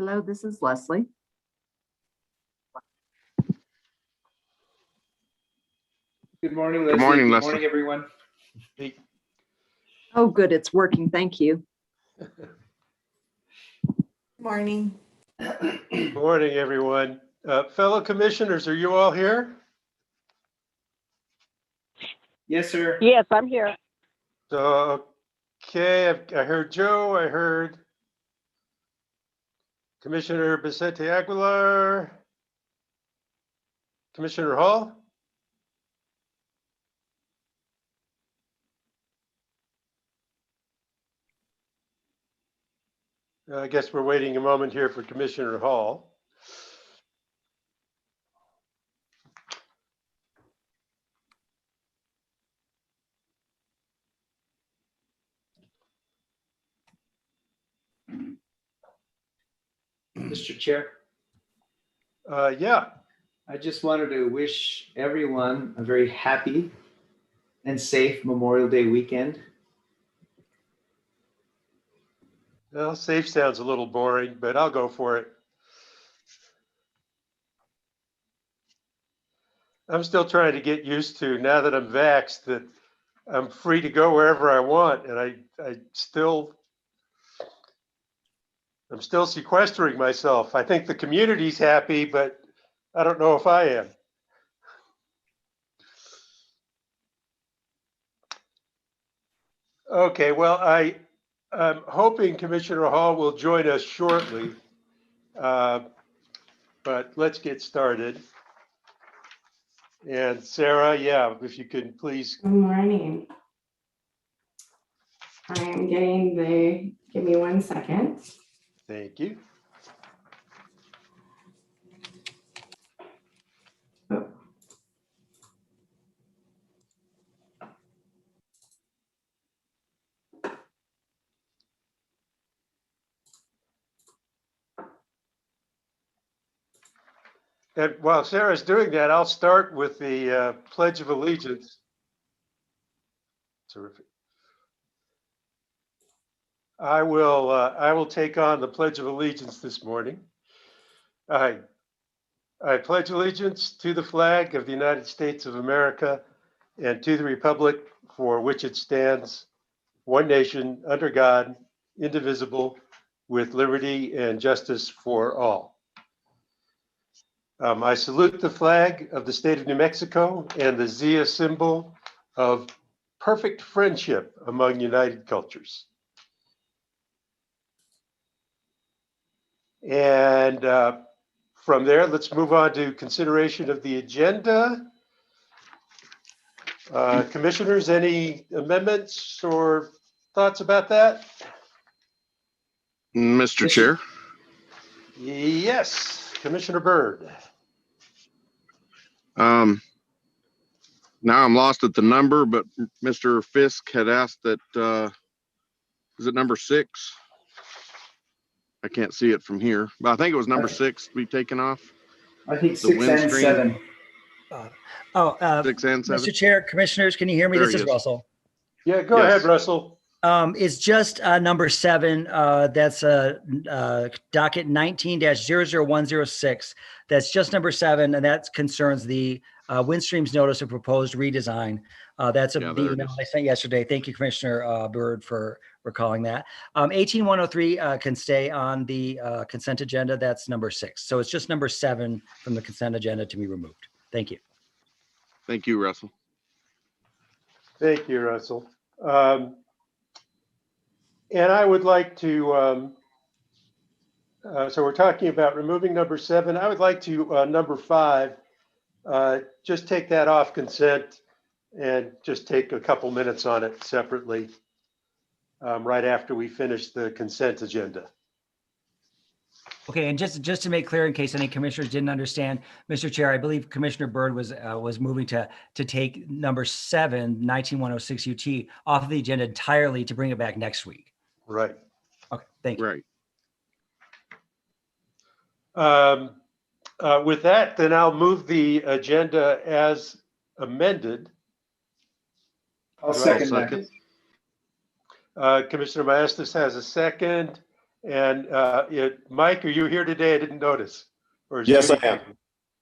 Hello, this is Leslie. Good morning, Leslie. Good morning, Good Leslie. morning, everyone. Oh, good, it's working, thank you. Morning. Good morning, everyone. Fellow commissioners, are you all here? Yes, sir. Yes, I'm here. So, okay, I heard Joe, I heard Commissioner Vicente Aguilar, Commissioner Hall. I guess we're waiting a moment here for Commissioner Hall. Mr. Chair, Yeah, I just wanted to wish everyone a very happy and safe Memorial Day weekend. well, safe sounds a little boring, but I'll go for it. I'm still trying to get used to, now that I'm vaxxed, that I'm free to go wherever I want, and I'm still sequestering myself. I think the community's happy, but I don't know if I am. Okay, well, I'm hoping Commissioner Hall will join us shortly, but let's get started. And Sarah, yeah, if you could please. Good morning. I'm getting give me 1 second. Thank you. Oh. And while Sarah's doing that, I'll start with the Pledge of Allegiance. Terrific. I will take on the Pledge of Allegiance this morning. I pledge allegiance to the flag of the United States of America and to the republic for which it stands, one nation, under God, indivisible, with liberty and justice for all. I salute the flag of the state of New Mexico and the Zia symbol of perfect friendship among united cultures. And from there, let's move on to consideration of the agenda. Commissioners, any amendments or thoughts about that? Mr. Chair, Yes, Commissioner Byrd. now I'm lost at the number, but Mr. Fisk had asked that, is it number 6? I can't see it from here, but I think it was number 6 to be taken off. I think The 6 wind and screen. 7. 6 and 7. Mr. Chair, commissioners, can you hear me? There This he is is. Russell. Yeah, go Yes. ahead, Russell. It's just number 7. That's docket 19-00106. That's just number 7, and that concerns the Windstream's notice of proposed redesign. That's Yeah, the there it email is. I sent yesterday. Thank you, Commissioner Byrd, for recalling that. 18103 can stay on the consent agenda. That's number 6. So it's just number 7 from the consent agenda to be removed. Thank you. Thank you, Russell. Thank you, Russell. And I would like to, so we're talking about removing number 7. I would like to, number 5, just take that off consent and just take a couple minutes on it separately right after we finish the consent agenda. Okay, and just to make clear, in case any commissioners didn't understand, Mr. Chair, I believe Commissioner Byrd was moving to take number 7, 19106 UT off of the agenda entirely to bring it back next week. Right. Okay, thank you. Right. With that, then I'll move the agenda as amended. I'll Do I have a second that. Commissioner Maestas has a second. And Mike, are you here today? I didn't notice. Or is Yes, Judy I am. taking-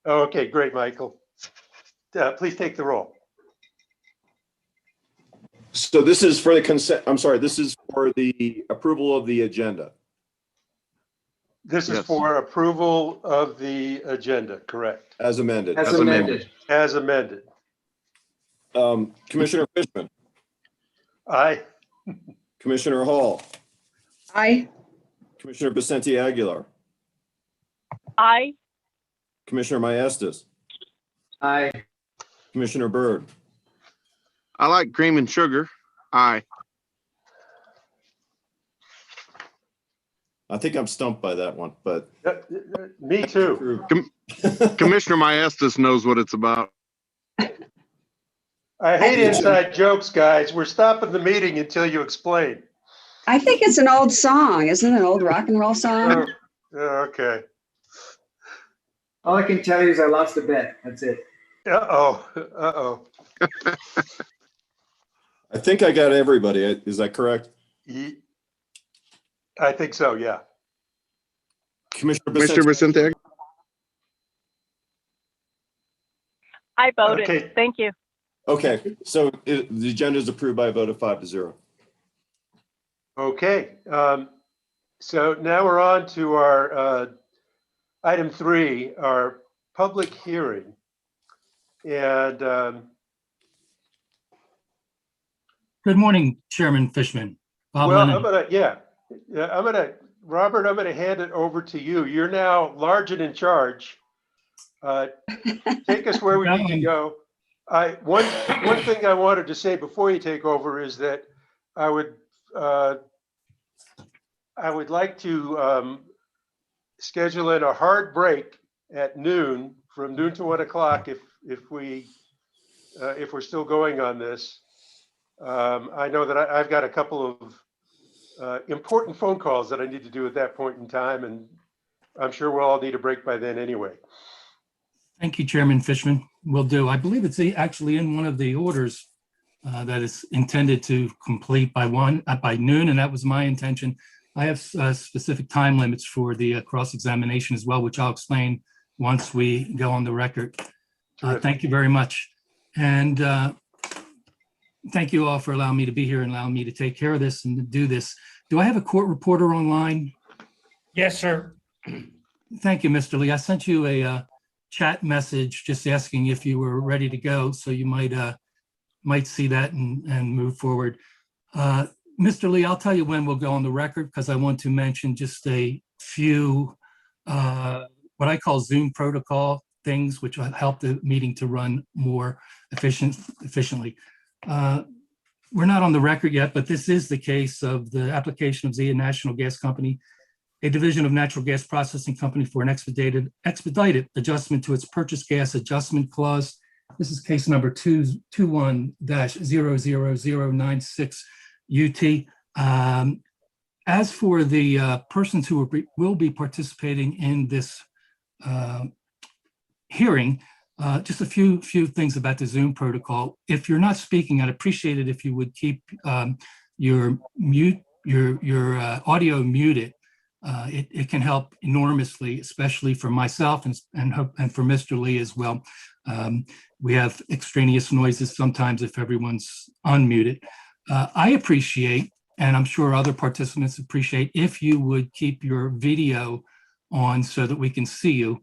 Oh, okay, great, Michael. Please take the roll. So this is for the consent, I'm sorry, this is for the approval of the agenda. This is Yes. for approval of the agenda, correct? As amended. As As amended. amended. As amended. Commissioner Fishman, Aye. Commissioner Hall, Aye. Commissioner Vicente Aguilar, Aye. Commissioner Maestas, Aye. Commissioner Byrd. I like cream and sugar. Aye. I think I'm stumped by that one, but. Me too. Commissioner Maestas knows what it's about. I hate inside jokes, guys. We're stopping the meeting until you explain. I think it's an old song, isn't it? An old rock and roll song? Okay. All I can tell you is I lost a bet. That's it. Uh-oh. Uh-oh. I think I got everybody. Is that correct? I think so, yeah. Commissioner Commissioner Vicente? Vicente. I voted. Okay. Thank you. Okay, so the agenda is approved by a vote of 5-0. Okay. So now we're on to our item 3, our public hearing. And Good morning, Chairman Fishman. Bob well, Lennon. Robert, I'm gonna hand it over to you. You're now large and in charge. Take us where we need to go. One thing I wanted to say before you take over is that I would like to schedule in a hard break at noon, from noon to 1 o'clock, if we're still going on this. I know that I've got a couple of important phone calls that I need to do at that point in time, and I'm sure we'll all need a break by then anyway. Thank you, Chairman Fishman. Will do. I believe it's actually in one of the orders that is intended to complete by noon, and that was my intention. I have specific time limits for the cross-examination as well, which I'll explain once we go on the record. Thank you very much. And thank you all for allowing me to be here and allowing me to take care of this and to do this. Do I have a court reporter online? Yes, sir. Thank you, Mr. Lee. I sent you a chat message just asking if you were ready to go, so you might see that and move forward. Mr. Lee, I'll tell you when we'll go on the record, because I want to mention just a few what I call Zoom protocol things, which will help the meeting to run more efficiently. We're not on the record yet, but this is the case of the application of Zia National Gas Company, a division of Natural Gas Processing Company, for an expedited adjustment to its purchase gas adjustment clause. This is case number 21-00096 UT. As for the persons who will be participating in this hearing, just a few things about the Zoom protocol. If you're not speaking, I'd appreciate it if you would keep your audio muted. It can help enormously, especially for myself and for Mr. Lee as well. We have extraneous noises sometimes if everyone's unmuted. I appreciate, and I'm sure other participants appreciate, if you would keep your video on so that we can see you.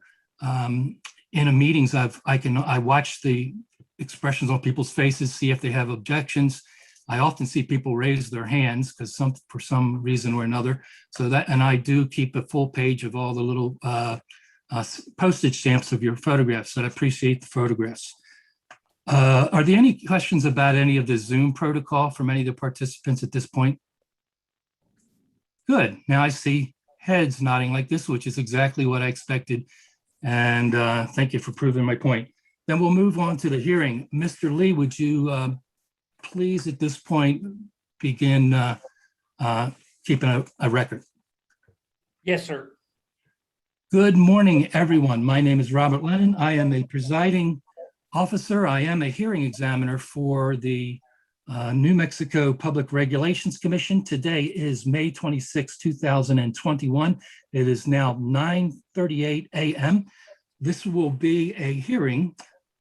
In a meetings, I watch the expressions on people's faces, see if they have objections. I often see people raise their hands because for some reason or another. So that, and I do keep a full page of all the little postage stamps of your photographs. So I appreciate the photographs. Are there any questions about any of the Zoom protocol from any of the participants at this point? Good. Now I see heads nodding like this, which is exactly what I expected. And thank you for proving my point. Then we'll move on to the hearing. Mr. Lee, would you please at this point begin keeping a record? Yes, sir. Good morning, everyone. My name is Robert Lennon. I am a presiding officer. I am a hearing examiner for the New Mexico Public Regulations Commission. Today is May 26, 2021. It is now 9:38 a.m. This will be a hearing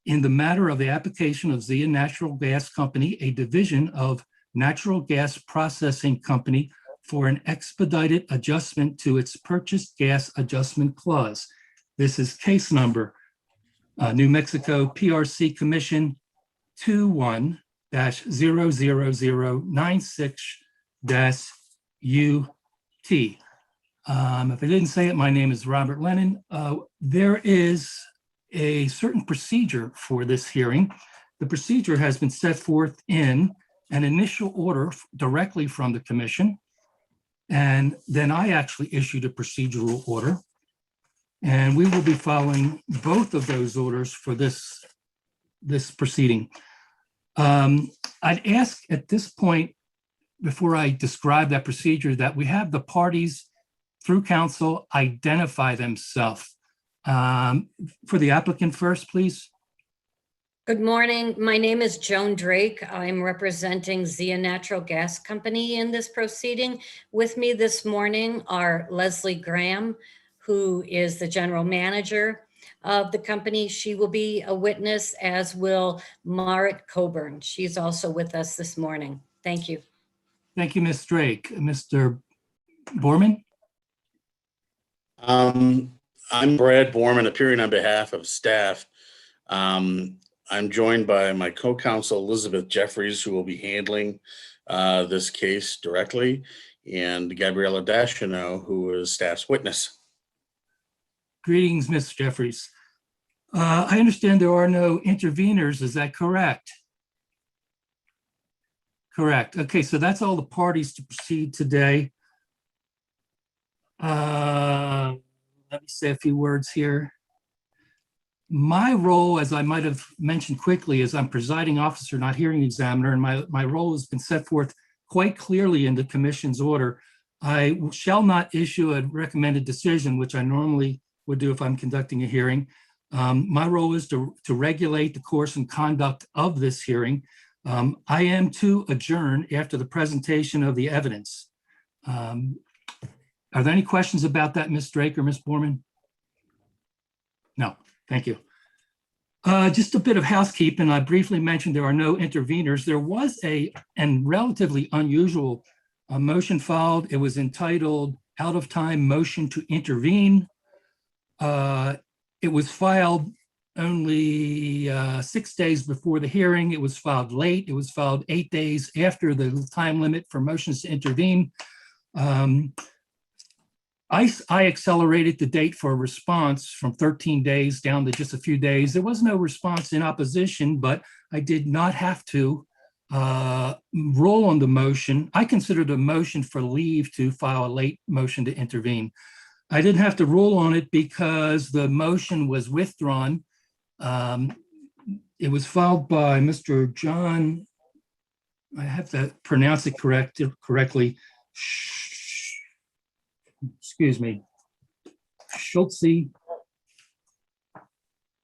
in the matter of the application of Zia Natural Gas Company, a division of Natural Gas Processing Company, for an expedited adjustment to its purchased gas adjustment clause. This is case number New Mexico PRC Commission 21-00096-UT. If I didn't say it, my name is Robert Lennon. There is a certain procedure for this hearing. The procedure has been set forth in an initial order directly from the commission. And then I actually issued a procedural order. And we will be following both of those orders for this proceeding. I'd ask at this point, before I describe that procedure, that we have the parties through counsel identify themselves. For the applicant first, please. Good morning. My name is Joan Drake. I'm representing Zia Natural Gas Company in this proceeding. With me this morning are Leslie Graham, who is the general manager of the company. She will be a witness, as will Marit Coburn. She's also with us this morning. Thank you. Thank you, Ms. Drake. Mr. Borman? I'm Brad Borman, appearing on behalf of staff. I'm joined by my co-counsel, Elizabeth Jeffries, who will be handling this case directly, and Gabriella Daschino, who is staff's witness. Greetings, Ms. Jeffries. I understand there are no interveners. Is that correct? Correct. Okay, so that's all the parties to proceed today. Let me say a few words here. My role, as I might have mentioned quickly, is I'm presiding officer, not hearing examiner, and my role has been set forth quite clearly in the commission's order. I shall not issue a recommended decision, which I normally would do if I'm conducting a hearing. My role is to regulate the course and conduct of this hearing. I am to adjourn after the presentation of the evidence. Are there any questions about that, Ms. Drake or Ms. Borman? No, thank you. Just a bit of housekeeping. I briefly mentioned there are no interveners. There was a relatively unusual motion filed. It was entitled Out of Time Motion to Intervene. It was filed only 6 days before the hearing. It was filed late. It was filed 8 days after the time limit for motions to intervene. I accelerated the date for a response from 13 days down to just a few days. There was no response in opposition, but I did not have to roll on the motion. I considered a motion for leave to file a late motion to intervene. I didn't have to rule on it because the motion was withdrawn. It was filed by Mr. John, I have to pronounce it correctly. Excuse me, Schultze.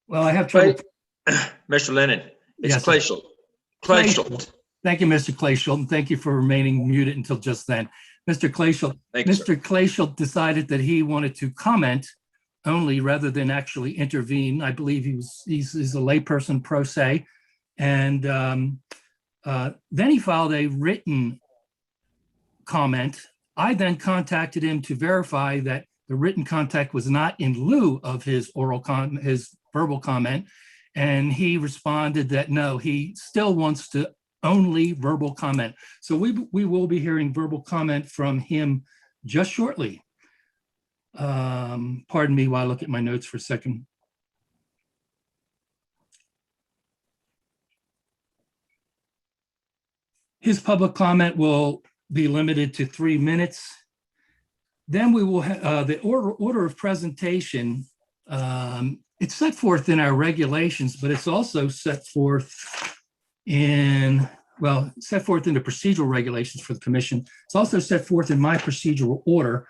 Well, I have trouble. Mr. Lennon, it's Yes, Clayshult. Clayshult. Thank you, Mr. Clayshult, and thank you for remaining muted until just then. Mr. Clayshult, Thank you, sir. Mr. Clayshult decided that he wanted to comment only rather than actually intervene. I believe he's a layperson pro se. And then he filed a written comment. I then contacted him to verify that the written contact was not in lieu of his his verbal comment. And he responded that no, he still wants to only verbal comment. So we will be hearing verbal comment from him just shortly. Pardon me while I look at my notes for a second. His public comment will be limited to 3 minutes. Then we will have the order of presentation. It's set forth in our regulations, but it's also set forth in, set forth in the procedural regulations for the commission. It's also set forth in my procedural order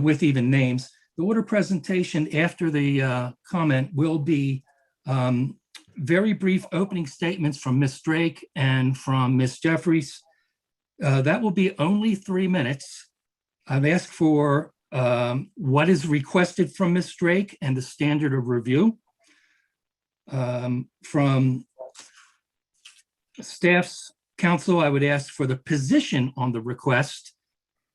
with even names. The order presentation after the comment will be very brief opening statements from Ms. Drake and from Ms. Jeffries. That will be only 3 minutes. I've asked for what is requested from Ms. Drake and the standard of review. From staff's counsel, I would ask for the position on the request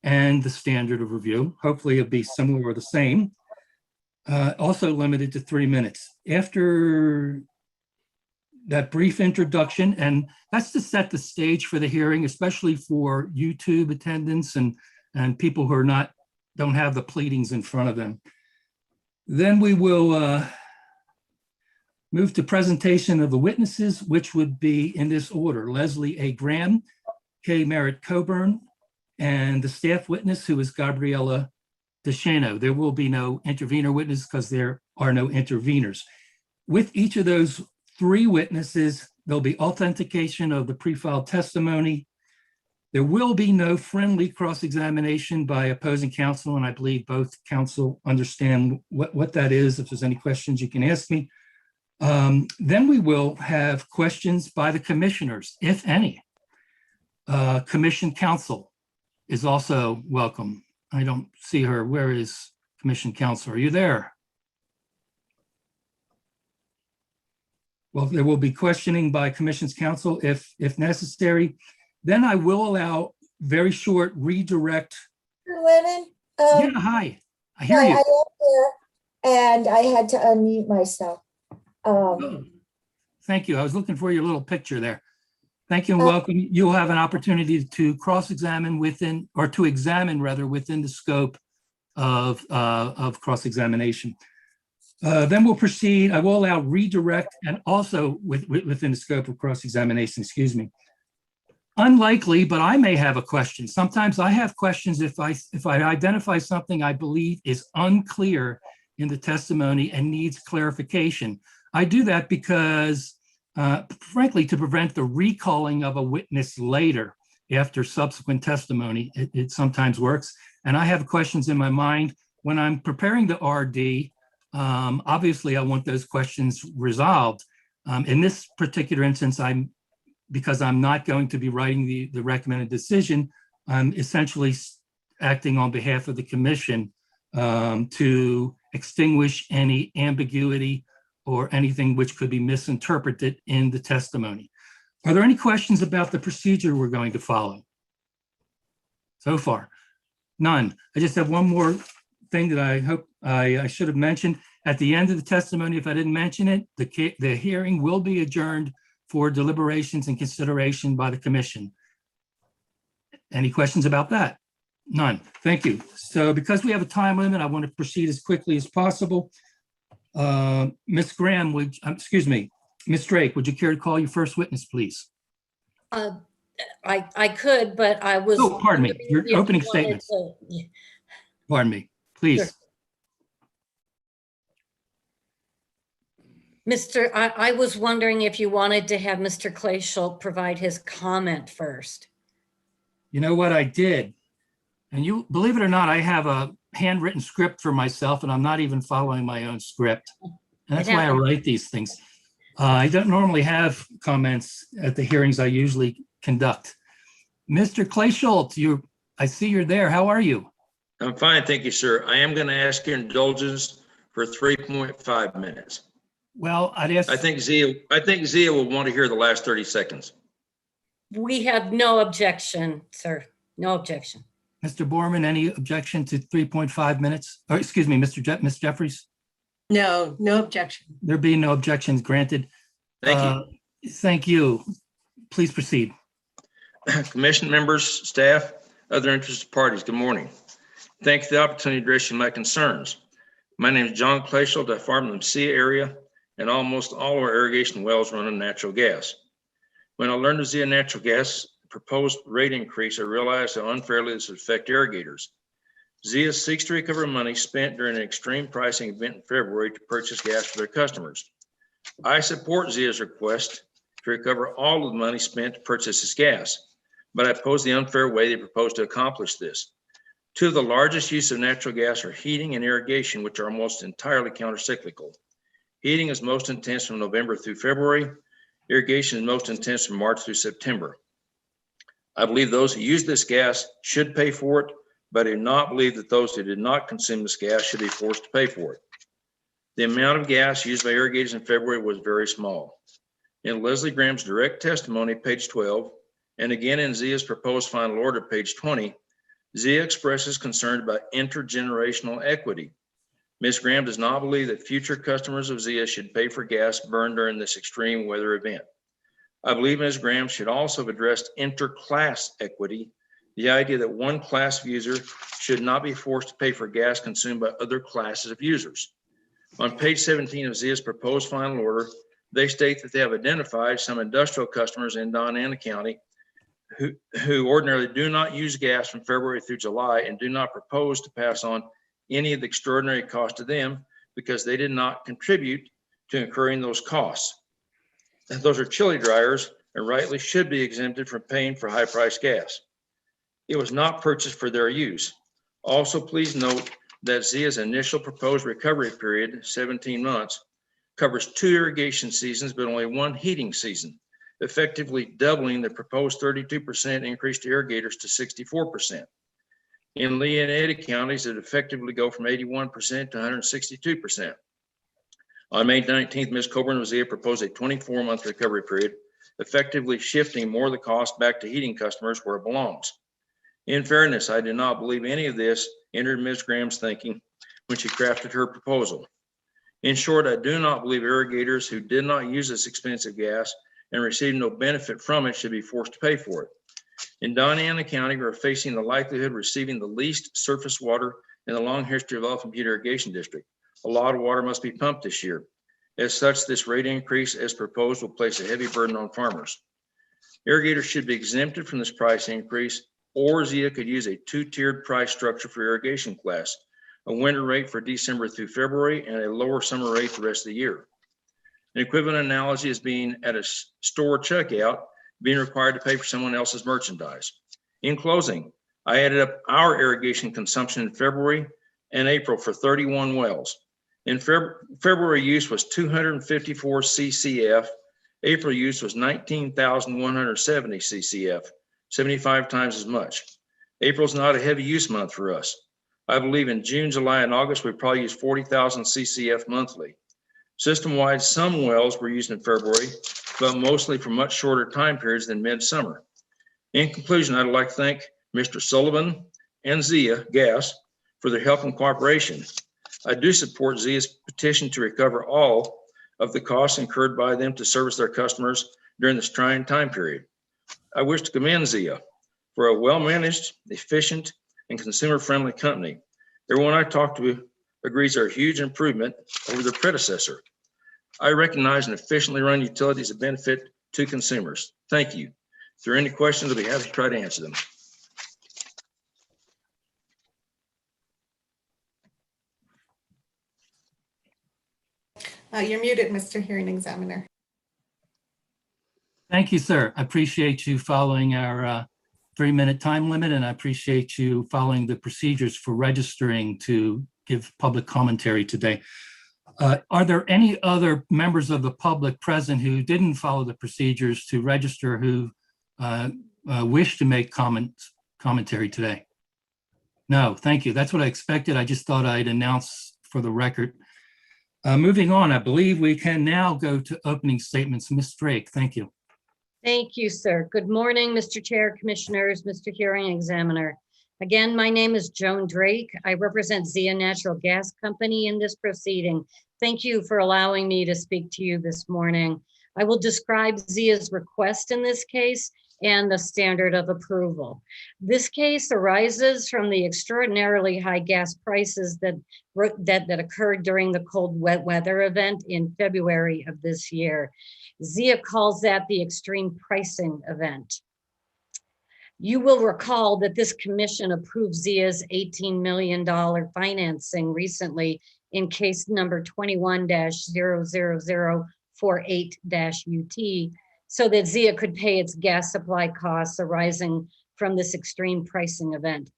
and the standard of review. Hopefully it'll be similar or the same. Also limited to 3 minutes. After that brief introduction, and that's to set the stage for the hearing, especially for YouTube attendants and people who don't have the pleadings in front of them. Then we will move to presentation of the witnesses, which would be in this order: Leslie A. Graham, K. Merritt Coburn, and the staff witness, who is Gabriella DeShano. There will be no intervener witness because there are no interveners. With each of those 3 witnesses, there'll be authentication of the pre-filed testimony. There will be no friendly cross-examination by opposing counsel, and I believe both counsel understand what that is. If there's any questions, you can ask me. Then we will have questions by the commissioners, if any. Commission counsel is also welcome. I don't see her. Where is Commission counsel? Are you there? Well, there will be questioning by Commission's counsel if necessary. Then I will allow very short redirect. Mr. Lennon? Yeah, hi. I hear you. I am here, and I had to unmute myself. Oh, thank you. I was looking for your little picture there. Thank you and welcome. You'll have an opportunity to cross-examine within, or to examine rather, within the scope of cross-examination. Then we'll proceed. I will allow redirect and also within the scope of cross-examination, excuse me. Unlikely, but I may have a question. Sometimes I have questions if I identify something I believe is unclear in the testimony and needs clarification. I do that because, frankly, to prevent the recalling of a witness later after subsequent testimony, it sometimes works. And I have questions in my mind when I'm preparing the RD. Obviously, I want those questions resolved. In this particular instance, because I'm not going to be writing the recommended decision, I'm essentially acting on behalf of the commission to extinguish any ambiguity or anything which could be misinterpreted in the testimony. Are there any questions about the procedure we're going to follow? So far, none. I just have one more thing that I hope I should have mentioned. At the end of the testimony, if I didn't mention it, the hearing will be adjourned for deliberations and consideration by the commission. Any questions about that? None. Thank you. So because we have a time limit, I want to proceed as quickly as possible. Ms. Graham, Ms. Drake, would you care to call your first witness, please? I could, but I was. Oh, pardon me. Your opening statements. Pardon me, please. Sure. I was wondering if you wanted to have Mr. Clayschult provide his comment first. You know what I did? And you, believe it or not, I have a handwritten script for myself and I'm not even following my own script. And that's why I write these things. I don't normally have comments at the hearings I usually conduct. Mr. Clayschult, I see you're there. How are you? I'm fine, thank you, sir. I am going to ask your indulgence for 3.5 minutes. Well, I'd ask. I think Zia will want to hear the last 30 seconds. We have no objection, sir. No objection. Mr. Borman, any objection to 3.5 minutes? Or excuse me, Ms. Jeffries? No, no objection. There being no objections granted. Thank you. Thank you. Please proceed. Commission members, staff, other interested parties, good morning. Thank you for the opportunity to address you my concerns. My name is John Clayschult. I farm in the Sea area, and almost all of our irrigation wells run on natural gas. When I learned of Zia Natural Gas proposed rate increase, I realized how unfairly this would affect irrigators. Zia seeks to recover money spent during an extreme pricing event in February to purchase gas for their customers. I support Zia's request to recover all of the money spent to purchase this gas, but I oppose the unfair way they propose to accomplish this. Two of the largest uses of natural gas are heating and irrigation, which are almost entirely countercyclical. Heating is most intense from November through February. Irrigation is most intense from March through September. I believe those who use this gas should pay for it, but I do not believe that those who did not consume this gas should be forced to pay for it. The amount of gas used by irrigators in February was very small. In Leslie Graham's direct testimony, page 12, and again in Zia's proposed final order, page 20, Zia expresses concern about intergenerational equity. Ms. Graham does not believe that future customers of Zia should pay for gas burned during this extreme weather event. I believe Ms. Graham should also have addressed interclass equity, the idea that one class of user should not be forced to pay for gas consumed by other classes of users. On page 17 of Zia's proposed final order, they state that they have identified some industrial customers in Don Anna County who ordinarily do not use gas from February through July and do not propose to pass on any of the extraordinary cost to them because they did not contribute to incurring those costs. Those are chili dryers and rightly should be exempted from paying for high-priced gas. It was not purchased for their use. Also, please note that Zia's initial proposed recovery period, 17 months, covers 2 irrigation seasons, but only 1 heating season, effectively doubling the proposed 32% increase to irrigators to 64%. In Lee and Ada counties, it effectively go from 81% to 162%. On May 19th, Ms. Coburn of Zia proposed a 24-month recovery period, effectively shifting more of the cost back to heating customers where it belongs. In fairness, I do not believe any of this entered Ms. Graham's thinking when she crafted her proposal. In short, I do not believe irrigators who did not use this expensive gas and received no benefit from it should be forced to pay for it. In Don Anna County, we're facing the likelihood of receiving the least surface water in the long history of Elephant Butte Irrigation District. A lot of water must be pumped this year. As such, this rate increase as proposed will place a heavy burden on farmers. Irrigators should be exempted from this price increase, or Zia could use a 2-tiered price structure for irrigation class, a winter rate for December through February and a lower summer rate the rest of the year. An equivalent analogy is being at a store checkout, being required to pay for someone else's merchandise. In closing, I added up our irrigation consumption in February and April for 31 wells. In February use was 254 CCF. April use was 19,170 CCF, 75 times as much. April's not a heavy use month for us. I believe in June, July, and August, we probably use 40,000 CCF monthly. System-wide, some wells were used in February, but mostly for much shorter time periods than midsummer. In conclusion, I'd like to thank Mr. Sullivan and Zia Gas for their help and cooperation. I do support Zia's petition to recover all of the costs incurred by them to service their customers during this trying time period. I wish to commend Zia for a well-managed, efficient, and consumer-friendly company. Everyone I talked to agrees they're a huge improvement over their predecessor. I recognize an efficiently run utility is a benefit to consumers. Thank you. If there are any questions, I'll be happy to try to answer them. You're muted, Mr. Hearing Examiner. Thank you, sir. I appreciate you following our 3-minute time limit, and I appreciate you following the procedures for registering to give public commentary today. Are there any other members of the public present who didn't follow the procedures to register who wish to make commentary today? No, thank you. That's what I expected. I just thought I'd announce for the record. Moving on, I believe we can now go to opening statements. Ms. Drake, thank you. Thank you, sir. Good morning, Mr. Chair, Commissioners, Mr. Hearing Examiner. Again, my name is Joan Drake. I represent Zia Natural Gas Company in this proceeding. Thank you for allowing me to speak to you this morning. I will describe Zia's request in this case and the standard of approval. This case arises from the extraordinarily high gas prices that occurred during the cold wet weather event in February of this year. Zia calls that the extreme pricing event. You will recall that this commission approved Zia's $18 million financing recently in case number 21-00048-UT, so that Zia could pay its gas supply costs arising from this extreme pricing event.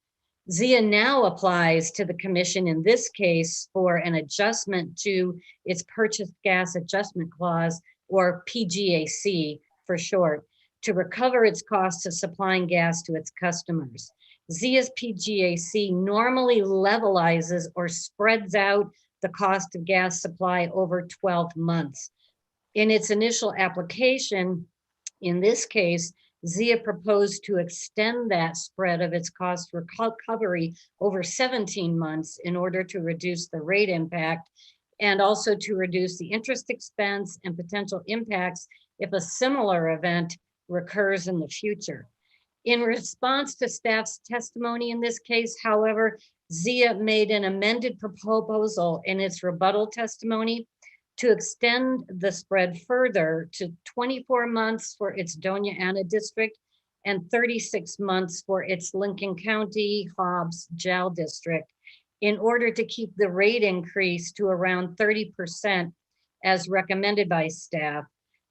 ZIA now applies to the commission in this case for an adjustment to its purchased gas adjustment clause, or PGAC for short, to recover its costs of supplying gas to its customers. ZIA's PGAC normally levelizes or spreads out the cost of gas supply over 12 months. In its initial application, in this case, ZIA proposed to extend that spread of its cost recovery over 17 months in order to reduce the rate impact and also to reduce the interest expense and potential impacts if a similar event recurs in the future. In response to staff's testimony in this case, however, ZIA made an amended proposal in its rebuttal testimony to extend the spread further to 24 months for its Doña Ana district and 36 months for its Lincoln County Hobbs Jal district in order to keep the rate increase to around 30% as recommended by staff.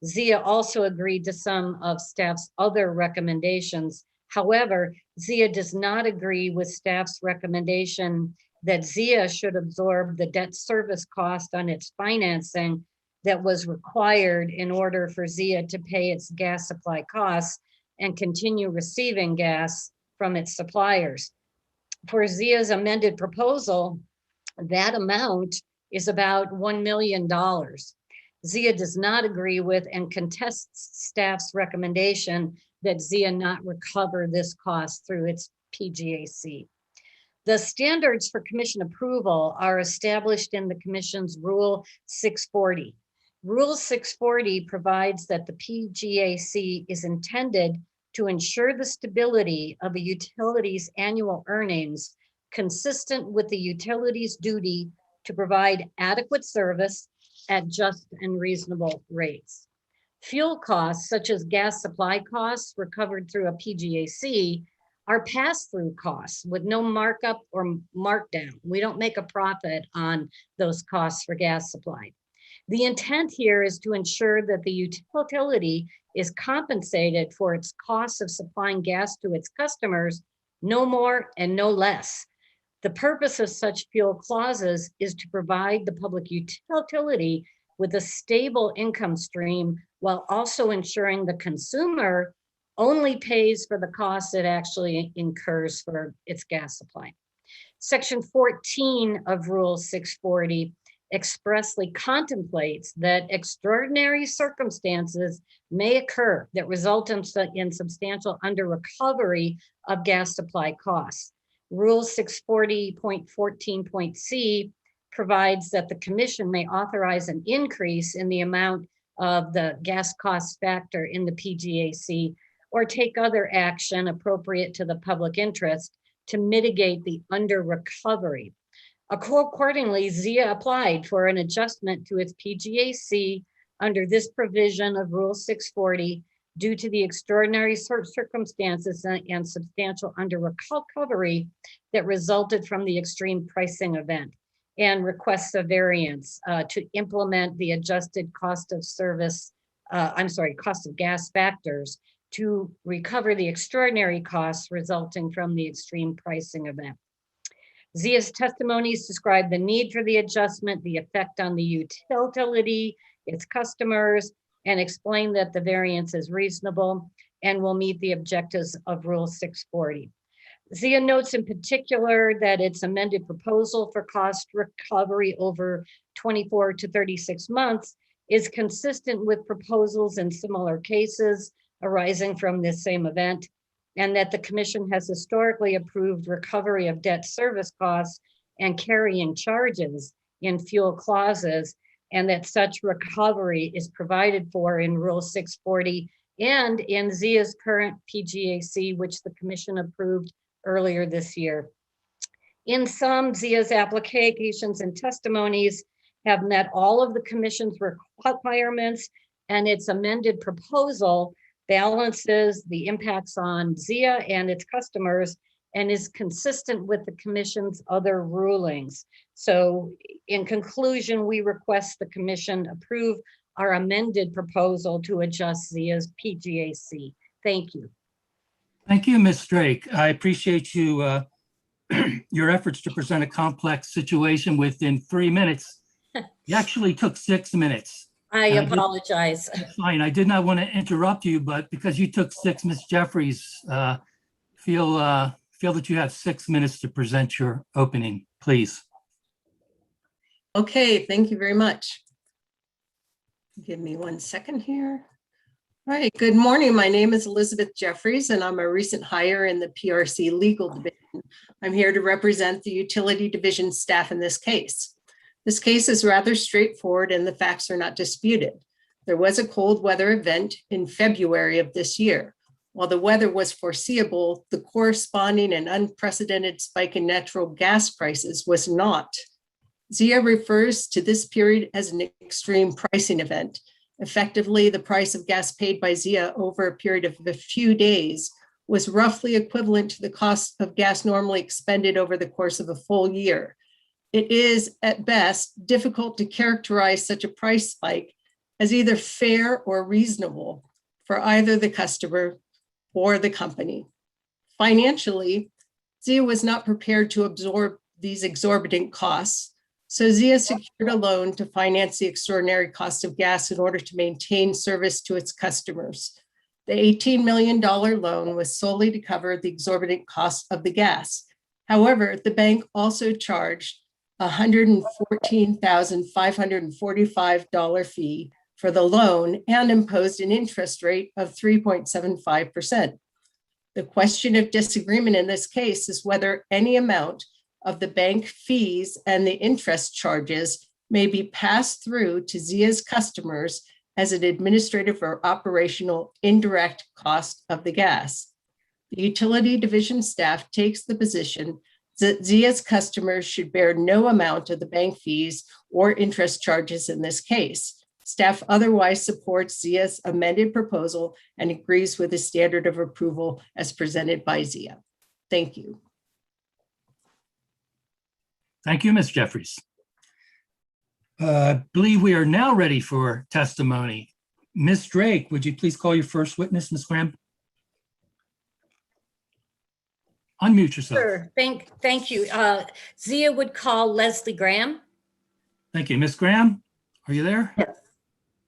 ZIA also agreed to some of staff's other recommendations. However, ZIA does not agree with staff's recommendation that ZIA should absorb the debt service cost on its financing that was required in order for ZIA to pay its gas supply costs and continue receiving gas from its suppliers. For ZIA's amended proposal, that amount is about $1 million. ZIA does not agree with and contests staff's recommendation that ZIA not recover this cost through its PGAC. The standards for commission approval are established in the commission's Rule 640. Rule 640 provides that the PGAC is intended to ensure the stability of a utility's annual earnings consistent with the utility's duty to provide adequate service at just and reasonable rates. Fuel costs, such as gas supply costs recovered through a PGAC, are pass-through costs with no markup or markdown. We don't make a profit on those costs for gas supply. The intent here is to ensure that the utility is compensated for its costs of supplying gas to its customers, no more and no less. The purpose of such fuel clauses is to provide the public utility with a stable income stream while also ensuring the consumer only pays for the costs it actually incurs for its gas supply. Section 14 of Rule 640 expressly contemplates that extraordinary circumstances may occur that result in substantial under recovery of gas supply costs. Rule 640.14.c provides that the commission may authorize an increase in the amount of the gas cost factor in the PGAC or take other action appropriate to the public interest to mitigate the under recovery. Accordingly, ZIA applied for an adjustment to its PGAC under this provision of Rule 640 due to the extraordinary circumstances and substantial under recovery that resulted from the extreme pricing event, and requests a variance to implement the adjusted cost of gas factors to recover the extraordinary costs resulting from the extreme pricing event. ZIA's testimonies describe the need for the adjustment, the effect on the utility, its customers, and explain that the variance is reasonable and will meet the objectives of Rule 640. ZIA notes in particular that its amended proposal for cost recovery over 24 to 36 months is consistent with proposals in similar cases arising from this same event, and that the commission has historically approved recovery of debt service costs and carrying charges in fuel clauses, and that such recovery is provided for in Rule 640 and in ZIA's current PGAC, which the commission approved earlier this year. In sum, ZIA's applications and testimonies have met all of the commission's requirements, and its amended proposal balances the impacts on ZIA and its customers and is consistent with the commission's other rulings. So in conclusion, we request the commission approve our amended proposal to adjust ZIA's PGAC. Thank you. Thank you, Ms. Drake. I appreciate you your efforts to present a complex situation within 3 minutes. You actually took 6 minutes. I And I did- apologize. That's fine. I did not want to interrupt you, but because you took 6, Ms. Jeffries, feel that you have 6 minutes to present your opening, please. Okay, thank you very much. Give me 1 second here. All right, good morning. My name is Elizabeth Jeffries, and I'm a recent hire in the PRC Legal Division. I'm here to represent the Utility Division staff in this case. This case is rather straightforward and the facts are not disputed. There was a cold weather event in February of this year. While the weather was foreseeable, the corresponding and unprecedented spike in natural gas prices was not. ZIA refers to this period as an extreme pricing event. Effectively, the price of gas paid by ZIA over a period of a few days was roughly equivalent to the cost of gas normally expended over the course of a full year. It is, at best, difficult to characterize such a price spike as either fair or reasonable for either the customer or the company. Financially, ZIA was not prepared to absorb these exorbitant costs, so ZIA secured a loan to finance the extraordinary cost of gas in order to maintain service to its customers. The $18 million loan was solely to cover the exorbitant cost of the gas. However, the bank also charged a $114,545 fee for the loan and imposed an interest rate of 3.75%. The question of disagreement in this case is whether any amount of the bank fees and the interest charges may be passed through to ZIA's customers as an administrative or operational indirect cost of the gas. The Utility Division staff takes the position that ZIA's customers should bear no amount of the bank fees or interest charges in this case. Staff otherwise supports ZIA's amended proposal and agrees with the standard of approval as presented by ZIA. Thank you. Thank you, Ms. Jeffries. I believe we are now ready for testimony. Ms. Drake, would you please call your first witness, Ms. Graham? Unmute yourself. Sure, thank you. ZIA would call Leslie Graham. Thank you. Ms. Graham, are you there? Yes.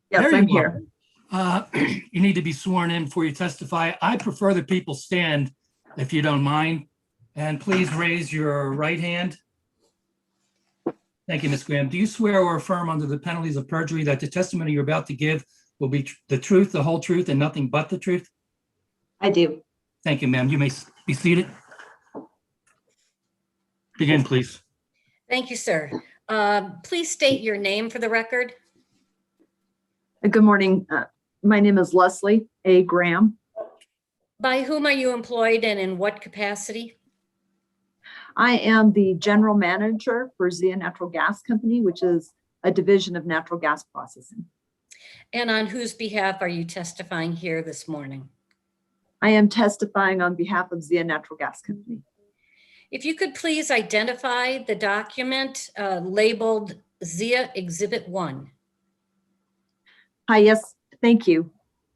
Yes, There I'm you here. are. You need to be sworn in before you testify. I prefer that people stand, if you don't mind. And please raise your right hand. Thank you, Ms. Graham. Do you swear or affirm under the penalties of perjury that the testimony you're about to give will be the truth, the whole truth, and nothing but the truth? I do. Thank you, ma'am. You may be seated. Begin, please. Thank you, sir. Please state your name for the record. Good morning. My name is Leslie A. Graham. By whom are you employed and in what capacity? I am the general manager for ZIA Natural Gas Company, which is a division of natural gas processing. And on whose behalf are you testifying here this morning? I am testifying on behalf of ZIA Natural Gas Company. If you could please identify the document labeled ZIA Exhibit 1. Hi, yes, thank you,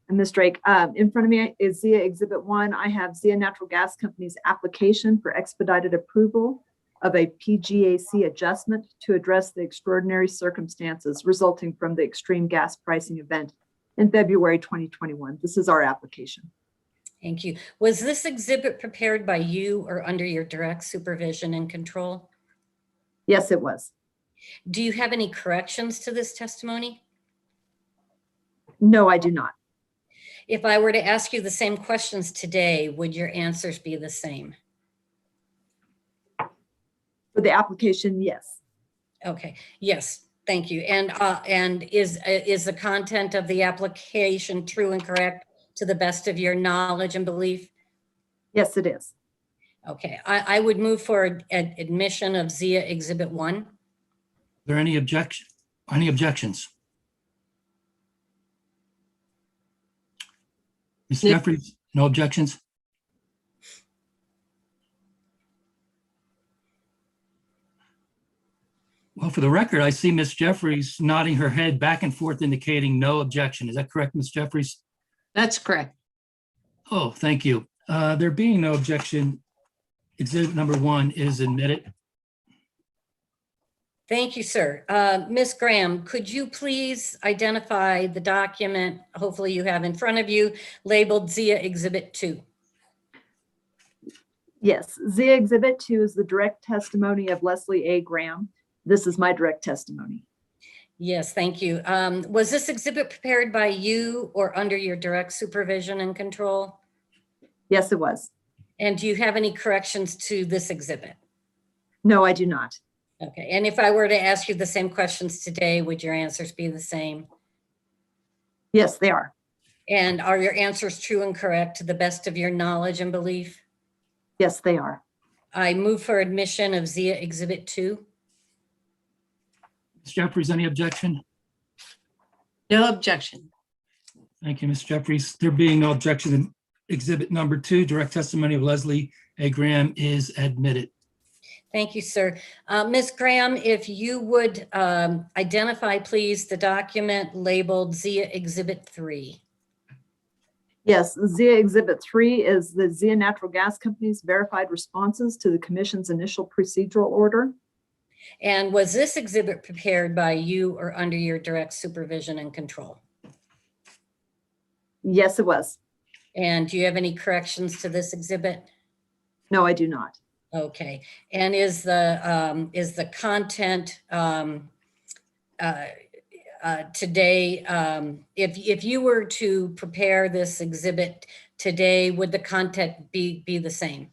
Ms. Drake. In front of me is ZIA Exhibit 1. I have ZIA Natural Gas Company's application for expedited approval of a PGAC adjustment to address the extraordinary circumstances resulting from the extreme gas pricing event in February 2021. This is our application. Thank you. Was this exhibit prepared by you or under your direct supervision and control? Yes, it was. Do you have any corrections to this testimony? No, I do not. If I were to ask you the same questions today, would your answers be the same? For the application, yes. Okay, yes, thank you. And is the content of the application true and correct to the best of your knowledge and belief? Yes, it is. Okay, I would move for an admission of ZIA Exhibit 1. Are there any objections? Ms. Jeffries, no objections? Well, for the record, I see Ms. Jeffries nodding her head back and forth indicating no objection. Is that correct, Ms. Jeffries? That's correct. Oh, thank you. There being no objection, exhibit number 1 is admitted. Thank you, sir. Ms. Graham, could you please identify the document, hopefully you have in front of you, labeled ZIA Exhibit 2? Yes, ZIA Exhibit 2 is the direct testimony of Leslie A. Graham. This is my direct testimony. Yes, thank you. Was this exhibit prepared by you or under your direct supervision and control? Yes, it was. And do you have any corrections to this exhibit? No, I do not. Okay, and if I were to ask you the same questions today, would your answers be the same? Yes, they are. And are your answers true and correct to the best of your knowledge and belief? Yes, they are. I move for admission of ZIA Exhibit 2. Ms. Jeffries, any objection? No objection. Thank you, Ms. Jeffries. There being no objection, then exhibit number 2, direct testimony of Leslie A. Graham is admitted. Thank you, sir. Ms. Graham, if you would identify, please, the document labeled ZIA Exhibit 3. Yes, ZIA Exhibit 3 is the ZIA Natural Gas Company's verified responses to the Commission's initial procedural order. And was this exhibit prepared by you or under your direct supervision and control? Yes, it was. And do you have any corrections to this exhibit? No, I do not. Okay, and is the content today, if you were to prepare this exhibit today, would the content be the same?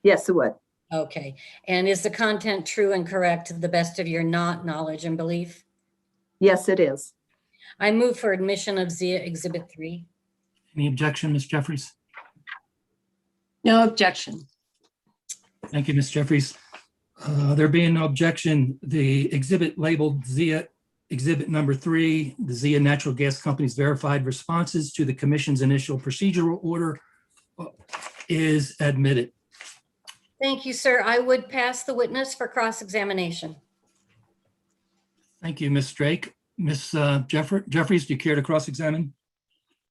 Yes, it would. Okay, and is the content true and correct to the best of your knowledge and belief? Yes, it is. I move for admission of ZIA Exhibit 3. Any objection, Ms. Jeffries? No objection. Thank you, Ms. Jeffries. There being no objection, the exhibit labeled ZIA Exhibit number 3, the ZIA Natural Gas Company's verified responses to the Commission's initial procedural order is admitted. Thank you, sir. I would pass the witness for cross-examination. Thank you, Ms. Drake. Ms. Jeffries, do you care to cross-examine?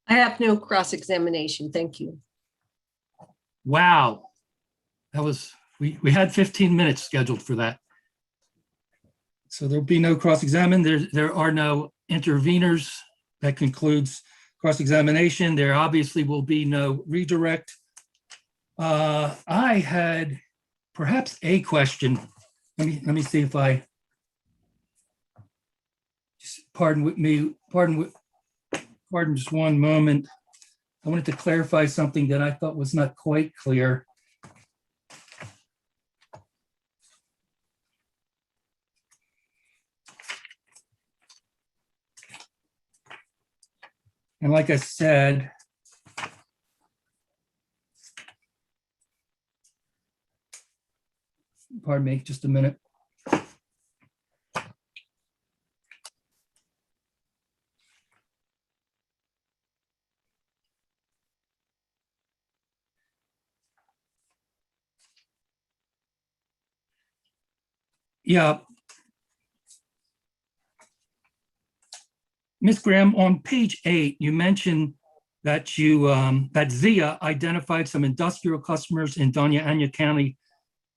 I have no cross-examination. Thank you. Wow. That was, we had 15 minutes scheduled for that. So there'll be no cross-examine. There are no interveners. That concludes cross-examination. There obviously will be no redirect. I had perhaps a question. Let me see if I, just pardon just one moment. I wanted to clarify something that I thought was not quite clear. And like I said, pardon me, just a minute. Yeah. Ms. Graham, on page 8, you mentioned that you that ZIA identified some industrial customers in Doña Ana County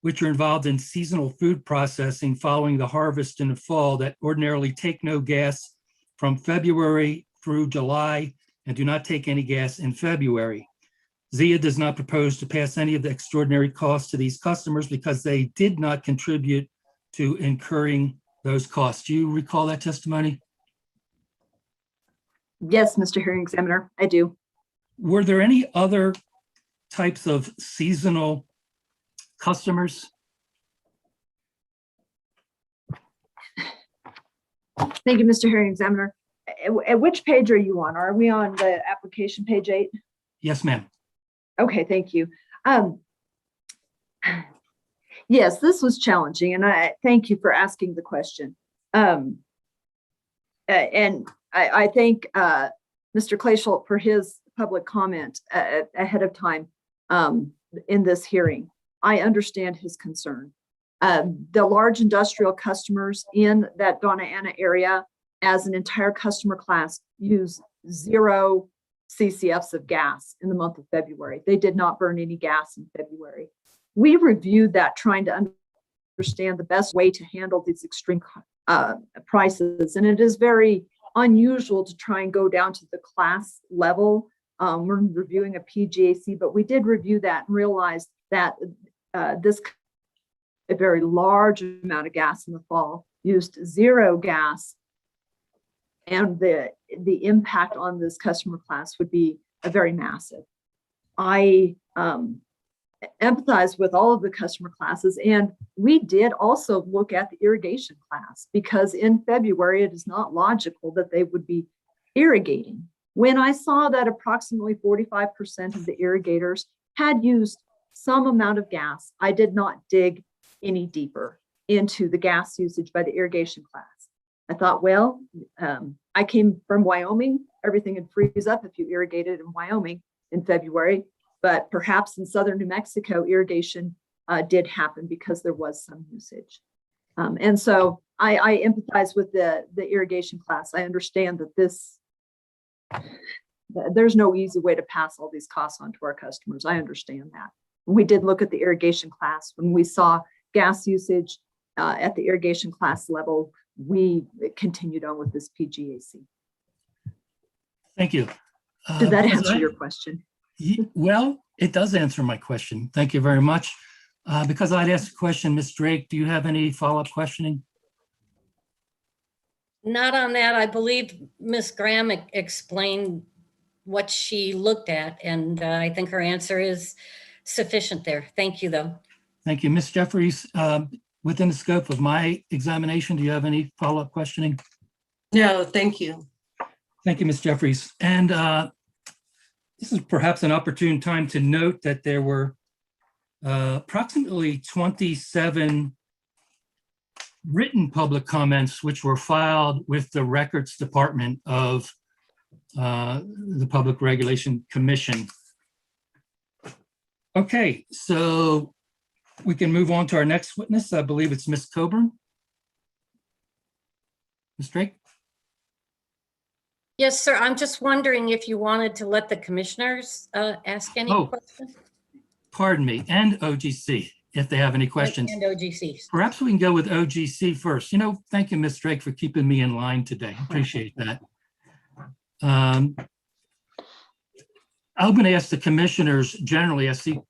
which are involved in seasonal food processing following the harvest in the fall that ordinarily take no gas from February through July and do not take any gas in February. ZIA does not propose to pass any of the extraordinary costs to these customers because they did not contribute to incurring those costs. Do you recall that testimony? Yes, Mr. Hearing Examiner, I do. Were there any other types of seasonal customers? Thank you, Mr. Hearing Examiner. At which page are you on? Are we on the application page 8? Yes, ma'am. Okay, thank you. Yes, this was challenging, and I thank you for asking the question. And I thank Mr. Clayshult for his public comment ahead of time in this hearing. I understand his concern. The large industrial customers in that Doña Ana area as an entire customer class use 0 CCFs of gas in the month of February. They did not burn any gas in February. we reviewed that, trying to understand the best way to handle these extreme prices. And it is very unusual to try and go down to the class level. We're reviewing a PGAC, but we did review that and realized that a very large amount of gas in the fall used zero gas, and the impact on this customer class would be a very massive. I empathize with all of the customer classes, and we did also look at the irrigation class, because in February it is not logical that they would be irrigating. When I saw that approximately 45% of the irrigators had used some amount of gas, I did not dig any deeper into the gas usage by the irrigation class. I thought, well, I came from Wyoming. Everything would freeze up if you irrigated in Wyoming in February, but perhaps in southern New Mexico, irrigation did happen because there was some usage. And so I empathize with the irrigation class. I understand that there's no easy way to pass all these costs on to our customers. I understand that. We did look at the irrigation class. When we saw gas usage at the irrigation class level, we continued on with this PGAC. Thank you. Did that answer your question? Well, it does answer my question. Thank you very much. Because I'd asked a question, Ms. Drake, do you have any follow-up questioning? Not on that. I believe Ms. Graham explained what she looked at, and I think her answer is sufficient there. Thank you, though. Thank you. Ms. Jeffries, within the scope of my examination, do you have any follow-up questioning? No, thank you. Thank you, Ms. Jeffries. And this is perhaps an opportune time to note that there were approximately 27 written public comments which were filed with the Records Department of the Public Regulation Commission. Okay, so we can move on to our next witness. I believe it's Ms. Coburn. Ms. Drake? Yes, sir. I'm just wondering if you wanted to let the commissioners ask any questions. Pardon me, and OGC, if they have any questions. And OGC. Perhaps we can go with OGC first. You know, thank you, Ms. Drake, for keeping me in line today. Appreciate that. I'm going to ask the commissioners generally. I see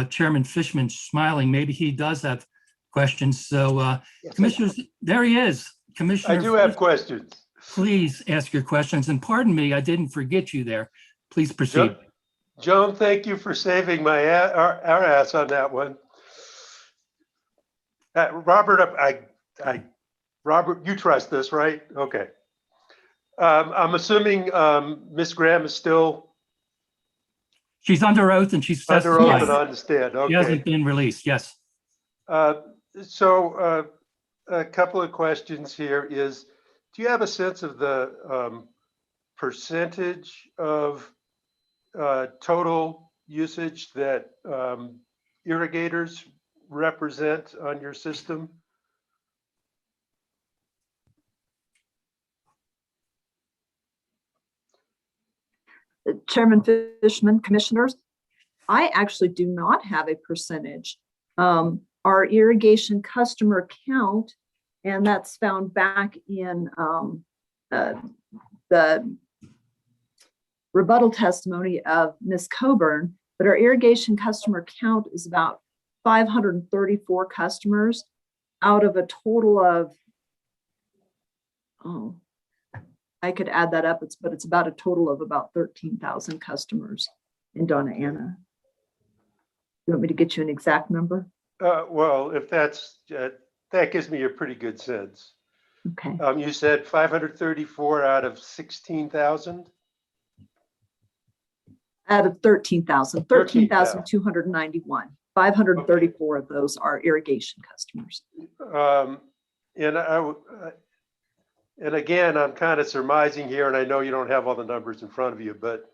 Chairman Fishman smiling. Maybe he does have questions. So commissioners, there he is. Commissioner, I do have questions. Please ask your questions. And pardon me, I didn't forget you there. Please proceed. Joan, thank you for saving our ass on that one. Robert, Robert, you trust this, right? Okay. I'm assuming Ms. Graham is still. She's under oath and she's under oath and on the stand. Okay. She hasn't been released. Yes. So a couple of questions here is, do you have a sense of the percentage of total usage that irrigators represent on your system? Chairman Fishman, commissioners, I actually do not have a percentage. Our irrigation customer count, and that's found back in the rebuttal testimony of Ms. Coburn, but our irrigation customer count is about 534 customers out of a total of, I could add that up, but it's about a total of about 13,000 customers in Donna Ana. You want me to get you an exact number? Well, if that's, that gives me a pretty good sense. Okay. You said 534 out of 16,000? Out of 13,000, 13,291. 534 of those are irrigation customers. And again, I'm kind of surmising here, and I know you don't have all the numbers in front of you, but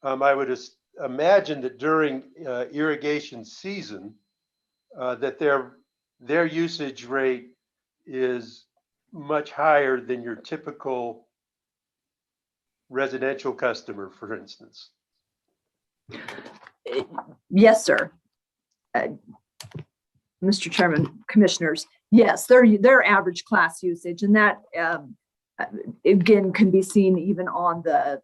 I would just imagine that during irrigation season, that their usage rate is much higher than your typical residential customer, for instance. Yes, sir. Mr. Chairman, Commissioners, yes, their average class usage, and that again can be seen even on the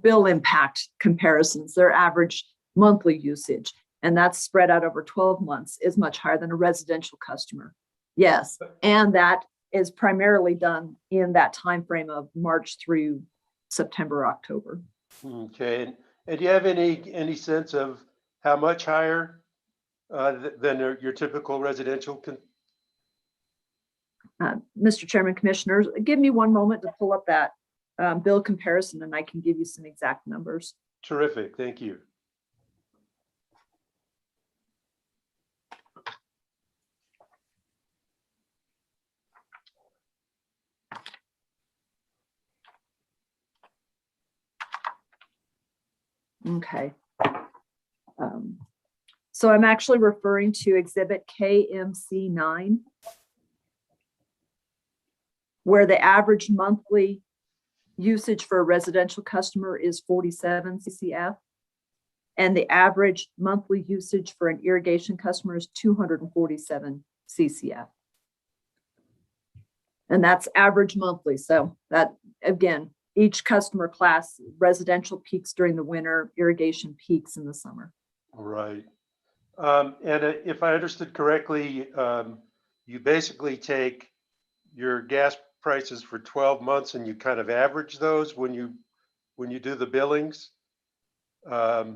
bill impact comparisons. Their average monthly usage, and that's spread out over 12 months, is much higher than a residential customer. Yes, and that is primarily done in that time frame of March through September, October. Okay, and do you have any sense of how much higher than your typical residential? Mr. Chairman, Commissioners, give me one moment to pull up that bill comparison, and I can give you some exact numbers. Terrific, thank you. Okay. So I'm actually referring to Exhibit KMC9, where the average monthly usage for a residential customer is 47 CCF, and the average monthly usage for an irrigation customer is 247 CCF. And that's average monthly. So that, again, each customer class, residential peaks during the winter, irrigation peaks in the summer. Right. And if I understood correctly, you basically take your gas prices for 12 months and you kind of average those when you do the billings, the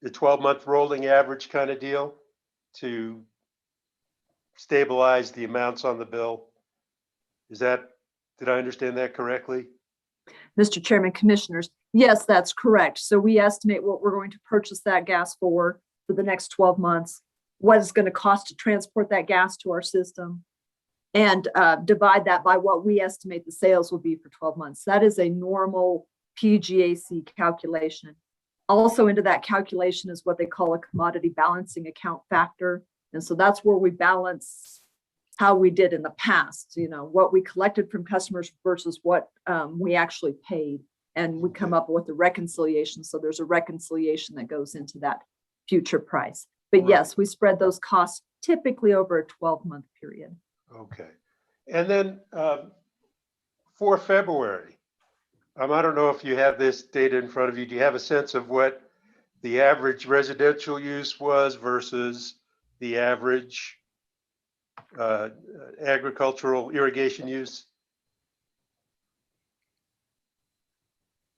12-month rolling average kind of deal to stabilize the amounts on the bill. Did I understand that correctly? Mr. Chairman, Commissioners, yes, that's correct. So we estimate what we're going to purchase that gas for the next 12 months, what it's going to cost to transport that gas to our system, and divide that by what we estimate the sales will be for 12 months. That is a normal PGAC calculation. Also into that calculation is what they call a commodity balancing account factor. And so that's where we balance how we did in the past, you know, what we collected from customers versus what we actually paid. And we come up with a reconciliation. So there's a reconciliation that goes into that future price. But Right. yes, we spread those costs typically over a 12-month period. Okay. And then for February, I don't know if you have this data in front of you. Do you have a sense of what the average residential use was versus the average agricultural irrigation use?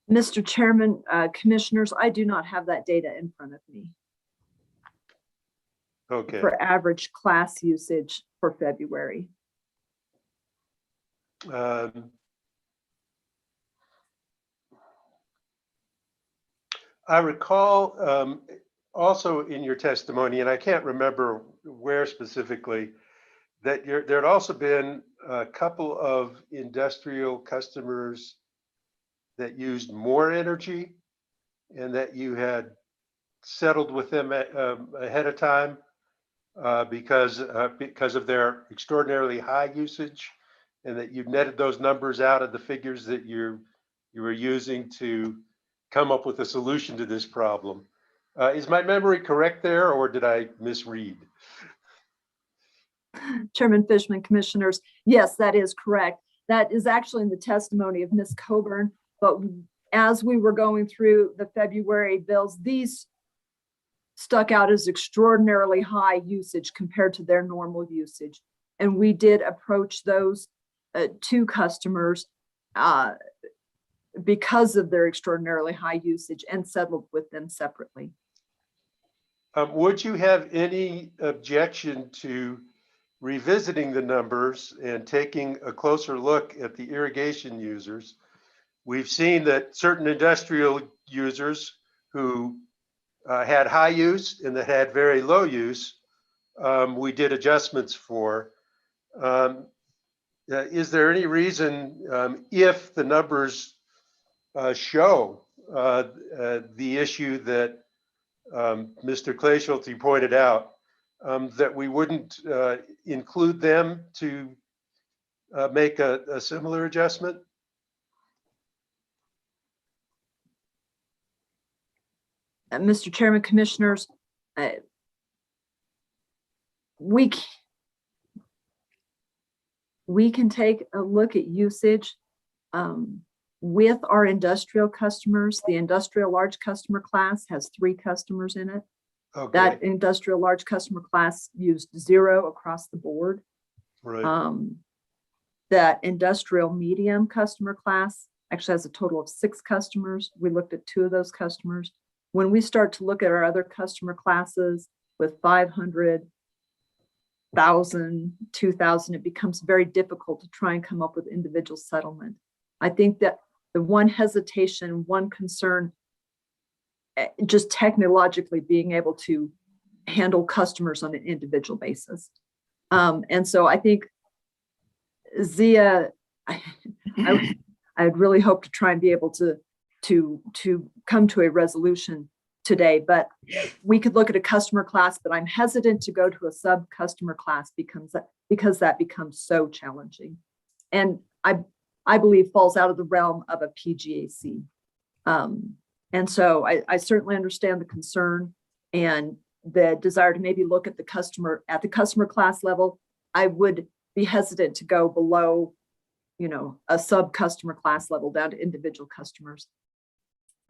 Mr. Chairman, Commissioners, I do not have that data in front of me Okay. for average class usage for February. I recall also in your testimony, and I can't remember where specifically, that there had also been a couple of industrial customers that used more energy and that you had settled with them ahead of time because of their extraordinarily high usage, and that you netted those numbers out of the figures that you were using to come up with a solution to this problem. Is my memory correct there, or did I misread? Chairman Fishman, Commissioners, yes, that is correct. That is actually in the testimony of Ms. Coburn. But as we were going through the February bills, these stuck out as extraordinarily high usage compared to their normal usage. And we did approach those two customers because of their extraordinarily high usage and settled with them separately. Would you have any objection to revisiting the numbers and taking a closer look at the irrigation users? We've seen that certain industrial users who had high use and that had very low use, we did adjustments for. Is there any reason, if the numbers show the issue that Mr. Clayschulte pointed out, that we wouldn't include them to make a similar adjustment? Mr. Chairman, Commissioners, we can take a look at usage with our industrial customers. The industrial large customer class has 3 customers in it. Okay, That industrial large customer class used 0 across the board. right. That industrial medium customer class actually has a total of 6 customers. We looked at 2 of those customers. When we start to look at our other customer classes with 500, 1,000, 2,000, it becomes very difficult to try and come up with individual settlement. I think that the one hesitation, one concern, just technologically being able to handle customers on an individual basis. And so I think Zia, I'd really hope to try and be able to come to a resolution today, but we could look at a customer class, but I'm hesitant to go to a sub customer class because that becomes so challenging. And I believe falls out of the realm of a PGAC. And so I certainly understand the concern and the desire to maybe look at the customer class level. I would be hesitant to go below, a sub customer class level down to individual customers.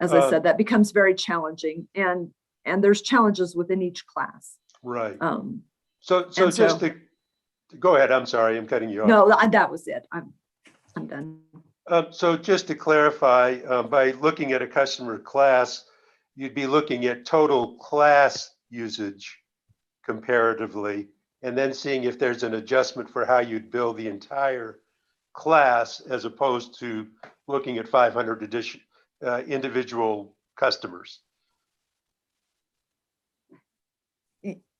As I said, that becomes very challenging, and there's challenges within each class. Right. So just to go ahead, I'm sorry, I'm cutting you off. No, that was it. I'm done. So just to clarify, by looking at a customer class, you'd be looking at total class usage comparatively, and then seeing if there's an adjustment for how you'd bill the entire class, as opposed to looking at 500 individual customers.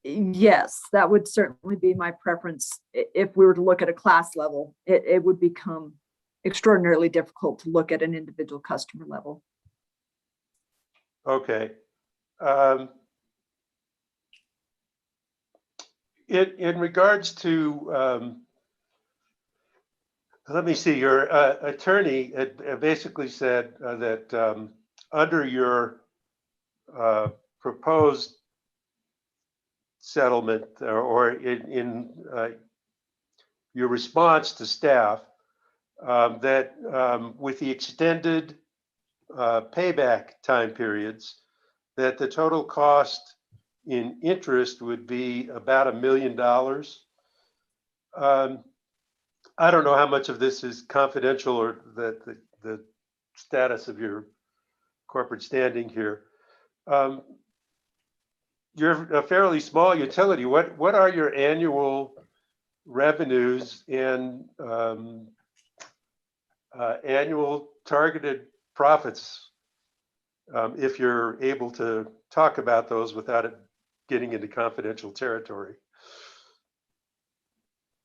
Yes, that would certainly be my preference. If we were to look at a class level, it would become extraordinarily difficult to look at an individual customer level. Okay. In regards to, let me see, your attorney had basically said that under your proposed settlement, or in your response to staff, that with the extended payback time periods, that the total cost in interest would be about $1 million. I don't know how much of this is confidential, or the status of your corporate standing here. You're a fairly small utility. What are your annual revenues and annual targeted profits, if you're able to talk about those without it getting into confidential territory?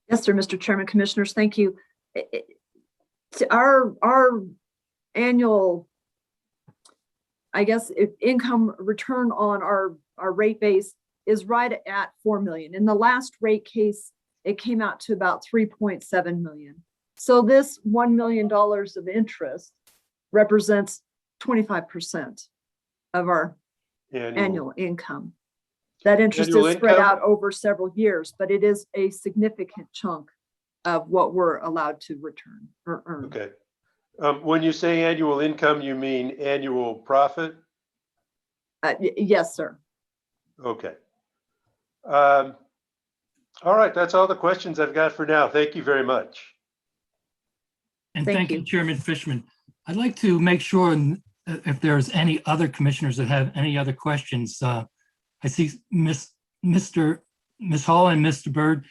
Yes, sir, Mr. Chairman, Commissioners, thank you. Our annual, I guess, if income return on our rate base is right at 4 million. In the last rate case, it came out to about 3.7 million. So this $1 million of interest represents 25% of our annual income. That interest is spread out over several years, but it is a significant chunk of what we're allowed to return or earn. Okay. When you say annual income, you mean annual profit? Yes, sir. Okay. All right, that's all the questions I've got for now. Thank you very much. And thank you, Chairman Fishman. I'd like to make sure if there's any other commissioners that have any other questions. I see Ms. Hall and Mr. Byrd.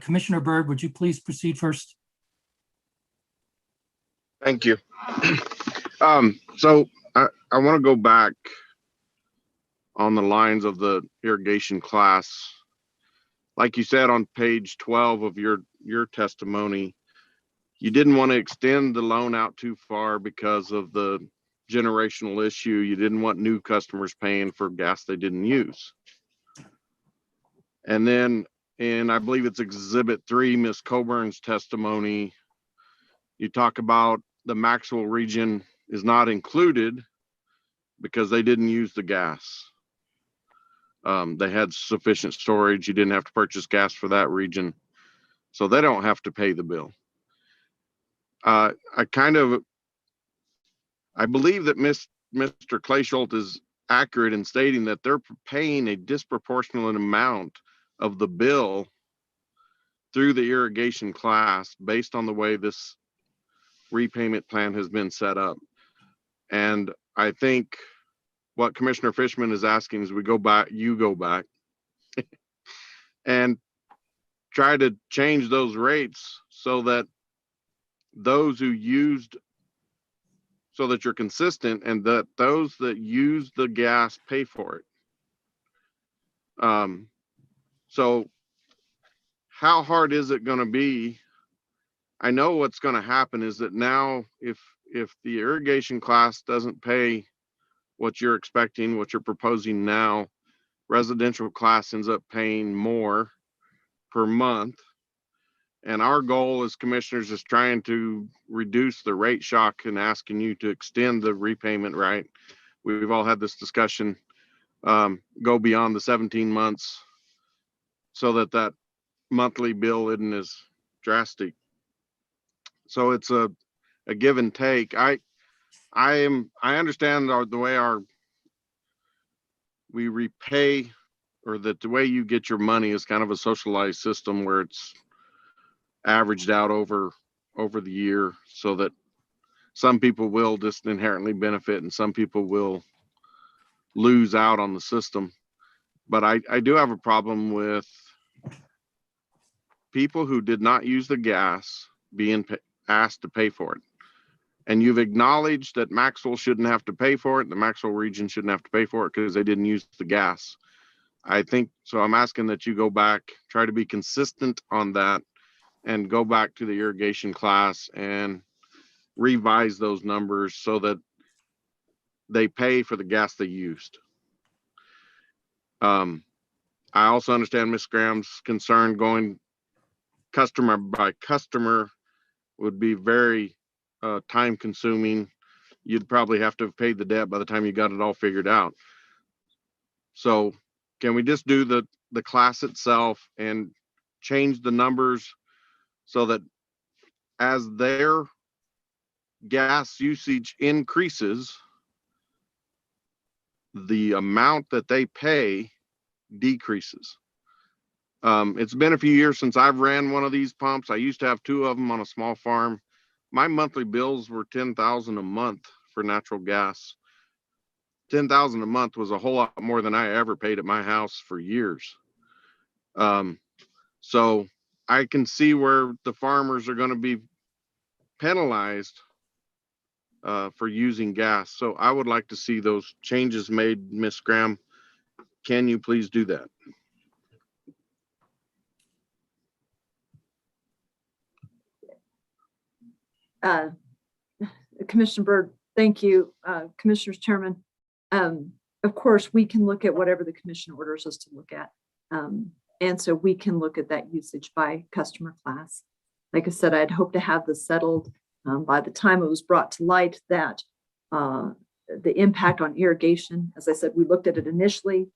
Commissioner Byrd, would you please proceed first? Thank you. So I want to go back on the lines of the irrigation class. Like you said on page 12 of your testimony, you didn't want to extend the loan out too far because of the generational issue. You didn't want new customers paying for gas they didn't use. And then I believe it's Exhibit 3, Ms. Coburn's testimony, you talk about the Maxwell region is not included because they didn't use the gas. They had sufficient storage. You didn't have to purchase gas for that region. So they don't have to pay the bill. I believe that Mr. Claysholt is accurate in stating that they're paying a disproportionate amount of the bill through the irrigation class based on the way this repayment plan has been set up. And I think what Commissioner Fishman is asking is you go back and try to change those rates so that those who used, so that you're consistent and that those that use the gas pay for it. So how hard is it going to be? I know what's going to happen is that now if the irrigation class doesn't pay what you're expecting, what you're proposing now, residential class ends up paying more per month. And our goal as commissioners is trying to reduce the rate shock and asking you to extend the repayment right. We've all had this discussion, go beyond the 17 months so that monthly bill isn't as drastic. So it's a give and take. I understand the way we repay, or that the way you get your money is kind of a socialized system where it's averaged out over the year, so that some people will just inherently benefit and some people will lose out on the system. But I do have a problem with people who did not use the gas being asked to pay for it. And you've acknowledged that Maxwell shouldn't have to pay for it. The Maxwell region shouldn't have to pay for it because they didn't use the gas. I think, so I'm asking that you go back, try to be consistent on that, and go back to the irrigation class and revise those numbers so that they pay for the gas they used. I also understand Ms. Graham's concern. Going customer by customer would be very time consuming. You'd probably have to have paid the debt by the time you got it all figured out. So can we just do the class itself and change the numbers so that as their gas usage increases, the amount that they pay decreases? It's been a few years since I've ran one of these pumps. I used to have 2 of them on a small farm. My monthly bills were $10,000 a month for natural gas. $10,000 a month was a whole lot more than I ever paid at my house for years. So I can see where the farmers are going to be penalized for using gas. So I would like to see those changes made. Ms. Graham, can you please do that? Commissioner Byrd, thank you. Commissioners, Chairman, of course, we can look at whatever the commission orders us to look at. And so we can look at that usage by customer class. Like I said, I'd hope to have this settled by the time it was brought to light that the impact on irrigation, as I said, we looked at it initially,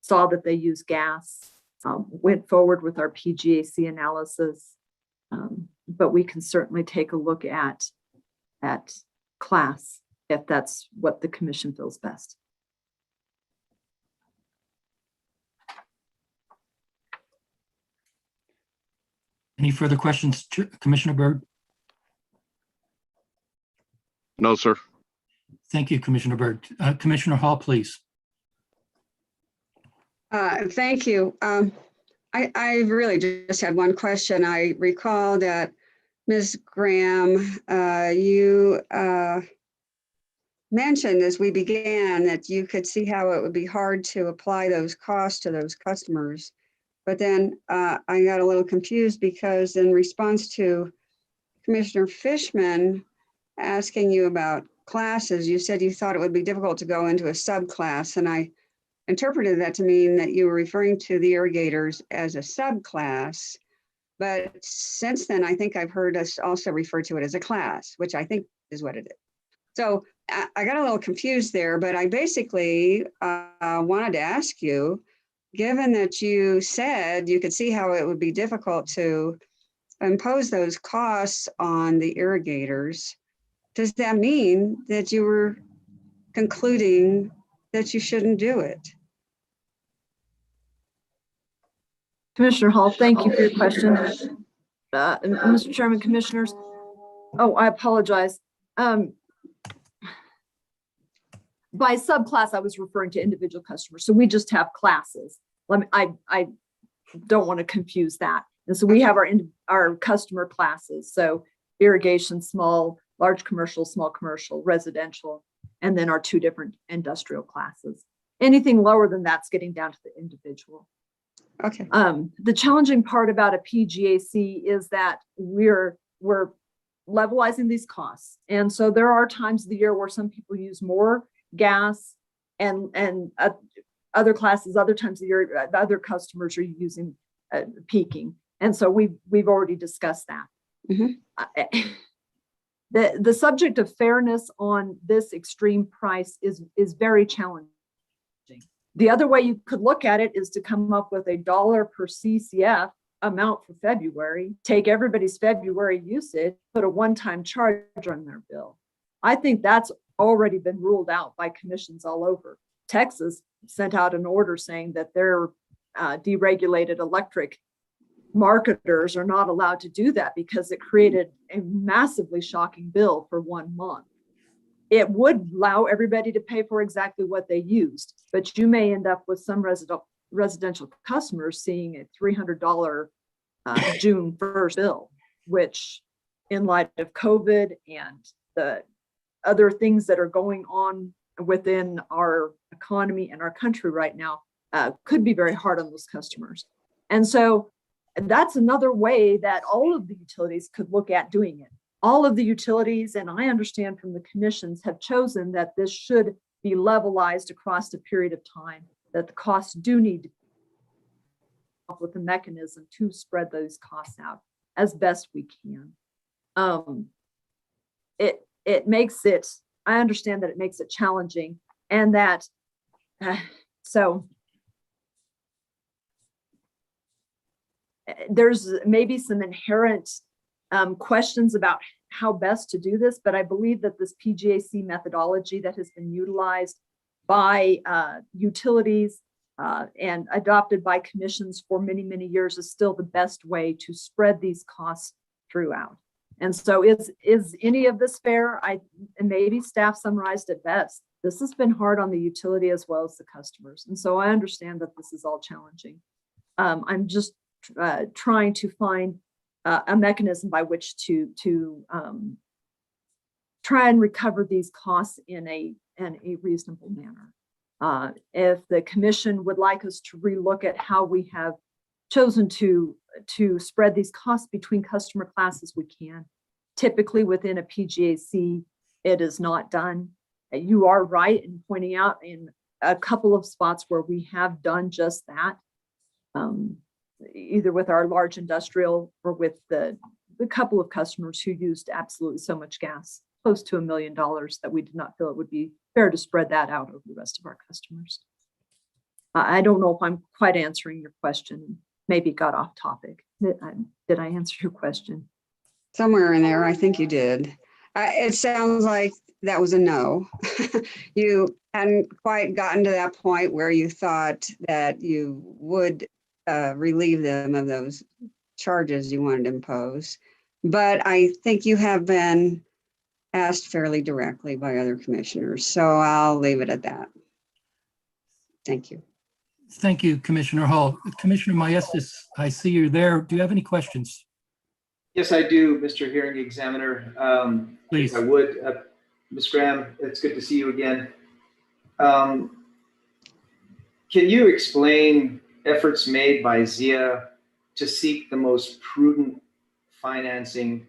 saw that they use gas, went forward with our PGAC analysis, but we can certainly take a look at class if that's what the commission feels best. Any further questions, Commissioner Byrd? No, sir. Thank you, Commissioner Byrd. Commissioner Hall, please. Thank you. I really just had one question. I recall that Ms. Graham, you mentioned as we began that you could see how it would be hard to apply those costs to those customers. But then I got a little confused because in response to Commissioner Fishman asking you about classes, you said you thought it would be difficult to go into a subclass. And I interpreted that to mean that you were referring to the irrigators as a subclass. But since then, I think I've heard us also refer to it as a class, which I think is what it is. So I got a little confused there, but I basically wanted to ask you, given that you said you could see how it would be difficult to impose those costs on the irrigators, does that mean that you were concluding that you shouldn't do it? Commissioner Hall, thank you for your question. Mr. Chairman, Commissioners. Oh, I apologize. By subclass, I was referring to individual customers. So we just have classes. I don't want to confuse that. And so we have our customer classes. So irrigation, large commercial, small commercial, residential, and then our 2 different industrial classes. Anything lower than that's getting down to the individual. Okay. The challenging part about a PGAC is that we're levelizing these costs. And so there are times of the year where some people use more gas and other classes, other times of the year, other customers are using peaking. And so we've already discussed that. Mm-hmm. The subject of fairness on this extreme price is very challenging. The other way you could look at it is to come up with $1 per CCF amount for February, take everybody's February usage, put a one-time charge on their bill. I think that's already been ruled out by commissions all over. Texas sent out an order saying that their deregulated electric marketers are not allowed to do that because it created a massively shocking bill for 1 month. It would allow everybody to pay for exactly what they used, but you may end up with some residential customers seeing a $300 June 1st bill, which in light of COVID and the other things that are going on within our economy and our country right now could be very hard on those customers. And so that's another way that all of the utilities could look at doing it. All of the utilities, and I understand from the commissions, have chosen that this should be levelized across a period of time, that the costs do need to come up with a mechanism to spread those costs out as best we can. It makes it, I understand that it makes it challenging, and that so there's maybe some inherent questions about how best to do this, but I believe that this PGAC methodology that has been utilized by utilities and adopted by commissions for many, many years is still the best way to spread these costs throughout. And so is any of this fair? And maybe staff summarized it best. This has been hard on the utility as well as the customers. And so I understand that this is all challenging. I'm just trying to find a mechanism by which to try and recover these costs in a reasonable manner. If the commission would like us to relook at how we have chosen to spread these costs between customer classes, we can. Typically within a PGAC, it is not done. You are right in pointing out in a couple of spots where we have done just that, either with our large industrial or with the couple of customers who used absolutely so much gas, close to $1 million, that we did not feel it would be fair to spread that out over the rest of our customers. I don't know if I'm quite answering your question. Maybe got off topic. Did I answer your question? Somewhere in there, I think you did. It sounds like that was a no. You hadn't quite gotten to that point where you thought that you would relieve them of those charges you wanted to impose. But I think you have been asked fairly directly by other commissioners. So I'll leave it at that. Thank you. Thank you, Commissioner Hall. Commissioner Maestas, I see you're there. Do you have any questions? Yes, I do, Mr. Hearing Examiner. Please. I would. Ms. Graham, it's good to see you again. Can you explain efforts made by ZIA to seek the most prudent financing?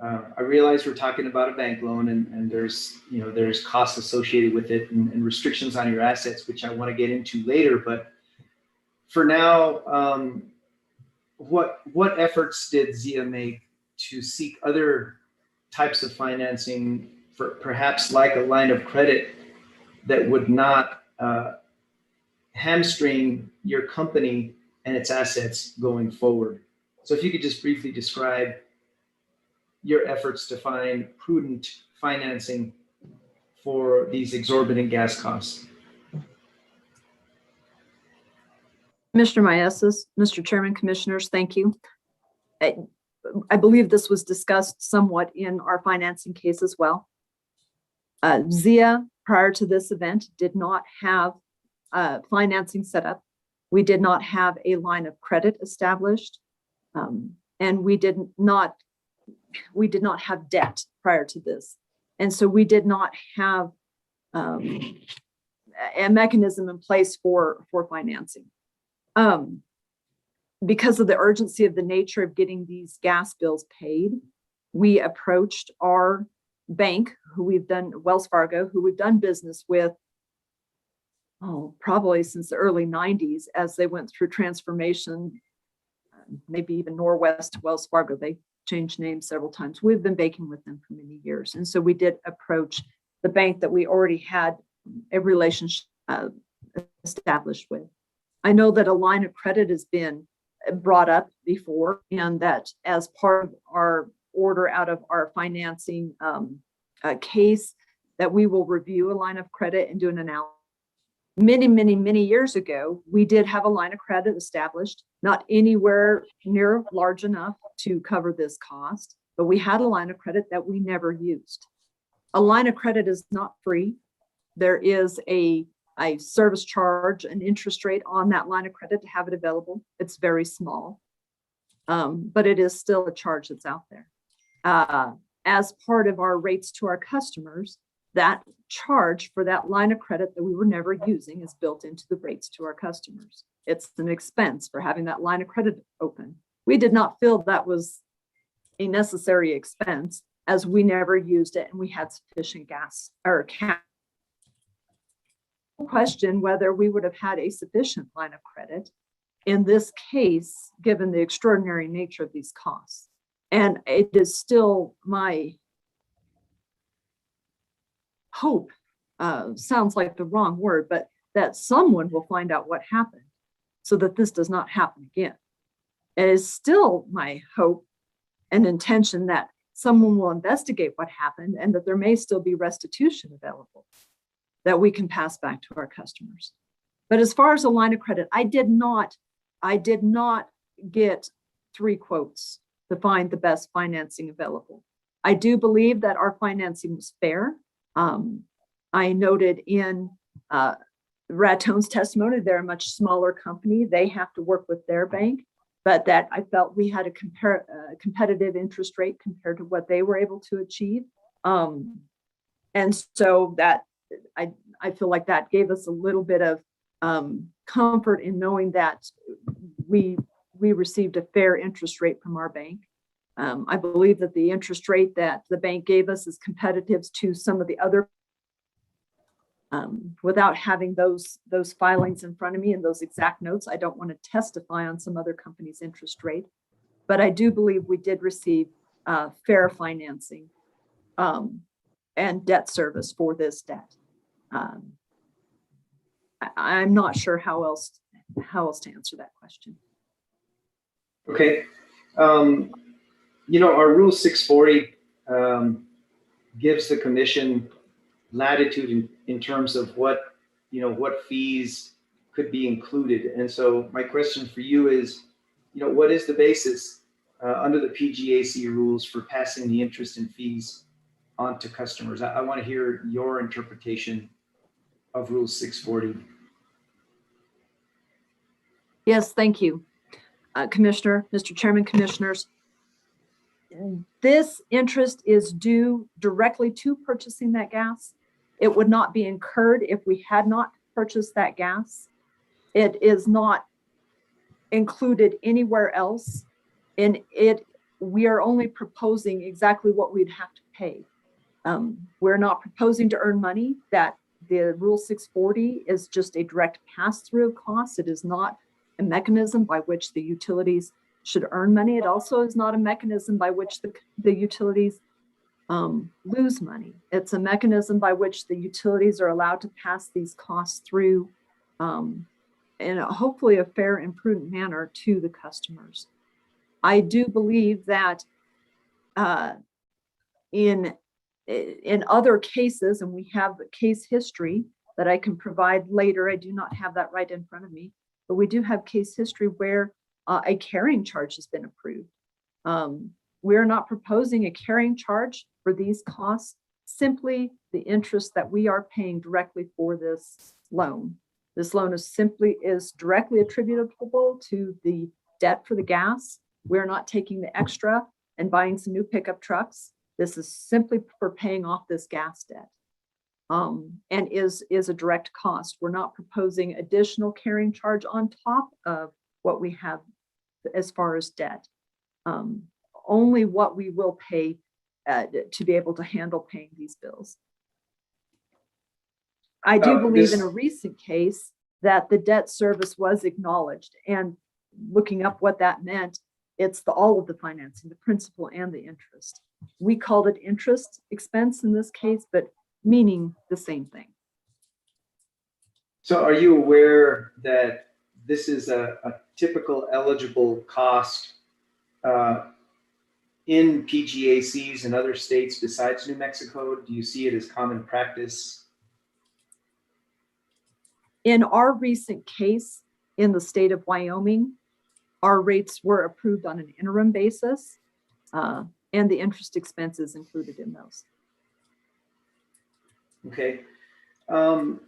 I realize we're talking about a bank loan and there's costs associated with it and restrictions on your assets, which I want to get into later. But for now, what efforts did ZIA make to seek other types of financing, for perhaps like a line of credit that would not hamstring your company and its assets going forward. So if you could just briefly describe your efforts to find prudent financing for these exorbitant gas costs. Commissioner Mieses, Mr. Chairman, Commissioners, thank you. I believe this was discussed somewhat in our financing case as well. ZIA, prior to this event, did not have financing set up. We did not have a line of credit established, and we did not have debt prior to this. And so we did not have a mechanism in place for financing. Because of the urgency of the nature of getting these gas bills paid, we approached our bank, Wells Fargo, who we've done business with, probably since the early 90s, as they went through transformation, maybe even Norwest Wells Fargo. They changed names several times. We've been banking with them for many years. And so we did approach the bank that we already had a relationship established with. I know that a line of credit has been brought up before, and that as part of our order out of our financing case, that we will review a line of credit and do an analysis. Many years ago, we did have a line of credit established, not anywhere near large enough to cover this cost, but we had a line of credit that we never used. A line of credit is not free. There is a service charge, an interest rate on that line of credit to have it available. It's very small, but it is still a charge that's out there. As part of our rates to our customers, that charge for that line of credit that we were never using is built into the rates to our customers. It's an expense for having that line of credit open. We did not feel that was a necessary expense, as we never used it and we had sufficient gas or cash. Question whether we would have had a sufficient line of credit in this case, given the extraordinary nature of these costs. And it is still my hope, sounds like the wrong word, but that someone will find out what happened so that this does not happen again. It is still my hope and intention that someone will investigate what happened and that there may still be restitution available that we can pass back to our customers. But as far as a line of credit, I did not get 3 quotes to find the best financing available. I do believe that our financing was fair. I noted in Ratone's testimony, they're a much smaller company. They have to work with their bank, but that I felt we had a competitive interest rate compared to what they were able to achieve. And so that I feel like that gave us a little bit of comfort in knowing that we received a fair interest rate from our bank. I believe that the interest rate that the bank gave us is competitive to some of the other, without having those filings in front of me and those exact notes. I don't want to testify on some other company's interest rate, but I do believe we did receive fair financing and debt service for this debt. I'm not sure how else to answer that question. Okay. Our Rule 640 gives the commission latitude in terms of what fees could be included. And so my question for you is, what is the basis under the PGAC rules for passing the interest and fees on to customers? I want to hear your interpretation of Rule 640. Yes, thank you, Commissioner, Mr. Chairman, Commissioners. This interest is due directly to purchasing that gas. It would not be incurred if we had not purchased that gas. It is not included anywhere else. We are only proposing exactly what we'd have to pay. We're not proposing to earn money. That the Rule 640 is just a direct pass-through of costs. It is not a mechanism by which the utilities should earn money. It also is not a mechanism by which the utilities lose money. It's a mechanism by which the utilities are allowed to pass these costs through in hopefully a fair and prudent manner to the customers. I do believe that in other cases, and we have the case history that I can provide later. I do not have that right in front of me, but we do have case history where a carrying charge has been approved. We're not proposing a carrying charge for these costs, simply the interest that we are paying directly for this loan. This loan is directly attributable to the debt for the gas. We're not taking the extra and buying some new pickup trucks. This is simply for paying off this gas debt, and is a direct cost. We're not proposing additional carrying charge on top of what we have as far as debt. Only what we will pay to be able to handle paying these bills. I do believe in a recent case that the debt service was acknowledged, and looking up what that meant, it's all of the financing, the principal and the interest. We called it interest expense in this case, but meaning the same thing. So are you aware that this is a typical eligible cost in PGACs and other states besides New Mexico? Do you see it as common practice? In our recent case in the state of Wyoming, our rates were approved on an interim basis, and the interest expenses included in those. Okay. Can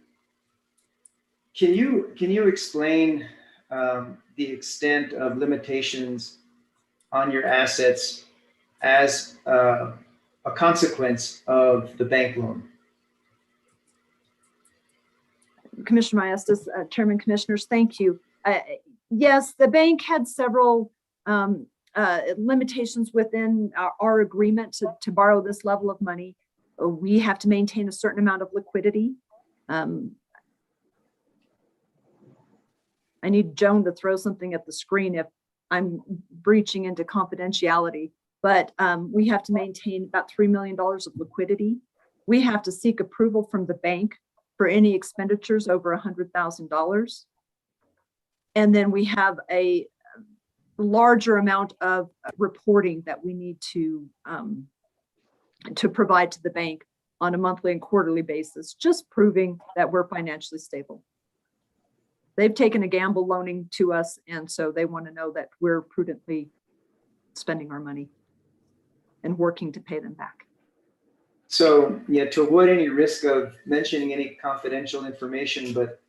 you explain the extent of limitations on your assets as a consequence of the bank loan? Commissioner Maestas, Chairman, Commissioners, thank you. Yes, the bank had several limitations within our agreement to borrow this level of money. We have to maintain a certain amount of liquidity. I need Joan to throw something at the screen if I'm breaching into confidentiality, but we have to maintain about $3 million of liquidity. We have to seek approval from the bank for any expenditures over $100,000. And then we have a larger amount of reporting that we need to provide to the bank on a monthly and quarterly basis, just proving that we're financially stable. They've taken a gamble loaning to us, and so they want to know that we're prudently spending our money and working to pay them back. So, yeah, to avoid any risk of mentioning any confidential information, but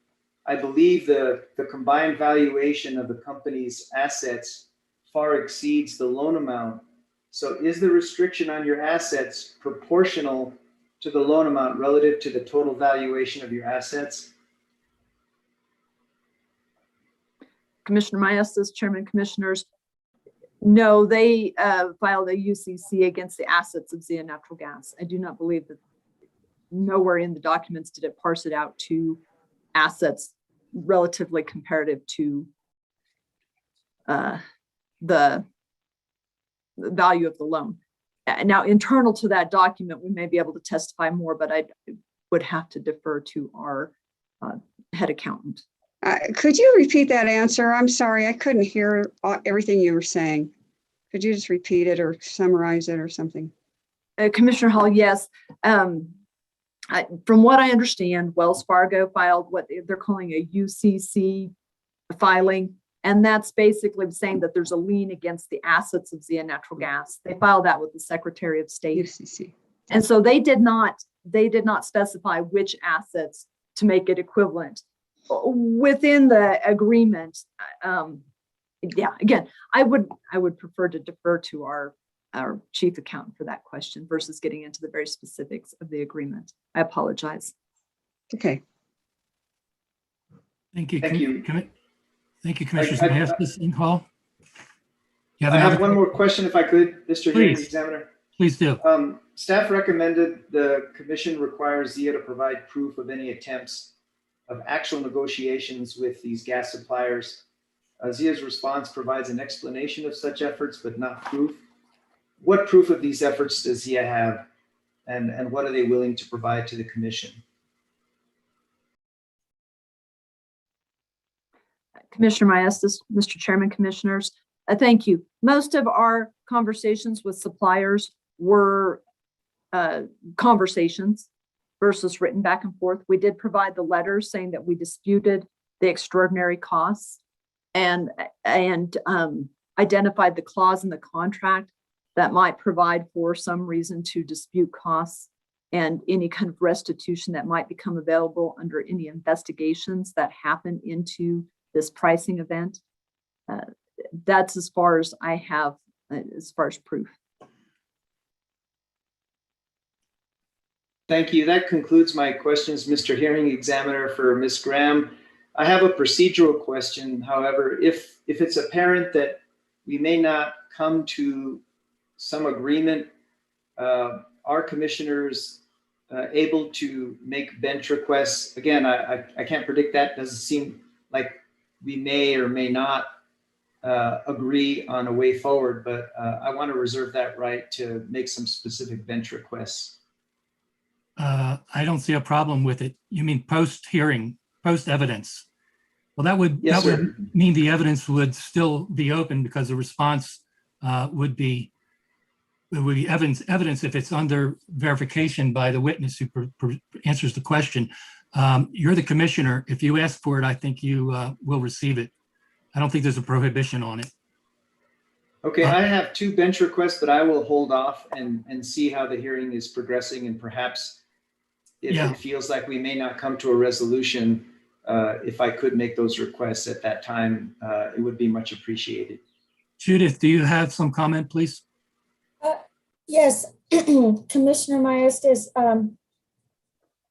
I believe the combined valuation of the company's assets far exceeds the loan amount. So is the restriction on your assets proportional to the loan amount relative to the total valuation of your assets? Commissioner Maestas, Chairman, Commissioners, no, they filed a UCC against the assets of Zia Natural Gas. I do not believe that, nowhere in the documents did it parse it out to assets relatively comparative to the value of the loan. Now, internal to that document, we may be able to testify more, but I would have to defer to our head accountant. Could you repeat that answer? I'm sorry, I couldn't hear everything you were saying. Could you just repeat it or summarize it or something? Commissioner Hall, yes. From what I understand, Wells Fargo filed what they're calling a UCC filing, and that's basically saying that there's a lien against the assets of Zia Natural Gas. They filed that with the Secretary of State. UCC. And so they did not specify which assets to make it equivalent. Within the agreement, yeah, again, I would prefer to defer to our chief accountant for that question versus getting into the very specifics of the agreement. I apologize. Okay. Thank you. Thank you. Thank you, Commissioner Maestas and Hall. I have one more question, if I could, Mr. Hearing Examiner. Please do. Staff recommended the commission requires Zia to provide proof of any attempts of actual negotiations with these gas suppliers. Zia's response provides an explanation of such efforts, but not proof. What proof of these efforts does Zia have, and what are they willing to provide to the commission? Commissioner Maestas, Mr. Chairman, Commissioners, thank you. Most of our conversations with suppliers were conversations versus written back and forth. We did provide the letters saying that we disputed the extraordinary costs and identified the clause in the contract that might provide for some reason to dispute costs and any kind of restitution that might become available under any investigations that happen into this pricing event. That's as far as I have, as far as proof. Thank you. That concludes my questions, Mr. Hearing Examiner, for Ms. Graham. I have a procedural question. However, if it's apparent that we may not come to some agreement, are commissioners able to make bench requests? Again, I can't predict that. Doesn't seem like we may or may not agree on a way forward, but I want to reserve that right to make some specific bench requests. I don't see a problem with it. You mean post-hearing, post-evidence? Well, that would mean the evidence would still be open because the response would be evidence if it's under verification by the witness who answers the question. You're the commissioner. If you ask for it, I think you will receive it. I don't think there's a prohibition on it. Okay, I have 2 bench requests, but I will hold off and see how the hearing is progressing, and perhaps if it feels like we may not come to a resolution, if I could make those requests at that time, it would be much appreciated. Judith, do you have some comment, please? Yes, Commissioner Maestas,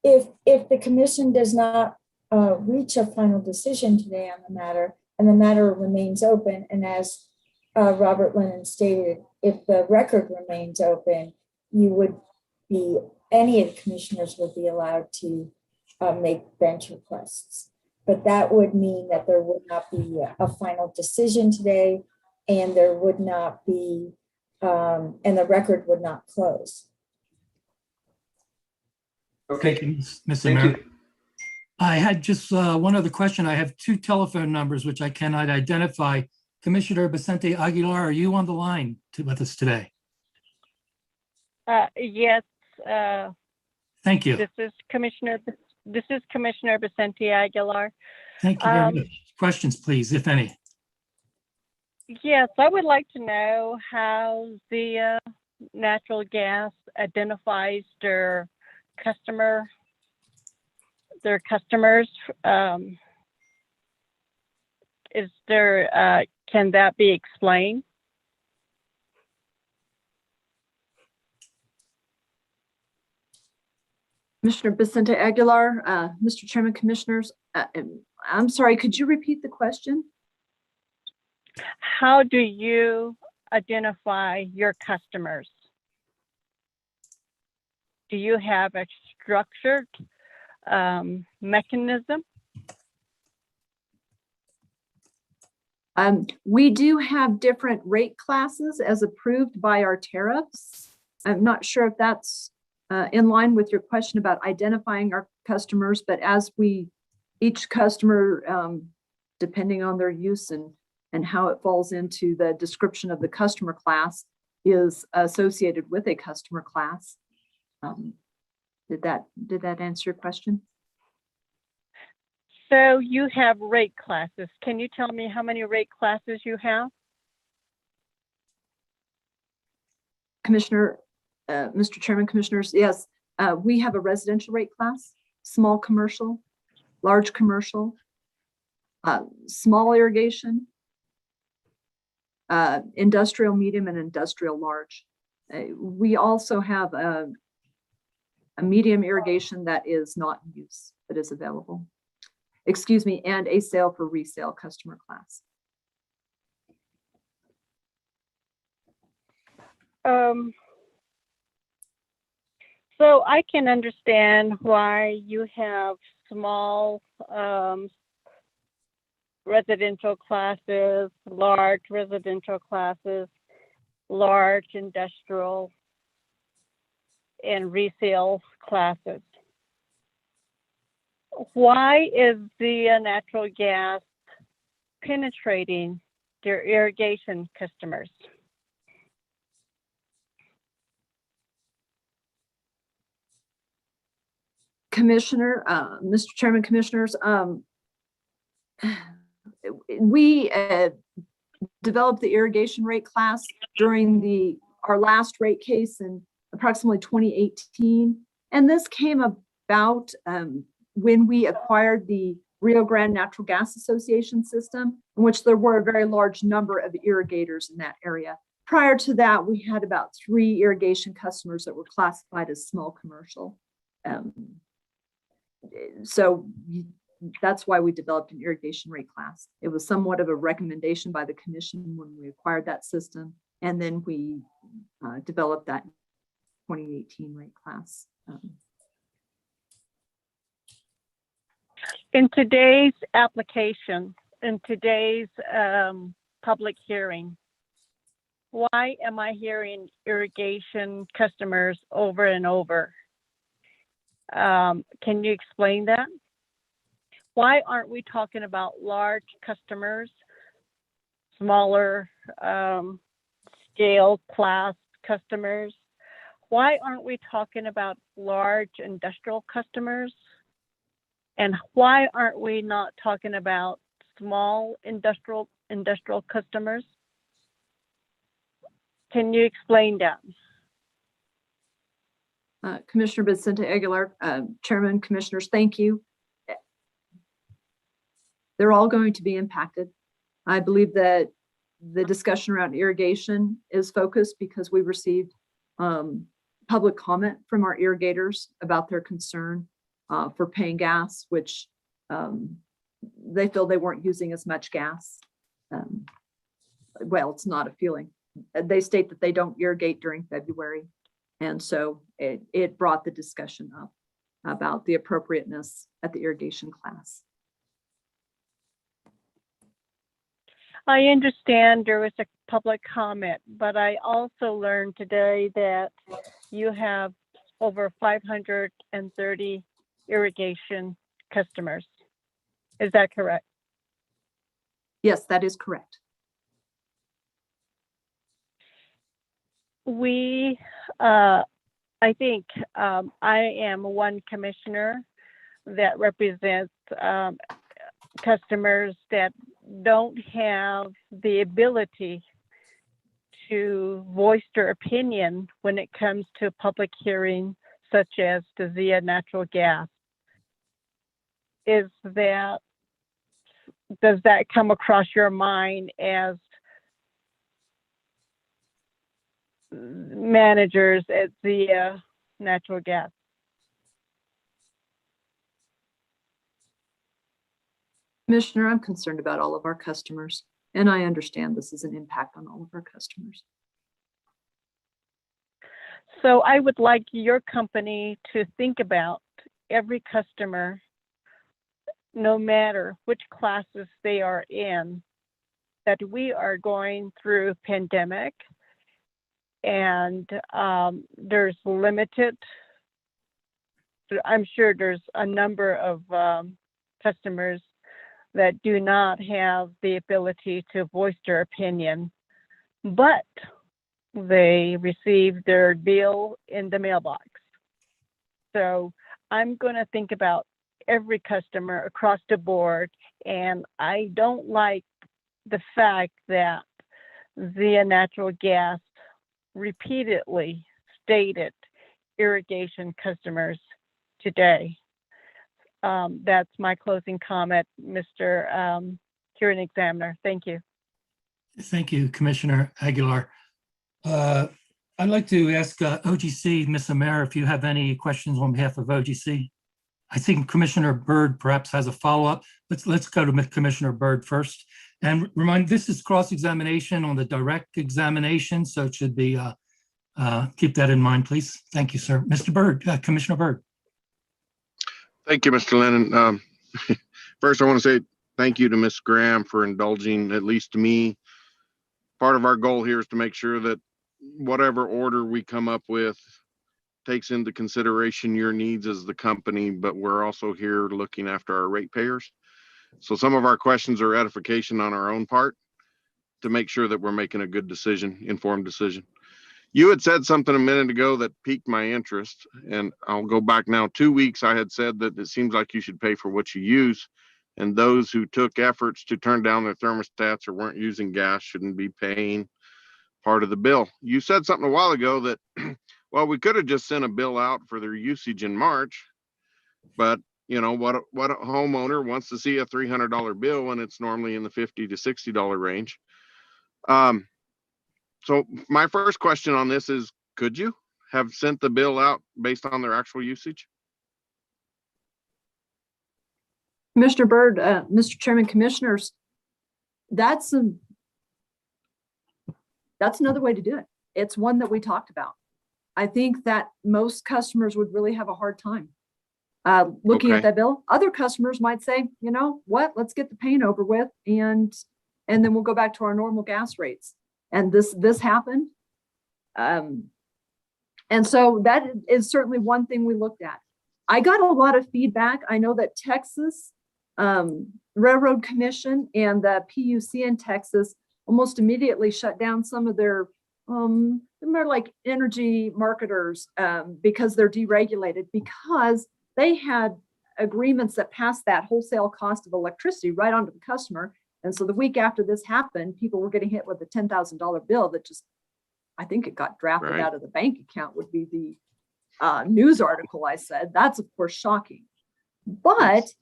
if the commission does not reach a final decision today on the matter, and the matter remains open, and as Robert Lennon stated, if the record remains open, any of the commissioners would be allowed to make bench requests. But that would mean that there would not be a final decision today, and there would not be, and the record would not close. Okay. Thank you, Ms. Amir. I had just one other question. I have 2 telephone numbers which I cannot identify. Commissioner Vicente Aguilar, are you on the line with us today? Yes. Thank you. This is Commissioner Vicente Aguilar. Thank you very much. Questions, please, if any. Yes, I would like to know how the natural gas identifies their customers. Is there, can that be explained? Commissioner Vicente Aguilar, Mr. Chairman, Commissioners, I'm sorry, could you repeat the question? How do you identify your customers? Do you have a structured mechanism? We do have different rate classes as approved by our tariffs. I'm not sure if that's in line with your question about identifying our customers, but as each customer, depending on their use and how it falls into the description of the customer class, is associated with a customer class. Did that answer your question? So you have rate classes. Can you tell me how many rate classes you have? Commissioner, Mr. Chairman, Commissioners, yes, we have a residential rate class, small commercial, large commercial, small irrigation, industrial medium, and industrial large. We also have a medium irrigation that is not in use, but is available. Excuse me, and a sale for resale customer class. So I can understand why you have small residential classes, large residential classes, large industrial, and resale classes. Why is the natural gas penetrating their irrigation customers? Commissioner, Mr. Chairman, Commissioners, we developed the irrigation rate class during our last rate case in approximately 2018. And this came about when we acquired the Rio Grande Natural Gas Association system, in which there were a very large number of irrigators in that area. Prior to that, we had about 3 irrigation customers that were classified as small commercial. So that's why we developed an irrigation rate class. It was somewhat of a recommendation by the commission when we acquired that system. And then we developed that 2018 rate class. In today's application, in today's public hearing, why am I hearing irrigation customers over and over? Can you explain that? Why aren't we talking about large customers, smaller scale class customers? Why aren't we talking about large industrial customers? And why aren't we not talking about small industrial customers? Can you explain that? Commissioner Vicente Aguilar, Chairman, Commissioners, thank you. They're all going to be impacted. I believe that the discussion around irrigation is focused because we received public comment from our irrigators about their concern for paying gas, which they feel they weren't using as much gas. Well, it's not a feeling. They state that they don't irrigate during February. And so it brought the discussion up about the appropriateness at the irrigation class. I understand there was a public comment, but I also learned today that you have over 530 irrigation customers. Is that correct? Yes, that is correct. I think I am one commissioner that represents customers that don't have the ability to voice their opinion when it comes to public hearing, such as the Zia Natural Gas. Does that come across your mind as managers at Zia Natural Gas? Commissioner, I'm concerned about all of our customers, and I understand this is an impact on all of our customers. So I would like your company to think about every customer, no matter which classes they are in, that we are going through a pandemic and there's limited, I'm sure there's a number of customers that do not have the ability to voice their opinion, but they receive their bill in the mailbox. So I'm going to think about every customer across the board, and I don't like the fact that Zia Natural Gas repeatedly stated irrigation customers today. That's my closing comment, Mr. Hearing Examiner. Thank you. Thank you, Commissioner Aguilar. I'd like to ask OGC, Ms. Amer, if you have any questions on behalf of OGC. I think Commissioner Byrd perhaps has a follow-up. Let's go to Commissioner Byrd first. And remind, this is cross-examination on the direct examination, so it should be, keep that in mind, please. Thank you, sir. Mr. Byrd, Commissioner Byrd. Thank you, Mr. Lennon. First, I want to say thank you to Ms. Graham for indulging, at least to me. Part of our goal here is to make sure that whatever order we come up with takes into consideration your needs as the company, but we're also here looking after our ratepayers. So some of our questions are edification on our own part to make sure that we're making a good decision, informed decision. You had said something a minute ago that piqued my interest, and I'll go back now 2 weeks. I had said that it seems like you should pay for what you use, and those who took efforts to turn down their thermostats or weren't using gas shouldn't be paying part of the bill. You said something a while ago that, well, we could have just sent a bill out for their usage in March, but you know, what a homeowner wants to see a $300 bill when it's normally in the $50 to $60 range. So my first question on this is, could you have sent the bill out based on their actual usage? Commissioner Byrd, Mr. Chairman, Commissioners, that's another way to do it. It's one that we talked about. I think that most customers would really have a hard time looking at Okay. that bill. Other customers might say, you know what, let's get the pain over with, and then we'll go back to our normal gas rates. And this happened. And so that is certainly one thing we looked at. I got a lot of feedback. I know that Texas Railroad Commission and the PUC in Texas almost immediately shut down some of their they're like energy marketers because they're deregulated, because they had agreements that passed that wholesale cost of electricity right onto the customer. And so the week after this happened, people were getting hit with a $10,000 bill that just, I think it got drafted Right. out of the bank account, would be the news article I said. That's of course shocking. But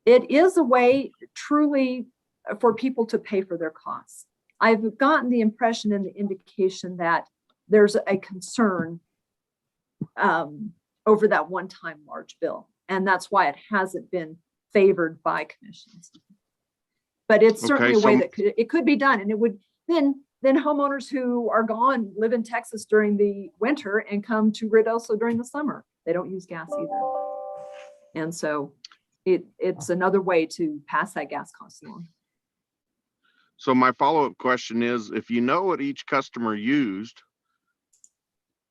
it is a way truly for people to pay for their costs. I've gotten the impression and the indication that there's a concern over that one-time large bill. And that's why it hasn't been favored by commissions. But it's certainly Okay, a way so- that it could be done. And it would then homeowners who are gone, live in Texas during the winter and come to Ruidoso during the summer. They don't use gas either. And so it's another way to pass that gas cost along. So my follow-up question is, if you know what each customer used,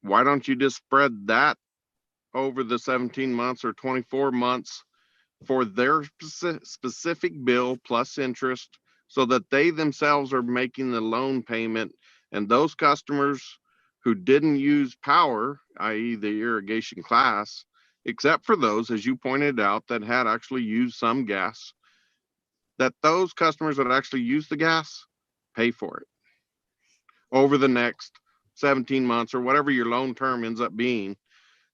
why don't you just spread that over the 17 months or 24 months for their specific bill plus interest, so that they themselves are making the loan payment, and those customers who didn't use power, i.e. the irrigation class, except for those, as you pointed out, that had actually used some gas, that those customers that actually use the gas pay for it over the next 17 months or whatever your loan term ends up being,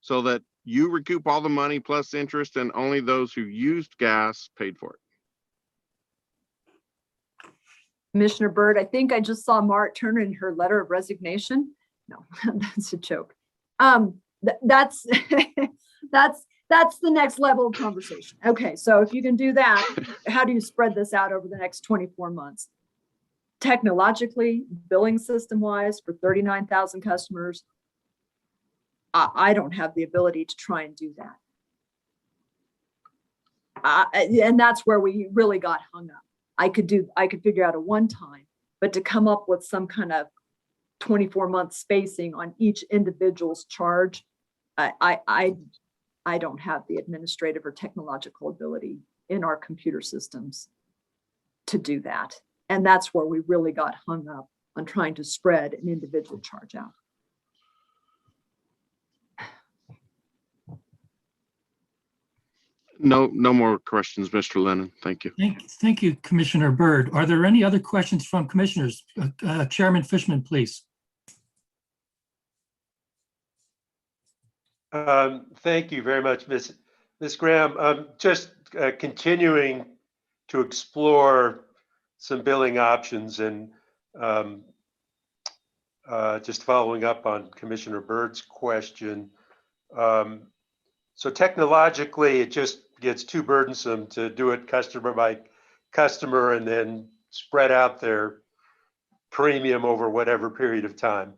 so that you recoup all the money plus interest and only those who used gas paid for it. Commissioner Byrd, I think I just saw Mart turn in her letter of resignation. No, that's a joke. That's that's the next level of conversation. Okay, so if you can do that, how do you spread this out over the next 24 months? Technologically, billing system wise, for 39,000 customers, I don't have the ability to try and do that. And that's where we really got hung up. I could figure out a one time, but to come up with some kind of 24-month spacing on each individual's charge, I don't have the administrative or technological ability in our computer systems to do that. And that's where we really got hung up on trying to spread an individual charge out. No more questions, Mr. Lennon. Thank you. Thank you, Commissioner Byrd. Are there any other questions from commissioners? Chairman Fishman, please. Thank you very much, Ms. Graham. Just continuing to explore some billing options, and just following up on Commissioner Byrd's question. So technologically, it just gets too burdensome to do it customer by customer and then spread out their premium over whatever period of time.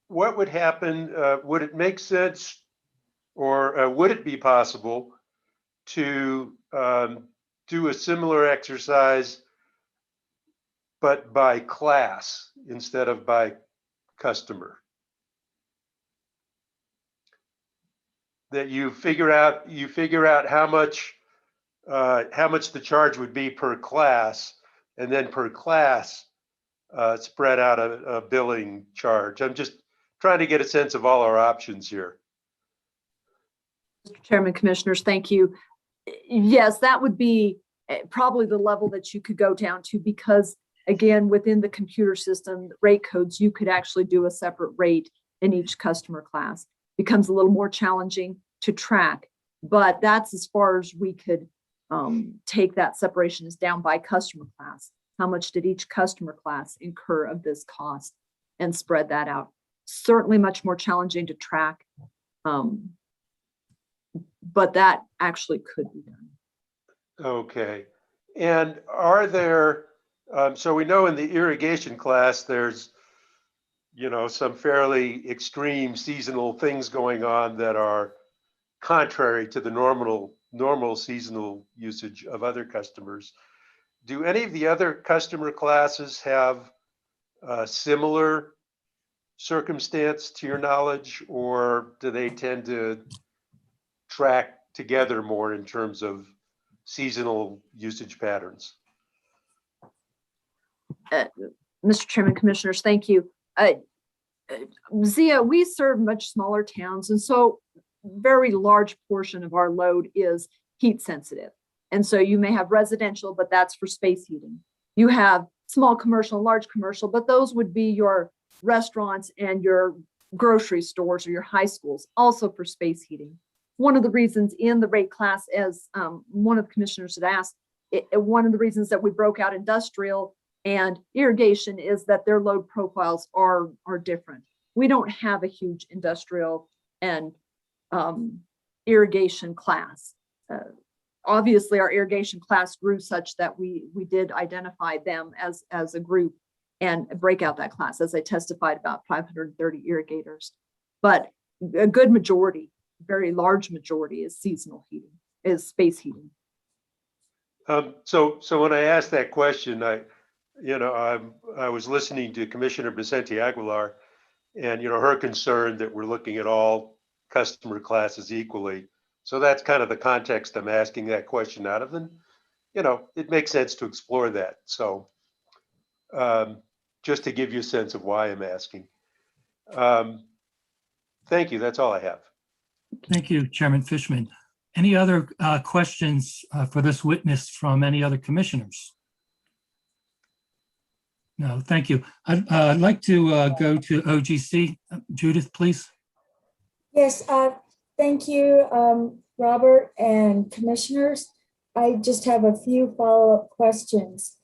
What would happen? Would it make sense, or would it be possible to do a similar exercise, but by class instead of by customer? That you figure out how much how much the charge would be per class, and then per class, spread out a billing charge. I'm just trying to get a sense of all our options here. Mr. Chairman, Commissioners, thank you. Yes, that would be probably the level that you could go down to, because again, within the computer system rate codes, you could actually do a separate rate in each customer class. Becomes a little more challenging to track, but that's as far as we could take that separation is down by customer class. How much did each customer class incur of this cost, and spread that out? Certainly much more challenging to track, but that actually could be done. Okay. And are there, so we know in the irrigation class, there's, some fairly extreme seasonal things going on that are contrary to the normal seasonal usage of other customers. Do any of the other customer classes have a similar circumstance to your knowledge, or do they tend to track together more in terms of seasonal usage patterns? Mr. Chairman, Commissioners, thank you. Zia, we serve much smaller towns, and so very large portion of our load is heat sensitive. And so you may have residential, but that's for space heating. You have small commercial, large commercial, but those would be your restaurants and your grocery stores or your high schools, also for space heating. One of the reasons in the rate class, as one of the commissioners had asked, one of the reasons that we broke out industrial and irrigation is that their load profiles are different. We don't have a huge industrial and irrigation class. Obviously, our irrigation class grew such that we did identify them as a group and break out that class, as I testified about 530 irrigators. But a good majority, very large majority, is seasonal heating, is space heating. So when I asked that question, I was listening to Commissioner Vicente Aguilar, and her concern that we're looking at all customer classes equally. So that's kind of the context I'm asking that question out of, and it makes sense to explore that. So just to give you a sense of why I'm asking. Thank you. That's all I have. Thank you, Chairman Fishman. Any other questions for this witness from any other commissioners? No, thank you. I'd like to go to OGC. Judith, please. Yes, thank you, Robert and commissioners. I just have a few follow-up questions.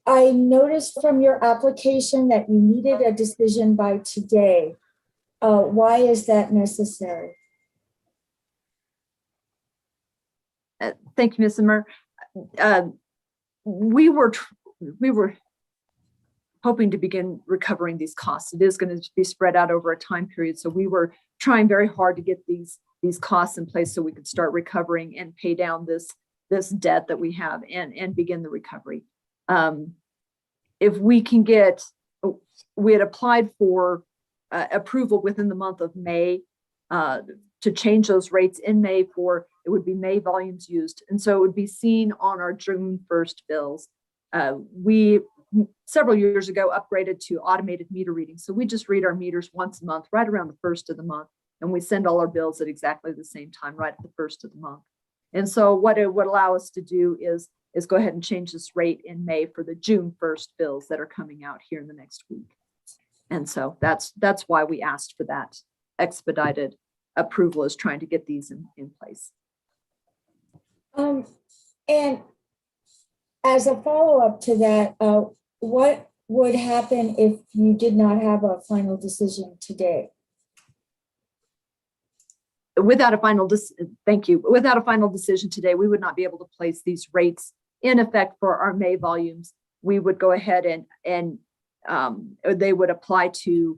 I noticed from your application that you needed a decision by today. Why is that necessary? Thank you, Ms. Zimmer. We were hoping to begin recovering these costs. It is going to be spread out over a time period. So we were trying very hard to get these costs in place so we could start recovering and pay down this debt that we have and begin the recovery. If we can get, we had applied for approval within the month of May to change those rates in May it would be May volumes used. And so it would be seen on our June 1st bills. We several years ago upgraded to automated meter reading. So we just read our meters once a month, right around the 1st of the month. And we send all our bills at exactly the same time, right at the 1st of the month. And so what it would allow us to do is go ahead and change this rate in May for the June 1st bills that are coming out here in the next week. And so that's why we asked for that expedited approval, is trying to get these in place. And as a follow-up to that, what would happen if you did not have a final decision today? Without a final Without a final decision today, we would not be able to place these rates in effect for our May volumes. We would go ahead and they would apply to,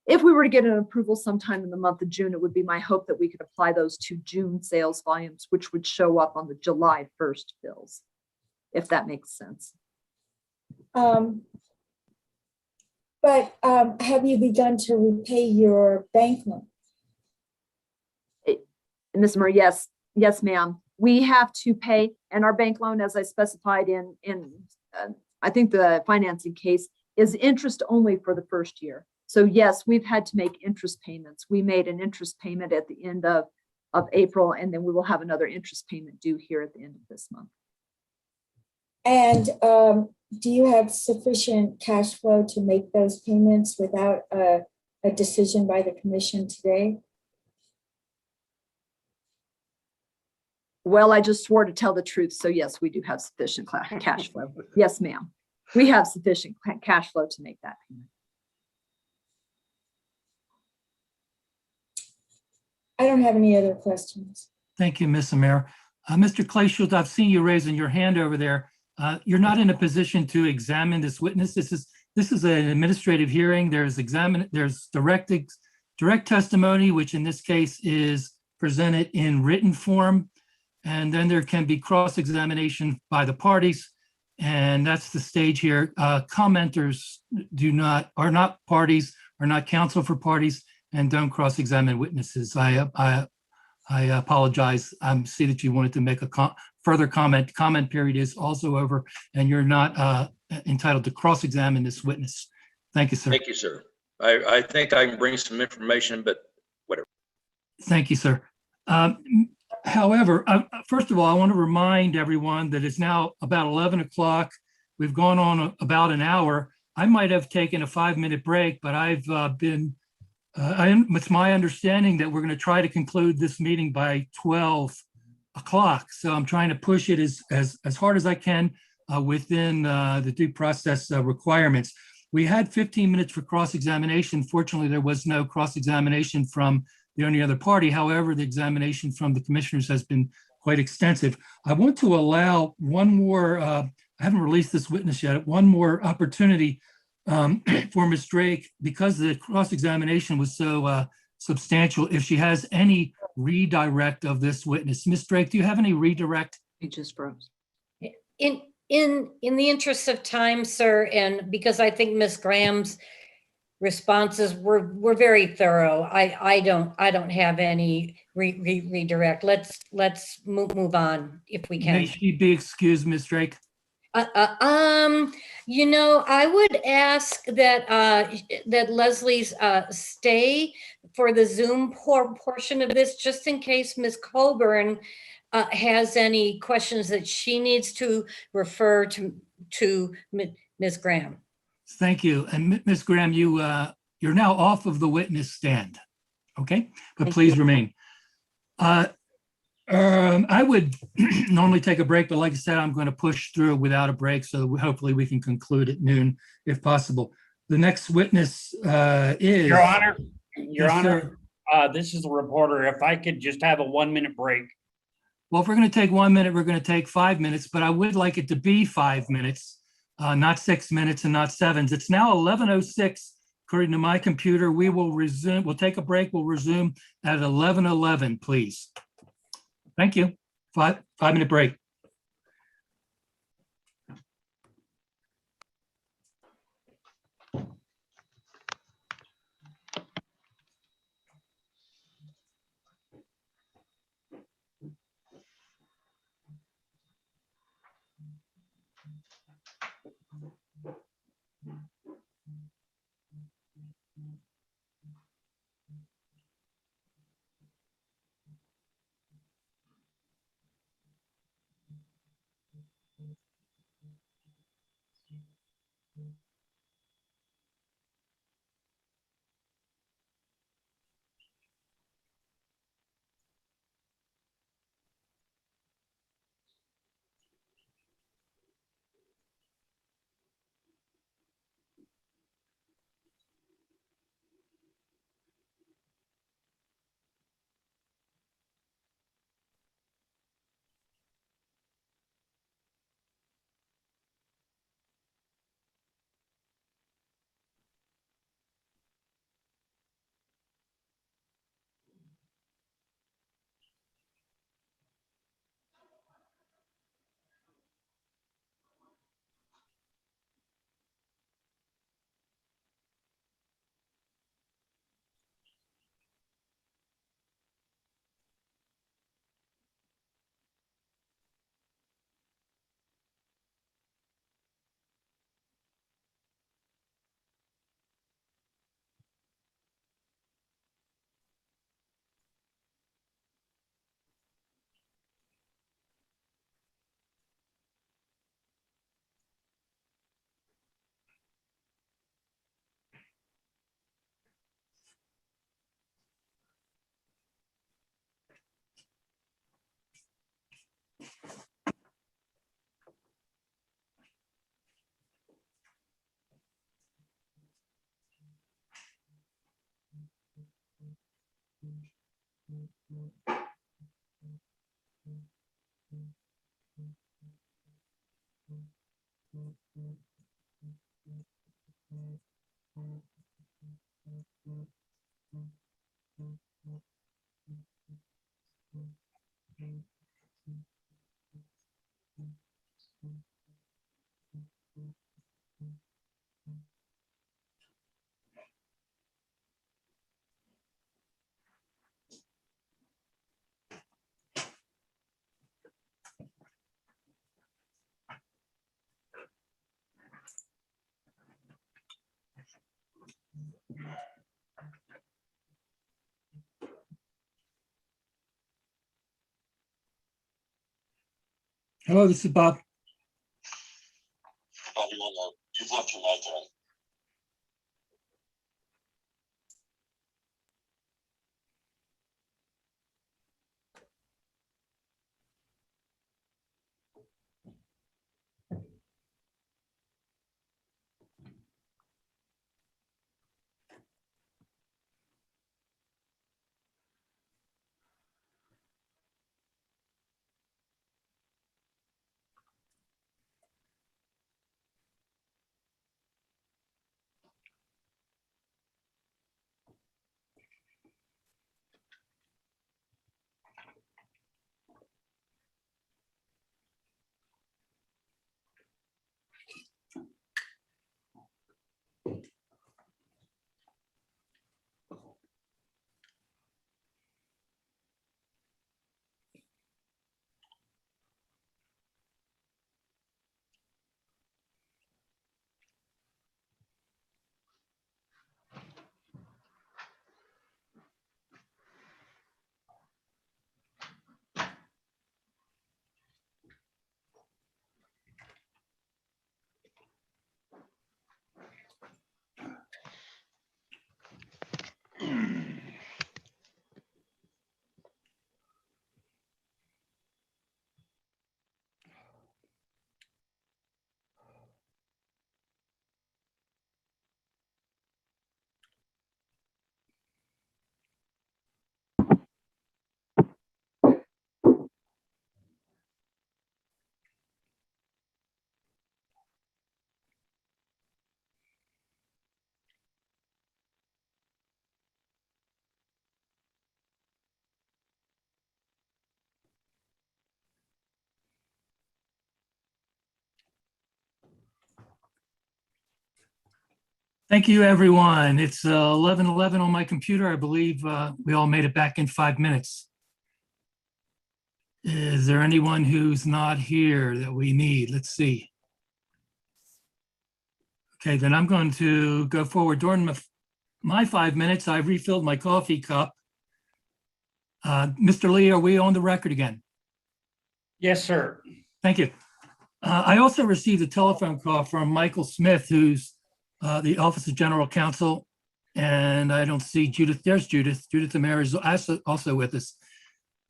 if we were to get an approval sometime in the month of June, it would be my hope that we could apply those to June sales volumes, which would show up on the July 1st bills, if that makes sense. But have you begun to repay your bank loan? And Ms. Murray, yes, ma'am. We have to pay, and our bank loan, as I specified in I think the financing case, is interest only for the first year. So yes, we've had to make interest payments. We made an interest payment at the end of April, and then we will have another interest payment due here at the end of this month. And do you have sufficient cash flow to make those payments without a decision by the commission today? Well, I just swore to tell the truth. So yes, we do have sufficient cash flow. Yes, ma'am. We have sufficient cash flow to make that payment. I don't have any other questions. Thank you, Ms. Mayor. Mr. Clayshield, I've seen you raising your hand over there. You're not in a position to examine this witness. This is an administrative hearing. There's direct testimony, which in this case is presented in written form. And then there can be cross-examination by the parties. And that's the stage here. Commenters are not parties, are not counsel for parties, and don't cross-examine witnesses. I apologize. I see that you wanted to make a further comment. Comment period is also over, and you're not entitled to cross-examine this witness. Thank you, sir. Thank you, sir. I think I can bring some information, but whatever. Thank you, sir. However, first of all, I want to remind everyone that it's now about 11 o'clock. We've gone on about an hour. I might have taken a 5-minute break, but it's my understanding that we're going to try to conclude this meeting by 12 o'clock. So I'm trying to push it as hard as I can within the due process requirements. We had 15 minutes for cross-examination. Fortunately, there was no cross-examination from the only other party. However, the examination from the commissioners has been quite extensive. I want to allow one more, I haven't released this witness yet, one more opportunity for Ms. Drake, because the cross-examination was so substantial, if she has any redirect of this witness. Ms. Drake, do you have any redirect? It just froze. In the interest of time, sir, and because I think Ms. Graham's responses were very thorough, I don't have any redirect. Let's move on if we can. May she be excused, Ms. Drake? I would ask that Leslie's stay for the Zoom portion of this, just in case Ms. Colburn has any questions that she needs to refer to Ms. Graham. Thank you. And Ms. Graham, you're now off of the witness stand. Okay, but please remain. I would normally take a break, but like I said, I'm going to push through without a break, so hopefully we can conclude at noon if possible. The next witness is— Your Honor, Yes, this is the reporter. If I could just have a 1-minute break. Well, if we're going to take 1 minute, we're going to take 5 minutes, but I would like it to be 5 minutes, not 6 minutes and not 7. It's now 11:06 according to my computer. We will resume. We'll take a break. We'll resume at 11:11, please. Thank you. 5-minute break. Hello, this is Bob. You've left your mic on. Thank you, everyone. It's 11:11 on my computer. I believe we all made it back in 5 minutes. Is there anyone who's not here that we need? Let's see. Okay, then I'm going to go forward. During my 5 minutes, I've refilled my coffee cup. Mr. Lee, are we on the record again? Yes, sir. Thank you. I also received a telephone call from Michael Smith, who's the Office of General Counsel, and I don't see Judith. There's Judith. Judith Mayer is also with us.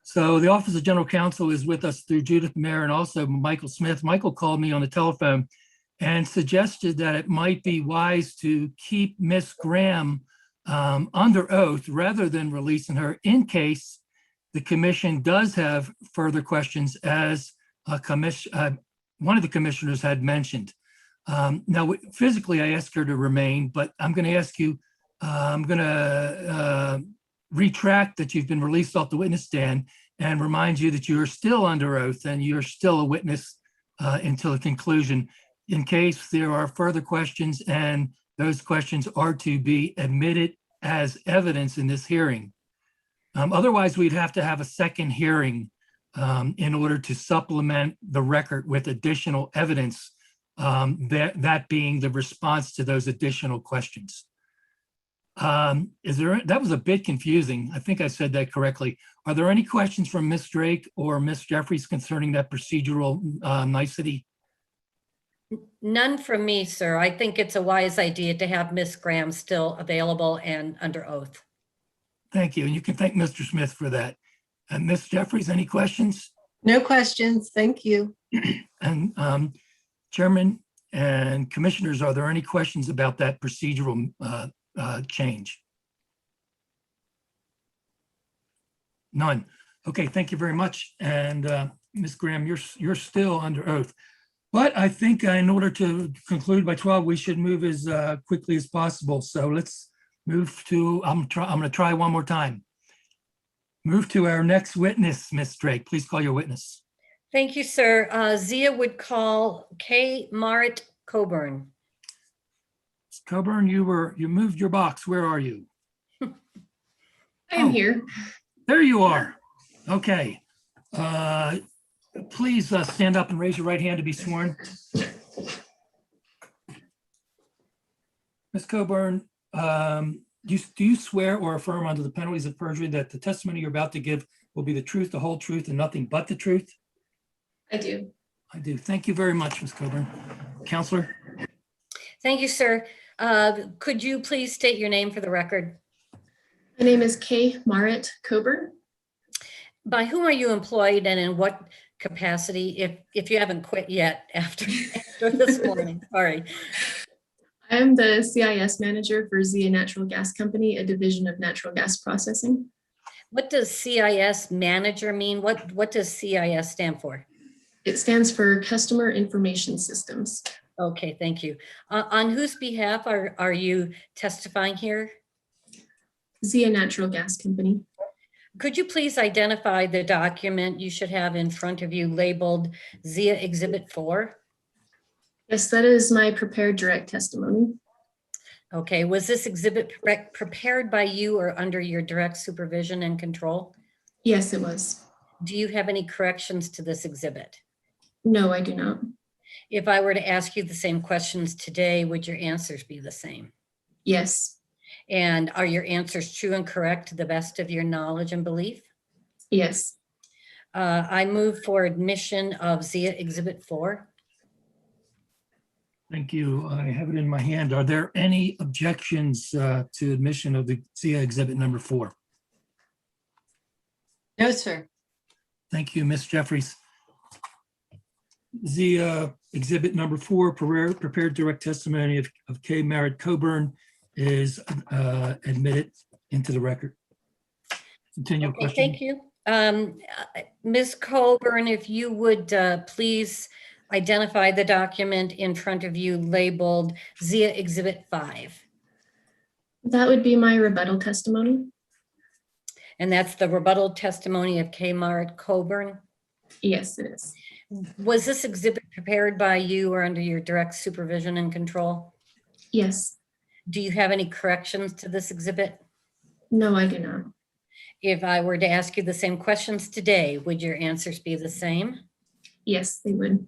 So the Office of General Counsel is with us through Judith Mayer and also Michael Smith. Michael called me on the telephone and suggested that it might be wise to keep Miss Graham under oath rather than releasing her in case the commission does have further questions, as one of the commissioners had mentioned. Now, physically, I asked her to remain, but I'm going to ask you, I'm going to retract that you've been released off the witness stand and remind you that you are still under oath and you're still a witness until the conclusion, in case there are further questions and those questions are to be admitted as evidence in this hearing. Otherwise, we'd have to have a second hearing in order to supplement the record with additional evidence, that being the response to those additional questions. That was a bit confusing. I think I said that correctly. Are there any questions from Ms. Drake or Ms. Jeffries concerning that procedural nicety? None from me, sir. I think it's a wise idea to have Ms. Graham still available and under oath. Thank you. And you can thank Mr. Smith for that. And Ms. Jeffries, any questions? No questions. Thank you. And Chairman and Commissioners, are there any questions about that procedural change? None. Okay, thank you very much. And Ms. Graham, you're still under oath. But I think in order to conclude by 12, we should move as quickly as possible. So let's move to, I'm going to try one more time. Move to our next witness, Ms. Drake. Please call your witness. Thank you, sir. Zia would call K. Marit Coburn. Ms. Coburn, you moved your box. Where are you? I am here. There you are. Okay. Please stand up and raise your right hand to be sworn. Ms. Coburn, do you swear or affirm under the penalties of perjury that the testimony you're about to give will be the truth, the whole truth, and nothing but the truth? I do. I do. Thank you very much, Ms. Coburn. Counselor? Thank you, sir. Could you please state your name for the record? My name is K. Marit Coburn. By whom are you employed and in what capacity, if you haven't quit yet after this morning? Sorry. I am the CIS manager for Zia Natural Gas Company, a division of natural gas processing. What does CIS manager mean? What does CIS stand for? It stands for Customer Information Systems. Okay, thank you. On whose behalf are you testifying here? Zia Natural Gas Company. Could you please identify the document you should have in front of you labeled Zia Exhibit 4? Yes, that is my prepared direct testimony. Okay, was this exhibit prepared by you or under your direct supervision and control? Yes, it was. Do you have any corrections to this exhibit? No, I do not. If I were to ask you the same questions today, would your answers be the same? Yes. And are your answers true and correct to the best of your knowledge and belief? Yes. I move for admission of Zia Exhibit 4. Thank you. I have it in my hand. Are there any objections to admission of the Zia Exhibit number 4? No, sir. Thank you, Ms. Jeffries. Zia Exhibit number 4, prepared direct testimony of K. Marit Coburn is admitted into the record. Continue. Okay, thank you. Ms. Coburn, if you would please identify the document in front of you labeled Zia Exhibit 5. That would be my rebuttal testimony. And that's the rebuttal testimony of K. Marit Coburn? Yes, it is. Was this exhibit prepared by you or under your direct supervision and control? Yes. Do you have any corrections to this exhibit? No, I do not. If I were to ask you the same questions today, would your answers be the same? Yes, they would.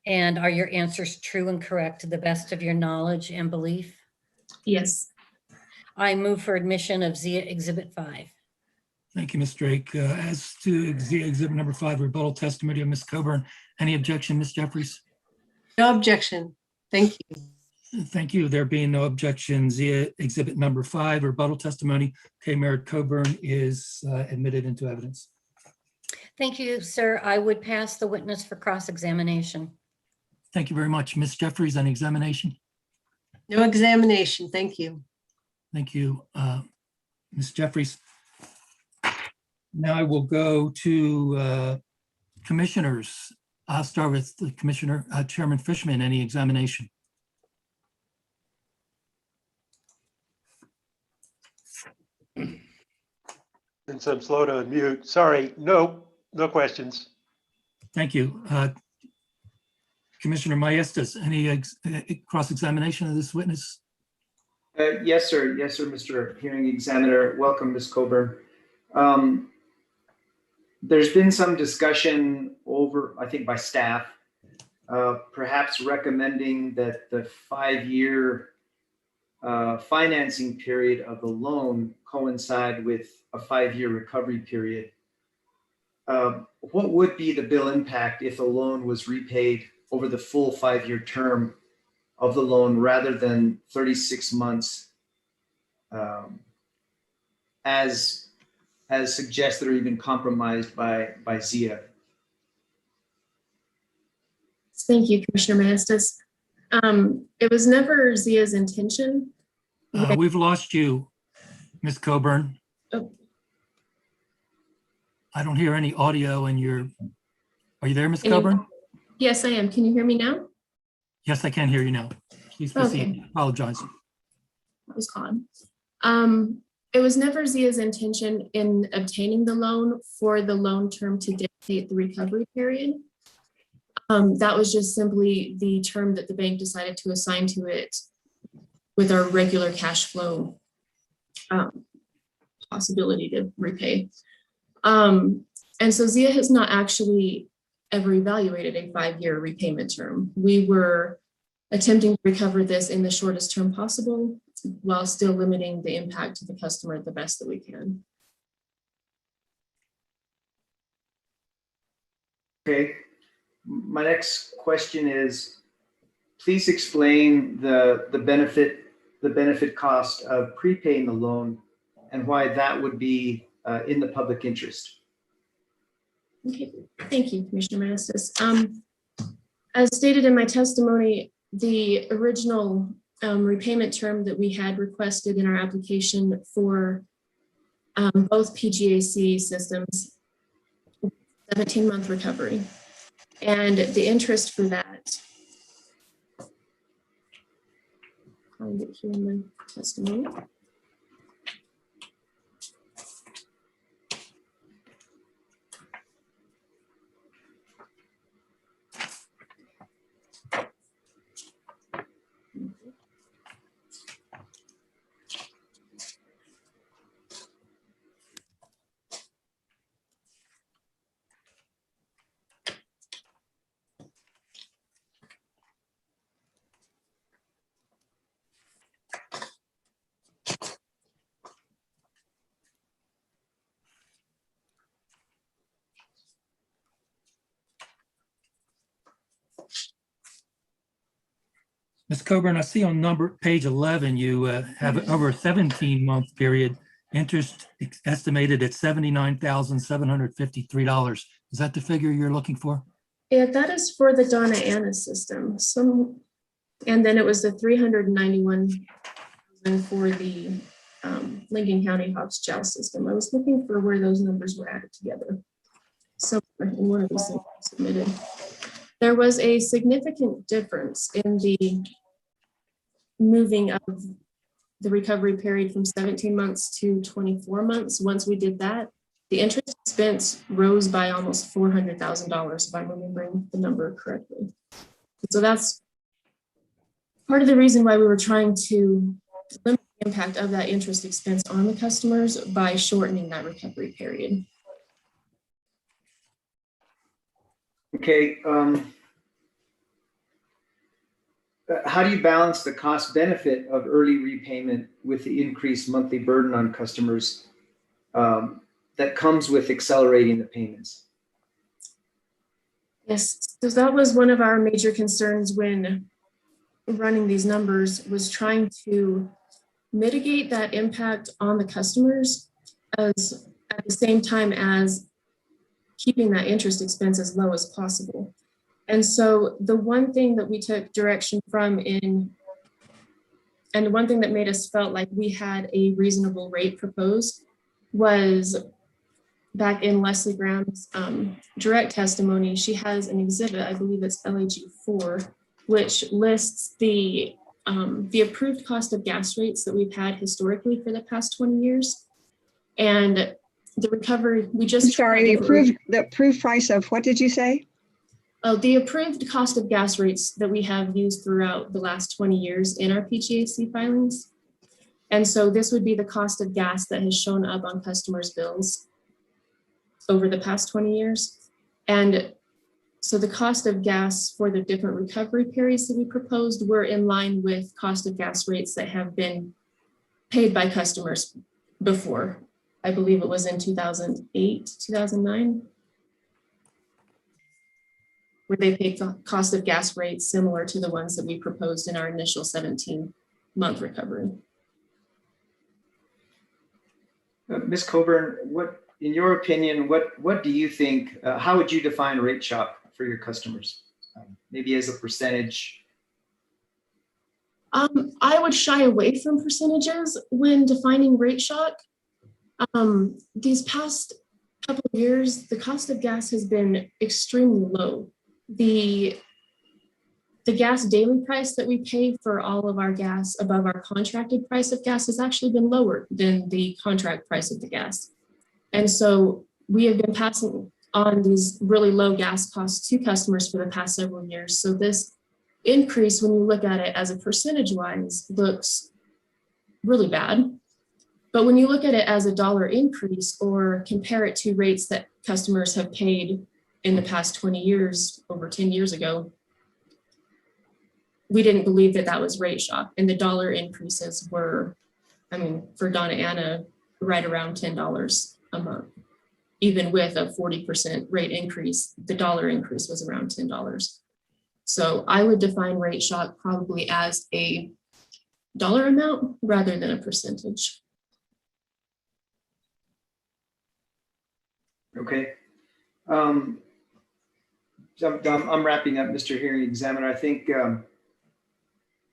And are your answers true and correct to the best of your knowledge and belief? Yes. I move for admission of Zia Exhibit 5. Thank you, Ms. Drake. As to Zia Exhibit number 5, rebuttal testimony of Ms. Coburn, any objection, Ms. Jeffries? No objection. Thank you. Thank you. There being no objection, Zia Exhibit number 5, rebuttal testimony, K. Marit Coburn is admitted into evidence. Thank you, sir. I would pass the witness for cross-examination. Thank you very much. Ms. Jeffries, on examination? No examination. Thank you. Thank you, Ms. Jeffries. Now I will go to commissioners. I'll start with the Commissioner, Chairman Fishman, any examination? Since I'm slow to unmute, sorry, no questions. Thank you. Commissioner Maestas, any cross-examination of this witness? Yes, sir. Yes, sir, Mr. Hearing Examiner. Welcome, Ms. Coburn. There's been some discussion over, I think, by staff, perhaps recommending that the 5-year financing period of the loan coincide with a 5-year recovery period. What would be the bill impact if the loan was repaid over the full 5-year term of the loan rather than 36 months, as suggested or even compromised by Zia? Thank you, Commissioner Maestas. It was never Zia's intention. We've lost you, Ms. Coburn. Oh. I don't hear any audio in your, are you there, Ms. Can you- Coburn? Yes, I am. Can you hear me now? Yes, I can hear you now. Please proceed. Okay. Apologize. That was odd. It was never Zia's intention in obtaining the loan for the loan term to dictate the recovery period. That was just simply the term that the bank decided to assign to it with our regular cash flow possibility to repay. And so Zia has not actually ever evaluated a 5-year repayment term. We were attempting to recover this in the shortest term possible while still limiting the impact to the customer the best that we can. Okay. My next question is, please explain the benefit cost of prepaying the loan and why that would be in the public interest. Okay, thank you, Commissioner Meneses. As stated in my testimony, the original repayment term that we had requested in our application for both PGAC systems, 17-month recovery. And the interest for that, find it here in my testimony. Ms. Coburn, I see on page 11, you have over a 17-month period, interest estimated at $79,753. Is that the figure you're looking for? Yeah, that is for the Donna Anna system. And then it was the $391,000 for the Lincoln County Hobbs Jail system. I was looking for where those numbers were added together. So in one of these things submitted, there was a significant difference in the moving of the recovery period from 17 months to 24 months. Once we did that, the interest expense rose by almost $400,000, if I'm remembering the number correctly. So that's part of the reason why we were trying to limit the impact of that interest expense on the customers by shortening that recovery period. Okay. How do you balance the cost benefit of early repayment with the increased monthly burden on customers that comes with accelerating the payments? Yes, so that was one of our major concerns when running these numbers, was trying to mitigate that impact on the customers as at the same time as keeping that interest expense as low as possible. And so the one thing that we took direction from and the one thing that made us felt like we had a reasonable rate proposed was back in Leslie Graham's direct testimony. She has an exhibit, I believe it's LAG 4, which lists the approved cost of gas rates that we've had historically for the past 20 years. And the recovery, we just— I'm sorry, the approved price of what did you say? Oh, the approved cost of gas rates that we have used throughout the last 20 years in our PGAC filings. And so this would be the cost of gas that has shown up on customers' bills over the past 20 years. And so the cost of gas for the different recovery periods that we proposed were in line with cost of gas rates that have been paid by customers before. I believe it was in 2008, 2009. Where they paid cost of gas rates similar to the ones that we proposed in our initial 17-month recovery. Ms. Coburn, in your opinion, what do you think, how would you define rate shock for your customers? Maybe as a percentage? I would shy away from percentages when defining rate shock. These past couple of years, the cost of gas has been extremely low. The gas daily price that we pay for all of our gas above our contracted price of gas has actually been lower than the contract price of the gas. And so we have been passing on these really low gas costs to customers for the past several years. So this increase, when you look at it as a percentage wise, looks really bad. But when you look at it as a dollar increase or compare it to rates that customers have paid in the past 20 years, over 10 years ago, we didn't believe that that was rate shock. And the dollar increases were, I mean, for Donna Ana, right around $10 a month. Even with a 40% rate increase, the dollar increase was around $10. So I would define rate shock probably as a dollar amount rather than a percentage. Okay. I'm wrapping up, Mr. Hearing Examiner. I think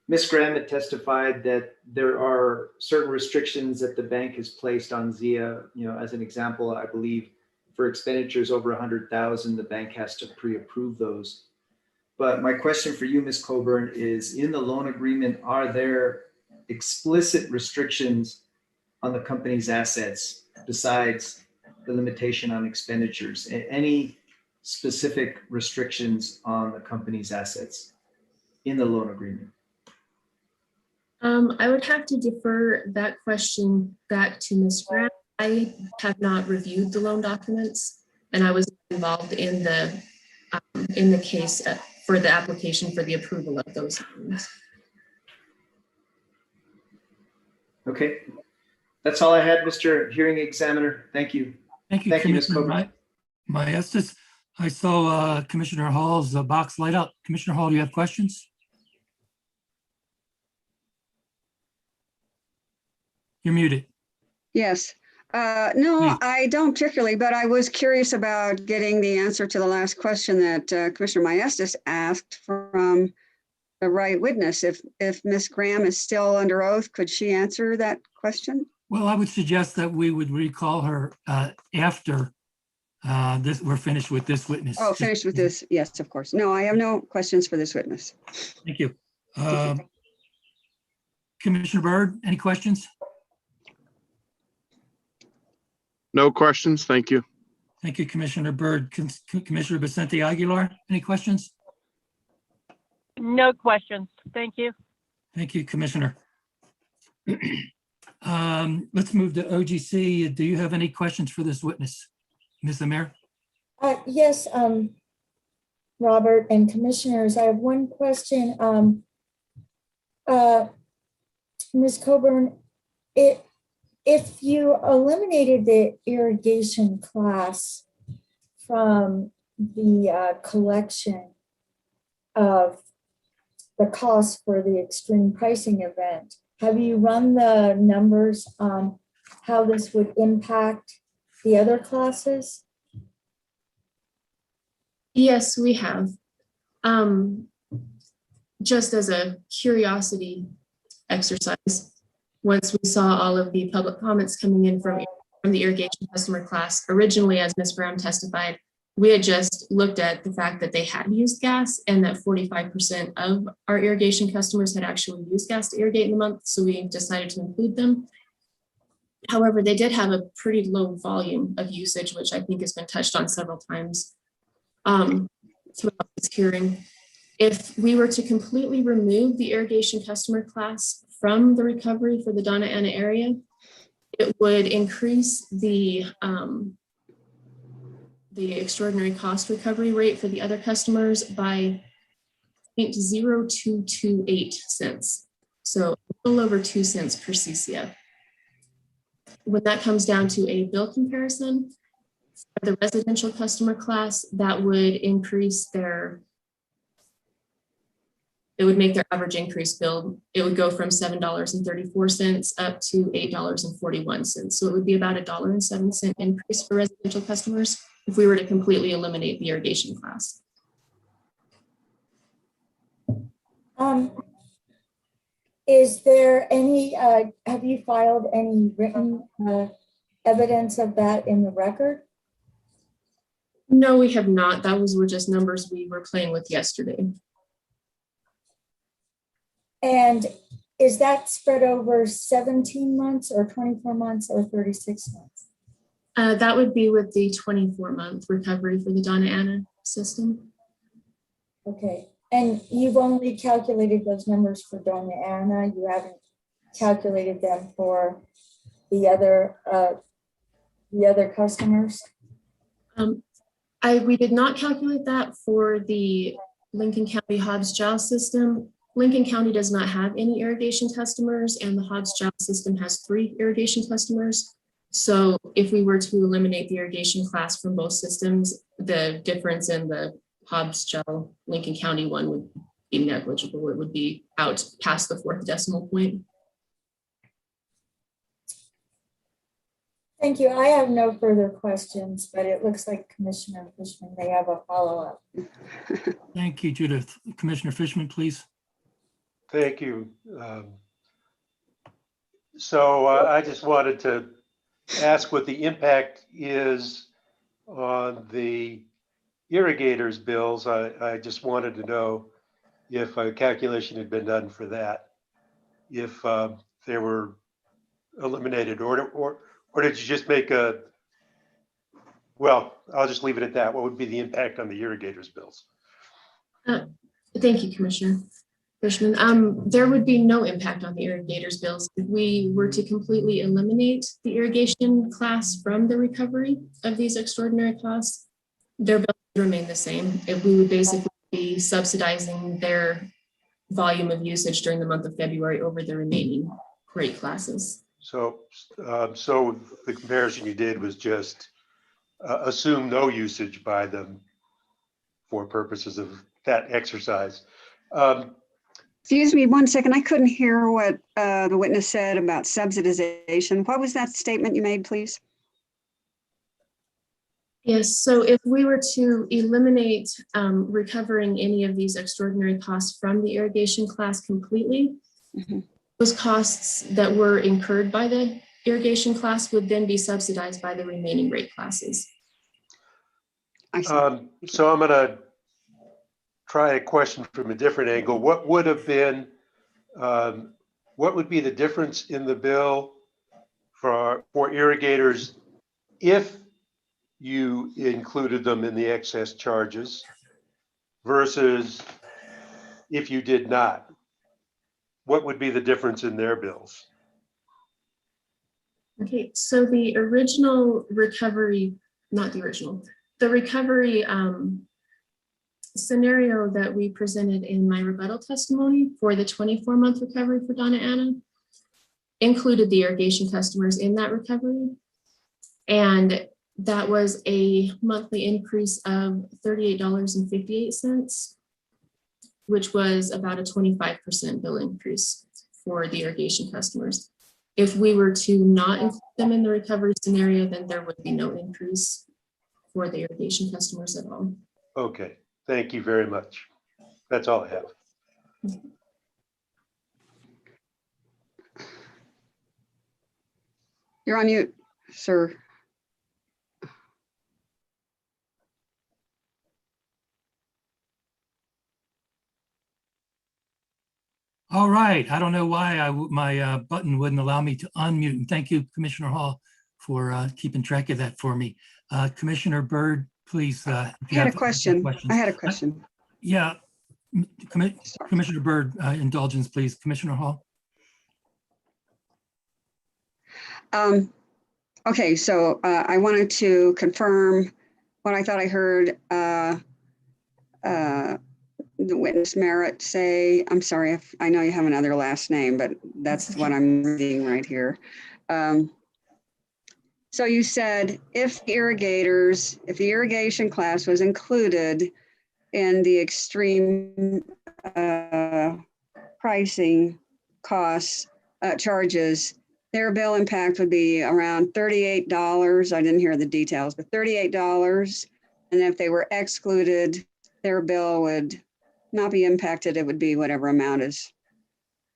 Ms. Graham had testified that there are certain restrictions that the bank has placed on ZIA. You know, as an example, I believe for expenditures over 100,000, the bank has to pre-approve those. But my question for you, Ms. Coburn, is in the loan agreement, are there explicit restrictions on the company's assets besides the limitation on expenditures? Any specific restrictions on the company's assets in the loan agreement? I would have to defer that question back to Ms. Grant. I have not reviewed the loan documents, and I was involved in the case for the application for the approval of those loans. Okay, that's all I had, Mr. Hearing Examiner. Thank you. Thank you, Thank you, Ms. Commissioner Maestas. I saw Commissioner Hall's box light up. Commissioner Hall, do you have questions? You're muted. Yes. No, I don't particularly, but I was curious about getting the answer to the last question that Commissioner Maestas asked from the right witness. If Ms. Graham is still under oath, could she answer that question? Well, I would suggest that we would recall her after we're finished with this witness. Oh, finished with this. Yes, of course. No, I have no questions for this witness. Thank you. Commissioner Byrd, any questions? No questions. Thank you. Thank you, Commissioner Byrd. Commissioner Vicente Aguilar, any questions? No questions. Thank you. Thank you, Commissioner. Let's move to OGC. Do you have any questions for this witness? Ms. Amir? Yes, Robert and commissioners, I have one question. Ms. Coburn, if you eliminated the irrigation class from the collection of the cost for the extreme pricing event, have you run the numbers on how this would impact the other classes? Yes, we have. Just as a curiosity exercise, once we saw all of the public comments coming in from the irrigation customer class, originally, as Ms. Graham testified, we had just looked at the fact that they had used gas and that 45% of our irrigation customers had actually used gas to irrigate in the month. So we decided to include them. However, they did have a pretty low volume of usage, which I think has been touched on several times throughout this hearing. If we were to completely remove the irrigation customer class from the recovery for the Donna Ana area, it would increase the extraordinary cost recovery rate for the other customers by 0.0228 cents. So a little over 2 cents per CCF. When that comes down to a bill comparison, for the residential customer class, that would increase it would make their average increase bill, it would go from $7.34 up to $8.41. So it would be about $1.07 increase for residential customers if we were to completely eliminate the irrigation class. Is there any, have you filed any written evidence of that in the record? No, we have not. Were just numbers we were playing with yesterday. And is that spread over 17 months or 24 months or 36 months? That would be with the 24-month recovery for the Donna Ana system. Okay, and you've only calculated those numbers for Donna Ana. You haven't calculated them for the other customers? We did not calculate that for the Lincoln County Hobbs-Giles system. Lincoln County does not have any irrigation customers, and the Hobbs-Giles system has 3 irrigation customers. So if we were to eliminate the irrigation class from both systems, the difference in the Hobbs-Giles Lincoln County one would be negligible. It would be out past the 4th decimal point. Thank you. I have no further questions, but it looks like Commissioner Fishman may have a follow-up. Thank you, Judith. Commissioner Fishman, please. Thank you. So I just wanted to ask what the impact is on the irrigators' bills. I just wanted to know if a calculation had been done for that, if they were eliminated, or did you just make a, well, I'll just leave it at that. What would be the impact on the irrigators' bills? Thank you, Commissioner Fishman. There would be no impact on the irrigators' bills if we were to completely eliminate the irrigation class from the recovery of these extraordinary costs. Their bills would remain the same. If we would basically be subsidizing their volume of usage during the month of February over the remaining rate classes. So the comparison you did was just assume no usage by them for purposes of that exercise. Excuse me 1 second. I couldn't hear what the witness said about subsidization. What was that statement you made, please? Yes, so if we were to eliminate recovering any of these extraordinary costs from the irrigation class completely, those costs that were incurred by the irrigation class would then be subsidized by the remaining rate classes. So I'm going to try a question from a different angle. What would have been, what would be the difference in the bill for irrigators if you included them in the excess charges versus if you did not? What would be the difference in their bills? Okay, so the original recovery, not the original, the recovery scenario that we presented in my rebuttal testimony for the 24-month recovery for Donna Ana included the irrigation customers in that recovery. And that was a monthly increase of $38.58, which was about a 25% bill increase for the irrigation customers. If we were to not include them in the recovery scenario, then there would be no increase for the irrigation customers at all. Okay, thank you very much. That's all I have. You're on mute, sir. All right. I don't know why my button wouldn't allow me to unmute. And thank you, Commissioner Hall, for keeping track of that for me. Commissioner Byrd, please. I had a question. Yeah. Commissioner Byrd, indulgence, please. Commissioner Hall. Okay, so I wanted to confirm what I thought I heard the witness Merritt say. I'm sorry if I know you have another last name, but that's what I'm reading right here. So you said if the irrigation class was included in the extreme pricing costs, charges, their bill impact would be around $38. I didn't hear the details, but $38. And if they were excluded, their bill would not be impacted. It would be whatever amount is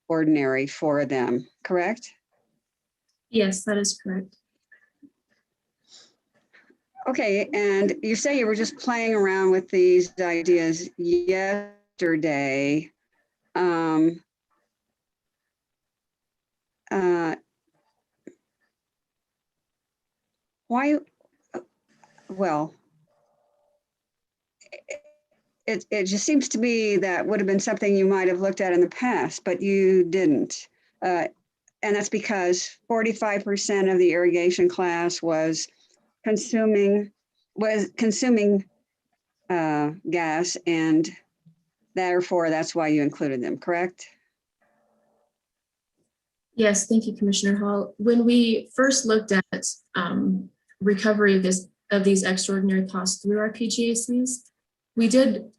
ordinary for them, correct? Yes, that is correct. Okay, and you say you were just playing around with these ideas yesterday. Why, well, it just seems to me that would have been something you might have looked at in the past, but you didn't. And that's because 45% of the irrigation class was consuming gas, and therefore that's why you included them, correct? Yes, thank you, Commissioner Hall. When we first looked at recovery of these extraordinary costs through our PGACs, we did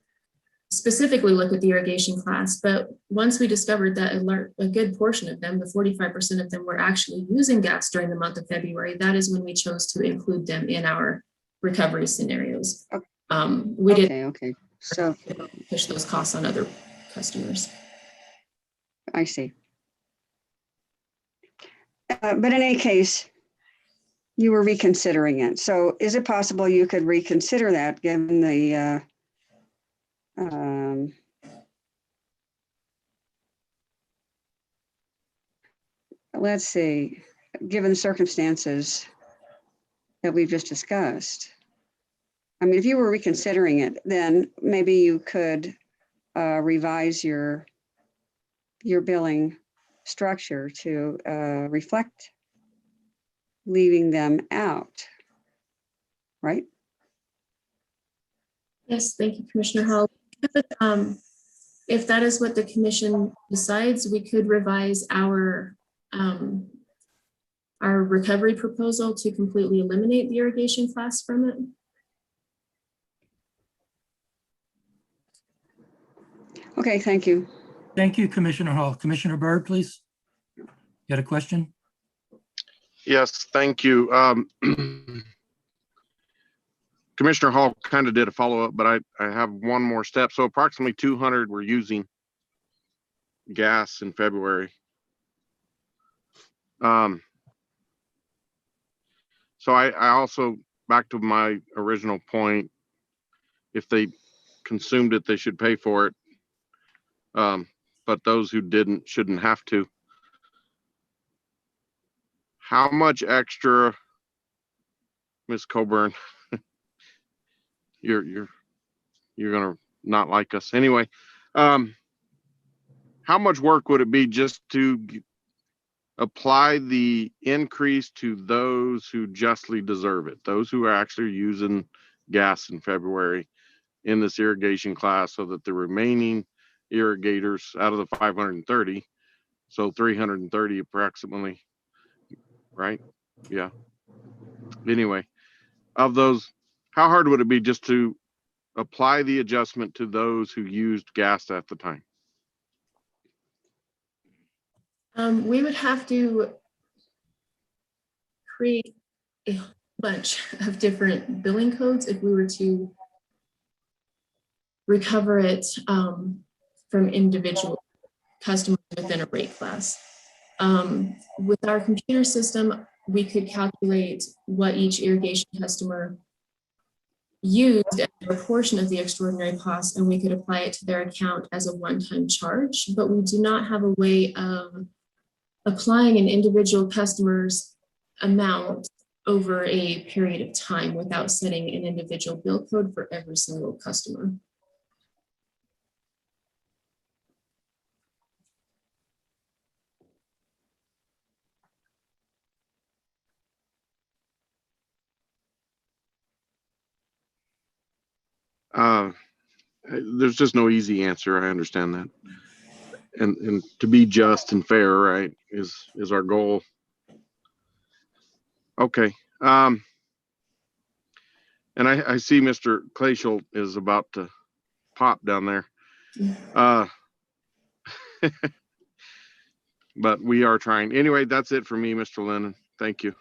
specifically look at the irrigation class, but once we discovered that a good portion of them, the 45% of them, were actually using gas during the month of February, that is when we chose to include them in our recovery scenarios. We didn't So push those costs on other customers. I see. But in any case, you were reconsidering it. So is it possible you could reconsider that given the let's see, given the circumstances that we've just discussed? I mean, if you were reconsidering it, then maybe you could revise your billing structure to reflect leaving them out, right? Yes, thank you, Commissioner Hall. If that is what the commission decides, we could revise our recovery proposal to completely eliminate the irrigation class from it. Okay, thank you. Thank you, Commissioner Hall. Commissioner Byrd, please. You had a question? Yes, thank you. Commissioner Hall kind of did a follow-up, but I have one more step. So approximately 200 were using gas in February. So I also, back to my original point, if they consumed it, they should pay for it. But those who didn't shouldn't have to. How much extra, Ms. Coburn, you're gonna not like us anyway. How much work would it be just to apply the increase to those who justly deserve it, those who are actually using gas in February in this irrigation class, so that the remaining irrigators out of the 530, so 330 approximately, right? Yeah. Anyway, of those, how hard would it be just to apply the adjustment to those who used gas at the time? We would have to create a bunch of different billing codes if we were to recover it from individual customers within a rate class. With our computer system, we could calculate what each irrigation customer used as a portion of the extraordinary cost, and we could apply it to their account as a one-time charge, but we do not have a way of applying an individual customer's amount over a period of time without setting an individual bill code for every single customer. There's just no easy answer. I understand that. And to be just and fair, right, is our goal. Okay. And I see Mr. Clayshel is about to pop down there. But we are trying. Anyway, that's it for me, Mr. Lennon. Thank you.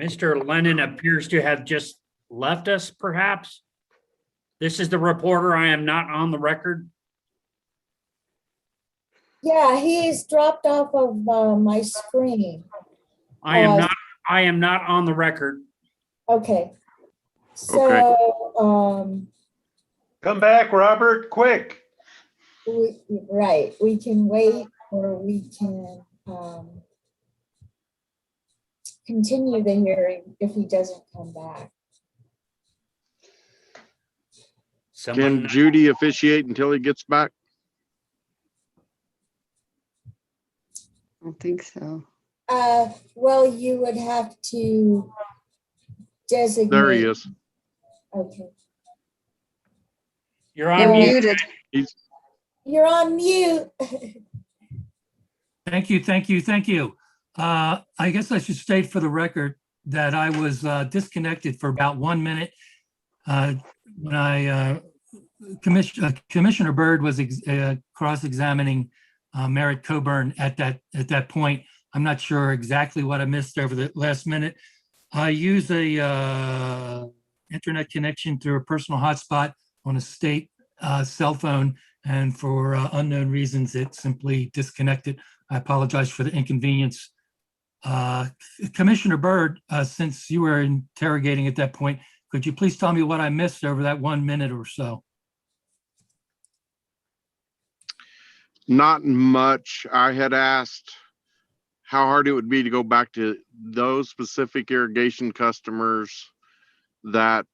Mr. Lennon appears to have just left us, perhaps. This is the reporter. I am not on the record. Yeah, he's dropped off of my screen. I am not on the record. Okay. So, Come back, Robert, quick. right, we can wait or we can continue the hearing if he doesn't come back. Can Judy officiate until he gets back? I don't think so. Well, you would have to designate. There he is. Okay. You're on mute. Muted. You're on mute. Thank you, thank you, thank you. I guess I should state for the record that I was disconnected for about 1 minute when Commissioner Byrd was cross-examining Merritt Coburn at that point. I'm not sure exactly what I missed over the last minute. I use a internet connection through a personal hotspot on a state cell phone, and for unknown reasons, it simply disconnected. I apologize for the inconvenience. Commissioner Byrd, since you were interrogating at that point, could you please tell me what I missed over that 1 minute or so? Not much. I had asked how hard it would be to go back to those specific irrigation customers that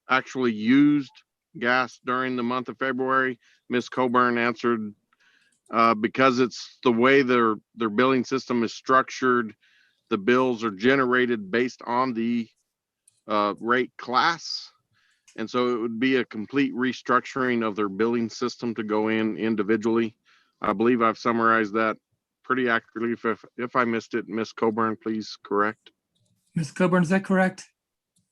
actually used gas during the month of February. Ms. Coburn answered because it's the way their billing system is structured, the bills are generated based on the rate class. And so it would be a complete restructuring of their billing system to go in individually. I believe I've summarized that pretty accurately. If I missed it, Ms. Coburn, please correct. Ms. Coburn, is that correct?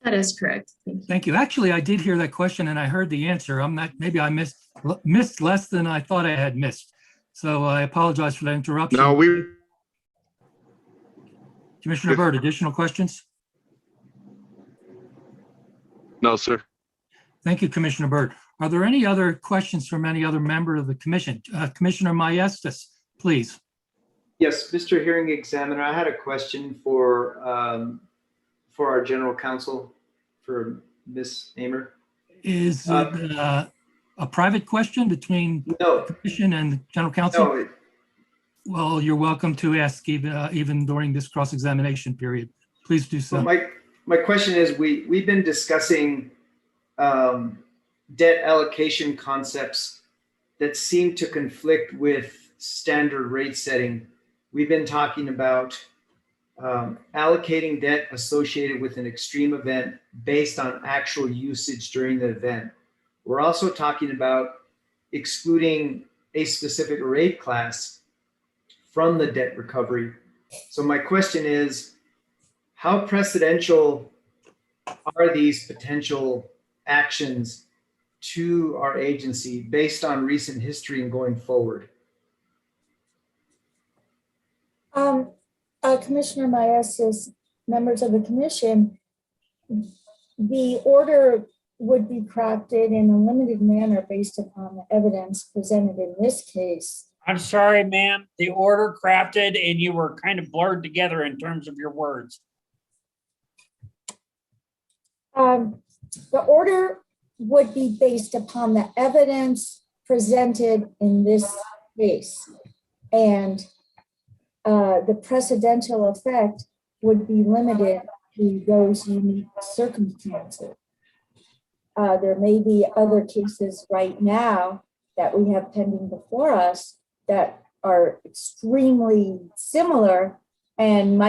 That is correct. Thank you. Thank you. Actually, I did hear that question and I heard the answer. Maybe I missed less than I thought I had missed. So I apologize for that interruption. No, Commissioner Byrd, additional questions? No, sir. Thank you, Commissioner Byrd. Are there any other questions from any other member of the commission? Commissioner Maestas, please. Yes, Mr. Hearing Examiner, I had a question for our general counsel, for Ms. Amer. Is it a private question between the commission and the general counsel? No. Well, you're welcome to ask even during this cross-examination period. Please do so. Well, my question is, we've been discussing debt allocation concepts that seem to conflict with standard rate setting. We've been talking about allocating debt associated with an extreme event based on actual usage during the event. We're also talking about excluding a specific rate class from the debt recovery. So my question is, how precedential are these potential actions to our agency based on recent history and going forward? Commissioner Maestas, members of the commission, the order would be crafted in a limited manner based upon the evidence presented in this case. I'm sorry, ma'am. The order crafted and you were kind of blurred together in terms of your words. The order would be based upon the evidence presented in this case. And the precedential effect would be limited to those unique circumstances. There may be other cases right now that we have pending before us that are extremely similar and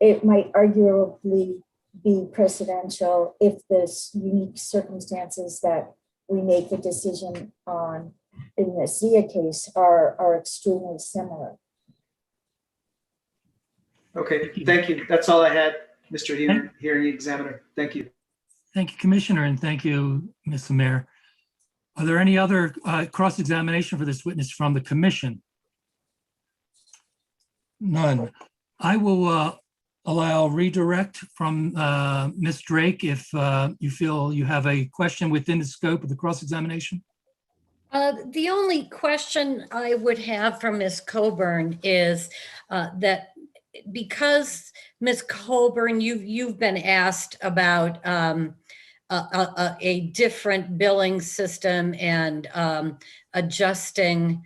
it might arguably be precedential if this unique circumstances that we make the decision on in the Zia case are extremely similar. Okay, thank you. That's all I had, Mr. Hearing Examiner. Thank you. Thank you, Commissioner, and thank you, Ms. Mayor. Are there any other cross-examination for this witness from the commission? None. I will allow redirect from Ms. Drake if you feel you have a question within the scope of the cross-examination. The only question I would have from Ms. Coburn is that because Ms. Coburn, you've been asked about a different billing system and adjusting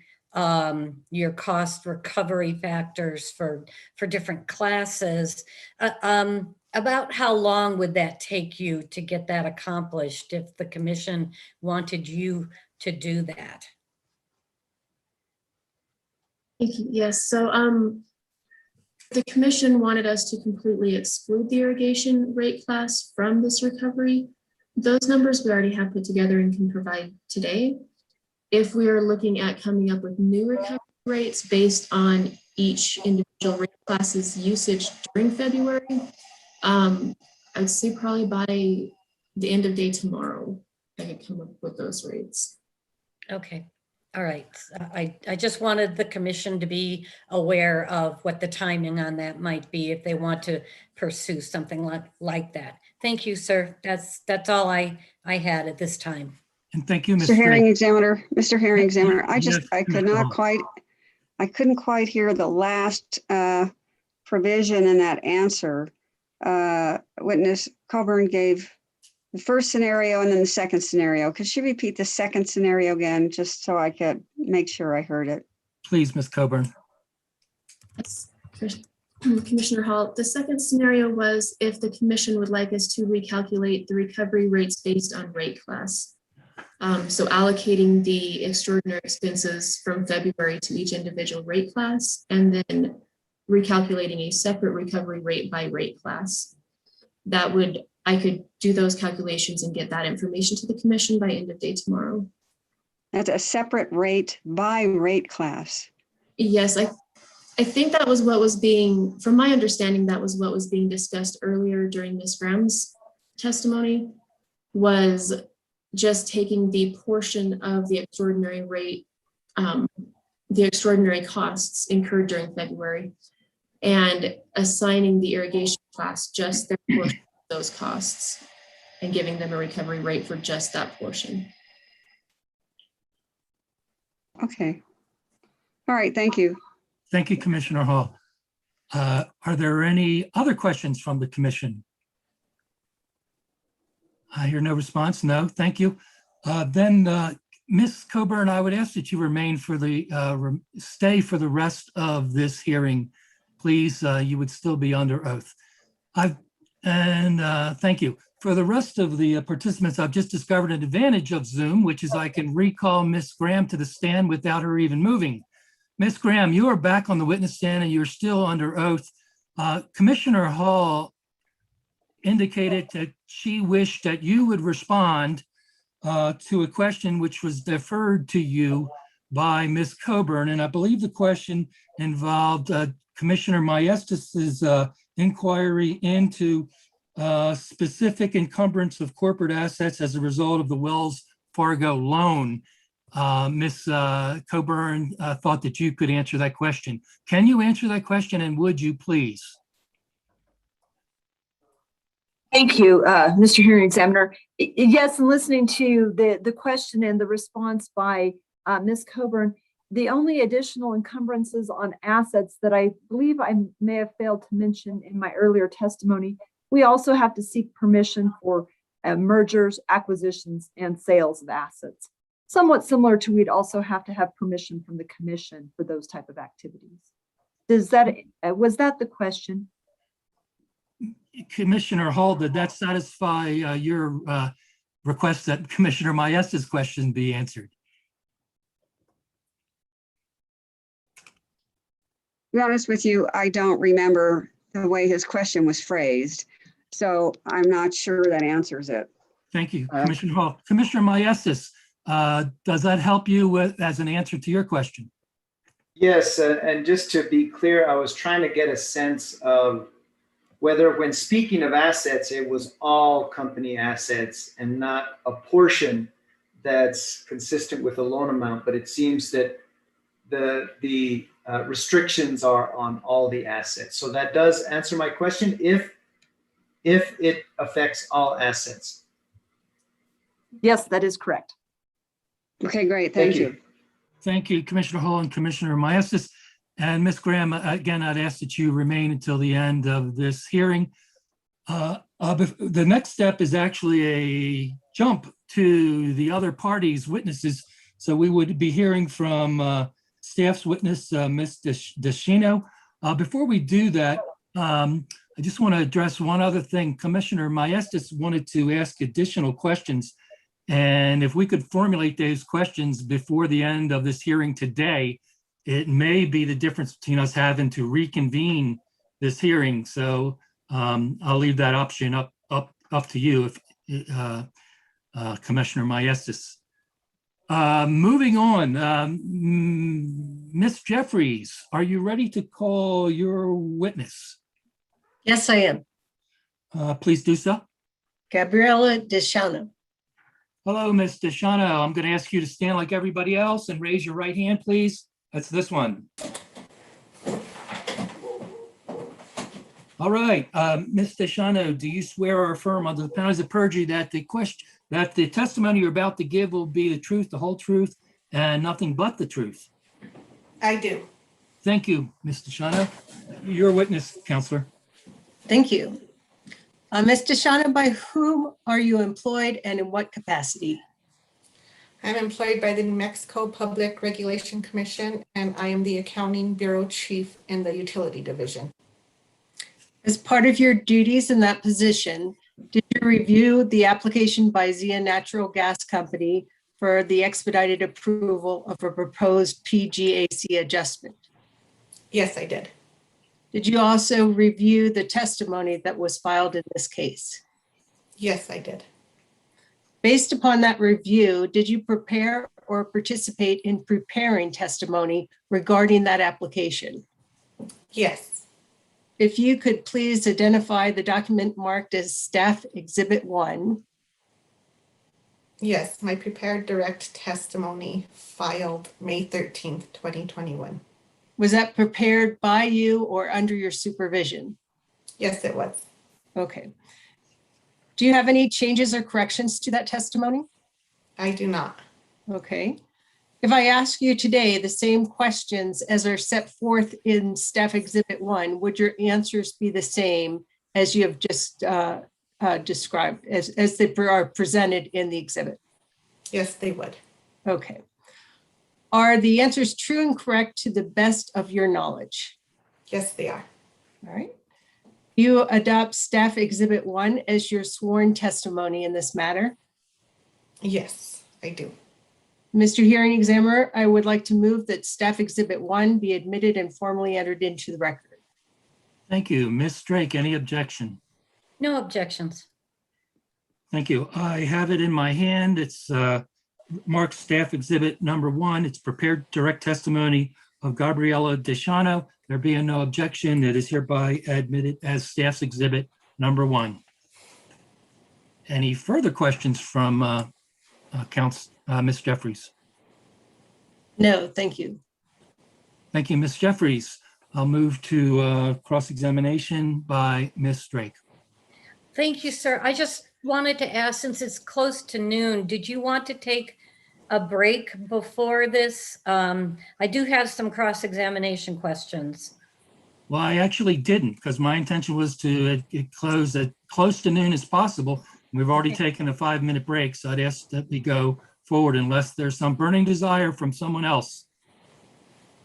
your cost recovery factors for different classes. About how long would that take you to get that accomplished if the commission wanted you to do that? Thank you. Yes, so the commission wanted us to completely exclude the irrigation rate class from this recovery. Those numbers we already have put together and can provide today. If we are looking at coming up with new recovery rates based on each individual rate class's usage during February, I'd say probably by the end of day tomorrow, I could come up with those rates. Okay. All right. I just wanted the commission to be aware of what the timing on that might be if they want to pursue something like that. Thank you, sir. That's all I had at this time. And thank you, Mr. Hearing Drake. Examiner, Mr. Hearing Examiner, Yes, I couldn't quite hear the last provision in that answer. Witness Coburn gave the first scenario and then the second scenario. Could she repeat the second scenario again, just so I could make sure I heard it? Please, Ms. Coburn. Yes, Commissioner Hall, the second scenario was if the commission would like us to recalculate the recovery rates based on rate class. So allocating the extraordinary expenses from February to each individual rate class, and then recalculating a separate recovery rate by rate class. I could do those calculations and get that information to the commission by end of day tomorrow. That's a separate rate by rate class. Yes, I think that was what was being, from my understanding, that was what was being discussed earlier during Ms. Graham's testimony, was just taking the portion of the extraordinary rate, the extraordinary costs incurred during February, and assigning the irrigation class just their portion of those costs and giving them a recovery rate for just that portion. Okay. All right, thank you. Thank you, Commissioner Hall. Are there any other questions from the commission? I hear no response. No, thank you. Then Ms. Coburn, I would ask that you remain for the stay for the rest of this hearing. Please, you would still be under oath. Thank you. For the rest of the participants, I've just discovered an advantage of Zoom, which is I can recall Ms. Graham to the stand without her even moving. Ms. Graham, you are back on the witness stand and you're still under oath. Commissioner Hall indicated that she wished that you would respond to a question which was deferred to you by Ms. Coburn. And I believe the question involved Commissioner Maestas's inquiry into specific encumbrance of corporate assets as a result of the Wells Fargo loan. Ms. Coburn thought that you could answer that question. Can you answer that question, and would you please? Thank you, Mr. Hearing Examiner. Yes, and listening to the question and the response by Ms. Coburn, the only additional encumbrances on assets that I believe I may have failed to mention in my earlier testimony, we also have to seek permission for mergers, acquisitions, and sales of assets. Somewhat similar to, we'd also have to have permission from the commission for those type of activities. Was that the question? Commissioner Hall, did that satisfy your request that Commissioner Maestas' question be answered? To be honest with you, I don't remember the way his question was phrased, so I'm not sure that answers it. Thank you, Commissioner Hall. Commissioner Maestas, does that help you as an answer to your question? Yes, and just to be clear, I was trying to get a sense of whether when speaking of assets, it was all company assets and not a portion that's consistent with the loan amount. But it seems that the restrictions are on all the assets. So that does answer my question, if it affects all assets. Yes, that is correct. Okay, great. Thank you. Thank you, Commissioner Hall and Commissioner Maestas. And Ms. Graham, again, I'd ask that you remain until the end of this hearing. The next step is actually a jump to the other parties' witnesses. So we would be hearing from staff's witness, Ms. Deschino. Before we do that, I just want to address one other thing. Commissioner Maestas wanted to ask additional questions. And if we could formulate those questions before the end of this hearing today, it may be the difference between us having to reconvene this hearing. So I'll leave that option up to you, if Commissioner Maestas. Moving on, Ms. Jeffries, are you ready to call your witness? Yes, I am. Please do so. Gabriella Deschano. Hello, Ms. Deschano. I'm going to ask you to stand like everybody else and raise your right hand, please. That's this one. All right, Ms. Deschano, do you swear or affirm under the penalties of perjury that the testimony you're about to give will be the truth, the whole truth, and nothing but the truth? I do. Thank you, Ms. Deschano. Your witness, Counselor. Thank you. Ms. Deschano, by whom are you employed and in what capacity? I'm employed by the New Mexico Public Regulation Commission, and I am the Accounting Bureau Chief in the Utility Division. As part of your duties in that position, did you review the application by Zia Natural Gas Company for the expedited approval of a proposed PGAC adjustment? Yes, I did. Did you also review the testimony that was filed in this case? Yes, I did. Based upon that review, did you prepare or participate in preparing testimony regarding that application? Yes. If you could please identify the document marked as Staff Exhibit 1. Yes, my prepared direct testimony filed May 13th, 2021. Was that prepared by you or under your supervision? Yes, it was. Okay. Do you have any changes or corrections to that testimony? I do not. Okay. If I ask you today the same questions as are set forth in Staff Exhibit 1, would your answers be the same as you have just described, as they are presented in the exhibit? Yes, they would. Okay. Are the answers true and correct to the best of your knowledge? Yes, they are. All right. You adopt Staff Exhibit 1 as your sworn testimony in this matter? Yes, I do. Mr. Hearing Examiner, I would like to move that Staff Exhibit 1 be admitted and formally entered into the record. Thank you. Ms. Drake, any objection? No objections. Thank you. I have it in my hand. It's marked Staff Exhibit number 1. It's prepared direct testimony of Gabriella Deschano. There being no objection, it is hereby admitted as Staff's Exhibit number 1. Any further questions from Ms. Jeffries? No, thank you. Thank you, Ms. Jeffries. I'll move to cross-examination by Ms. Drake. Thank you, sir. I just wanted to ask, since it's close to noon, did you want to take a break before this? I do have some cross-examination questions. Well, I actually didn't, because my intention was to close as close to noon as possible. We've already taken a 5-minute break, so I'd ask that we go forward unless there's some burning desire from someone else.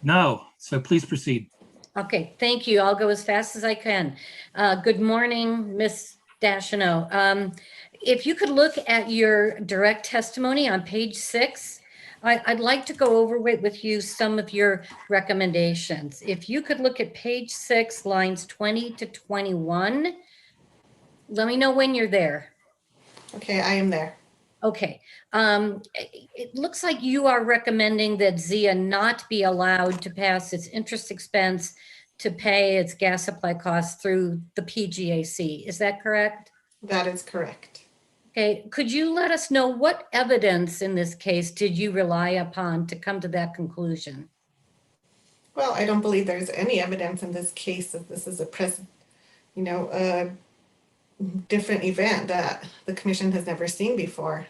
No, so please proceed. Okay, thank you. I'll go as fast as I can. Good morning, Ms. Deschano. If you could look at your direct testimony on page 6, I'd like to go over with you some of your recommendations. If you could look at page 6, lines 20 to 21, let me know when you're there. Okay, I am there. Okay. It looks like you are recommending that Zia not be allowed to pass its interest expense to pay its gas supply costs through the PGAC. Is that correct? That is correct. Okay. Could you let us know what evidence in this case did you rely upon to come to that conclusion? Well, I don't believe there's any evidence in this case that this is a different event that the commission has never seen before.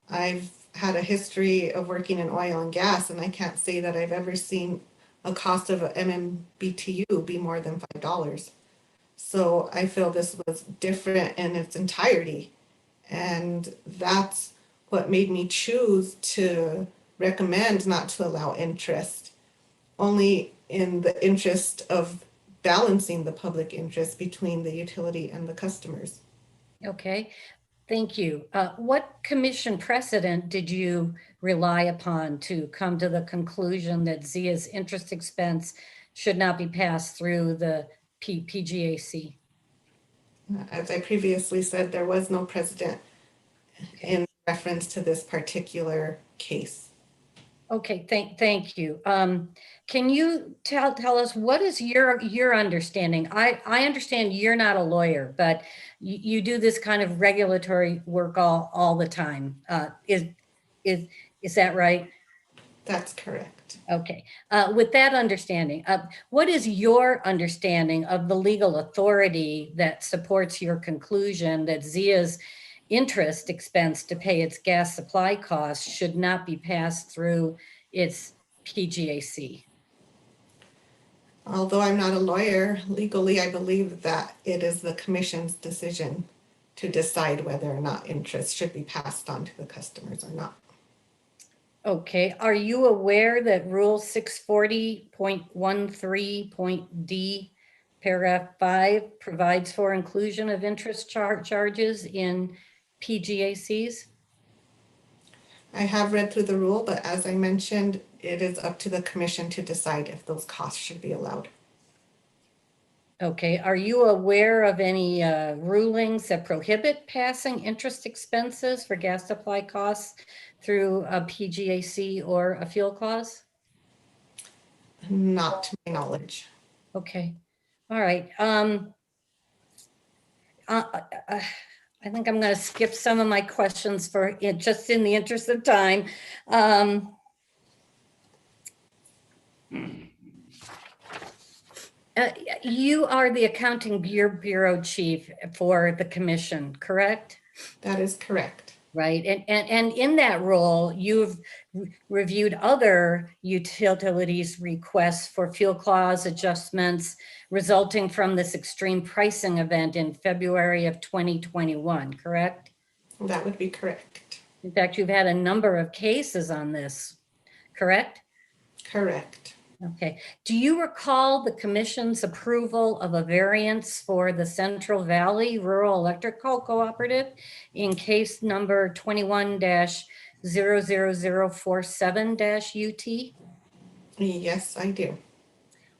I've had a history of working in oil and gas, and I can't say that I've ever seen a cost of an MMBTU be more than $5. So I feel this was different in its entirety. And that's what made me choose to recommend not to allow interest, only in the interest of balancing the public interest between the utility and the customers. Okay, thank you. What commission precedent did you rely upon to come to the conclusion that ZIA's interest expense should not be passed through the PGAC? As I previously said, there was no precedent in reference to this particular case. Okay, thank you. Can you tell us what is your understanding? I understand you're not a lawyer, but you do this kind of regulatory work all the time. Is that right? That's correct. Okay. With that understanding, what is your understanding of the legal authority that supports your conclusion that ZIA's interest expense to pay its gas supply costs should not be passed through its PGAC? Although I'm not a lawyer, legally I believe that it is the commission's decision to decide whether or not interest should be passed on to the customers or not. Okay, are you aware that Rule 640.13.d, paragraph 5, provides for inclusion of interest charges in PGACs? I have read through the rule, but as I mentioned, it is up to the commission to decide if those costs should be allowed. Okay, are you aware of any rulings that prohibit passing interest expenses for gas supply costs through a PGAC or a fuel clause? Not to my knowledge. Okay, all right. I think I'm going to skip some of my questions for just in the interest of time. You are the accounting bureau chief for the commission, correct? That is correct. Right, and in that role, you've reviewed other utilities requests for fuel clause adjustments resulting from this extreme pricing event in February of 2021, correct? That would be correct. In fact, you've had a number of cases on this, correct? Correct. Okay. Do you recall the commission's approval of a variance for the Central Valley Rural Electrical Cooperative in case number 21-00047-UT? Yes, I do.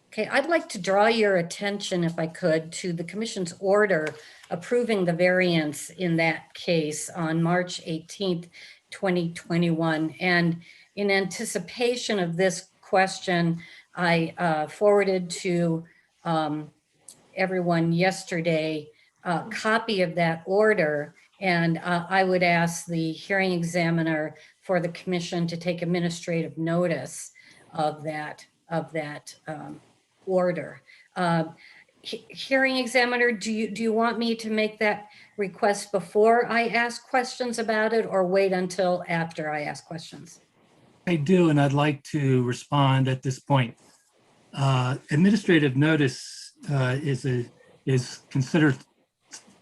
Okay, I'd like to draw your attention, if I could, to the commission's order approving the variance in that case on March 18th, 2021. And in anticipation of this question, I forwarded to everyone yesterday a copy of that order, and I would ask the hearing examiner for the commission to take administrative notice of that order. Hearing examiner, do you want me to make that request before I ask questions about it, or wait until after I ask questions? I do, and I'd like to respond at this point. Administrative notice is considered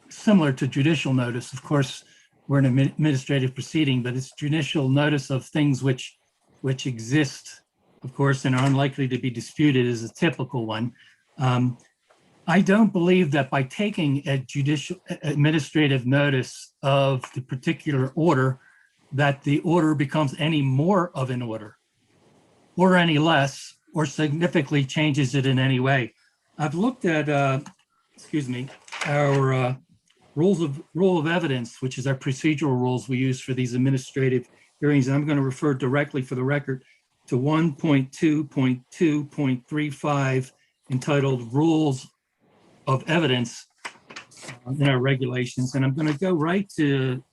similar to judicial notice. Of course, we're in an administrative proceeding, but it's judicial notice of things which exist, of course, and are unlikely to be disputed is a typical one. I don't believe that by taking a judicial administrative notice of the particular order, that the order becomes any more of an order or any less, or significantly changes it in any way. I've looked at, our rule of evidence, which is our procedural rules we use for these administrative hearings. And I'm going to refer directly for the record to 1.2.2.35 entitled Rules of Evidence in our regulations. And I'm going to go right to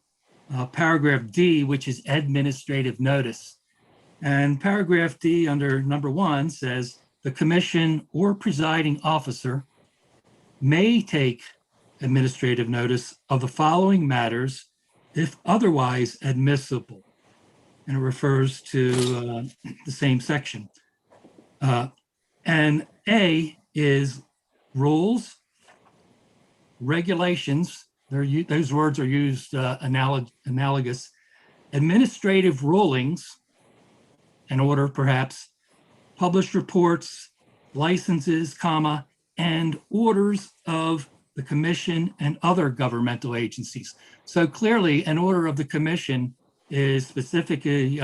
paragraph D, which is administrative notice. And paragraph D under number 1 says, the commission or presiding officer may take administrative notice of the following matters if otherwise admissible. And it refers to the same section. And A is rules, regulations, those words are used analogous, administrative rulings, in order perhaps, published reports, licenses, comma, and orders of the commission and other governmental agencies. So clearly, an order of the commission is specifically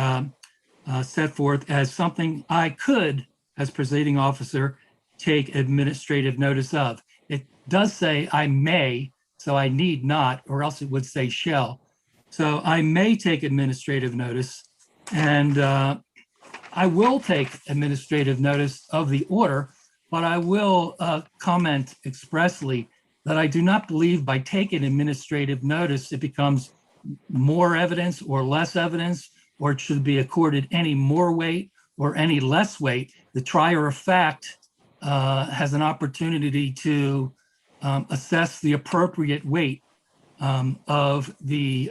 set forth as something I could, as presiding officer, take administrative notice of. It does say I may, so I need not, or else it would say shall. So I may take administrative notice, and I will take administrative notice of the order, but I will comment expressly that I do not believe by taking administrative notice, it becomes more evidence or less evidence, or it should be accorded any more weight or any less weight. The trier of fact has an opportunity to assess the appropriate weight of the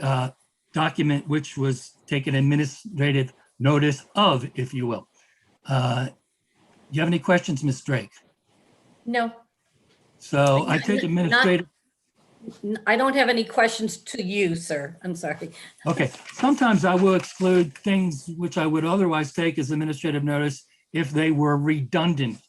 document which was taken administrative notice of, if you will. You have any questions, Ms. Drake? No, So I take administrative. I don't have any questions to you, sir. I'm sorry. Okay, sometimes I will exclude things which I would otherwise take as administrative notice if they were redundant.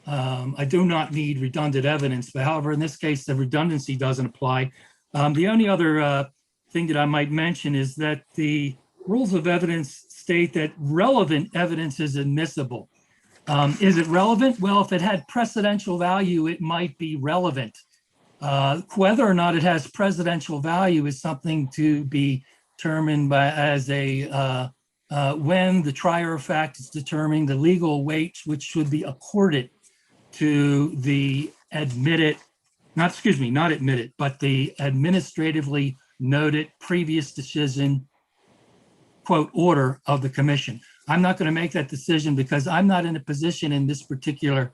I do not need redundant evidence, but however, in this case, the redundancy doesn't apply. The only other thing that I might mention is that the rules of evidence state that relevant evidence is admissible. Is it relevant? Well, if it had precedential value, it might be relevant. Whether or not it has presidential value is something to be determined by as a when the trier of fact is determining the legal weight which should be accorded to the admitted, not admitted, but the administratively noted previous decision, quote, order of the commission. I'm not going to make that decision because I'm not in a position in this particular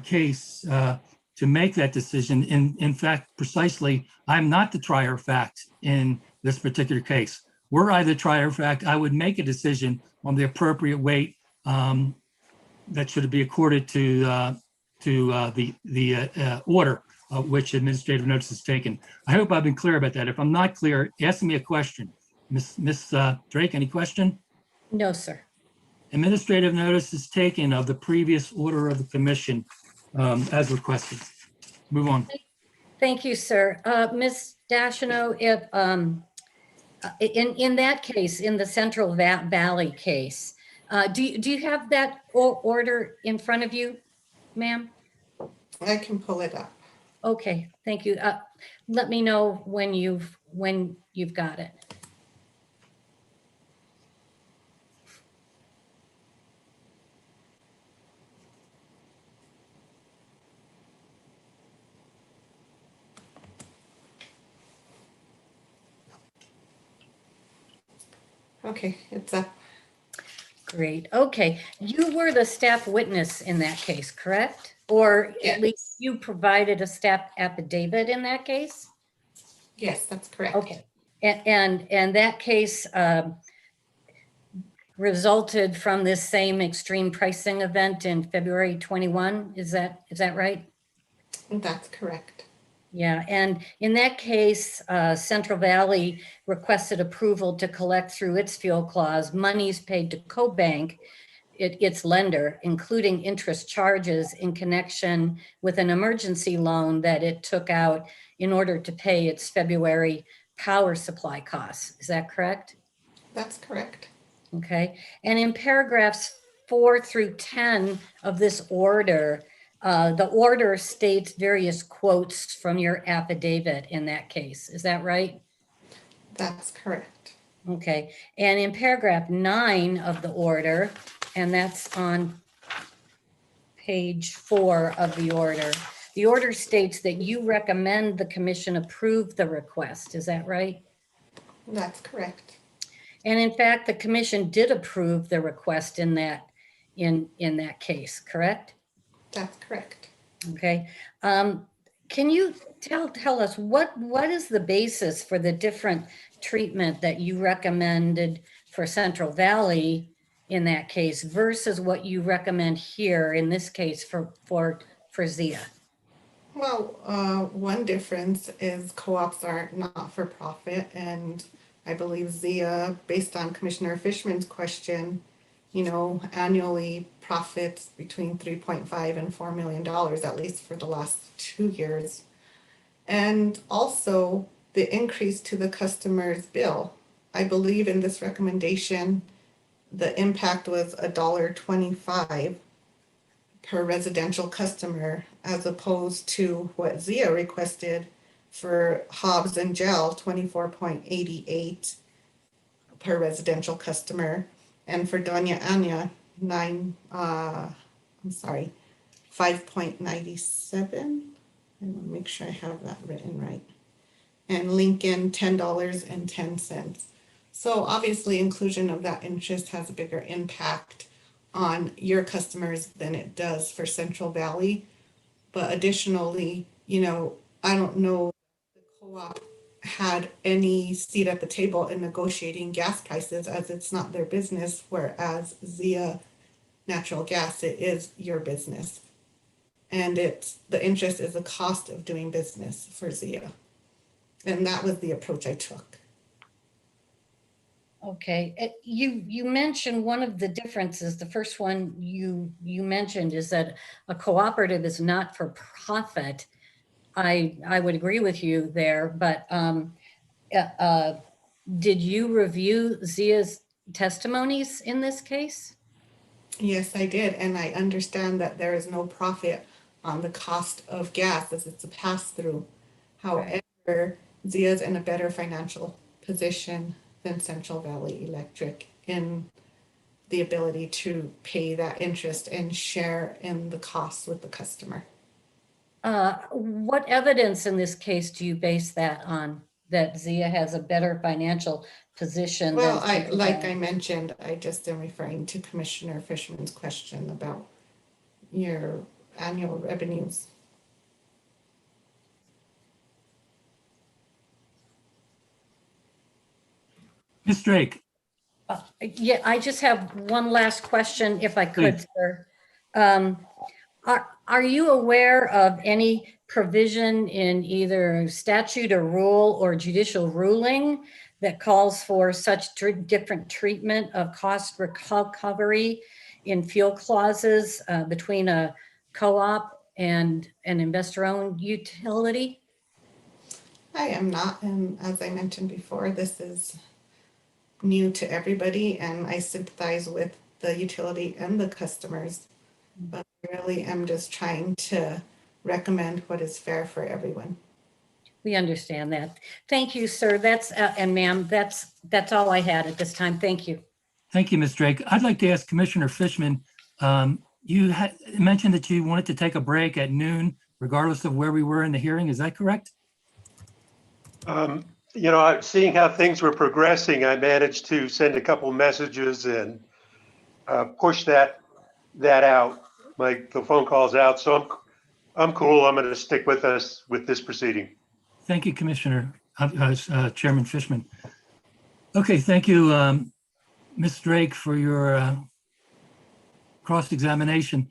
case to make that decision. In fact, precisely, I'm not the trier of fact in this particular case. Were I the trier of fact, I would make a decision on the appropriate weight that should be accorded to the order of which administrative notice is taken. I hope I've been clear about that. If I'm not clear, ask me a question. Ms. Drake, any question? No, sir. Administrative notice is taken of the previous order of the commission as requested. Move on. Thank you, sir. Ms. Dashino, if in that case, in the Central Valley case, do you have that order in front of you, ma'am? I can pull it up. Okay, thank you. Let me know when you've got it. Okay, it's up. Great. Okay, you were the staff witness in that case, correct? Or Yes. at least you provided a staff affidavit in that case? Yes, that's correct. Okay, and that case resulted from this same extreme pricing event in February 21. Is that right? That's correct. Yeah, and in that case, Central Valley requested approval to collect through its fuel clause monies paid to CoBank, its lender, including interest charges in connection with an emergency loan that it took out in order to pay its February power supply costs. Is that correct? That's correct. Okay, and in paragraphs 4 through 10 of this order, the order states various quotes from your affidavit in that case. Is that right? That's correct. Okay, and in paragraph 9 of the order, and that's on page 4 of the order states that you recommend the commission approve the request. Is that right? That's correct. And in fact, the commission did approve the request in in that case, correct? That's correct. Okay. Can you tell us what is the basis for the different treatment that you recommended for Central Valley in that case versus what you recommend here in this case for Zia? Well, one difference is co-ops are not for profit, and I believe Zia, based on Commissioner Fishman's question, annually profits between 3.5 and $4 million, at least for the last 2 years. And also the increase to the customer's bill. I believe in this recommendation, the impact was $1.25 per residential customer, as opposed to what Zia requested for Hobbs and Gel, 24.88 per residential customer, and for Doña Anya, 5.97. I want to make sure I have that written right. And Lincoln, $10.10. So obviously inclusion of that interest has a bigger impact on your customers than it does for Central Valley. But additionally, I don't know if the co-op had any seat at the table in negotiating gas prices, as it's not their business, whereas Zia Natural Gas, it is your business. And the interest is the cost of doing business for Zia. And that was the approach I took. Okay, you mentioned one of the differences. The first one you mentioned is that a cooperative is not for profit. I would agree with you there, but did you review Zia's testimonies in this case? Yes, I did, and I understand that there is no profit on the cost of gas as it's a pass-through. However, Zia's in a better financial position than Central Valley Electric in the ability to pay that interest and share in the costs with the customer. What evidence in this case do you base that on, that Zia has a better financial position? Well, like I mentioned, I just am referring to Commissioner Fishman's question about your annual revenues. Ms. Drake. Yeah, I just have one last question, if I could, sir. Are you aware of any provision in either statute or rule or judicial ruling that calls for such different treatment of cost recovery in fuel clauses between a co-op and an investor-owned utility? I am not, and as I mentioned before, this is new to everybody, and I sympathize with the utility and the customers, but I really am just trying to recommend what is fair for everyone. We understand that. Thank you, sir. That's and ma'am, that's all I had at this time. Thank you. Thank you, Ms. Drake. I'd like to ask Commissioner Fishman, you had mentioned that you wanted to take a break at noon, regardless of where we were in the hearing. Is that correct? Seeing how things were progressing, I managed to send a couple messages and push that out, the phone calls out. So I'm cool. I'm going to stick with us with this proceeding. Thank you, Commissioner, Chairman Fishman. Okay, thank you, Ms. Drake, for your cross-examination.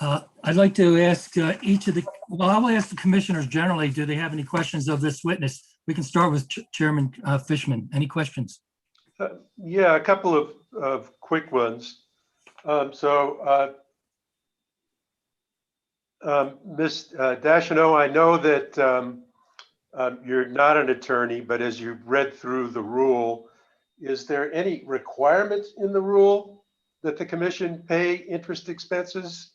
I'd like to ask I'll ask the commissioners generally, do they have any questions of this witness? We can start with Chairman Fishman. Any questions? Yeah, a couple of quick ones. Ms. Deschanel, I know that you're not an attorney, but as you've read through the rule, is there any requirement in the rule that the commission pay interest expenses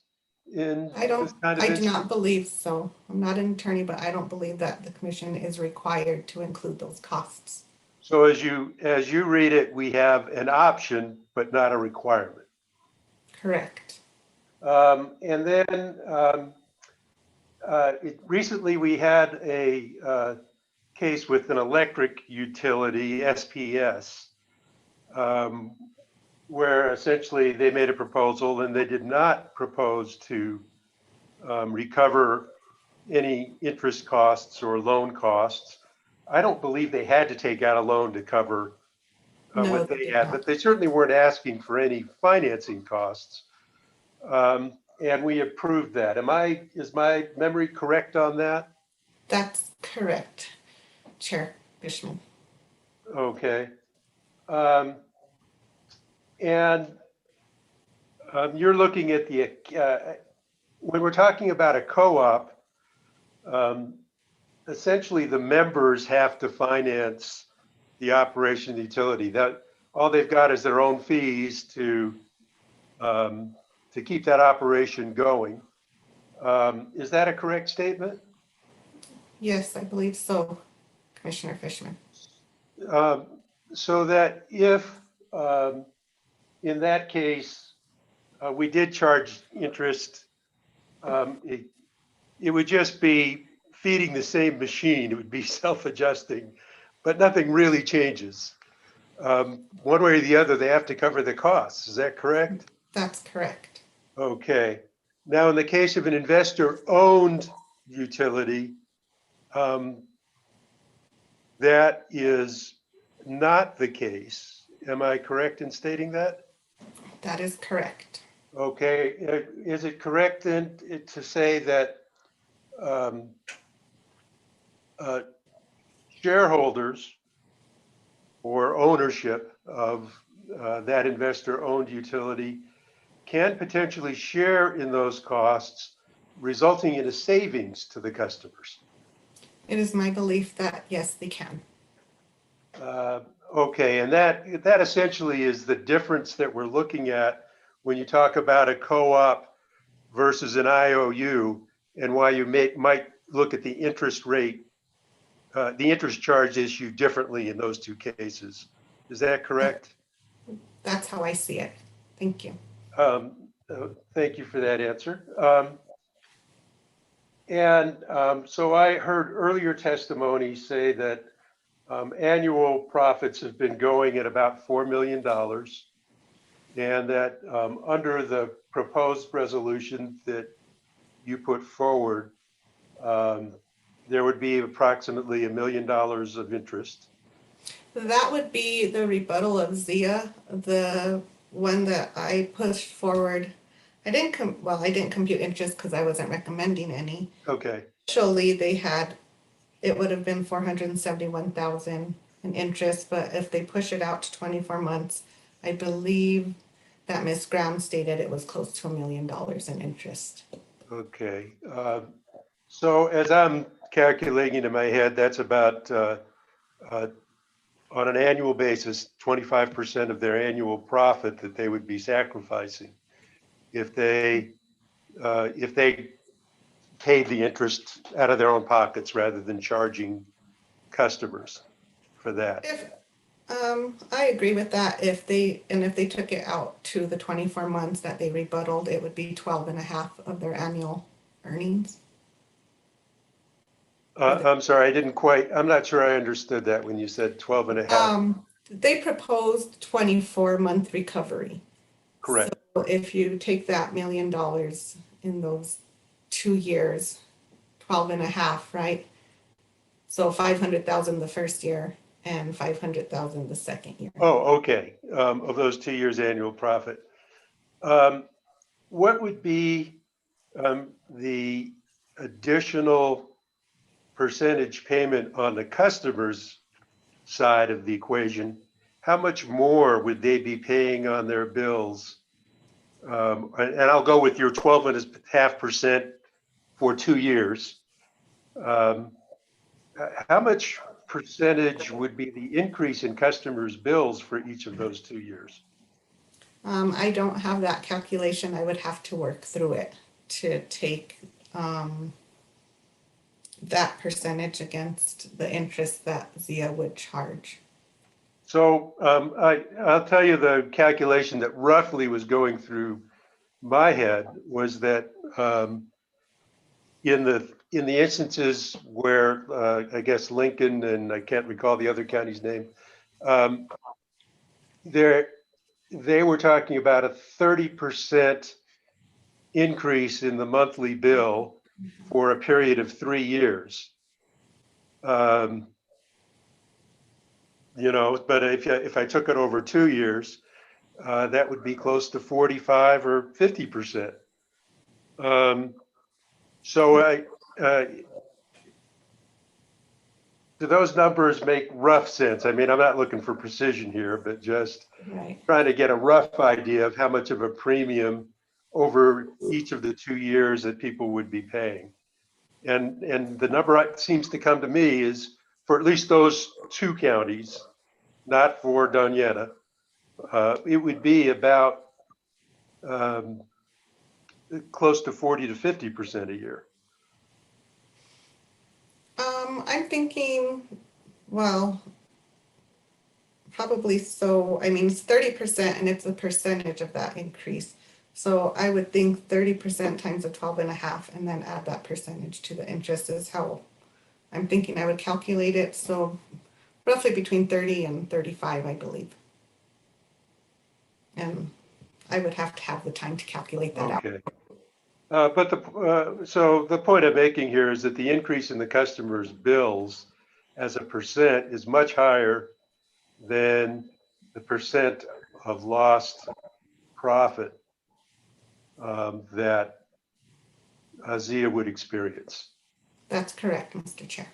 in this kind of I do not believe so. I'm not an attorney, but I don't believe that the commission is required to include those costs. So as you read it, we have an option, but not a requirement. Correct. And then recently we had a case with an electric utility, SPS. where essentially they made a proposal and they did not propose to recover any interest costs or loan costs. I don't believe they had to take out a loan to cover No, what they they did had, not. but they certainly weren't asking for any financing costs. And we approved that. Is my memory correct on that? That's correct, Chair Fishman. Okay. And you're looking at the, when we're talking about a co-op, essentially the members have to finance the operation of the utility. That all they've got is their own fees to keep that operation going. Is that a correct statement? Yes, I believe so, Commissioner Fishman. So that if, in that case, we did charge interest, it would just be feeding the same machine. It would be self-adjusting, but nothing really changes. One way or the other, they have to cover the costs. Is that correct? That's correct. Okay. Now, in the case of an investor-owned utility, that is not the case. Am I correct in stating that? That is correct. Okay. Is it correct then to say that shareholders or ownership of that investor-owned utility can potentially share in those costs, resulting in a savings to the customers? It is my belief that, yes, they can. Okay, and that essentially is the difference that we're looking at when you talk about a co-op versus an IOU, and why you might look at the interest rate, the interest charge issue differently in those two cases. Is that correct? That's how I see it. Thank you. Thank you for that answer. So I heard earlier testimony say that annual profits have been going at about $4 million, and that under the proposed resolution that you put forward, there would be approximately $1 million of interest. That would be the rebuttal of ZIA, the one that I pushed forward. I didn't compute interest because I wasn't recommending any. Okay. Actually, it would have been 471,000 in interest, but if they push it out to 24 months, I believe that Ms. Graham stated it was close to $1 million in interest. Okay. So as I'm calculating in my head, that's about on an annual basis, 25% of their annual profit that they would be sacrificing if they paid the interest out of their own pockets rather than charging customers for that. I agree with that. If they took it out to the 24 months that they rebuttaled, it would be 12.5 of their annual earnings. I'm sorry, I'm not sure I understood that when you said 12.5. They proposed 24-month recovery. Correct. So if you take that $1 million in those 2 years, 12.5, right? So 500,000 the first year and 500,000 the second year. Oh, okay. Of those 2 years annual profit. What would be the additional percentage payment on the customer's side of the equation? How much more would they be paying on their bills? And I'll go with your 12.5% for 2 years. How much percentage would be the increase in customers' bills for each of those 2 years? I don't have that calculation. I would have to work through it to take that percentage against the interest that ZIA would charge. So I'll tell you the calculation that roughly was going through my head was that in the instances where I guess Lincoln and I can't recall the other county's name, they were talking about a 30% increase in the monthly bill for a period of 3 years. You know, but if I took it over 2 years, that would be close to 45 or 50%. So do those numbers make rough sense? I mean, I'm not looking for precision here, but just trying to get a rough idea of how much of a premium over each of the 2 years that people would be paying. And the number that seems to come to me is for at least those 2 counties, not for Donietta, it would be about close to 40 to 50% a year. I'm thinking, well, probably so. I mean, it's 30% and it's a percentage of that increase. So I would think 30% times the 12.5 and then add that percentage to the interest is how I'm thinking I would calculate it. So roughly between 30 and 35, I believe. And I would have to have the time to calculate that out. But so the point I'm making here is that the increase in the customer's bills as a percent is much higher than the percent of lost profit that Zia would experience. That's correct, Mr. Chair.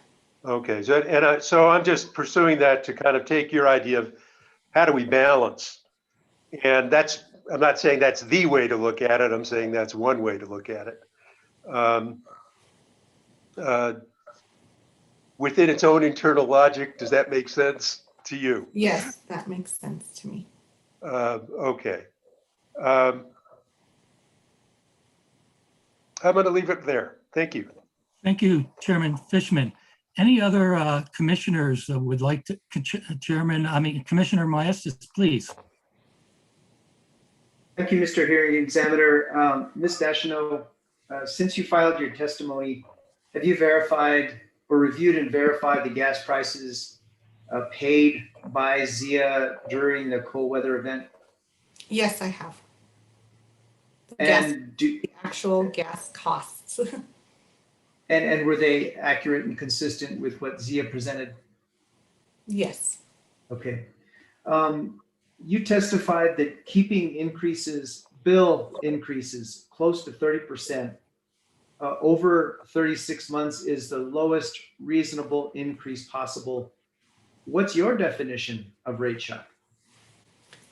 Okay, so I'm just pursuing that to kind of take your idea of how do we balance, and I'm not saying that's the way to look at it. I'm saying that's one way to look at it. Within its own internal logic, does that make sense to you? Yes, that makes sense to me. Okay. I'm going to leave it there. Thank you. Thank you, Chairman Fishman. Any other commissioners that would like to, Commissioner Maestas, please. Thank you, Mr. Hearing Examiner. Ms. Deschanel, since you filed your testimony, have you verified or reviewed and verified the gas prices paid by Zia during the cold weather event? Yes, I have. And the actual gas costs. and were they accurate and consistent with what Zia presented? Yes. Okay. You testified that keeping bill increases close to 30% over 36 months is the lowest reasonable increase possible. What's your definition of rate shock?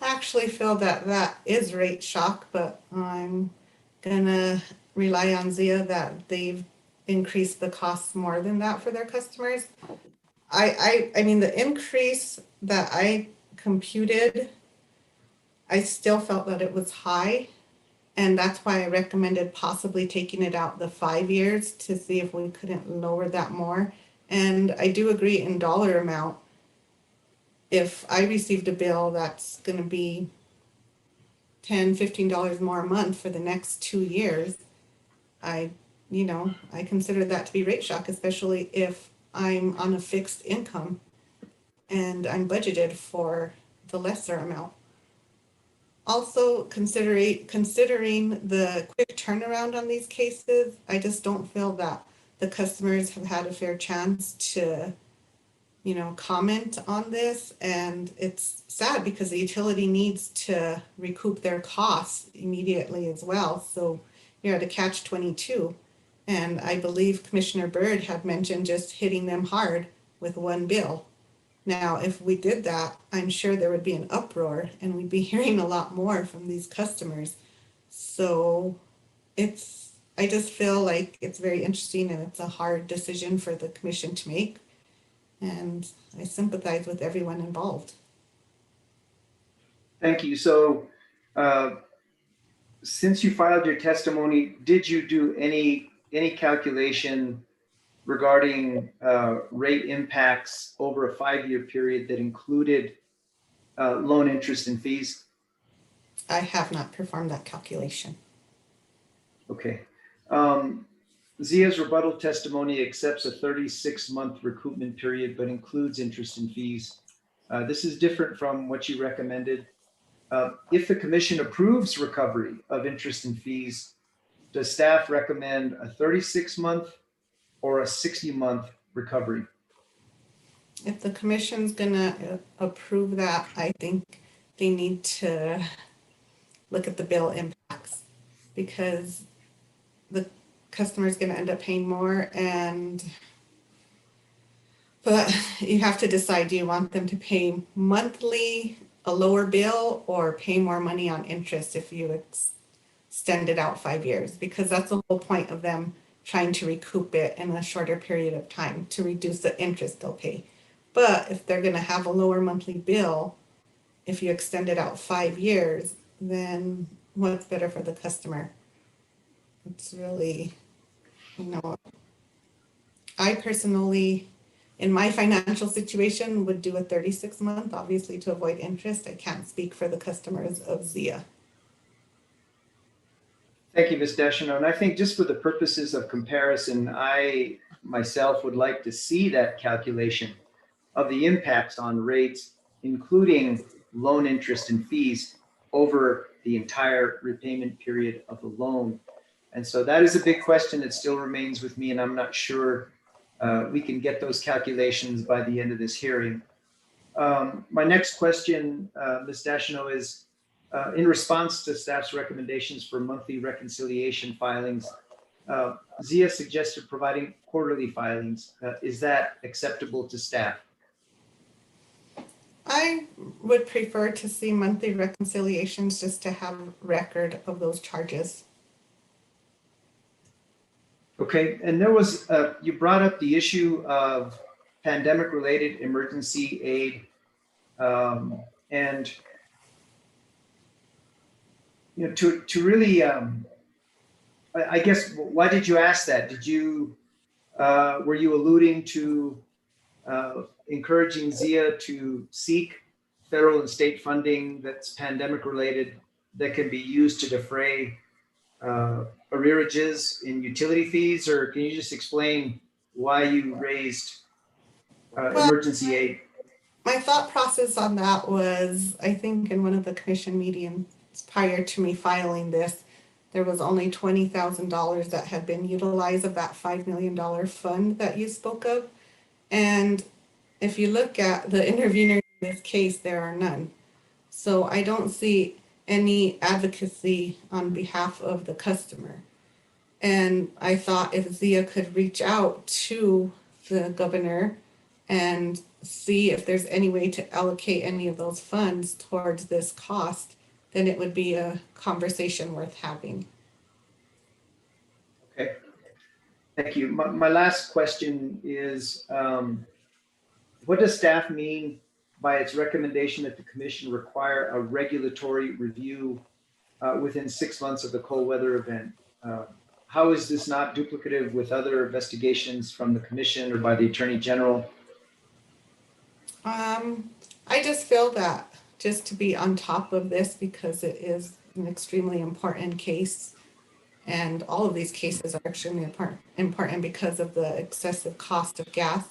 I actually feel that that is rate shock, but I'm gonna rely on Zia that they've increased the costs more than that for their customers. I mean, the increase that I computed, I still felt that it was high. And that's why I recommended possibly taking it out the 5 years to see if we couldn't lower that more. And I do agree in dollar amount. If I received a bill that's going to be $10, $15 more a month for the next 2 years, I consider that to be rate shock, especially if I'm on a fixed income and I'm budgeted for the lesser amount. Also, considering the quick turnaround on these cases, I just don't feel that the customers have had a fair chance to, comment on this. And it's sad because the utility needs to recoup their costs immediately as well. So you're at a catch-22. And I believe Commissioner Byrd had mentioned just hitting them hard with one bill. Now, if we did that, I'm sure there would be an uproar and we'd be hearing a lot more from these customers. So I just feel like it's very interesting and it's a hard decision for the commission to make. And I sympathize with everyone involved. Thank you. So since you filed your testimony, did you do any calculation regarding rate impacts over a 5-year period that included loan interest and fees? I have not performed that calculation. Okay. Zia's rebuttal testimony accepts a 36-month recoupment period, but includes interest and fees. This is different from what you recommended. If the commission approves recovery of interest and fees, does staff recommend a 36-month or a 60-month recovery? If the commission's gonna approve that, I think they need to look at the bill impacts, because the customer's gonna end up paying more, but you have to decide, do you want them to pay monthly, a lower bill, or pay more money on interest if you extend it out 5 years? Because that's the whole point of them trying to recoup it in a shorter period of time to reduce the interest they'll pay. But if they're gonna have a lower monthly bill, if you extend it out 5 years, then what's better for the customer? It's really, I personally, in my financial situation, would do a 36-month, obviously to avoid interest. I can't speak for the customers of ZIA. Thank you, Ms. Deschanel. And I think just for the purposes of comparison, I myself would like to see that calculation of the impacts on rates, including loan interest and fees over the entire repayment period of the loan. And so that is a big question that still remains with me, and I'm not sure we can get those calculations by the end of this hearing. My next question, Ms. Deschanel, is in response to staff's recommendations for monthly reconciliation filings, ZIA suggested providing quarterly filings. Is that acceptable to staff? I would prefer to see monthly reconciliations just to have record of those charges. Okay, and there was, you brought up the issue of pandemic-related emergency aid, and you know, to really, I guess, why did you ask that? Did you, were you alluding to encouraging ZIA to seek federal and state funding that's pandemic-related that can be used to defray arrearages in utility fees, or can you just explain why you raised emergency aid? My thought process on that was, I think in one of the commission meetings prior to me filing this, there was only $20,000 that had been utilized of that $5 million fund that you spoke of. And if you look at the interveners in this case, there are none. So I don't see any advocacy on behalf of the customer. And I thought if ZIA could reach out to the governor and see if there's any way to allocate any of those funds towards this cost, then it would be a conversation worth having. Okay, thank you. My last question is, what does staff mean by its recommendation that the commission require a regulatory review within 6 months of the cold weather event? How is this not duplicative with other investigations from the commission or by the Attorney General? I just feel that just to be on top of this, because it is an extremely important case, and all of these cases are extremely important because of the excessive cost of gas,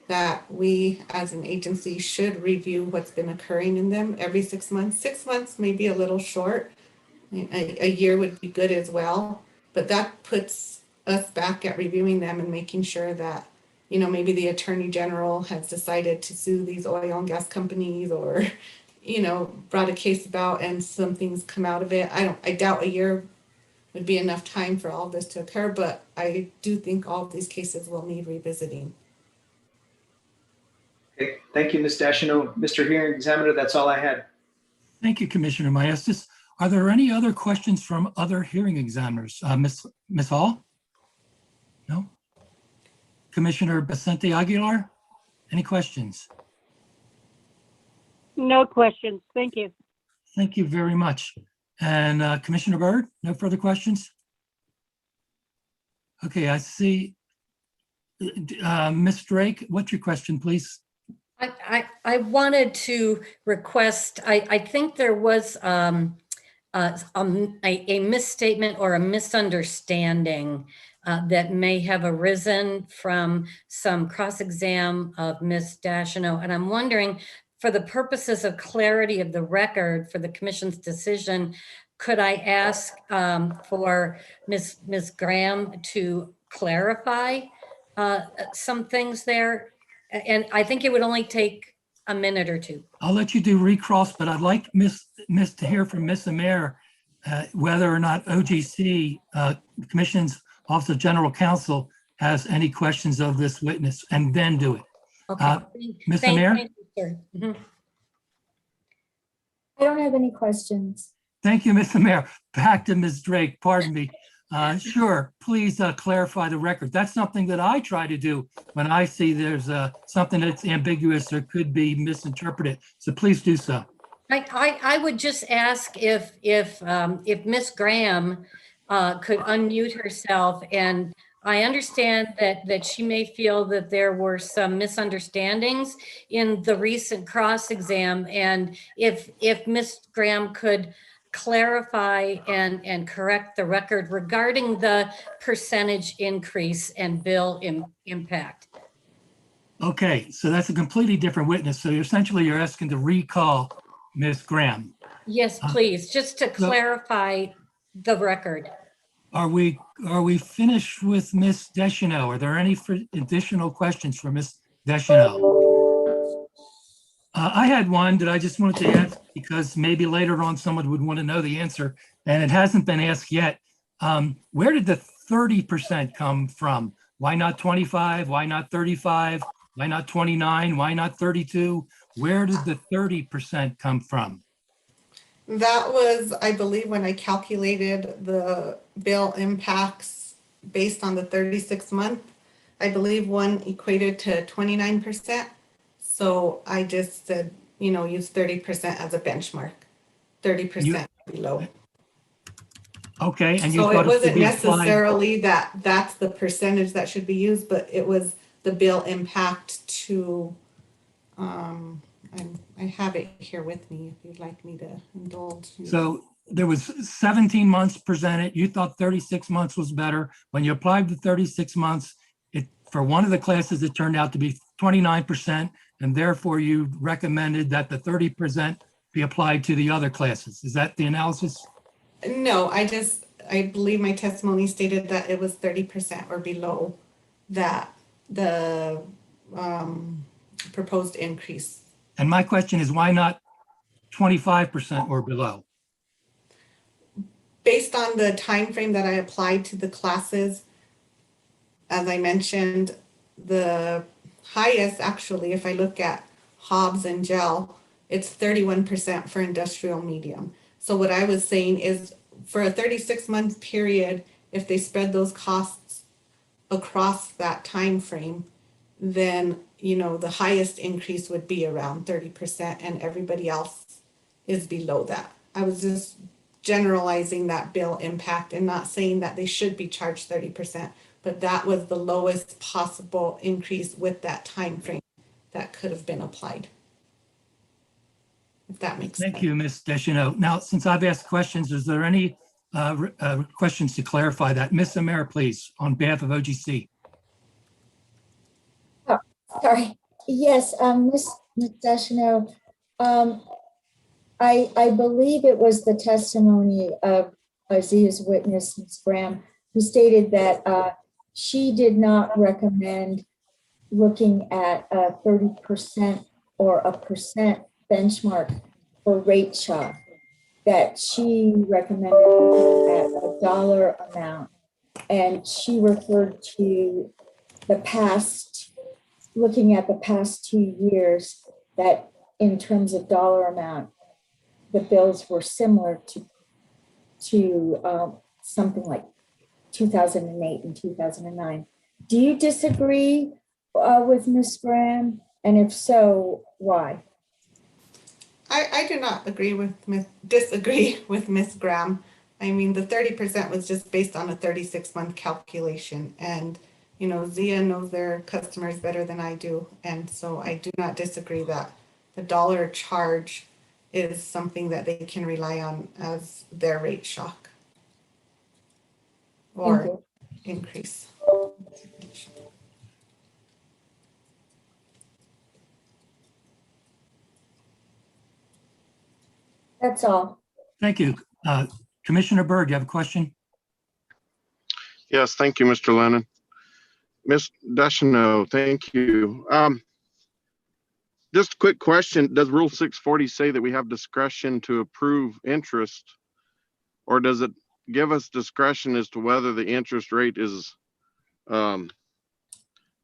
that we as an agency should review what's been occurring in them every 6 months. 6 months may be a little short. A year would be good as well, but that puts us back at reviewing them and making sure that, you know, maybe the Attorney General has decided to sue these oil and gas companies, or, you know, brought a case about and some things come out of it. I doubt a year would be enough time for all this to occur, but I do think all of these cases will need revisiting. Okay, thank you, Ms. Deschanel. Mr. Hearing Examiner, that's all I had. Thank you, Commissioner Maestas. Are there any other questions from other hearing examiners? Ms. Hall? No? Commissioner Vicente Aguilar? Any questions? No questions. Thank you. Thank you very much. And Commissioner Byrd, no further questions? Okay, I see. Ms. Drake, what's your question, please? I wanted to request, I think there was a misstatement or a misunderstanding that may have arisen from some cross-exam of Ms. Deschanel. And I'm wondering, for the purposes of clarity of the record for the commission's decision, could I ask for Ms. Graham to clarify some things there? And I think it would only take a minute or two. I'll let you do recross, but I'd like to hear from Ms. Amir whether or not OGC, Commission's Office of General Counsel, has any questions of this witness, and then do it. Okay. Ms. Amir? Thank you, sir. Mhm. I don't have any questions. Thank you, Ms. Amir. Back to Ms. Drake, pardon me. Sure, please clarify the record. That's something that I try to do when I see there's something that's ambiguous or could be misinterpreted. So please do so. I would just ask if Ms. Graham could unmute herself, and I understand that she may feel that there were some misunderstandings in the recent cross exam, and if Ms. Graham could clarify and correct the record regarding the percentage increase and bill impact. Okay, so that's a completely different witness. So essentially you're asking to recall Ms. Graham. Yes, please, just to clarify the record. Are we finished with Ms. Deschanel? Are there any additional questions for Ms. Deschanel? I had one that I just wanted to ask because maybe later on someone would want to know the answer, and it hasn't been asked yet. Where did the 30% come from? Why not 25? Why not 35? Why not 29? Why not 32? Where did the 30% come from? That was, I believe, when I calculated the bill impacts based on the 36 month. I believe one equated to 29%. So I just said, use 30% as a benchmark, 30% below. Okay, and you So thought it wasn't should be applied- necessarily that's the percentage that should be used, but it was the bill impact to, I have it here with me if you'd like me to indulge. So there was 17 months presented. You thought 36 months was better. When you applied the 36 months, for one of the classes, it turned out to be 29%, and therefore you recommended that the 30% be applied to the other classes. Is that the analysis? No, I believe my testimony stated that it was 30% or below that the proposed increase. And my question is, why not 25% or below? Based on the time frame that I applied to the classes, as I mentioned, the highest actually, if I look at Hobbs and Gel, it's 31% for industrial medium. So what I was saying is for a 36-month period, if they spread those costs across that time frame, then the highest increase would be around 30% and everybody else is below that. I was just generalizing that bill impact and not saying that they should be charged 30%, but that was the lowest possible increase with that time frame that could have been applied. If that makes sense. Thank you, Ms. Deschanel. Now, since I've asked questions, is there any questions to clarify that? Ms. Amir, please, on behalf of OGC. Oh, sorry. Yes, Ms. Deschanel, I believe it was the testimony of Zia's witness, Ms. Graham, who stated that she did not recommend looking at a 30% or a percent benchmark for rate shock, that she recommended looking at a dollar amount. And she referred to the past, looking at the past 2 years, that in terms of dollar amount, the bills were similar to something like 2008 and 2009. Do you disagree with Ms. Graham? And if so, why? I do not disagree with Ms. Graham. I mean, the 30% was just based on a 36-month calculation. And, Zia knows their customers better than I do. And so I do not disagree that the dollar charge is something that they can rely on as their rate shock or increase. That's all. Thank you. Commissioner Byrd, you have a question? Yes, thank you, Mr. Lennon. Ms. Deschanel, thank you. Just a quick question. Does Rule 640 say that we have discretion to approve interest? Or does it give us discretion as to whether the interest rate is an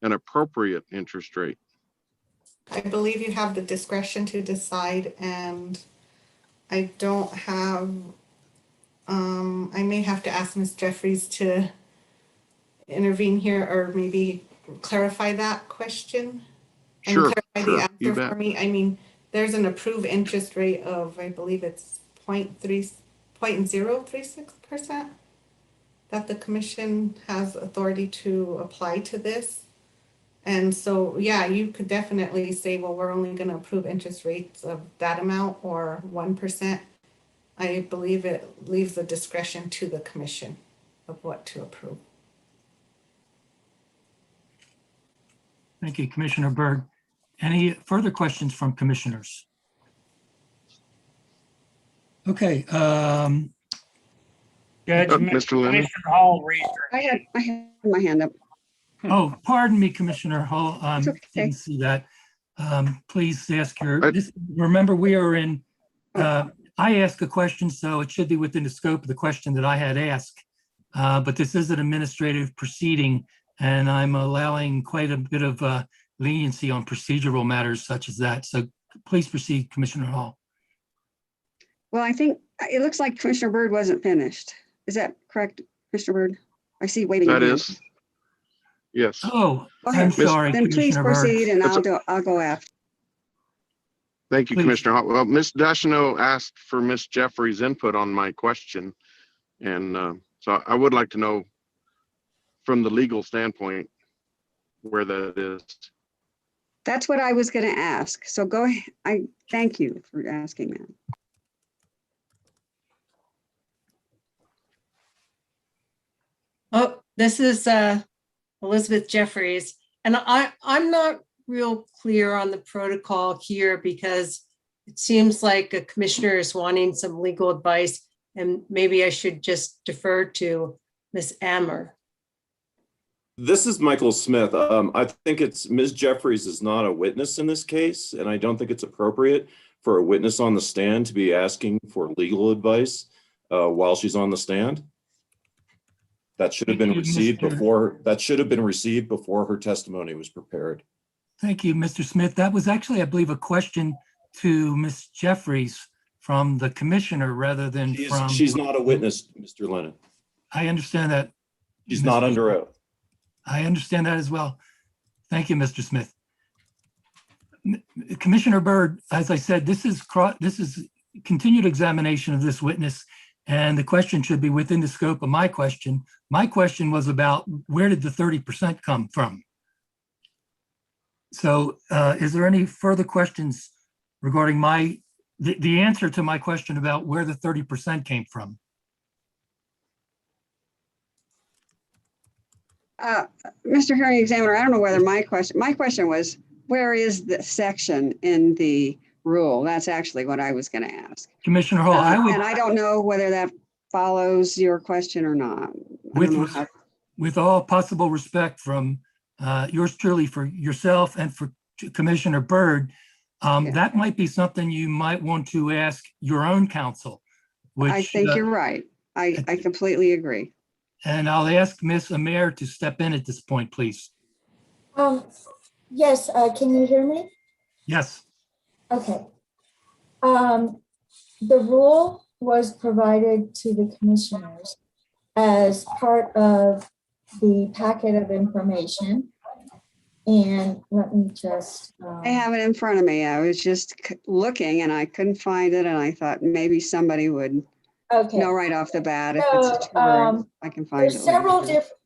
appropriate interest rate? I believe you have the discretion to decide, and I don't have, I may have to ask Ms. Jeffries to intervene here or maybe clarify that question. Sure, Clarify sure, the you answer bet. for me. I mean, there's an approved interest rate of, I believe it's 0.036% that the commission has authority to apply to this. And so, yeah, you could definitely say, well, we're only going to approve interest rates of that amount or 1%. I believe it leaves the discretion to the commission of what to approve. Thank you, Commissioner Byrd. Any further questions from commissioners? Okay. Judge, Mr. Lennon? Commissioner Hall raised her. I had my hand up. Oh, pardon me, Commissioner Hall. It's okay. Didn't see that. Please ask remember we are in, I asked a question, so it should be within the scope of the question that I had asked. But this is an administrative proceeding, and I'm allowing quite a bit of leniency on procedural matters such as that. So please proceed, Commissioner Hall. Well, I think it looks like Commissioner Byrd wasn't finished. Is that correct, Commissioner Byrd? I see waving. That again. is. Yes. Oh, Go ahead. I'm sorry, Then please Commissioner Byrd. proceed, and I'll go after. Thank you, Please. Commissioner Hall. Well, Ms. Deschanel asked for Ms. Jeffries' input on my question. And so I would like to know from the legal standpoint where that is. That's what I was going to ask. So go ahead. I thank you for asking that. Oh, this is Elizabeth Jeffries, and I'm not real clear on the protocol here because it seems like a commissioner is wanting some legal advice, and maybe I should just defer to Ms. Ammer. This is Michael Smith. I think it's Ms. Jeffries is not a witness in this case, and I don't think it's appropriate for a witness on the stand to be asking for legal advice while she's on the stand. That should have been received before. That should have been received before her testimony was prepared. Thank you, Mr. Smith. That was actually, I believe, a question to Ms. Jeffries from the commissioner rather than from. She's not a witness, Mr. Lennon. I understand that. She's not under oath. I understand that as well. Thank you, Mr. Smith. Commissioner Byrd, as I said, this is continued examination of this witness, and the question should be within the scope of my question. My question was about where did the 30% come from? So is there any further questions regarding the answer to my question about where the 30% came from? Mr. Hearing Examiner, I don't know whether my question was, where is the section in the rule? That's actually what I was going to ask. Commissioner Hall, and I don't know whether that follows your question or not. With all possible respect from yours truly for yourself and for Commissioner Byrd, that might be something you might want to ask your own counsel. Which, I think you're right. I completely agree. And I'll ask Ms. Amer to step in at this point, please. Yes, can you hear me? Yes. Okay. The rule was provided to the commissioners as part of the packet of information. And let me just. I have it in front of me. I was just looking and I couldn't find it. And I thought maybe somebody would know right off the bat if it's a term. I can find it.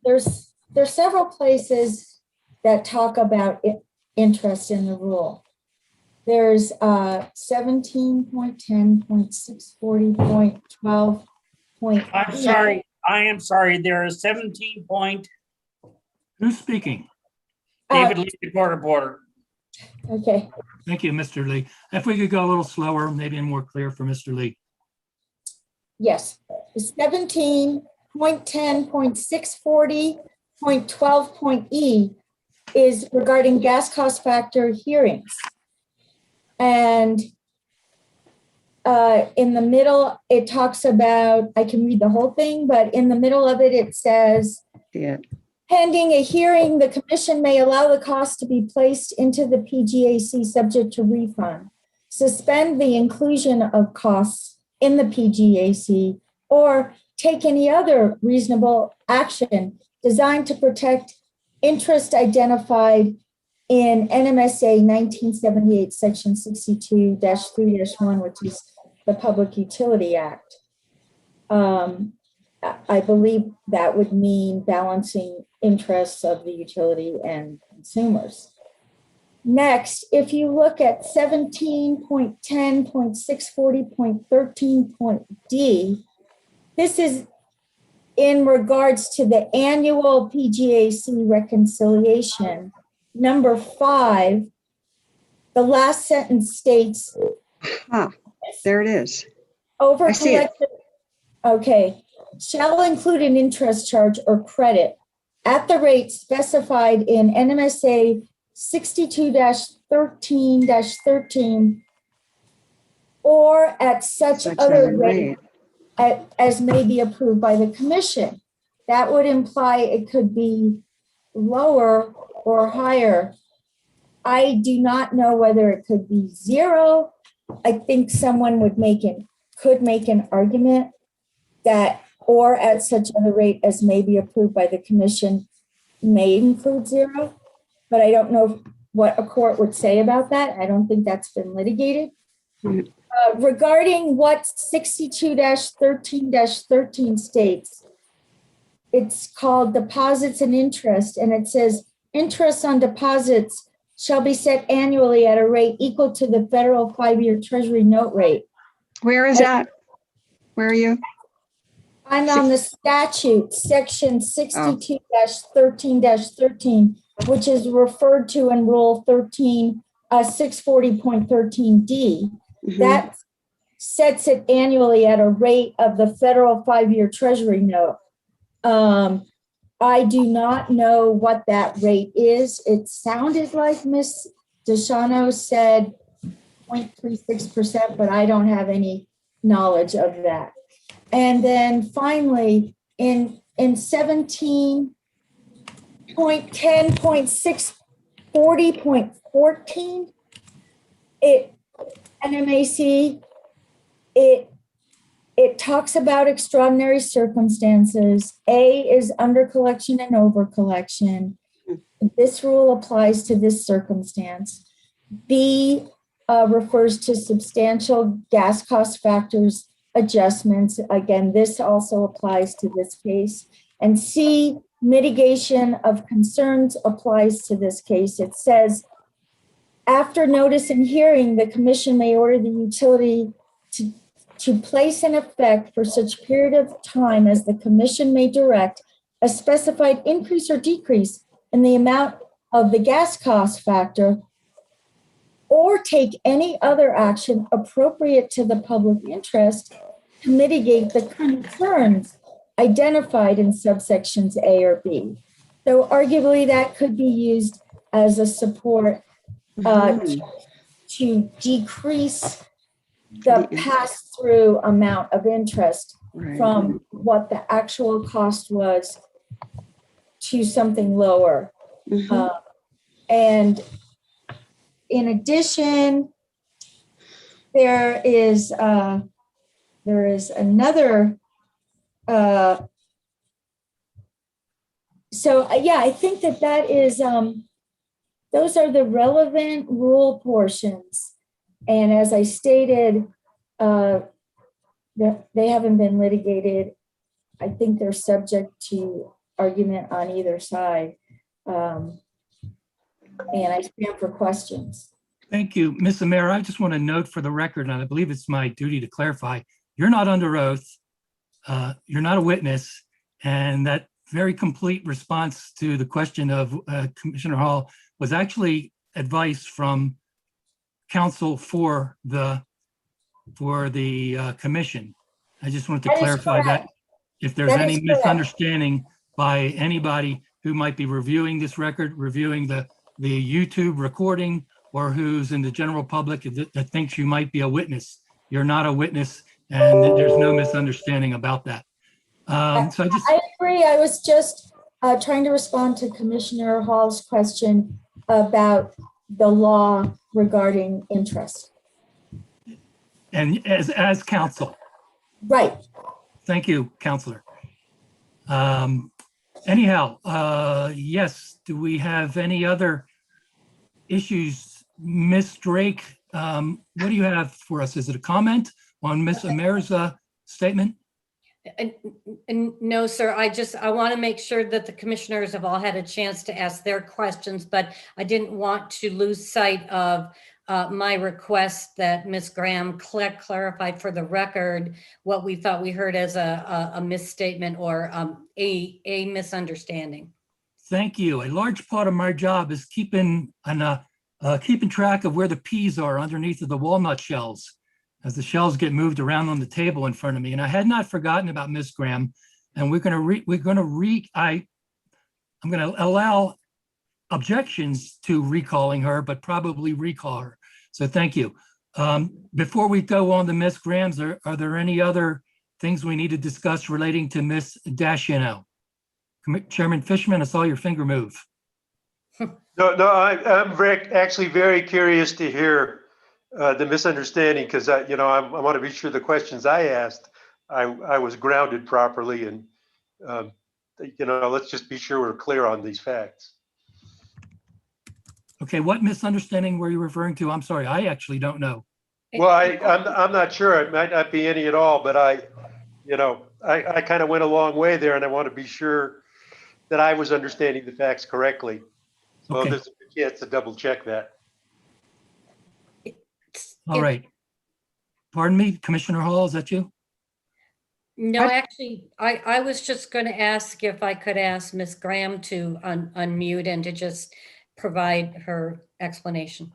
There's several places that talk about interest in the rule. There's 17.10.640.12. I'm sorry. I am sorry. There is 17 point. Who's speaking? David Lee, the court reporter. Okay. Thank you, Mr. Lee. If we could go a little slower, maybe more clear for Mr. Lee. Yes, 17.10.640.12.e is regarding gas cost factor hearings. And in the middle, it talks about, I can read the whole thing, but in the middle of it, it says, Yeah. pending a hearing, the commission may allow the cost to be placed into the PGAC subject to refund, suspend the inclusion of costs in the PGAC, or take any other reasonable action designed to protect interest identified in NMSA 1978, Section 62-3-1, which is the Public Utility Act. I believe that would mean balancing interests of the utility and consumers. Next, if you look at 17.10.640.13.d, this is in regards to the annual PGAC reconciliation. Number 5, the last sentence states, there it is. over I see it. collected, okay, shall include an interest charge or credit at the rate specified in NMSA 62-13-13 or at such other rate as may be approved by the commission. That would imply it could be lower or higher. I do not know whether it could be 0. I think someone could make an argument that or at such other rate as may be approved by the commission may include 0, but I don't know what a court would say about that. I don't think that's been litigated. Regarding what 62-13-13 states, it's called deposits and interest, and it says interest on deposits shall be set annually at a rate equal to the federal 5-year treasury note rate. Where is that? Where are you? I'm on the statute, section 62-13-13, which is referred to in Rule 640.13D. That sets it annually at a rate of the federal 5-year treasury note. I do not know what that rate is. It sounded like Ms. DeShano said 0.36%, but I don't have any knowledge of that. And then finally, in 17.10.640.14, NMAC, it talks about extraordinary circumstances. A is under collection and over collection. This rule applies to this circumstance. B refers to substantial gas cost factors adjustments. Again, this also applies to this case. And C, mitigation of concerns applies to this case. It says, after notice and hearing, the commission may order the utility to place in effect for such period of time as the commission may direct a specified increase or decrease in the amount of the gas cost factor, or take any other action appropriate to the public interest to mitigate the concerns identified in subsections A or B. So arguably that could be used as a support to decrease the pass-through amount of interest from what the actual cost was to something lower. And in addition, there is another. I think that is those are the relevant rule portions. And as I stated, they haven't been litigated. I think they're subject to argument on either side. And I stand for questions. Thank you, Ms. Amara. I just want to note for the record, and I believe it's my duty to clarify, you're not under oath. You're not a witness. And that very complete response to the question of Commissioner Hall was actually advice from counsel for the commission. I just wanted to That is clarify that correct. if there's That any is correct. misunderstanding by anybody who might be reviewing this record, reviewing the YouTube recording, or who's in the general public that thinks you might be a witness, you're not a witness, and there's no misunderstanding about that. So I agree. I was just trying to respond to Commissioner Hall's question about the law regarding interest. and as counsel, Right. thank you, Counselor. Anyhow, yes, do we have any other issues? Ms. Drake, what do you have for us? Is it a comment on Ms. Amer's statement? And no, sir, I want to make sure that the commissioners have all had a chance to ask their questions, but I didn't want to lose sight of my request that Ms. Graham clarified for the record what we thought we heard as a misstatement or a misunderstanding. Thank you. A large part of my job is keeping track of where the peas are underneath of the walnut shells, as the shells get moved around on the table in front of me. And I had not forgotten about Ms. Graham, and I'm going to allow objections to recalling her, but probably recall her. So thank you. Before we go on to Ms. Graham's, are there any other things we need to discuss relating to Ms. Dashino? Chairman Fishman, I saw your finger move. No, I'm actually very curious to hear the misunderstanding, because I want to be sure the questions I asked, I was grounded properly, and let's just be sure we're clear on these facts. Okay, what misunderstanding were you referring to? I'm sorry, I actually don't know. Well, I'm not sure. It might not be any at all, but I kind of went a long way there, and I want to be sure that I was understanding the facts correctly. So Okay. there's a chance to double check that. All right. Pardon me, Commissioner Hall, is that you? No, actually, I was just going to ask if I could ask Ms. Graham to unmute and to just provide her explanation.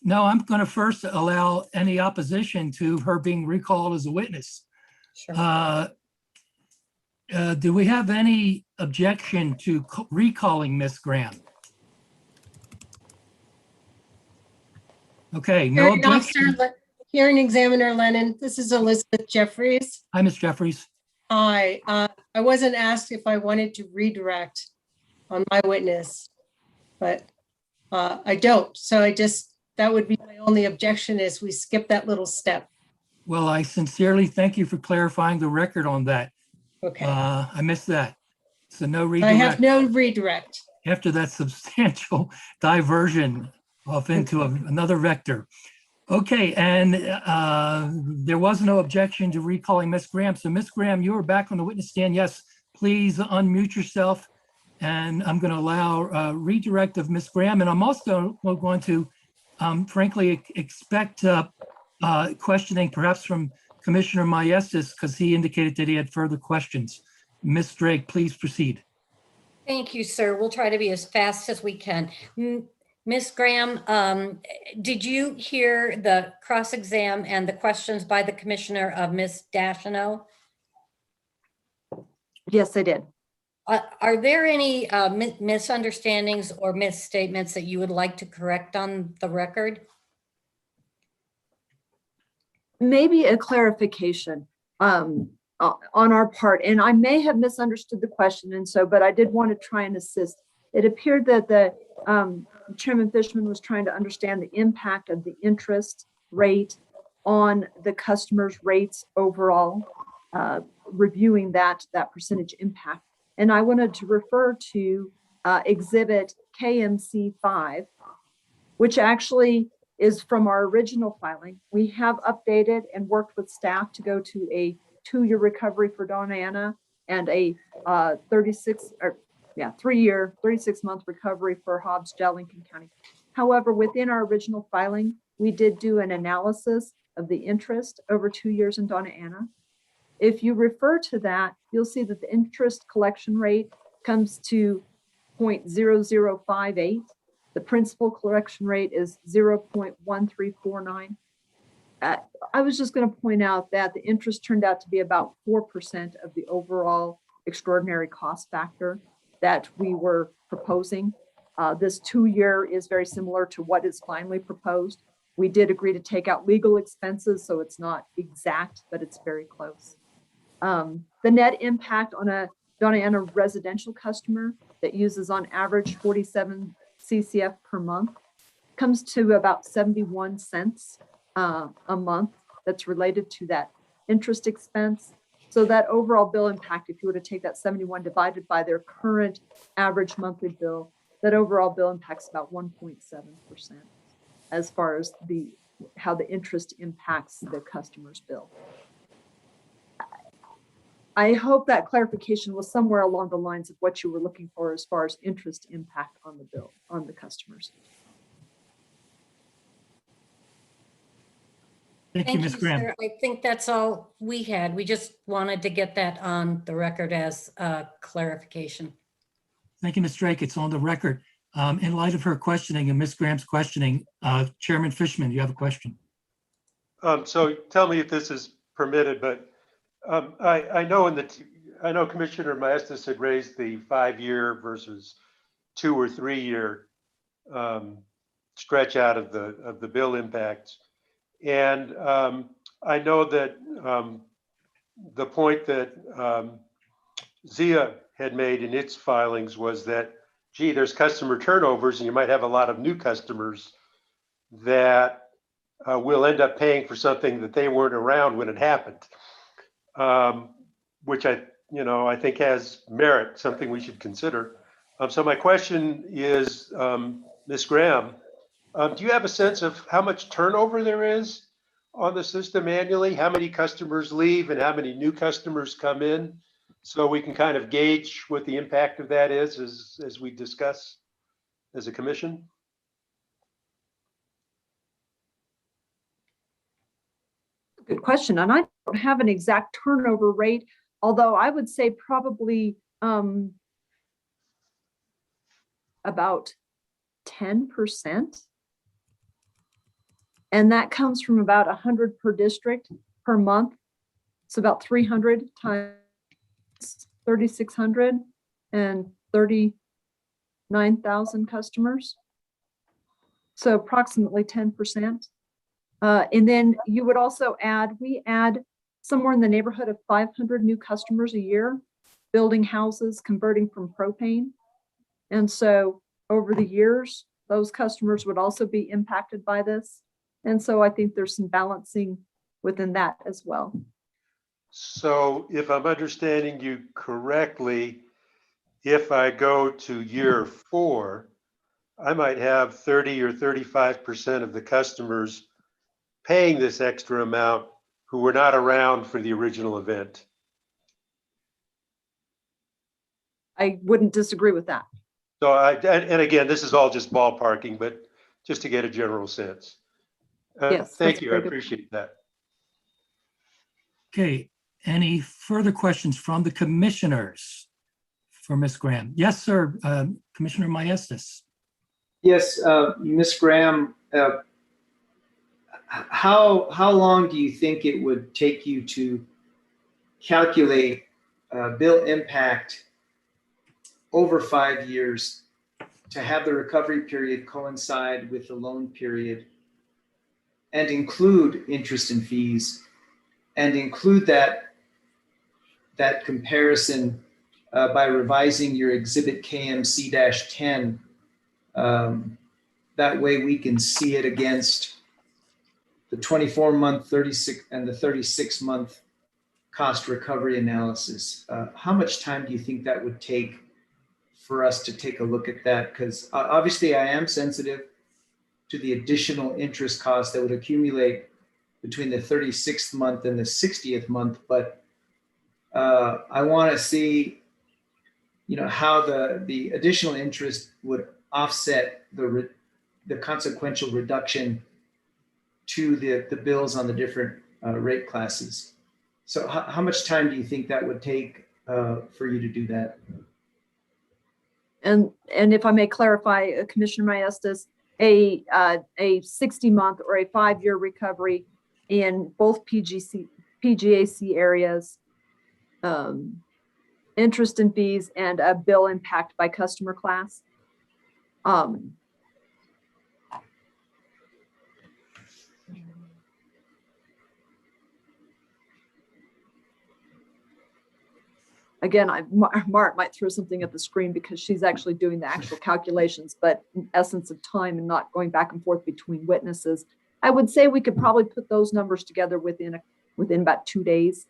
No, I'm going to first allow any opposition to her being recalled as a witness. Sure. Do we have any objection to recalling Ms. Graham? Okay, no Hearing objection. Officer, Hearing Examiner Lennon, this is Elizabeth Jeffries. Hi, Ms. Jeffries. Hi, I wasn't asked if I wanted to redirect on my witness, but I don't. So that would be my only objection, is we skip that little step. Well, I sincerely thank you for clarifying the record on that. Okay. I missed that. So no redirect. I have no redirect. After that substantial diversion off into another vector. Okay, and there was no objection to recalling Ms. Graham. So Ms. Graham, you are back on the witness stand. Yes, please unmute yourself. And I'm going to allow redirect of Ms. Graham. And I'm also going to, frankly, expect questioning perhaps from Commissioner Maestas, because he indicated that he had further questions. Ms. Drake, please proceed. Thank you, sir. We'll try to be as fast as we can. Ms. Graham, did you hear the cross-exam and the questions by the commissioner of Ms. Dashino? Yes, I did. Are there any misunderstandings or misstatements that you would like to correct on the record? Maybe a clarification on our part, and I may have misunderstood the question, and so, but I did want to try and assist. It appeared that the Chairman Fishman was trying to understand the impact of the interest rate on the customer's rates overall, reviewing that percentage impact. And I wanted to refer to Exhibit KMC 5, which actually is from our original filing. We have updated and worked with staff to go to a 2-year recovery for Donna Ana and a 3-year, 36-month recovery for Hobbs-Jell, Lincoln County. However, within our original filing, we did do an analysis of the interest over 2 years in Donna Ana. If you refer to that, you'll see that the interest collection rate comes to 0.0058. The principal collection rate is 0.1349. I was just going to point out that the interest turned out to be about 4% of the overall extraordinary cost factor that we were proposing. This 2-year is very similar to what is finally proposed. We did agree to take out legal expenses, so it's not exact, but it's very close. The net impact on a residential customer that uses on average 47 CCF per month comes to about 71 cents a month that's related to that interest expense. So that overall bill impact, if you were to take that 71 divided by their current average monthly bill, that overall bill impacts about 1.7% as far as how the interest impacts the customer's bill. I hope that clarification was somewhere along the lines of what you were looking for as far as interest impact on the bill, on the customers. Thank you, Ms. Graham. sir. I think that's all we had. We just wanted to get that on the record as clarification. Thank you, Ms. Drake. It's on the record. In light of her questioning and Ms. Graham's questioning, Chairman Fishman, you have a question. So tell me if this is permitted, but I know Commissioner Maestas had raised the 5-year versus 2 or 3 year stretch out of the bill impacts. And I know that the point that ZIA had made in its filings was that, gee, there's customer turnovers and you might have a lot of new customers that will end up paying for something that they weren't around when it happened, which I think has merit, something we should consider. So my question is, Ms. Graham, do you have a sense of how much turnover there is on the system annually? How many customers leave and how many new customers come in? So we can kind of gauge what the impact of that is as we discuss as a commission. Good question. And I don't have an exact turnover rate, although I would say probably about 10%. And that comes from about 100 per district per month. So about 300 times 3,600 and 39,000 customers. So approximately 10%. And then you would also we add somewhere in the neighborhood of 500 new customers a year, building houses, converting from propane. And so over the years, those customers would also be impacted by this. And so I think there's some balancing within that as well. So if I'm understanding you correctly, if I go to year 4, I might have 30 or 35% of the customers paying this extra amount who were not around for the original event. I wouldn't disagree with that. So and again, this is all just ballparking, but just to get a general sense. Yes. Thank you. I appreciate that. Okay. Any further questions from the commissioners for Ms. Graham? Yes, sir. Commissioner Maestas. Yes, Ms. Graham, how long do you think it would take you to calculate bill impact over 5 years to have the recovery period coincide with the loan period and include interest and fees and include that comparison by revising your exhibit KMC-10? That way we can see it against the 24-month, 36 and the 36-month cost recovery analysis. How much time do you think that would take for us to take a look at that? Because obviously I am sensitive to the additional interest costs that would accumulate between the 36th month and the 60th month, but I want to see, how the additional interest would offset the consequential reduction to the bills on the different rate classes. So how much time do you think that would take for you to do that? And if I may clarify, Commissioner Maestas, a 60-month or a 5-year recovery in both PGAC areas, interest and fees, and a bill impact by customer class. Again, Mark might throw something at the screen because she's actually doing the actual calculations, but in essence of time and not going back and forth between witnesses, I would say we could probably put those numbers together within about 2 days.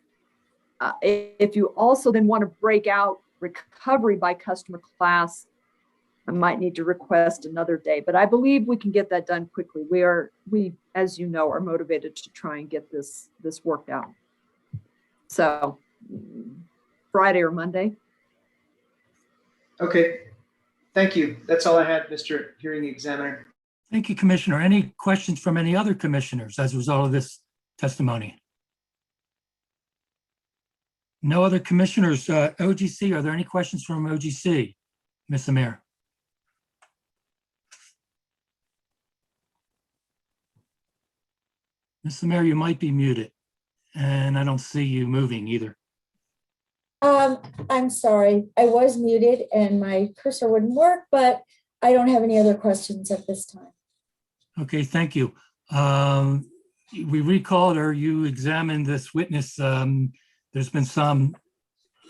If you also then want to break out recovery by customer class, I might need to request another day, but I believe we can get that done quickly. We, as you know, are motivated to try and get this worked out. So Friday or Monday. Okay, thank you. That's all I had, Mr. Hearing Examiner. Thank you, Commissioner. Any questions from any other commissioners as a result of this testimony? No other commissioners. OGC, are there any questions from OGC? Ms. Amir? Ms. Amir, you might be muted, and I don't see you moving either. I'm sorry, I was muted and my cursor wouldn't work, but I don't have any other questions at this time. Okay, thank you. We recalled, or you examined this witness. There's been some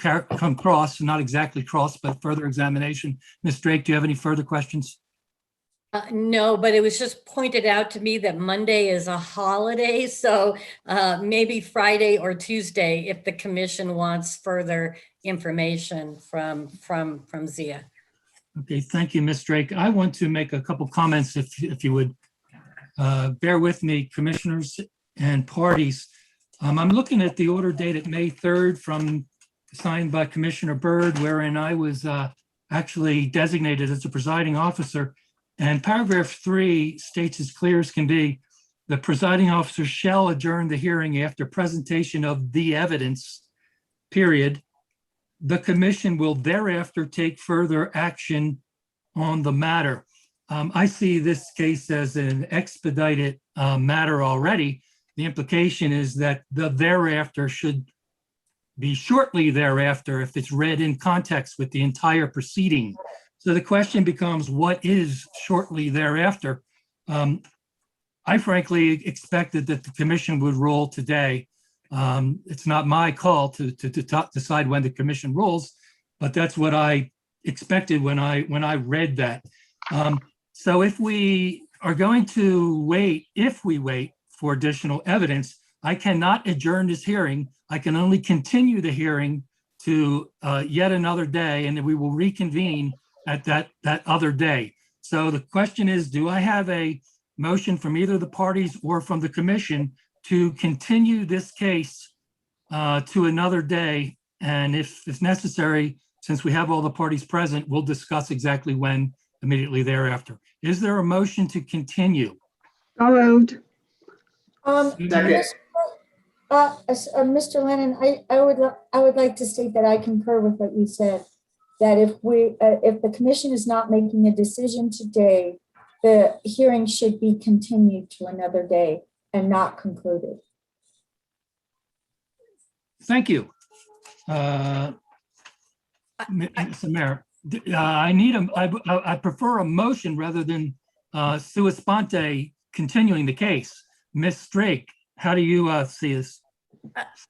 come cross, not exactly cross, but further examination. Ms. Drake, do you have any further questions? No, but it was just pointed out to me that Monday is a holiday, so maybe Friday or Tuesday if the commission wants further information from Zia. Okay, thank you, Ms. Drake. I want to make a couple comments if you would bear with me, commissioners and parties. I'm looking at the order dated May 3rd signed by Commissioner Byrd, wherein I was actually designated as the presiding officer. And paragraph 3 states as clear as can be, the presiding officer shall adjourn the hearing after presentation of the evidence, period. The commission will thereafter take further action on the matter. I see this case as an expedited matter already. The implication is that the thereafter should be shortly thereafter if it's read in context with the entire proceeding. So the question becomes, what is shortly thereafter? I frankly expected that the commission would rule today. It's not my call to decide when the commission rules, but that's what I expected when I read that. So if we are going to wait, if we wait for additional evidence, I cannot adjourn this hearing. I can only continue the hearing to yet another day, and then we will reconvene at that other day. So the question is, do I have a motion from either the parties or from the commission to continue this case to another day? And if it's necessary, since we have all the parties present, we'll discuss exactly when immediately thereafter. Is there a motion to continue? So moved. Mr. Lennon, I would like to state that I concur with what you said, that if the commission is not making a decision today, the hearing should be continued to another day and not concluded. Thank you. Mr. Mayor, I prefer a motion rather than sua sponte continuing the case. Ms. Drake, how do you see this?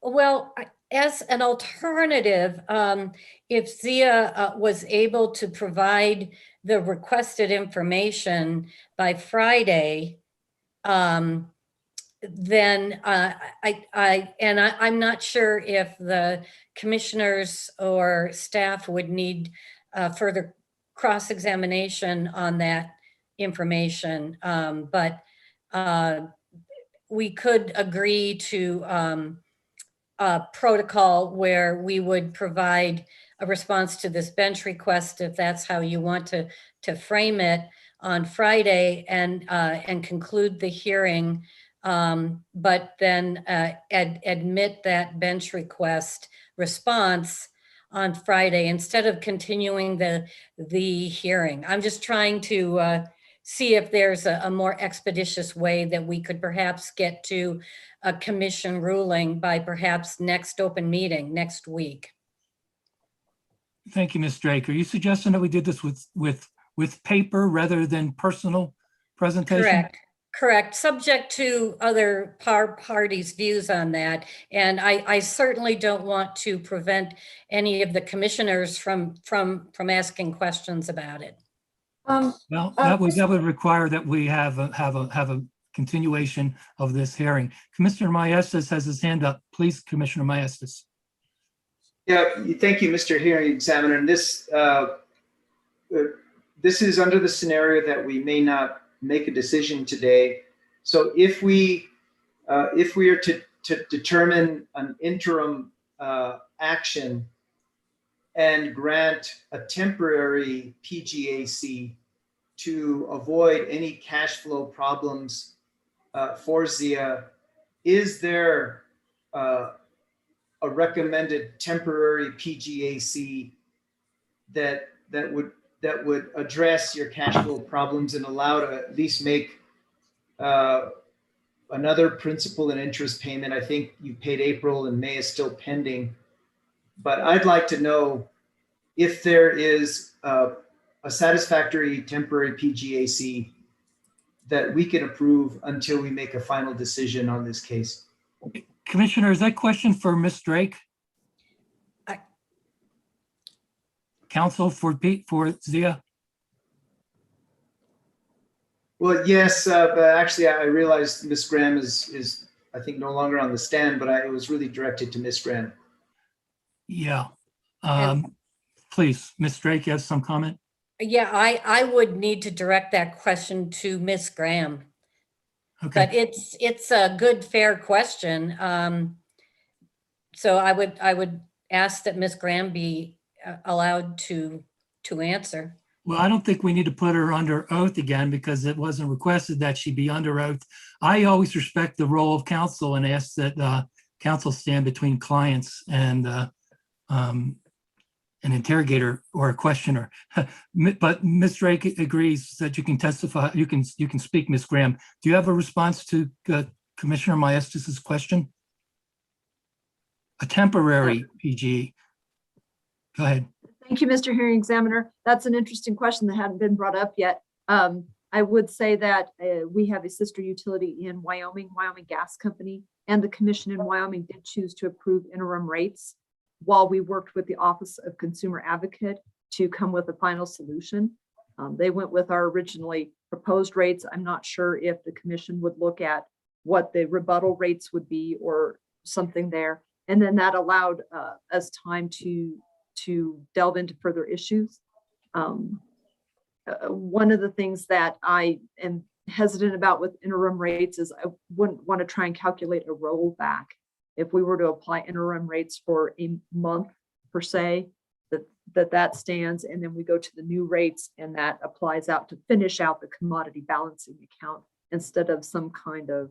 Well, as an alternative, if Zia was able to provide the requested information by Friday, then I'm not sure if the commissioners or staff would need further cross-examination on that information, but we could agree to a protocol where we would provide a response to this bench request, if that's how you want to frame it, on Friday and conclude the hearing, but then admit that bench request response on Friday instead of continuing the hearing. I'm just trying to see if there's a more expeditious way that we could perhaps get to a commission ruling by perhaps next open meeting next week. Thank you, Ms. Drake. Are you suggesting that we did this with paper rather than personal presentation? Correct. Correct. Subject to other parties' views on that. And I certainly don't want to prevent any of the commissioners from asking questions about it. Well, that would require that we have a continuation of this hearing. Commissioner Maestas has his hand up. Please, Commissioner Maestas. Yeah, thank you, Mr. Hearing Examiner. And this is under the scenario that we may not make a decision today. So if we are to determine an interim action and grant a temporary PGAC to avoid any cash flow problems for ZIA, is there a recommended temporary PGAC that would address your cash flow problems and allow to at least make another principal and interest payment? I think you paid April and May is still pending, but I'd like to know if there is a satisfactory temporary PGAC that we can approve until we make a final decision on this case. Commissioner, is that question for Ms. Drake? Counsel for ZIA? Well, yes, but actually I realized Ms. Graham is I think no longer on the stand, but it was really directed to Ms. Graham. Yeah. Please, Ms. Drake, you have some comment? Yeah, I would need to direct that question to Ms. Graham. Okay. But it's a good, fair question. So I would ask that Ms. Graham be allowed to answer. Well, I don't think we need to put her under oath again because it wasn't requested that she be under oath. I always respect the role of counsel and ask that counsel stand between clients and an interrogator or a questioner. But Ms. Drake agrees that you can testify. You can speak, Ms. Graham. Do you have a response to Commissioner Maestas's question? A temporary PG. Go ahead. Thank you, Mr. Hearing Examiner. That's an interesting question that hadn't been brought up yet. I would say that we have a sister utility in Wyoming Gas Company, and the commission in Wyoming did choose to approve interim rates while we worked with the Office of Consumer Advocate to come with a final solution. They went with our originally proposed rates. I'm not sure if the commission would look at what the rebuttal rates would be or something there. And then that allowed us time to delve into further issues. One of the things that I am hesitant about with interim rates is I wouldn't want to try and calculate a rollback. If we were to apply interim rates for a month per se, that stands, and then we go to the new rates and that applies out to finish out the commodity balancing account instead of some kind of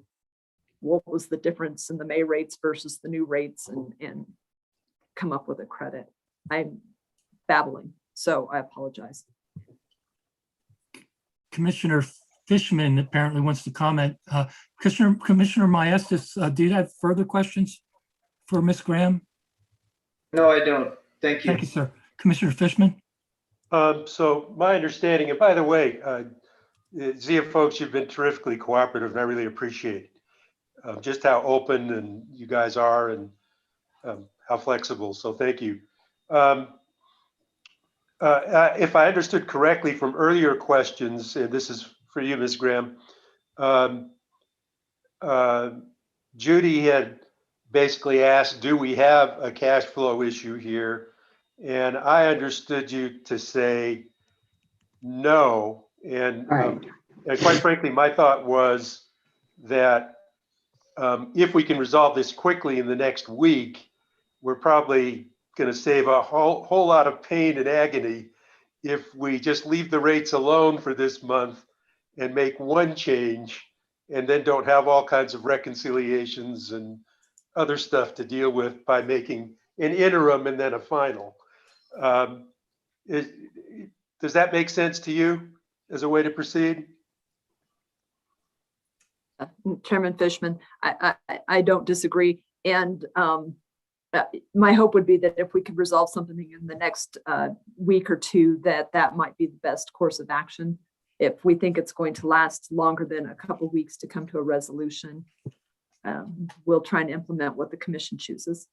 what was the difference in the May rates versus the new rates and come up with a credit. I'm babbling, so I apologize. Commissioner Fishman apparently wants to comment. Commissioner Maestas, do you have further questions for Ms. Graham? No, I don't. Thank you. Thank you, sir. Commissioner Fishman? So my understanding, and by the way, ZIA folks, you've been terrifically cooperative, and I really appreciate just how open and you guys are and how flexible. So thank you. If I understood correctly from earlier questions, and this is for you, Ms. Graham, Judy had basically asked, do we have a cash flow issue here? And I understood you to say no. And, and quite frankly, my thought was that if we can resolve this quickly in the next week, we're probably going to save a whole lot of pain and agony if we just leave the rates alone for this month and make one change and then don't have all kinds of reconciliations and other stuff to deal with by making an interim and then a final. Does that make sense to you as a way to proceed? Chairman Fishman, I don't disagree. And my hope would be that if we could resolve something in the next week or two, that might be the best course of action. If we think it's going to last longer than a couple of weeks to come to a resolution, we'll try and implement what the commission chooses.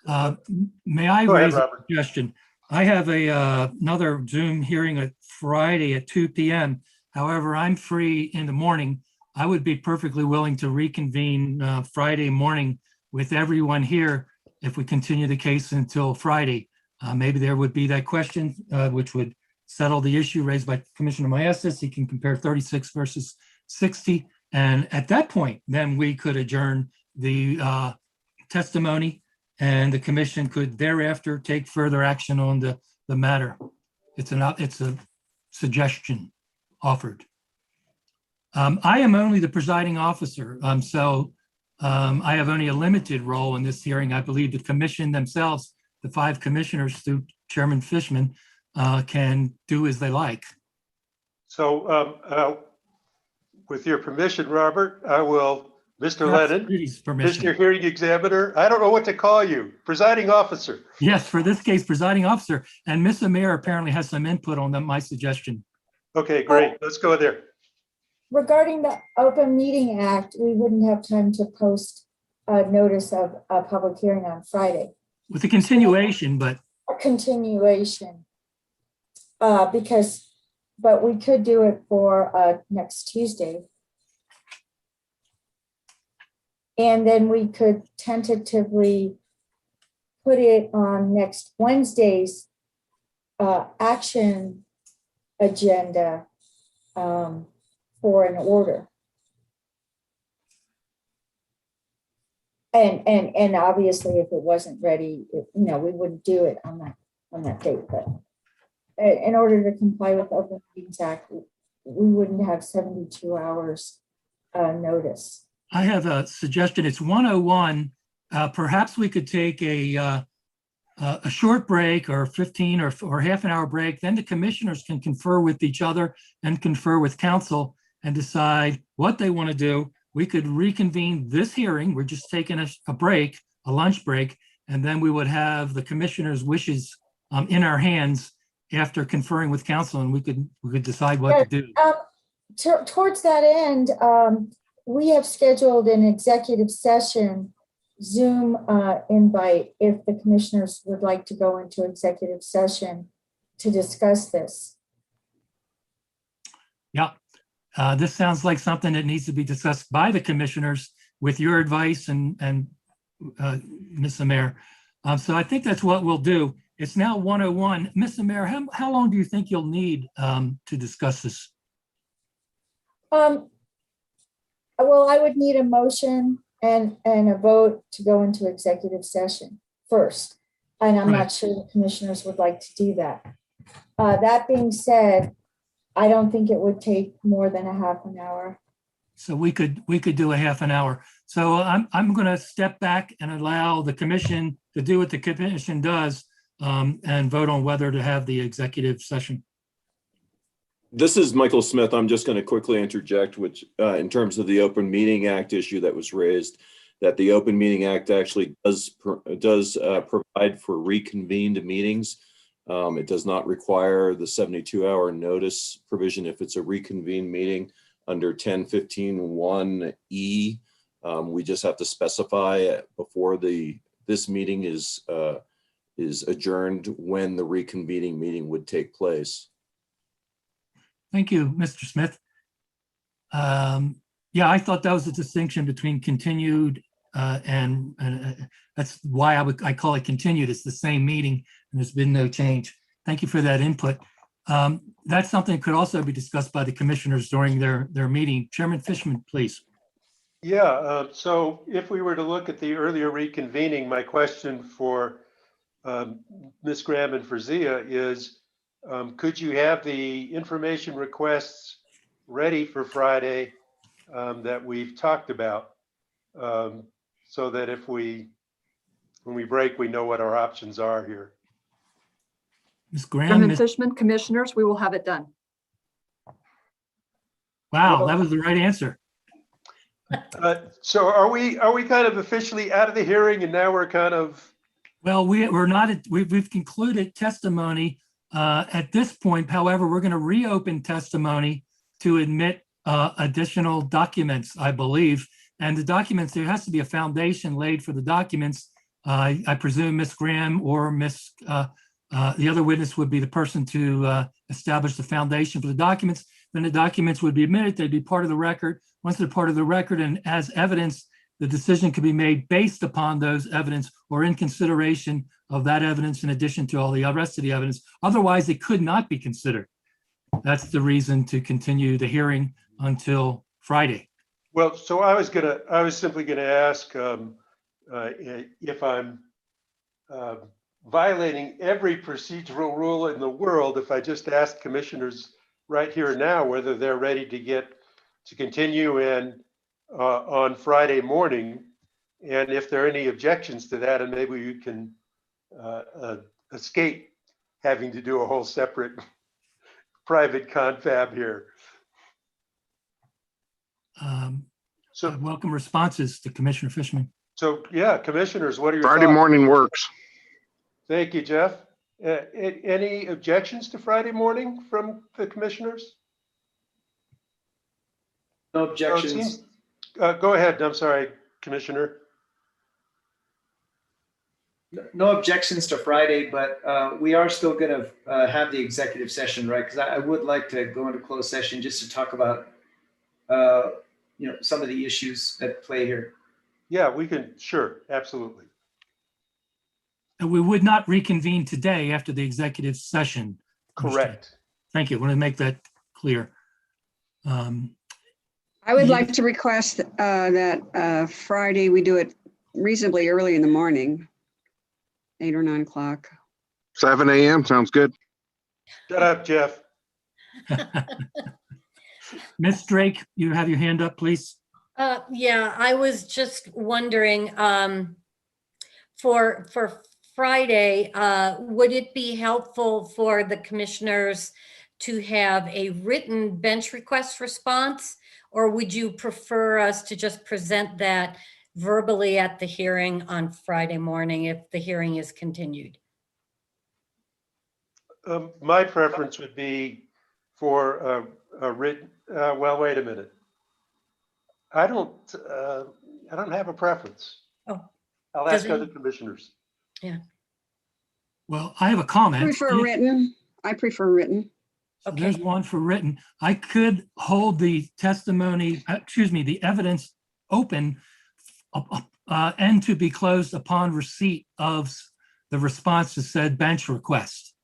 May I Go ahead, raise a Robert. suggestion? I have another Zoom hearing at Friday at 2 p.m. However, I'm free in the morning. I would be perfectly willing to reconvene Friday morning with everyone here if we continue the case until Friday. Maybe there would be that question, which would settle the issue raised by Commissioner Maestas. He can compare 36 versus 60. And at that point, then we could adjourn the testimony and the commission could thereafter take further action on the matter. It's a suggestion offered. I am only the presiding officer, so I have only a limited role in this hearing. I believe the commission themselves, the 5 commissioners through Chairman Fishman, can do as they like. So with your permission, Robert, I will, Mr. Lennon, Mr. Hearing Examiner, I don't know what to call you, presiding officer. Yes, for this case, presiding officer. And Ms. Amir apparently has some input on my suggestion. Okay, great. Let's go there. Regarding the Open Meeting Act, we wouldn't have time to post a notice of a public hearing on Friday. With a continuation, but. A continuation. But we could do it for next Tuesday. And then we could tentatively put it on next Wednesday's action agenda for an order. And obviously, if it wasn't ready, we wouldn't do it on that date. But in order to comply with the Open Meetings Act, we wouldn't have 72 hours notice. I have a suggestion. It's 1:01. Perhaps we could take a short break or 15 or half an hour break. Then the commissioners can confer with each other and confer with council and decide what they want to do. We could reconvene this hearing. We're just taking a break, a lunch break, and then we would have the commissioners' wishes in our hands after conferring with council, and we could decide what to do. Towards that end, we have scheduled an executive session Zoom invite if the commissioners would like to go into executive session to discuss this. Yeah, this sounds like something that needs to be discussed by the commissioners with your advice and Ms. Amir. So I think that's what we'll do. It's now 1:01. Ms. Amir, how long do you think you'll need to discuss this? Well, I would need a motion and a vote to go into executive session first. And I'm not sure the commissioners would like to do that. That being said, I don't think it would take more than a half an hour. So we could do a half an hour. So I'm going to step back and allow the commission to do what the commission does and vote on whether to have the executive session. This is Michael Smith. I'm just going to quickly interject, which in terms of the Open Meeting Act issue that was raised, that the Open Meeting Act actually does provide for reconvened meetings. It does not require the 72-hour notice provision if it's a reconvened meeting under 1015(1)(e). We just have to specify before this meeting is adjourned when the reconvening meeting would take place. Thank you, Mr. Smith. Yeah, I thought that was a distinction between continued and that's why I call it continued. It's the same meeting and there's been no change. Thank you for that input. That's something that could also be discussed by the commissioners during their meeting. Chairman Fishman, please. Yeah, so if we were to look at the earlier reconvening, my question for Ms. Graham and for Zia is, could you have the information requests ready for Friday that we've talked about so that when we break, we know what our options are here? Ms. Graham. Chairman Fishman, commissioners, we will have it done. Wow, that was the right answer. So are we kind of officially out of the hearing and now we're kind of, Well, we're not, we've concluded testimony at this point. However, we're going to reopen testimony to admit additional documents, I believe. And the documents, there has to be a foundation laid for the documents. I presume Ms. Graham or the other witness would be the person to establish the foundation for the documents. Then the documents would be admitted, they'd be part of the record. Once they're part of the record and as evidence, the decision could be made based upon those evidence or in consideration of that evidence in addition to all the rest of the evidence. Otherwise, it could not be considered. That's the reason to continue the hearing until Friday. well, so I was simply gonna ask if I'm violating every procedural rule in the world if I just ask commissioners right here and now whether they're ready to continue and on Friday morning, and if there are any objections to that, and maybe you can escape having to do a whole separate private confab here. So welcome responses to Commissioner Fishman. So yeah, commissioners, what are your Friday thoughts? morning works. Thank you, Jeff. Any objections to Friday morning from the commissioners? No Oh, it objections. seems- Go ahead. I'm sorry, Commissioner. No objections to Friday, but we are still going to have the executive session, right? Because I would like to go into closed session just to talk about, some of the issues at play here. Yeah, we can, sure, absolutely. And we would not reconvene today after the executive session. Correct. Thank you. I want to make that clear. I would like to request that Friday, we do it reasonably early in the morning, 8 or 9 o'clock. 7 a.m. sounds good. Shut up, Jeff. Ms. Drake, you have your hand up, please. Yeah, I was just wondering, for Friday, would it be helpful for the commissioners to have a written bench request response? Or would you prefer us to just present that verbally at the hearing on Friday morning if the hearing is continued? My preference would be for a written, well, wait a minute. I don't have a preference. Oh. I'll ask other commissioners. Yeah. Well, I have a comment. I prefer written. So there's one for written. I could hold the testimony, the evidence open and to be closed upon receipt of the response to said bench request.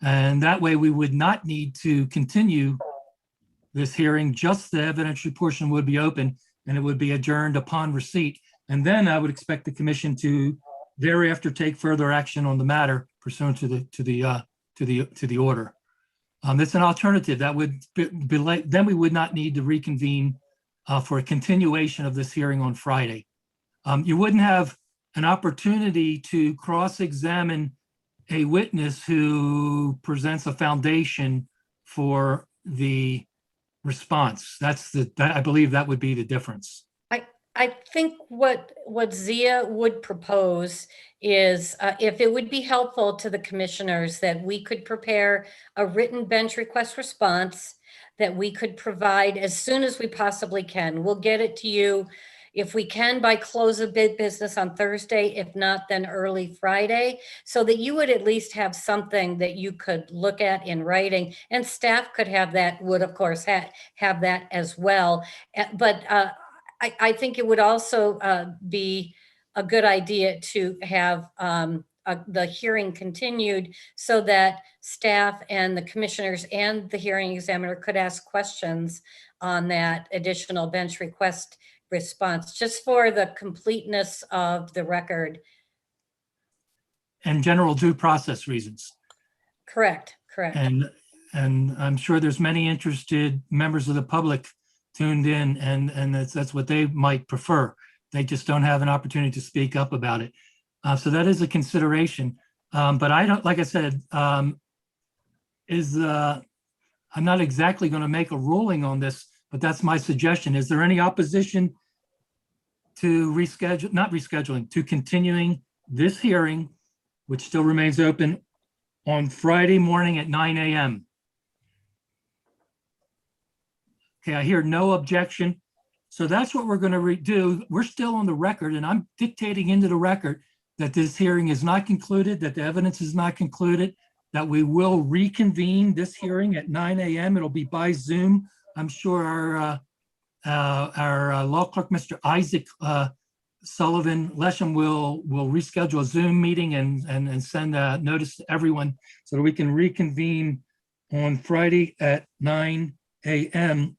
And that way we would not need to continue this hearing. Just the evidentiary portion would be open and it would be adjourned upon receipt. And then I would expect the commission to thereafter take further action on the matter pursuant to the order. That's an alternative. That would be like, then we would not need to reconvene for a continuation of this hearing on Friday. You wouldn't have an opportunity to cross-examine a witness who presents a foundation for the response. I believe that would be the difference. I think what Zia would propose is if it would be helpful to the commissioners that we could prepare a written bench request response that we could provide as soon as we possibly can. We'll get it to you if we can by close of business on Thursday, if not then early Friday, so that you would at least have something that you could look at in writing, and staff could have that, would of course have that as well. But I think it would also be a good idea to have the hearing continued so that staff and the commissioners and the hearing examiner could ask questions on that additional bench request response, just for the completeness of the record. And general due process reasons. Correct. And I'm sure there's many interested members of the public tuned in, and that's what they might prefer. They just don't have an opportunity to speak up about it. So that is a consideration. But I don't, like I said, I'm not exactly going to make a ruling on this, but that's my suggestion. Is there any opposition to reschedule, not rescheduling, to continuing this hearing, which still remains open, on Friday morning at 9 a.m. Okay, I hear no objection. So that's what we're going to redo. We're still on the record, and I'm dictating into the record that this hearing is not concluded, that the evidence is not concluded, that we will reconvene this hearing at 9 a.m. It'll be by Zoom. I'm sure our law clerk, Mr. Isaac Sullivan Lesham, will reschedule a Zoom meeting and send a notice to everyone so that we can reconvene on Friday at 9 a.m.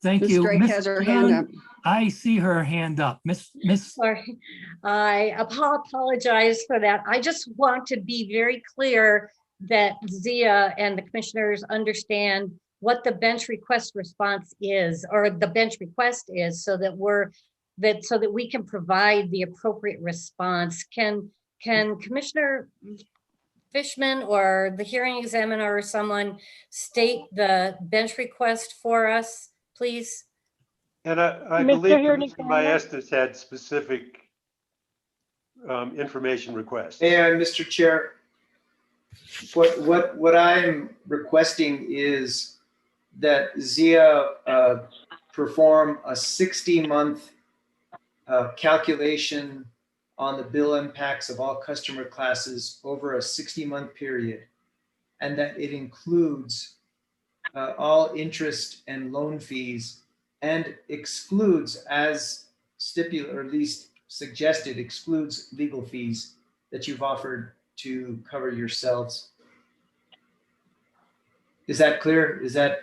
Thank Ms. you. Drake has her hand up. I see her hand up. Miss. Sorry, I apologize for that. I just want to be very clear that Zia and the commissioners understand what the bench request response is, or the bench request is, so that we can provide the appropriate response. Can Commissioner Fishman or the hearing examiner or someone state the bench request for us, please? And I Mr. believe Hearing Commissioner examiner? Maestas had specific information requests. And Mr. Chair, what I'm requesting is that Zia perform a 60-month calculation on the bill impacts of all customer classes over a 60-month period, and that it includes all interest and loan fees and excludes, as stipulated, or at least suggested, excludes legal fees that you've offered to cover yourselves. Is that clear? Is that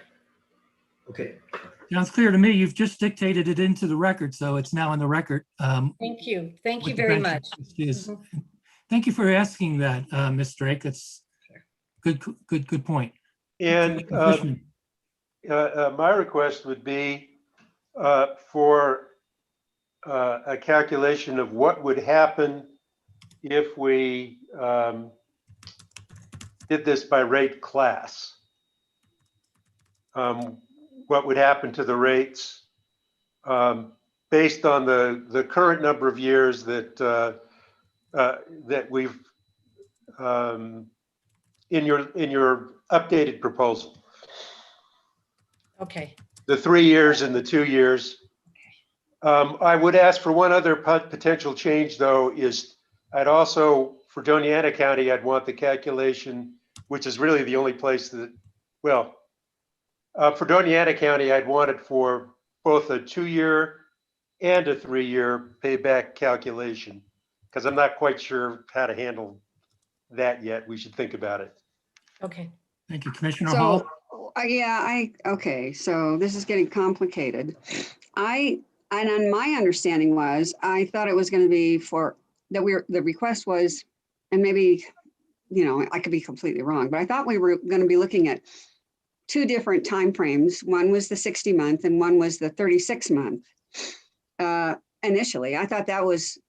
okay? Sounds clear to me. You've just dictated it into the record, so it's now in the record. Thank you. Thank you what the very bench much. is. Thank you for asking that, Ms. Drake. That's good point. And Fishman. my request would be for a calculation of what would happen if we did this by rate class. What would happen to the rates based on the current number of years that we've in your updated proposal. Okay. The 3 years and the 2 years. I would ask for one other potential change, though, is I'd also, for Doñana County, I'd want the calculation, which is really the only place that, well, for Doñana County, I'd want it for both a 2-year and a 3-year payback calculation, because I'm not quite sure how to handle that yet. We should think about it. Okay. Thank you, Commissioner Hall. Okay, so this is getting complicated. And my understanding was, I thought it was going to be the request was, and maybe, I could be completely wrong, but I thought we were going to be looking at 2 different timeframes. One was the 60-month and one was the 36-month. Initially, I thought that was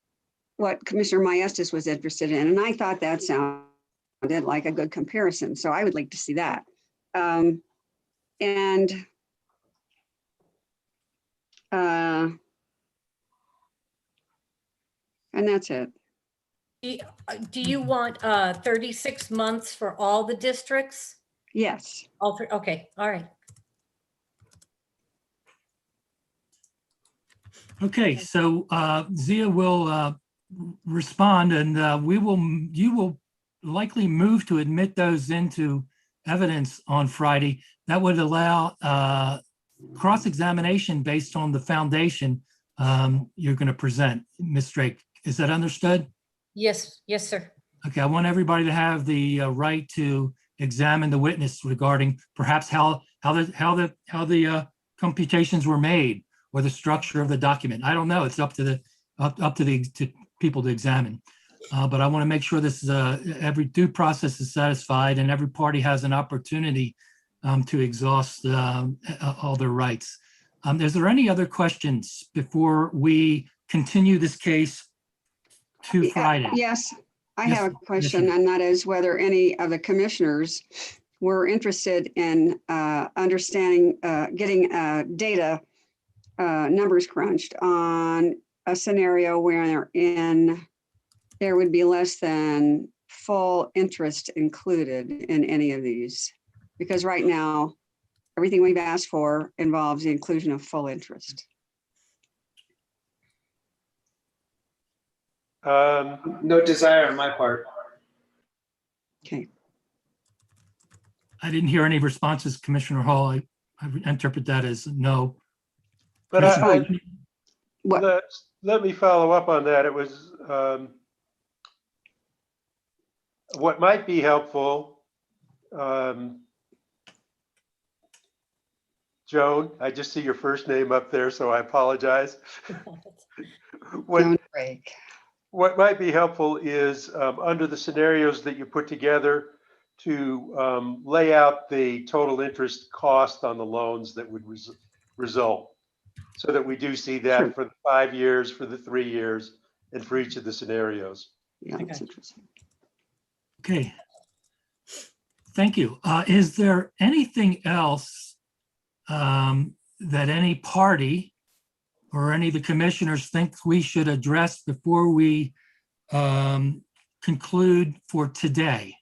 what Commissioner Maestas was interested in, and I thought that sounded like a good comparison. So I would like to see that. And that's it. Do you want 36 months for all the districts? Yes. All 3, okay, all right. Okay, so Zia will respond, and you will likely move to admit those into evidence on Friday. That would allow cross-examination based on the foundation you're going to present, Ms. Drake. Is that understood? Yes, sir. Okay, I want everybody to have the right to examine the witness regarding perhaps how the computations were made or the structure of the document. I don't know. It's up to the people to examine. But I want to make sure this is every due process is satisfied and every party has an opportunity to exhaust all their rights. Is there any other questions before we continue this case to Friday? Yes, I Yes, have a question, and that is whether any of the commissioners were interested in understanding, getting data numbers crunched on a scenario wherein there would be less than full interest included in any of these. Because right now, everything we've asked for involves the inclusion of full interest. No desire on my part. Okay. I didn't hear any responses, Commissioner Hall. I interpret that as no. But That's fine. let me follow up on that. It was, what might be helpful, Joan, I just see your first name up there, so I apologize. Joan Drake. What might be helpful is under the scenarios that you put together to lay out the total interest cost on the loans that would result, so that we do see that Sure. for the 5 years, for the 3 years, and for each of the scenarios. Yeah, that's interesting. Okay. Thank you. Is there anything else that any party or any of the commissioners think we should address before we conclude for today?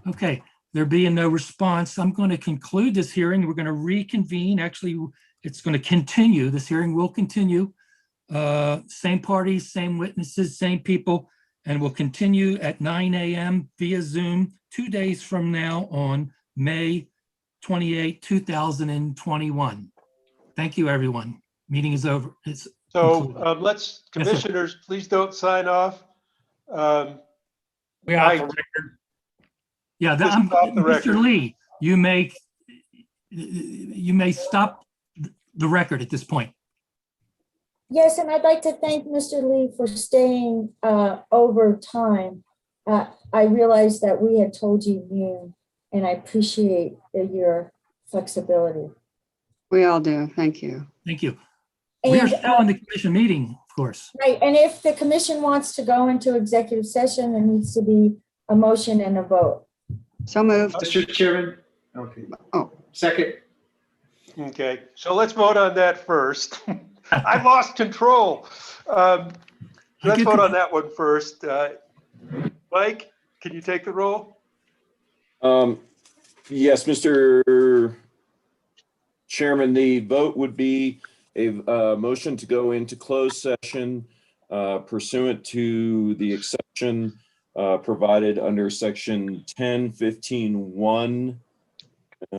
Okay, there being no response, I'm going to conclude this hearing. We're going to reconvene. Actually, it's going to continue. This hearing will continue. Same parties, same witnesses, same people, and we'll continue at 9 a.m. via Zoom 2 days from now on May 28, 2021. Thank you, everyone. Meeting is over. It's So concluded. let's, Yes, sir. commissioners, please don't sign off. We off the record. Yeah, This is off the Mr. record. Lee, you may stop the record at this point. Yes, and I'd like to thank Mr. Lee for staying over time. I realized that we had told you noon, and I appreciate your flexibility. We all do. Thank you. Thank you. We are And, still in the commission meeting, of course. right, and if the commission wants to go into executive session, there needs to be a motion and a vote. So moved. Mr. Chairman. Okay. Oh. Second. Okay, so let's vote on that first. I lost control. Let's vote on that one first. Mike, can you take the roll? Yes, Mr. Chairman, the vote would be a motion to go into closed session pursuant to the exception provided under section 1015(1),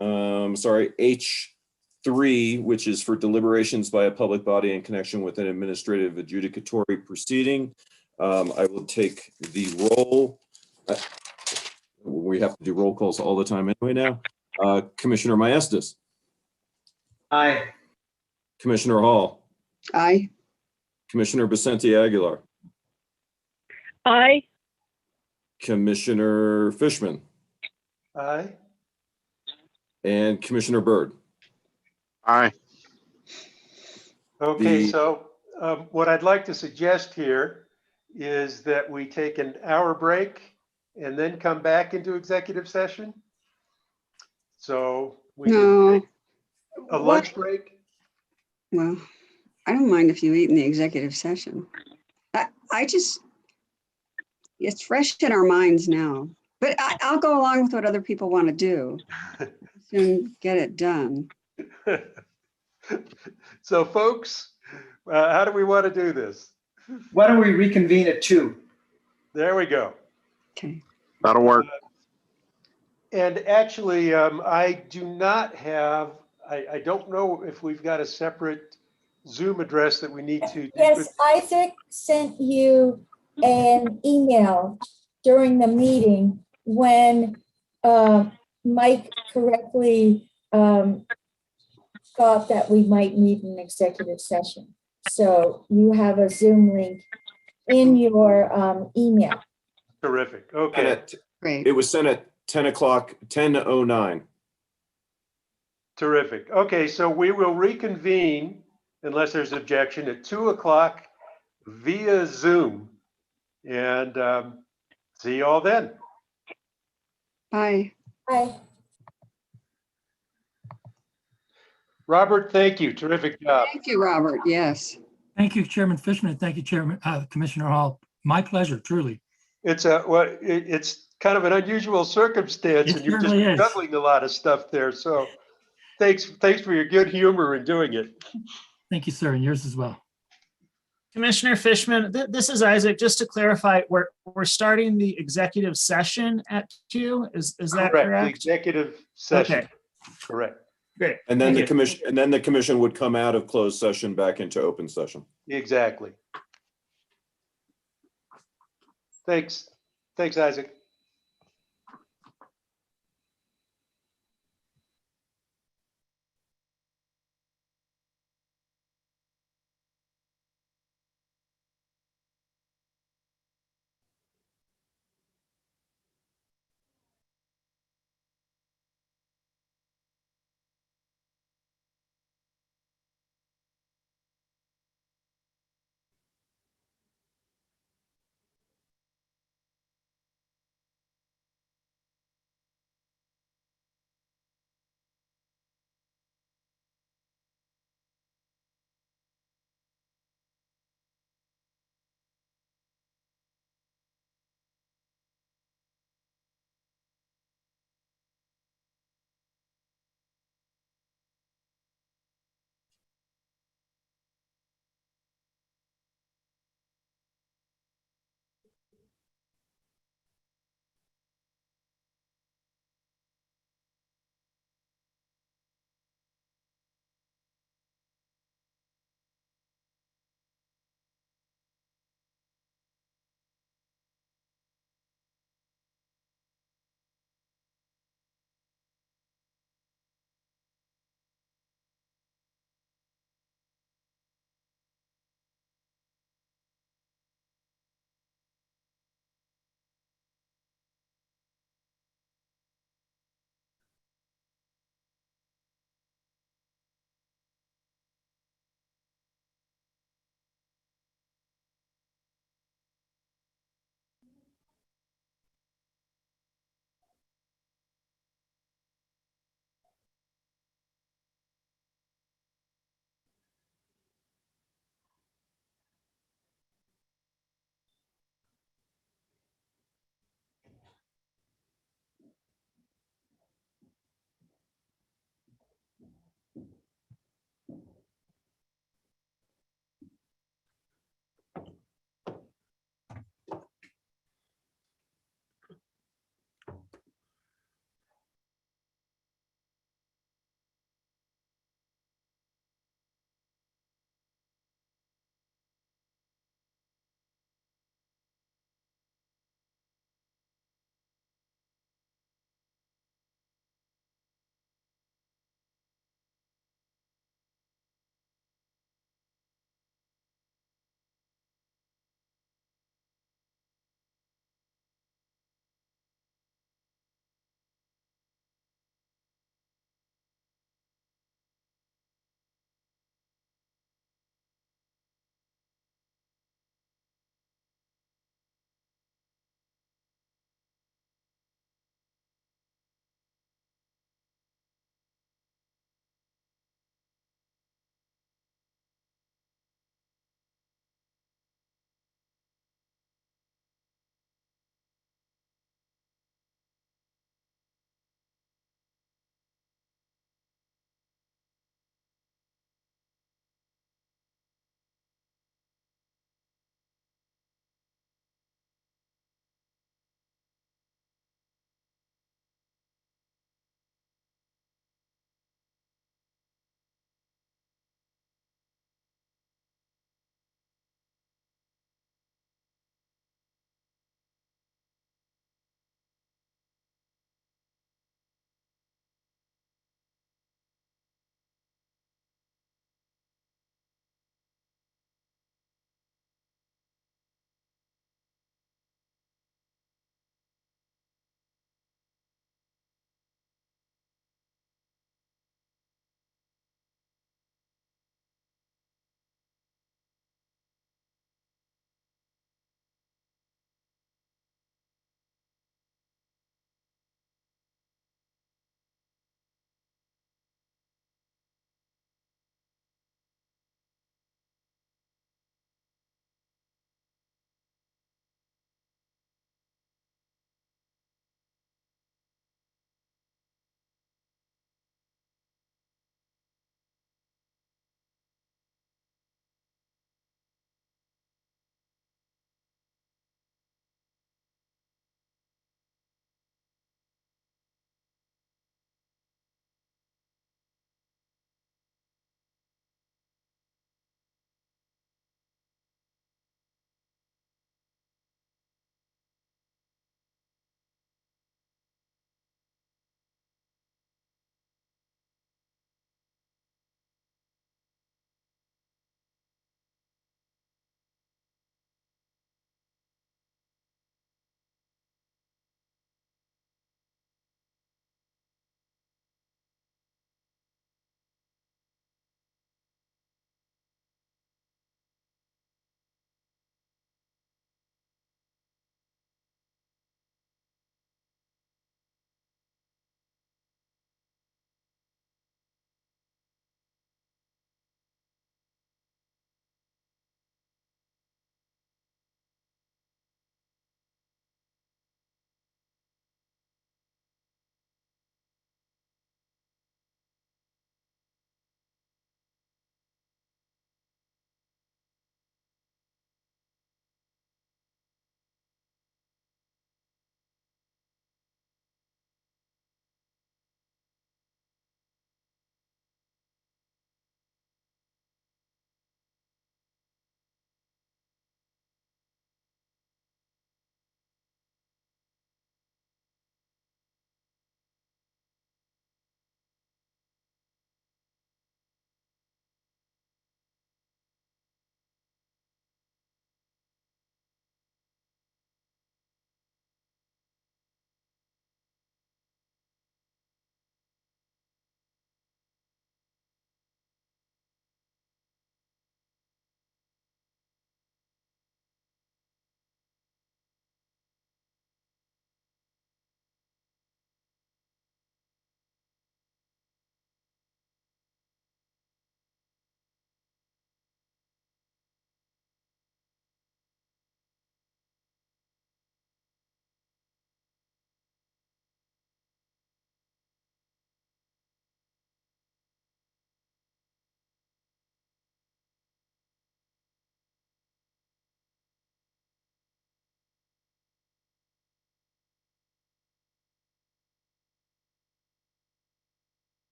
H3, which is for deliberations by a public body in connection with an administrative adjudicatory proceeding. I will take the roll. We have to do roll calls all the time anyway now. Commissioner Maestas. Aye. Commissioner Hall. Aye. Commissioner Vicente Aguilar. Aye. Commissioner Fishman. Aye. And Commissioner Byrd. Aye. Okay, so what I'd like to suggest here is that we take an hour break and then come back into executive session. So we can No. take a lunch break. Well, I don't mind if you eat in the executive session. I just, it's fresh in our minds now, but I'll go along with what other people want to do. Soon get it done. So folks, how do we want to do this? Why don't we reconvene at 2? There we go. Okay. That'll work. And actually, I do not have, I don't know if we've got a separate Zoom address that we need to. Yes, Isaac sent you an email during the meeting when Mike correctly thought that we might need an executive session. So you have a Zoom link in your email. Terrific. Okay. Great. It was sent at 10 o'clock, 10:09. Terrific. Okay, so we will reconvene unless there's objection at 2 o'clock via Zoom. And see you all then. Bye. Bye. Robert, thank you. Terrific job. Thank you, Robert. Yes. Thank you, Chairman Fishman, and thank you, Chairman, Commissioner Hall. My pleasure, truly. It's it's kind of an unusual circumstance, It and you're just certainly is. juggling a lot of stuff there. So thanks for your good humor in doing it. Thank you, sir, and yours as well. Commissioner Fishman, this is Isaac. Just to clarify, we're starting the executive session at 2. Is that The correct? executive session. Okay. Correct. Great. And then Thank you. the commission would come out of closed session back into open session. Exactly. Thanks. Thanks, Isaac.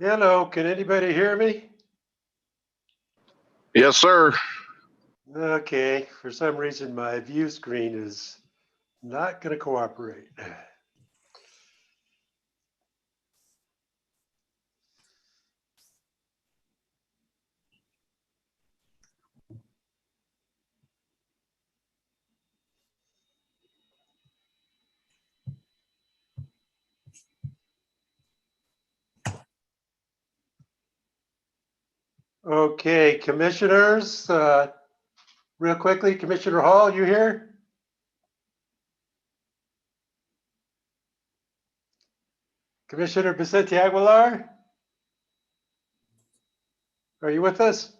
Hello, can anybody hear me? Yes, sir. Okay, for some reason my view screen is not going to cooperate. Okay, commissioners, real quickly, Commissioner Hall, you here? Commissioner Vicente Aguilar? Are you with us?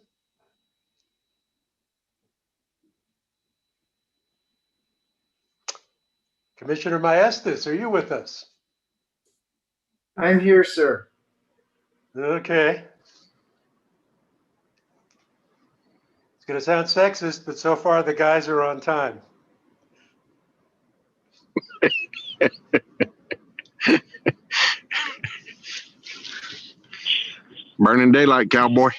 Commissioner Maestas, are you with us? I'm here, sir. Okay. It's going to sound sexist, but so far the guys are on time. Burning daylight, cowboy.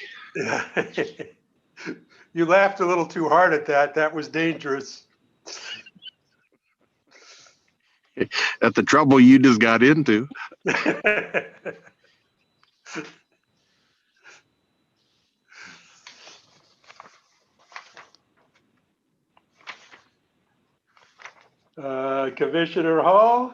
You laughed a little too hard at that. That was dangerous. At the trouble you just got into. Commissioner Hall?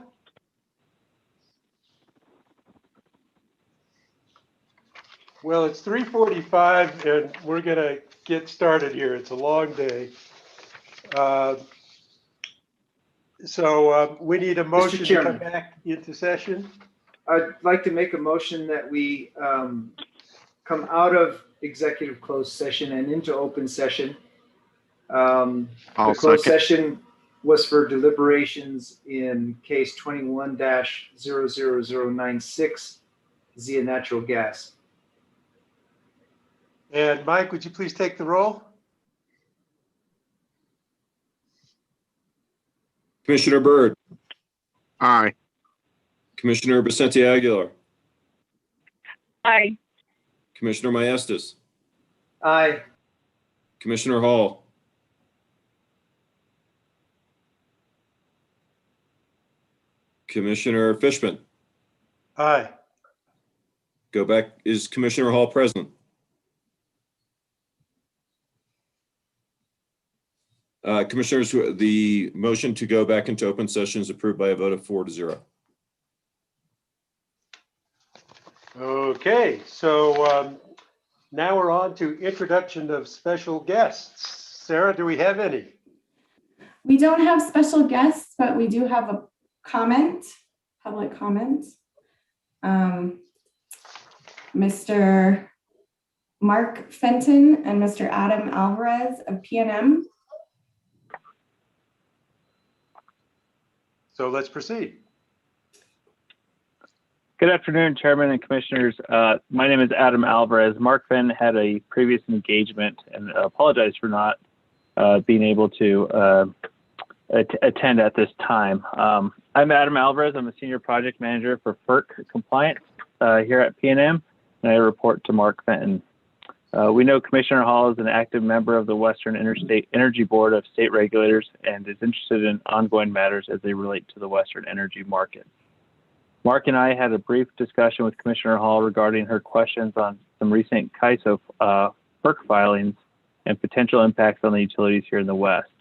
Well, it's 3:45 and we're going to get started here. It's a long day. So we need a motion to come Chairman. back into session. I'd like to make a motion that we come out of executive closed session and into open session. The I'll closed second. session was for deliberations in case 21-00096, Zia Natural Gas. And Mike, would you please take the roll? Commissioner Byrd, Aye. Commissioner Vicente Aguilar, Aye. Commissioner Maestas, Aye. Commissioner Hall, Commissioner Fishman. Aye. Go back. Is Commissioner Hall present? Commissioners, the motion to go back into open session is approved by a vote of 4-0. Okay, so now we're on to introduction of special guests. Sarah, do we have any? We don't have special guests, but we do have a comment, public comment. Mr. Mark Fenton and Mr. Adam Alvarez of PNM. So let's proceed. Good afternoon, Chairman and Commissioners. My name is Adam Alvarez. Mark Fenton had a previous engagement and apologize for not being able to attend at this time. I'm Adam Alvarez. I'm a Senior Project Manager for FERC Compliance here at PNM, and I report to Mark Fenton. We know Commissioner Hall is an active member of the Western Interstate Energy Board of State Regulators and is interested in ongoing matters as they relate to the Western energy market. Mark and I had a brief discussion with Commissioner Hall regarding her questions on some recent CAISO FERC filings and potential impacts on the utilities here in the West.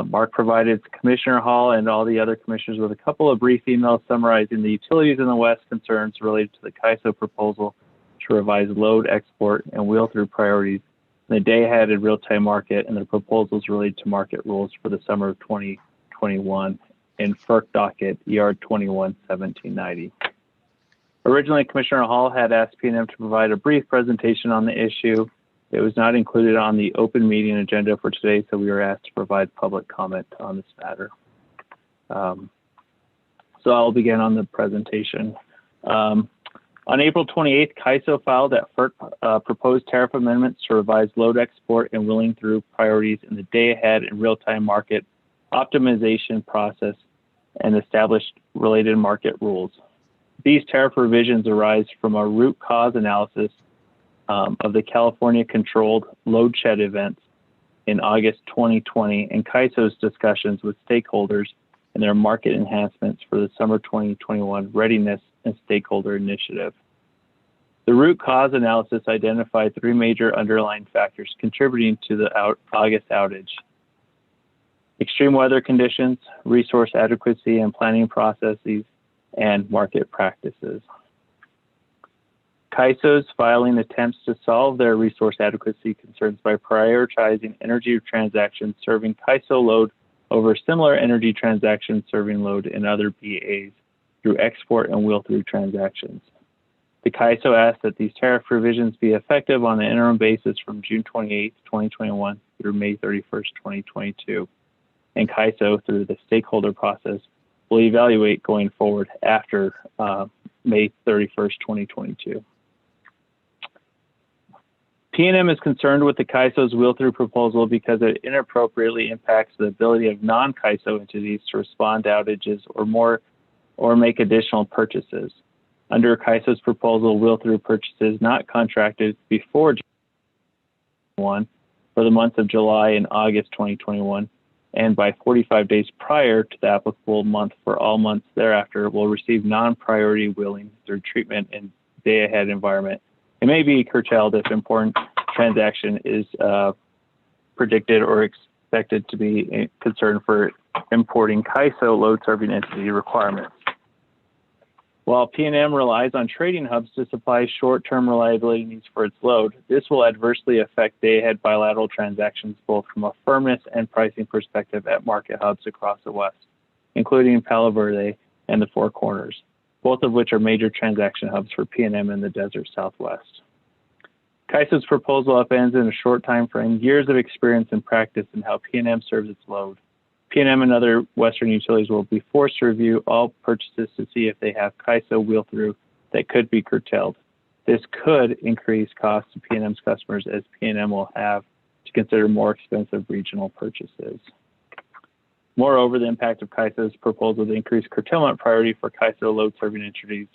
Mark provided Commissioner Hall and all the other commissioners with a couple of brief emails summarizing the utilities in the West concerns related to the CAISO proposal to revise load, export, and wheel-through priorities in the day-ahead and real-time market and the proposals related to market rules for the summer of 2021 in FERC docket ER 21-1790. Originally, Commissioner Hall had asked PNM to provide a brief presentation on the issue. It was not included on the open meeting agenda for today, so we were asked to provide public comment on this matter. So I'll begin on the presentation. On April 28th, CAISO filed that FERC proposed tariff amendments to revise load export and wheeling through priorities in the day-ahead and real-time market optimization process and established related market rules. These tariff revisions arise from a root cause analysis of the California controlled load shed events in August 2020 and CAISO's discussions with stakeholders and their market enhancements for the summer 2021 readiness and stakeholder initiative. The root cause analysis identified three major underlying factors contributing to the August outage: extreme weather conditions, resource adequacy and planning processes, and market practices. CAISO's filing attempts to solve their resource adequacy concerns by prioritizing energy transactions serving CAISO load over similar energy transactions serving load in other BAs through export and wheel-through transactions. The CAISO asked that these tariff revisions be effective on an interim basis from June 28, 2021 through May 31st, 2022. And CAISO, through the stakeholder process, will evaluate going forward after May 31st, 2022. PNM is concerned with the CAISO's wheel-through proposal because it inappropriately impacts the ability of non-CAISO entities to respond to outages or make additional purchases. Under CAISO's proposal, wheel-through purchases not contracted before June 1 for the months of July and August 2021, and by 45 days prior to the applicable month for all months thereafter, will receive non-priority wheeling through treatment in day-ahead environment. It may be curtailed if important transaction is predicted or expected to be a concern for importing CAISO load-serving entity requirements. While PNM relies on trading hubs to supply short-term reliability needs for its load, this will adversely affect day-ahead bilateral transactions both from a firmness and pricing perspective at market hubs across the West, including Palo Verde and the Four Corners, both of which are major transaction hubs for PNM in the desert Southwest. CAISO's proposal upends in a short time frame, years of experience and practice in how PNM serves its load. PNM and other Western utilities will be forced to review all purchases to see if they have CAISO wheel-through that could be curtailed. This could increase costs to PNM's customers as PNM will have to consider more expensive regional purchases. Moreover, the impact of CAISO's proposal to increase curtailment priority for CAISO load-serving entities,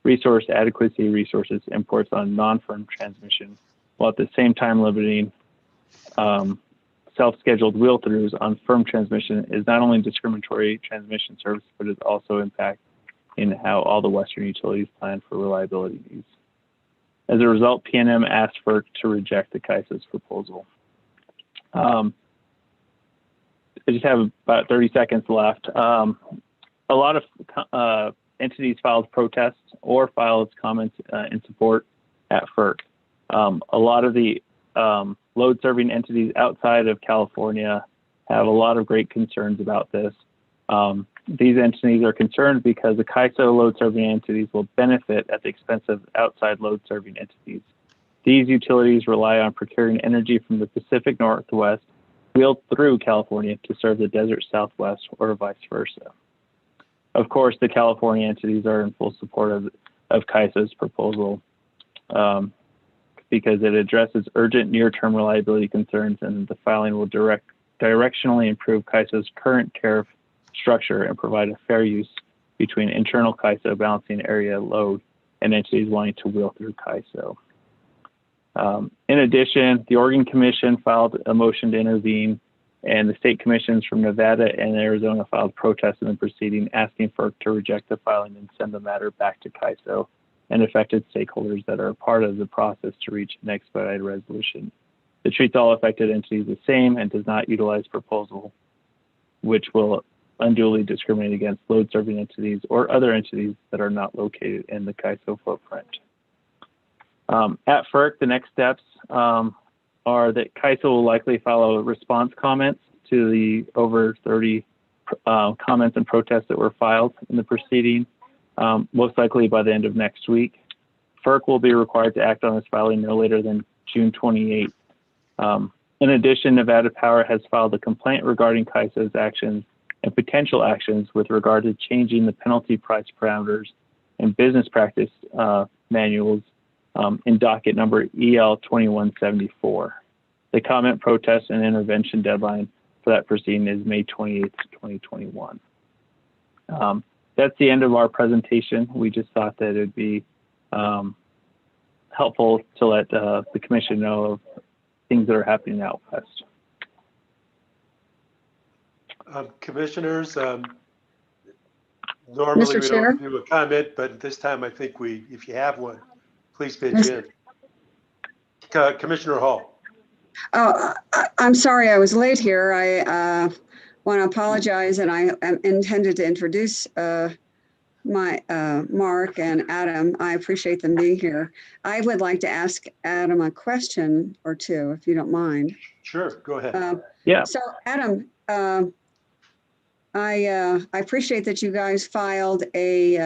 resource adequacy resources imports on non-firm transmission, while at the same time limiting self-scheduled wheel-throughs on firm transmission is not only discriminatory transmission service, but is also impact in how all the Western utilities plan for reliability needs. As a result, PNM asked FERC to reject the CAISO's proposal. I just have about 30 seconds left. A lot of entities filed protests or filed comments in support at FERC. A lot of the load-serving entities outside of California have a lot of great concerns about this. These entities are concerned because the CAISO load-serving entities will benefit at the expense of outside load-serving entities. These utilities rely on procuring energy from the Pacific Northwest, wheeled through California to serve the desert Southwest, or vice versa. Of course, the California entities are in full support of CAISO's proposal because it addresses urgent near-term reliability concerns, and the filing will directionally improve CAISO's current tariff structure and provide a fair use between internal CAISO balancing area load and entities wanting to wheel through CAISO. In addition, the Oregon Commission filed a motion to intervene, and the state commissions from Nevada and Arizona filed protests in the proceeding, asking FERC to reject the filing and send the matter back to CAISO and affected stakeholders that are part of the process to reach an expedited resolution. It treats all affected entities the same and does not utilize proposal, which will unduly discriminate against load-serving entities or other entities that are not located in the CAISO footprint. At FERC, the next steps are that CAISO will likely follow response comments to the over 30 comments and protests that were filed in the proceeding, most likely by the end of next week. FERC will be required to act on this filing no later than June 28th. In addition, Nevada Power has filed a complaint regarding CAISO's actions and potential actions with regard to changing the penalty price parameters and business practice manuals in docket number EL 2174. The comment, protest, and intervention deadline for that proceeding is May 28th, 2021. that's the end of our presentation. We just thought that it'd be helpful to let the commission know of things that are happening out west. Commissioners, normally Mr. we Chair? don't do a comment, but this time I think if you have one, please pitch in. Commissioner Hall. Oh, I'm sorry I was late here. I want to apologize, and I intended to introduce Mark and Adam. I appreciate them being here. I would like to ask Adam a question or two, if you don't mind. Sure, go ahead. Yeah. So Adam, I appreciate that you guys filed a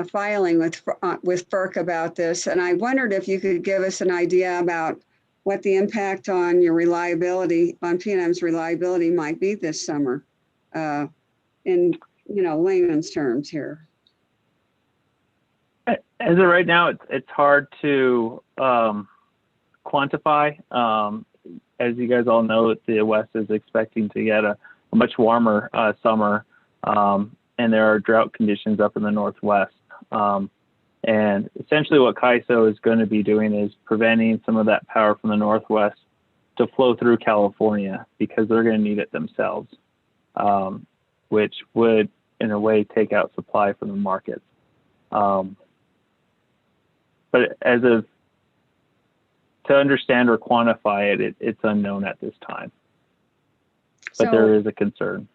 filing with FERC about this, and I wondered if you could give us an idea about what the impact on your reliability, on PNM's reliability might be this summer, in layman's terms here. As of right now, it's hard to quantify. As you guys all know, the West is expecting to get a much warmer summer, and there are drought conditions up in the Northwest. And essentially what CAISO is going to be doing is preventing some of that power from the Northwest to flow through California, because they're going to need it themselves, which would, in a way, take out supply from the markets. But to understand or quantify it, it's unknown at this time. But there is a concern.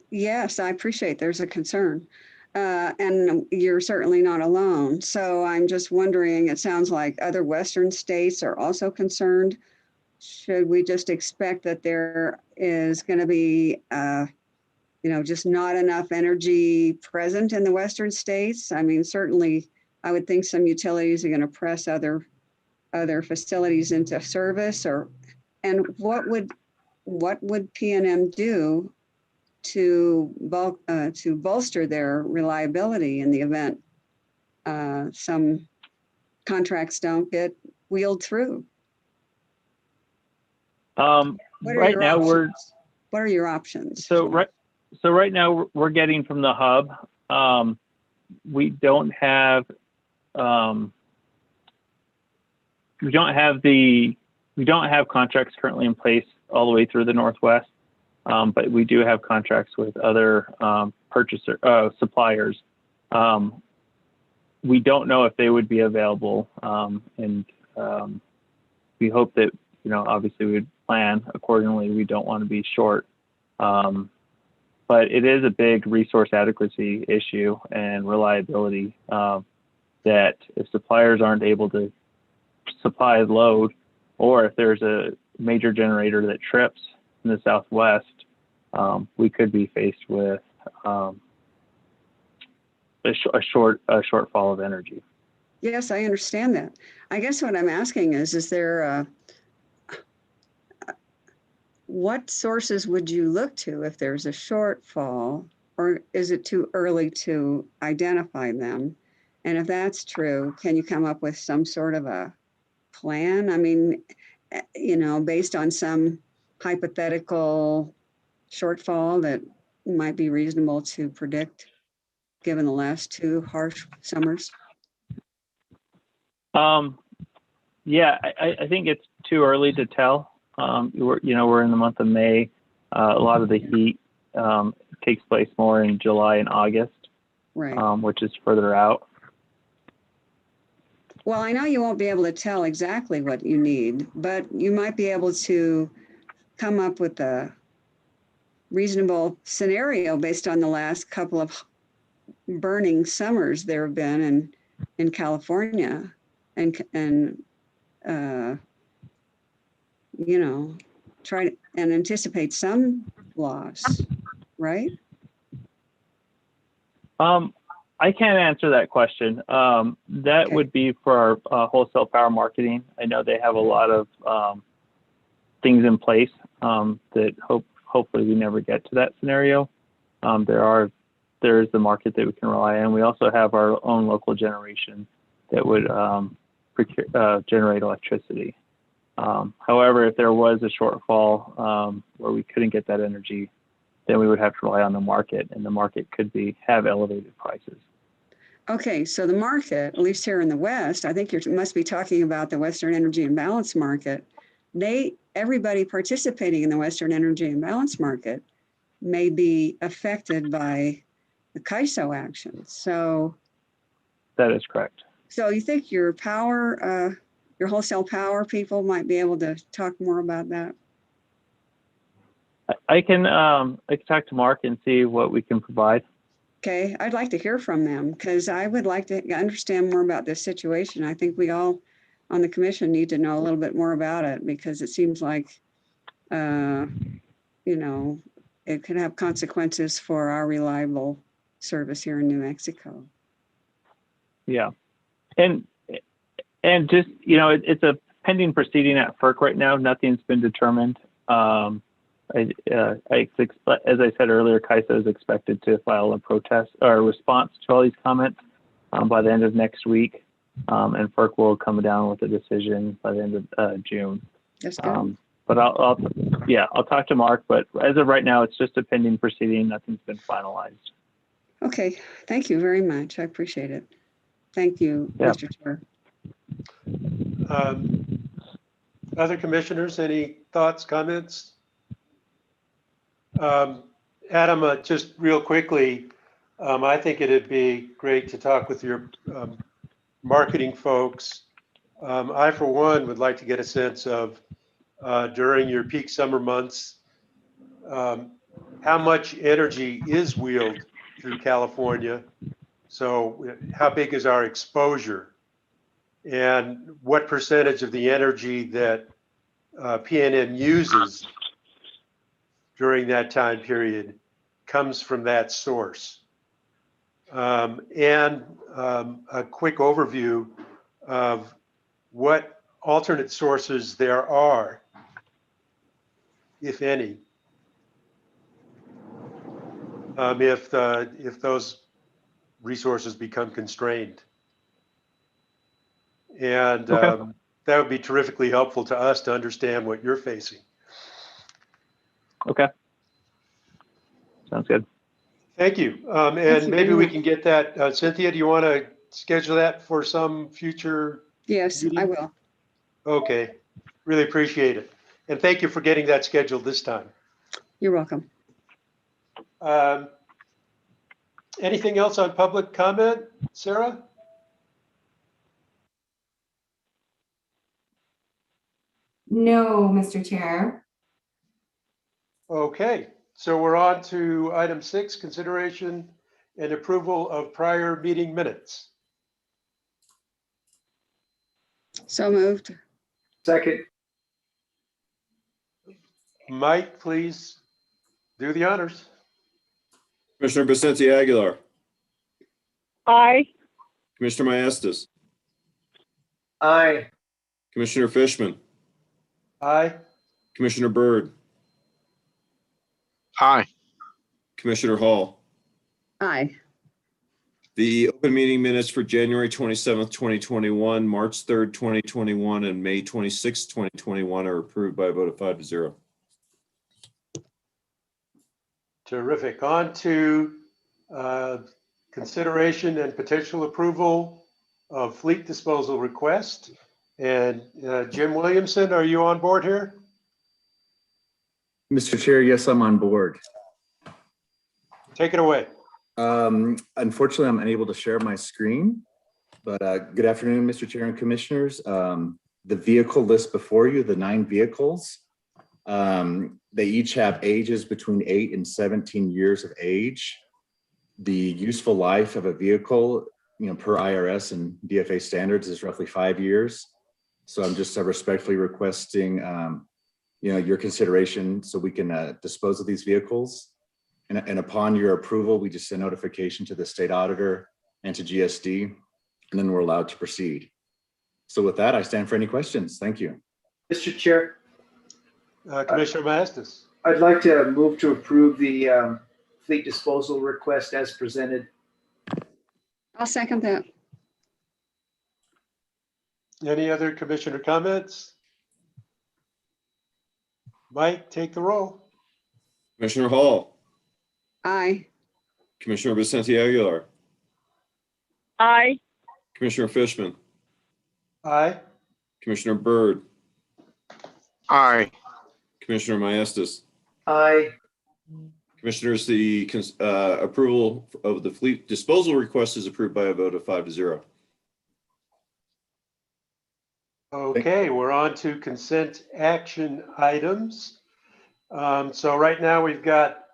Yes, I appreciate there's a concern. And you're certainly not alone. So I'm just wondering, it sounds like other Western states are also concerned. Should we just expect that there is going to be, just not enough energy present in the Western states? I mean, certainly I would think some utilities are going to press other facilities into service, and what would PNM do to bolster their reliability in the event some contracts don't get wheeled through? Right now what are your options? So right now we're getting from the hub. We don't have contracts currently in place all the way through the Northwest. But we do have contracts with other suppliers. We don't know if they would be available, and we hope that, obviously we would plan accordingly. We don't want to be short, but it is a big resource adequacy issue and reliability, that if suppliers aren't able to supply load, or if there's a major generator that trips in the Southwest, we could be faced with a shortfall of energy. Yes, I understand that. I guess what I'm asking is there what sources would you look to if there's a shortfall, or is it too early to identify them? And if that's true, can you come up with some sort of a plan? I mean, based on some hypothetical shortfall that might be reasonable to predict, given the last two harsh summers? Yeah, I think it's too early to tell. We're in the month of May. A lot of the heat takes place more in July and August, right? Which is further out. Well, I know you won't be able to tell exactly what you need, but you might be able to come up with a reasonable scenario based on the last couple of burning summers there have been in California, and try to anticipate some loss, right? I can't answer that question. That would be for our wholesale power marketing. I know they have a lot of things in place that hopefully we never get to that scenario. There is the market that we can rely on. We also have our own local generation that would generate electricity. However, if there was a shortfall where we couldn't get that energy, then we would have to rely on the market, and the market could have elevated prices. Okay, so the market, at least here in the West, I think you must be talking about the Western Energy Imbalance Market. Everybody participating in the Western Energy Imbalance Market may be affected by the CAISO action. So that is correct. So you think your wholesale power people might be able to talk more about that? I can talk to Mark and see what we can provide. Okay, I'd like to hear from them because I would like to understand more about this situation. I think we all on the commission need to know a little bit more about it because it seems like, it could have consequences for our reliable service here in New Mexico. Yeah, and just it's a pending proceeding at FERC right now. Nothing's been determined. As I said earlier, CAISO is expected to file a protest or a response to all these comments by the end of next week, and FERC will come down with a decision by the end of June. That's good. But I'll talk to Mark. But as of right now, it's just a pending proceeding. Nothing's been finalized. Okay, thank you very much. I appreciate it. Thank you, Yeah. Mr. Chair. Other commissioners, any thoughts, comments? Adam, just real quickly, I think it'd be great to talk with your marketing folks. I, for one, would like to get a sense of, during your peak summer months, how much energy is wheeled through California. So how big is our exposure? And what percentage of the energy that PNM uses during that time period comes from that source? And a quick overview of what alternate sources there are, if any, if those resources become constrained. And that would be terrifically helpful to us to understand what you're facing. Okay. Sounds good. Thank you. And maybe we can get that. Cynthia, do you want to schedule that for some future? Yes, meeting? I will. Okay. Really appreciate it. And thank you for getting that scheduled this time. You're welcome. Anything else on public comment, Sarah? No, Mr. Chair. Okay, so we're on to item 6, consideration and approval of prior meeting minutes. So moved. Second. Mike, please do the honors. Commissioner Vicente Aguilar, Aye. Commissioner Maestas, Aye. Commissioner Fishman, Aye. Commissioner Byrd, Aye. Commissioner Hall. Aye. The open meeting minutes for January 27th, 2021, March 3rd, 2021, and May 26th, 2021 are approved by a vote of 5-0. Terrific. On to consideration and potential approval of fleet disposal request. And Jim Williamson, are you on board here? Mr. Chair, yes, I'm on board. Take it away. Unfortunately, I'm unable to share my screen, but good afternoon, Mr. Chair and Commissioners. The vehicle list before you, the 9 vehicles, they each have ages between 8 and 17 years of age. The useful life of a vehicle, per IRS and DFA standards is roughly 5 years. So I'm just respectfully requesting, your consideration so we can dispose of these vehicles. And upon your approval, we just send notification to the state auditor and to GSD, and then we're allowed to proceed. So with that, I stand for any questions. Thank you. Mr. Chair. Commissioner Maestas. I'd like to move to approve the fleet disposal request as presented. I'll second that. Any other commissioner comments? Mike, take the roll. Commissioner Hall, Aye. Commissioner Vicente Aguilar, Aye. Commissioner Fishman, Aye. Commissioner Byrd, Aye. Commissioner Maestas. Aye. Commissioners, the approval of the fleet disposal request is approved by a vote of 5-0. Okay, we're on to consent action items. So right now we've got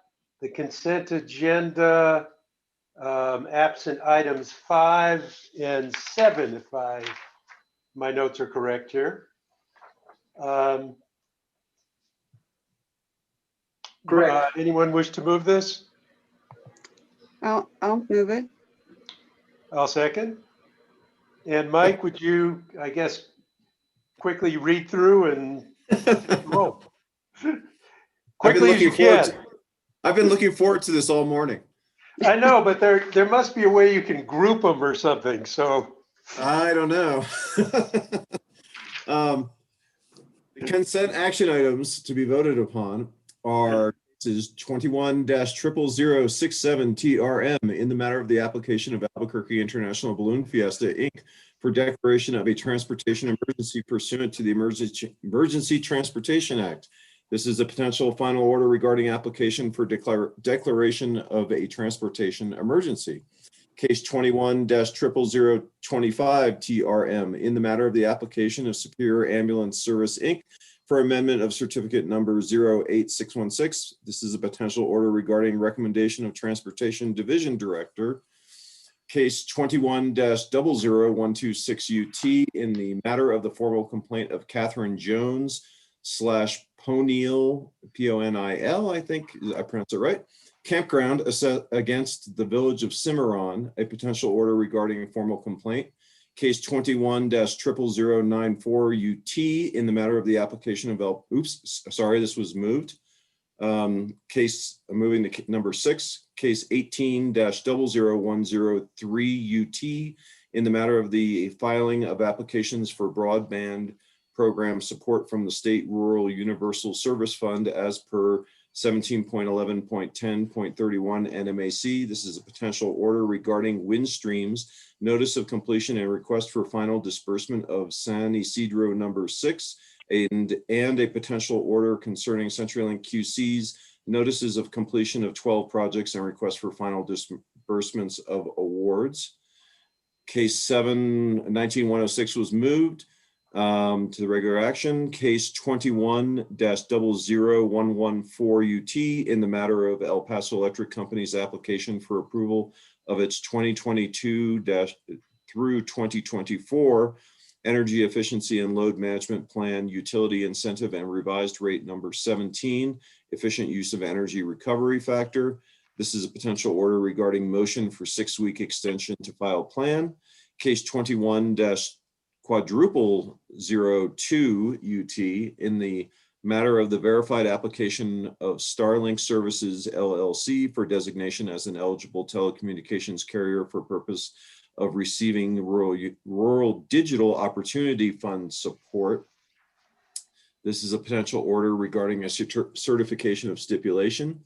the consent agenda, absent items 5 and 7, if my notes are correct here. Correct. Anyone wish to move this? I'll move it. I'll second. And Mike, would you, I guess, quickly read through and roll? Quickly as you can. I've been looking forward to this all morning. I know, but there must be a way you can group them or something, so. I don't know. The consent action items to be voted upon are cases 21-00067 TRM in the matter of the application of Albuquerque International Balloon Fiesta, Inc. for declaration of a transportation emergency pursuant to the Emergency Transportation Act. This is a potential final order regarding application for declaration of a transportation emergency. Case 21-00025 TRM in the matter of the application of Superior Ambulance Service, Inc. for amendment of certificate number 08616. This is a potential order regarding recommendation of Transportation Division Director. Case 21-00126 UT in the matter of the formal complaint of Catherine Jones / Ponil, P-O-N-I-L, I think I pronounced it right, campground against the Village of Cimarron, a potential order regarding a formal complaint. Case 21-00094 UT in the matter of the application of this was moved. Case moving to number 6, case 18-00103 UT in the matter of the filing of applications for broadband program support from the State Rural Universal Service Fund as per 17.11.10.31 NMAC. This is a potential order regarding wind streams, notice of completion and request for final disbursement of San Isidro number 6, and a potential order concerning CenturyLink QC's notices of completion of 12 projects and request for final disbursements of awards. Case 7-19-106 was moved to the regular action. Case 21-00114 UT in the matter of El Paso Electric Company's application for approval of its 2022 through 2024 Energy Efficiency and Load Management Plan Utility Incentive and Revised Rate number 17, Efficient Use of Energy Recovery Factor. This is a potential order regarding motion for 6-week extension to file plan. Case 21-02 UT in the matter of the verified application of Starlink Services LLC for designation as an eligible telecommunications carrier for purpose of receiving Rural Digital Opportunity Fund support. This is a potential order regarding a certification of stipulation.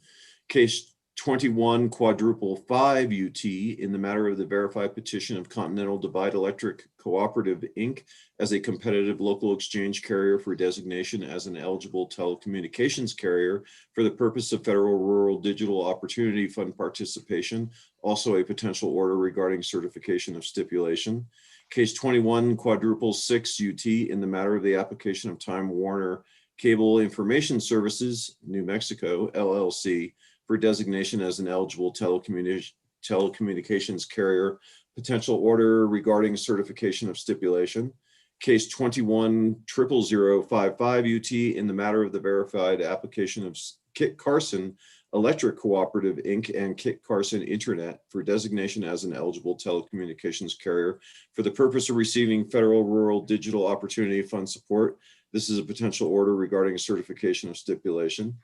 Case 21-5 UT in the matter of the verified petition of Continental Divide Electric Cooperative, Inc. as a competitive local exchange carrier for designation as an eligible telecommunications carrier for the purpose of federal Rural Digital Opportunity Fund participation. Also a potential order regarding certification of stipulation. Case 21-6 UT in the matter of the application of Time Warner Cable Information Services, New Mexico, LLC, for designation as an eligible telecommunications carrier, potential order regarding certification of stipulation. Case 21-00055 UT in the matter of the verified application of Kit Carson Electric Cooperative, Inc. and Kit Carson Internet for designation as an eligible telecommunications carrier for the purpose of receiving federal Rural Digital Opportunity Fund support. This is a potential order regarding certification of stipulation.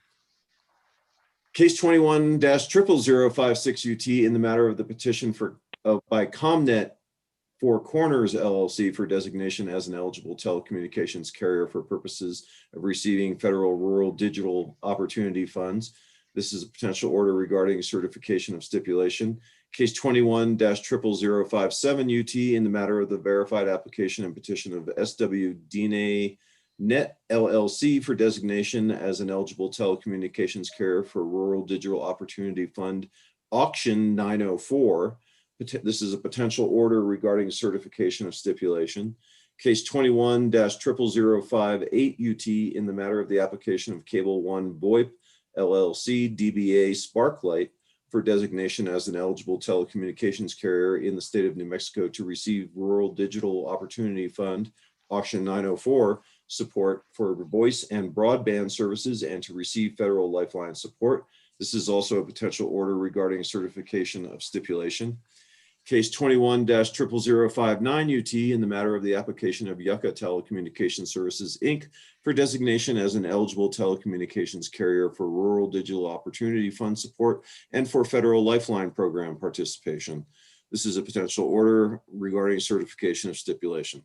Case 21-00056 UT in the matter of the petition by ComNet Four Corners LLC for designation as an eligible telecommunications carrier for purposes of receiving federal Rural Digital Opportunity Funds. This is a potential order regarding certification of stipulation. Case 21-00057 UT in the matter of the verified application and petition of SW DNA Net LLC for designation as an eligible telecommunications carrier for Rural Digital Opportunity Fund Auction 904. This is a potential order regarding certification of stipulation. Case 21-00058 UT in the matter of the application of Cable One VoIP LLC DBA Sparklight for designation as an eligible telecommunications carrier in the state of New Mexico to receive Rural Digital Opportunity Fund Auction 904 support for voice and broadband services and to receive federal lifeline support. This is also a potential order regarding certification of stipulation. Case 21-00059 UT in the matter of the application of Yucca Telecommunications Services, Inc. for designation as an eligible telecommunications carrier for Rural Digital Opportunity Fund support and for federal lifeline program participation. This is a potential order regarding certification of stipulation.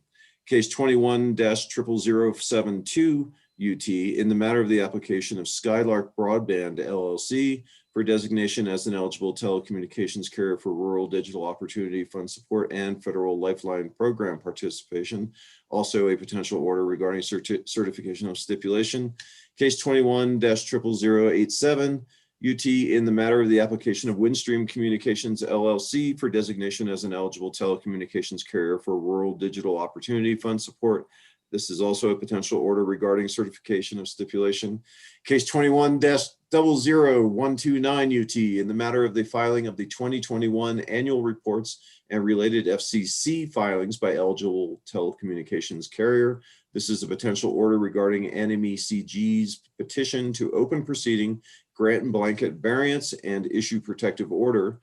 Case 21-00072 UT in the matter of the application of Skylark Broadband LLC for designation as an eligible telecommunications carrier for Rural Digital Opportunity Fund support and federal lifeline program participation. Also a potential order regarding certification of stipulation. Case 21-00087 UT in the matter of the application of Windstream Communications LLC for designation as an eligible telecommunications carrier for Rural Digital Opportunity Fund support. This is also a potential order regarding certification of stipulation. Case 21-00129 UT in the matter of the filing of the 2021 annual reports and related FCC filings by eligible telecommunications carrier. This is a potential order regarding NMECG's petition to open proceeding, grant and blanket variance, and issue protective order.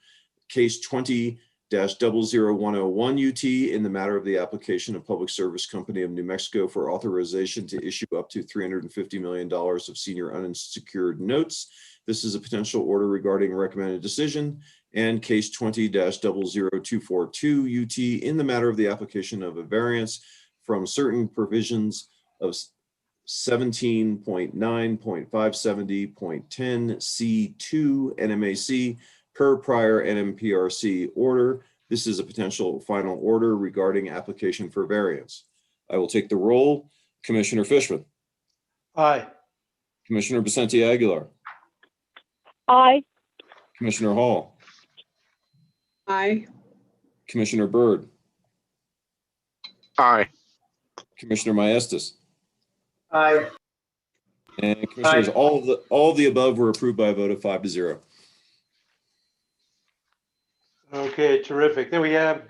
Case 20-00101 UT in the matter of the application of Public Service Company of New Mexico for authorization to issue up to $350 million of senior unsecured notes. This is a potential order regarding recommended decision. And case 20-00242 UT in the matter of the application of a variance from certain provisions of 17.9.570.10 C2 NMAC per prior NMPRC order. This is a potential final order regarding application for variance. I will take the roll. Commissioner Fishman. Aye. Commissioner Vicente Aguilar. Aye. Commissioner Hall. Aye. Commissioner Byrd. Aye. Commissioner Maestas. Aye. And commissioners, all of the above were approved by a vote of 5-0. Okay, terrific. Then we have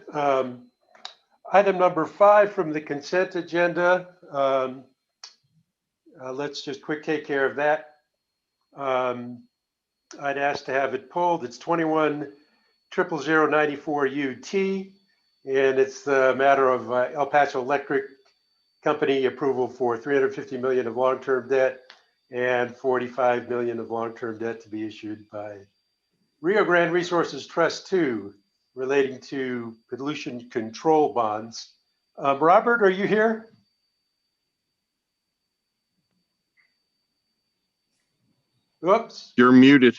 item number 5 from the consent agenda. Let's just quick take care of that. I'd ask to have it pulled. It's 21-00094 UT, and it's the matter of El Paso Electric Company approval for $350 million of long-term debt and $45 million of long-term debt to be issued by Rio Grande Resources Trust 2 relating to pollution control bonds. Robert, are you here? Whoops. You're muted.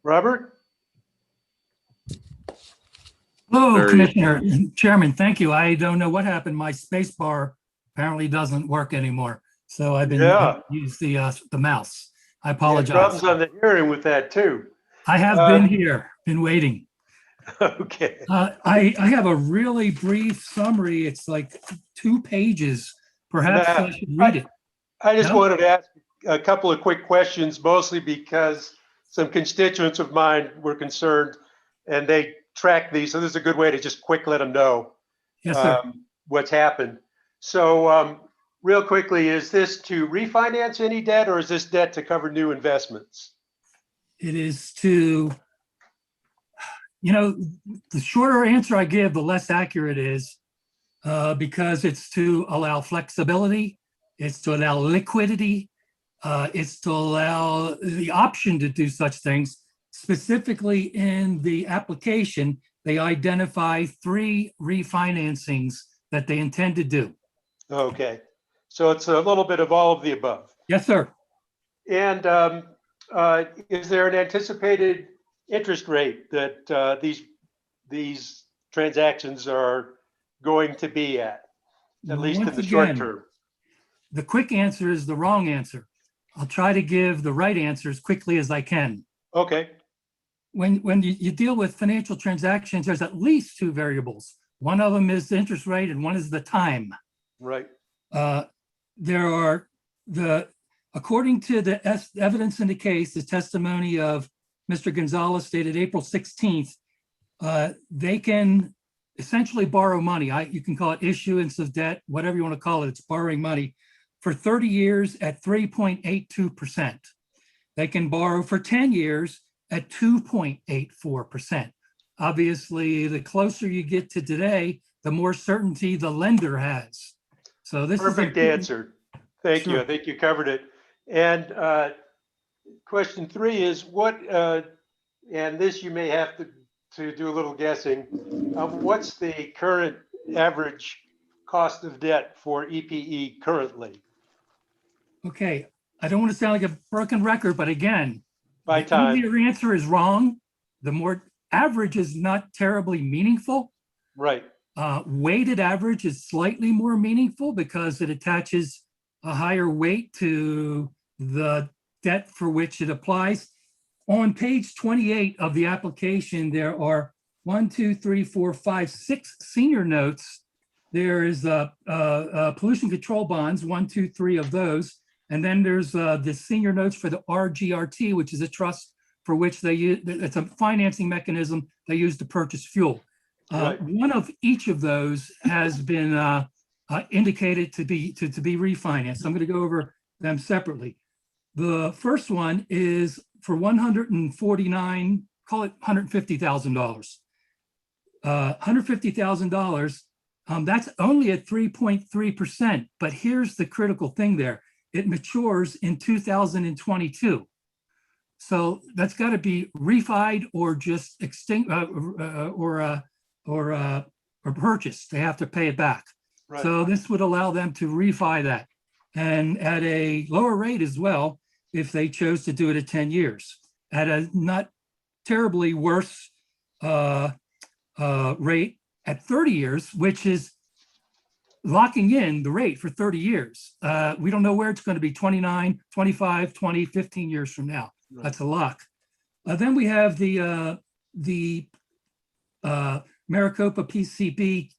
Robert? Hello, There Commissioner, Chairman, thank you. I don't know what happened. My space bar apparently doesn't work anymore. So I've been use the mouse. I apologize. Problems on the hearing with that too. I have been here, been waiting. Okay. I have a really brief summary. It's like 2 pages. Perhaps I should read it. I just wanted to ask a couple of quick questions, mostly because some constituents of mine were concerned and they track these. So this is a good way to just quick let them know what's happened. So real quickly, is this to refinance any debt or is this debt to cover new investments? It is to, the shorter answer I give, the less accurate it is, because it's to allow flexibility, it's to allow liquidity, it's to allow the option to do such things. Specifically in the application, they identify 3 refinancings that they intend to do. Okay. So it's a little bit of all of the above. Yes, sir. And is there an anticipated interest rate that these transactions are going to be at least in Once the short again, term? the quick answer is the wrong answer. I'll try to give the right answer as quickly as I can. Okay. When you deal with financial transactions, there's at least two variables. One of them is the interest rate and one is the time. Right. There are according to the evidence in the case, the testimony of Mr. Gonzalez dated April 16th, they can essentially borrow money. You can call it issuance of debt, whatever you want to call it. It's borrowing money for 30 years at 3.82%. They can borrow for 10 years at 2.84%. Obviously, the closer you get to today, the more certainty the lender has. So this Perfect is answer. Thank you. I think you covered it. And question 3 is what, and this you may have to do a little guessing, what's the current average cost of debt for EPE currently? Okay, I don't want to sound like a broken record, but again, By the time. easier answer is wrong. The more average is not terribly meaningful. Right. Weighted average is slightly more meaningful because it attaches a higher weight to the debt for which it applies. On page 28 of the application, there are 6 senior notes. There is pollution control bonds, 1, 2, 3 of those. And then there's the senior notes for the RGRT, which is a trust for which they use, it's a financing mechanism they use to purchase fuel. Right. One of each of those has been indicated to be refinanced. I'm going to go over them separately. The first one is for $149, call it $150,000. $150,000, that's only at 3.3%. But here's the critical thing there. It matures in 2022. So that's got to be refied or just extinct or purchased. They have to pay it back. Right. So this would allow them to refi that and at a lower rate as well if they chose to do it at 10 years at a not terribly worse rate at 30 years, which is locking in the rate for 30 years. We don't know where it's going to be 29, 25, 20, 15 years from now. Right. That's a lock. Then we have the Maricopa PCB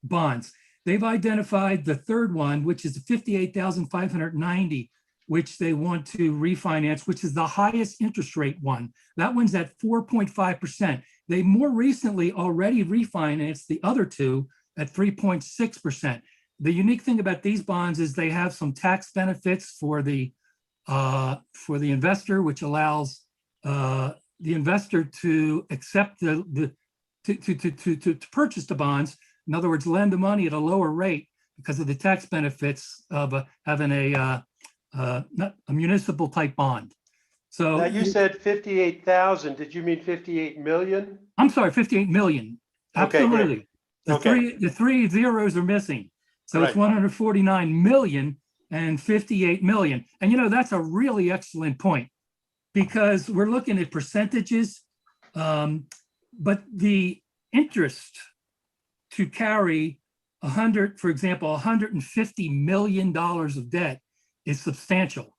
bonds. They've identified the third one, which is 58,590, which they want to refinance, which is the highest interest rate one. That one's at 4.5%. They more recently already refinanced the other two at 3.6%. The unique thing about these bonds is they have some tax benefits for the investor, which allows the investor to accept to purchase the bonds. In other words, lend the money at a lower rate because of the tax benefits of having a municipal type bond. So now you said 58,000. Did you mean 58 million? I'm sorry, 58 million. Okay, Absolutely. great. The three zeros are missing. So it's Right. 149 million and 58 million. And that's a really excellent point because we're looking at percentages, but the interest to carry for example, $150 million of debt is substantial.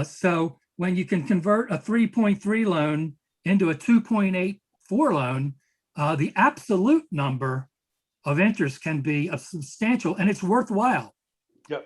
So when you can convert a 3.3 loan into a 2.84 loan, the absolute number of interest can be substantial and it's worthwhile. Yep.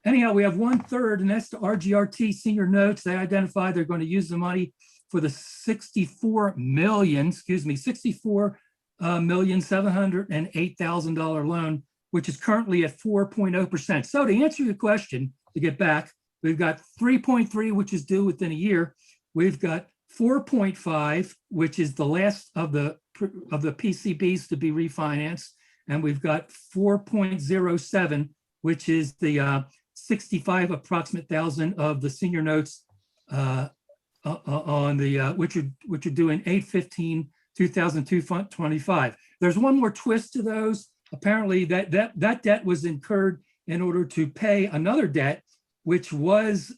Anyhow, we have 1/3, and that's the RGRT senior notes. They identify they're going to use the money for the $64,708,000 loan, which is currently at 4.0%. So to answer your question, to get back, we've got 3.3, which is due within a year. We've got 4.5, which is the last of the PCBs to be refinanced. And we've got 4.07, which is the 65 approximate thousand of the senior notes on the which are due in 8/15/2025. There's one more twist to those. Apparently that debt was incurred in order to pay another debt, which was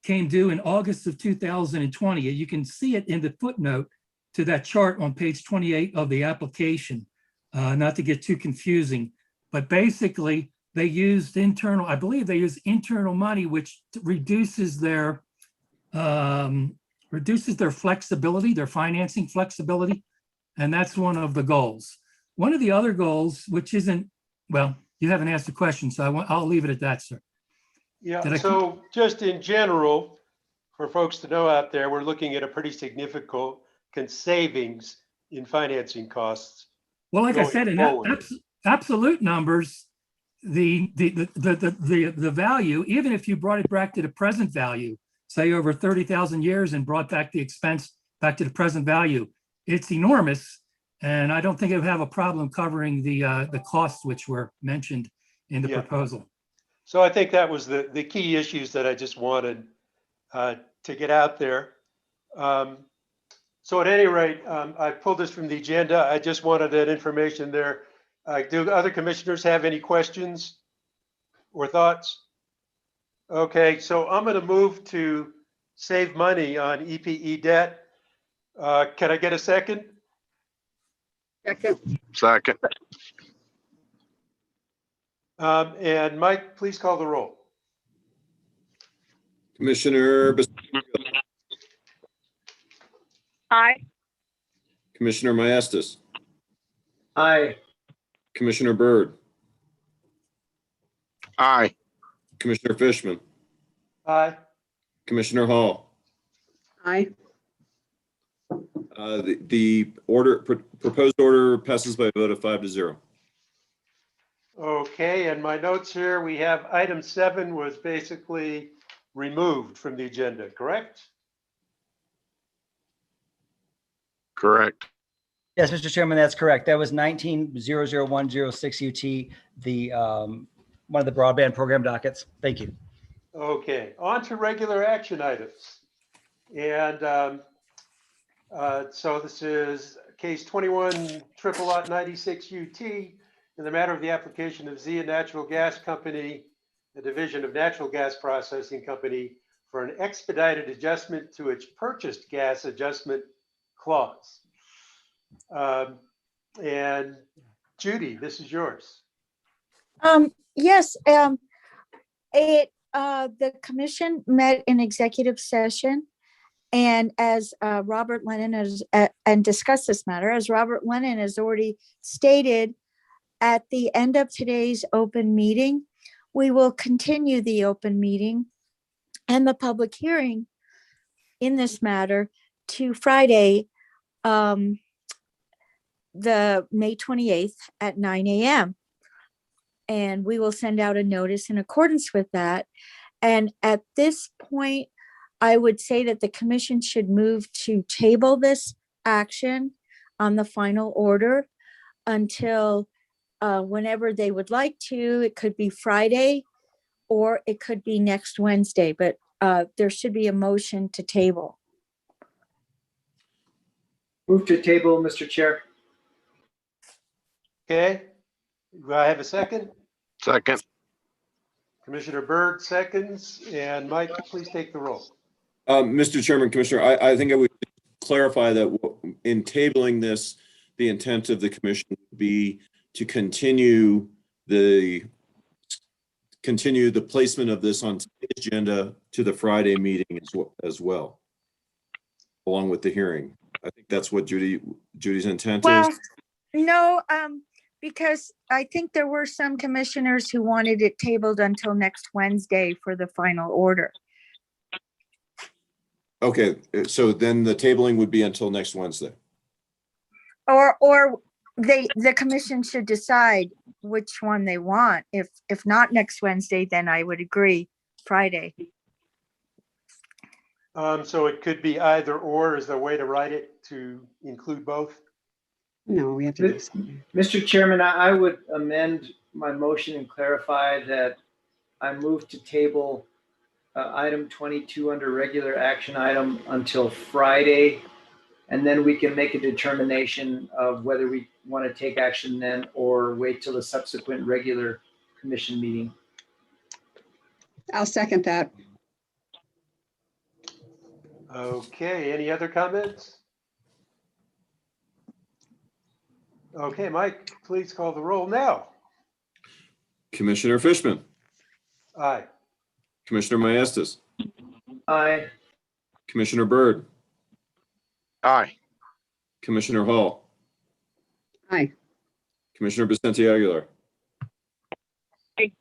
came due in August of 2020. You can see it in the footnote to that chart on page 28 of the application, not to get too confusing. But basically, they used internal, I believe they used internal money, which reduces their flexibility, their financing flexibility. And that's one of the goals. One of the other goals, which isn't, well, you haven't asked a question, so I'll leave it at that, sir. Yeah, so just in general, for folks to know out there, we're looking at a pretty significant savings in financing costs. Well, like I said, in forward. absolute numbers, the value, even if you brought it back to the present value, say over 30,000 years and brought back the expense back to the present value, it's enormous. And I don't think it would have a problem covering the costs which were mentioned in the proposal. So I think that was the key issues that I just wanted to get out there. So at any rate, I pulled this from the agenda. I just wanted that information there. Do other commissioners have any questions or thoughts? Okay, so I'm going to move to save money on EPE debt. Can I get a second? Second. And Mike, please call the roll. Commissioner, Aye. Commissioner Maestas, Aye. Commissioner Byrd, Aye. Commissioner Fishman, Aye. Commissioner Hall. Aye. The proposed order passes by a vote of 5-0. Okay, and my notes here, we have item 7 was basically removed from the agenda, correct? Correct. Yes, Mr. Chairman, that's correct. That was 19-00106 UT, the one of the broadband program dockets. Thank you. Okay, on to regular action items. And so this is case 21 triple lot 96 UT in the matter of the application of Zia Natural Gas Company, the division of Natural Gas Processing Company, for an expedited adjustment to its purchased gas adjustment clause. And Judy, this is yours. Yes, the commission met in executive session, and as Robert Lennon has and discussed this matter, as Robert Lennon has already stated, at the end of today's open meeting, we will continue the open meeting and the public hearing in this matter to Friday, the May 28th at 9 a.m. And we will send out a notice in accordance with that. And at this point, I would say that the commission should move to table this action on the final order until whenever they would like to. It could be Friday or it could be next Wednesday, but there should be a motion to table. Move to table, Mr. Chair. Okay, do I have a second? Second. Commissioner Byrd seconds, and Mike, please take the roll. Mr. Chairman, Commissioner, I think I would clarify that in tabling this, the intent of the commission would be to continue the placement of this on the agenda to the Friday meeting as well, along with the hearing. I think that's what Judy's intent is. No, because I think there were some commissioners who wanted it tabled until next Wednesday for the final order. Okay, so then the tabling would be until next Wednesday. Or the commission should decide which one they want. If not next Wednesday, then I would agree Friday. So it could be either or. Is there a way to write it to include both? No, we have to. Mr. Chairman, I would amend my motion and clarify that I move to table item 22 under regular action item until Friday, and then we can make a determination of whether we want to take action then or wait till the subsequent regular commission meeting. I'll second that. Okay, any other comments? Okay, Mike, please call the roll now. Commissioner Fishman, Aye. Commissioner Maestas, Aye. Commissioner Byrd, Aye. Commissioner Hall, Aye. Commissioner Vicente Aguilar. Aye.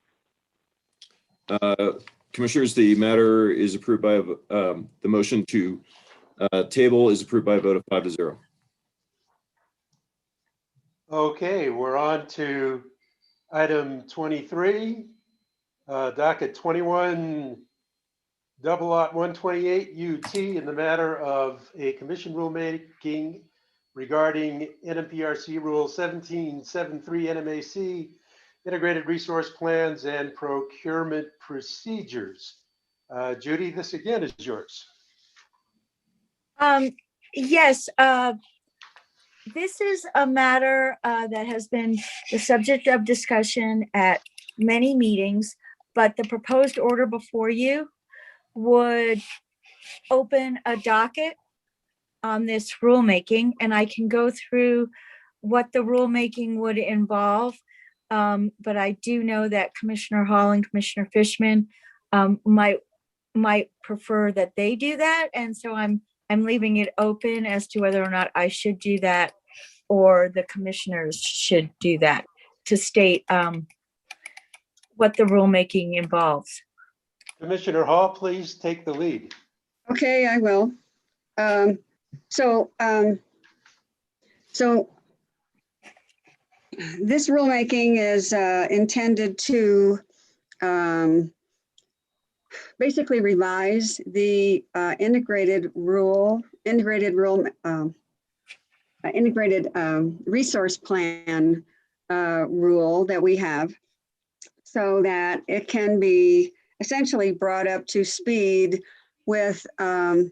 Commissioners, the matter is approved by, the motion to table is approved by a vote of 5-0. Okay, we're on to item 23, docket 21, double lot 128 UT in the matter of a commission rulemaking regarding NMPRC Rule 1773 NMAC, Integrated Resource Plans and Procurement Procedures. Judy, this again is yours. Yes, this is a matter that has been the subject of discussion at many meetings, but the proposed order before you would open a docket on this rulemaking, and I can go through what the rulemaking would involve. But I do know that Commissioner Hall and Commissioner Fishman might prefer that they do that, and so I'm leaving it open as to whether or not I should do that or the commissioners should do that to state what the rulemaking involves. Commissioner Hall, please take the lead. Okay, I will. So this rulemaking is intended to basically revise the integrated resource plan rule that we have, so that it can be essentially brought up to speed with the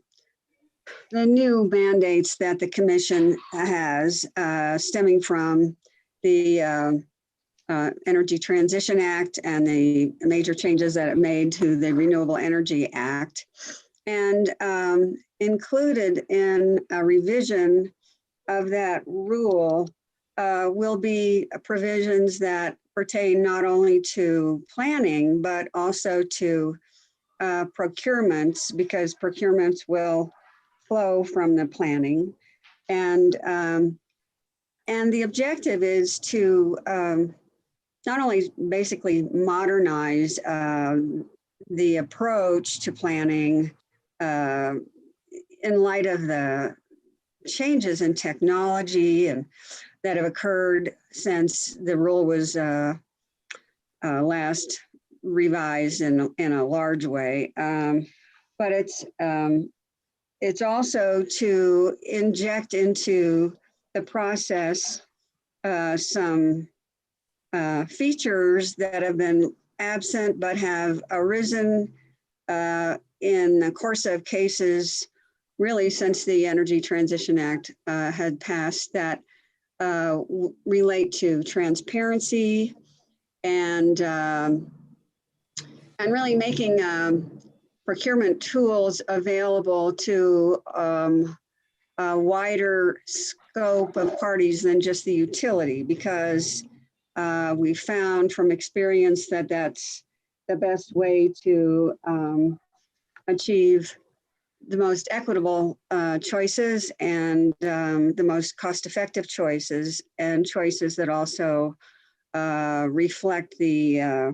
new mandates that the commission has stemming from the Energy Transition Act and the major changes that it made to the Renewable Energy Act. And included in a revision of that rule will be provisions that pertain not only to planning, but also to procurements, because procurements will flow from the planning. And the objective is to not only basically modernize the approach to planning in light of the changes in technology and that have occurred since the rule was last revised in a large way, but it's also to inject into the process some features that have been absent but have arisen in the course of cases really since the Energy Transition Act had passed, that relate to transparency and really making procurement tools available to a wider scope of parties than just the utility, because we found from experience that that's the best way to achieve the most equitable choices and the most cost-effective choices, and choices that also reflect the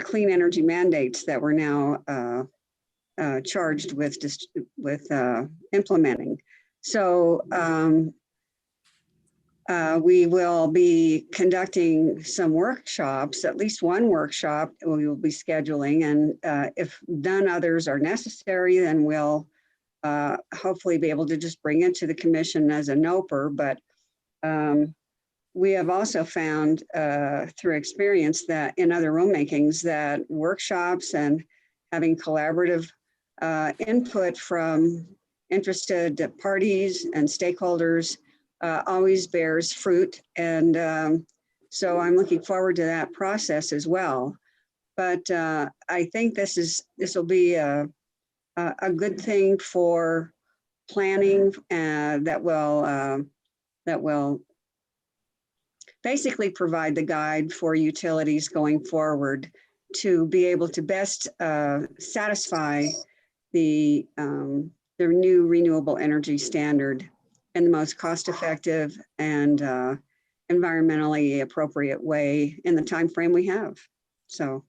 clean energy mandates that we're now charged with implementing. So we will be conducting some workshops, at least one workshop we will be scheduling, and if none others are necessary, then we'll hopefully be able to just bring it to the commission as a NOPR. But we have also found through experience that in other rulemakings that workshops and having collaborative input from interested parties and stakeholders always bears fruit. And So I'm looking forward to that process as well. But I think this will be a good thing for planning that will basically provide the guide for utilities going forward to be able to best satisfy the new renewable energy standard in the most cost-effective and environmentally appropriate way in the time frame we have. So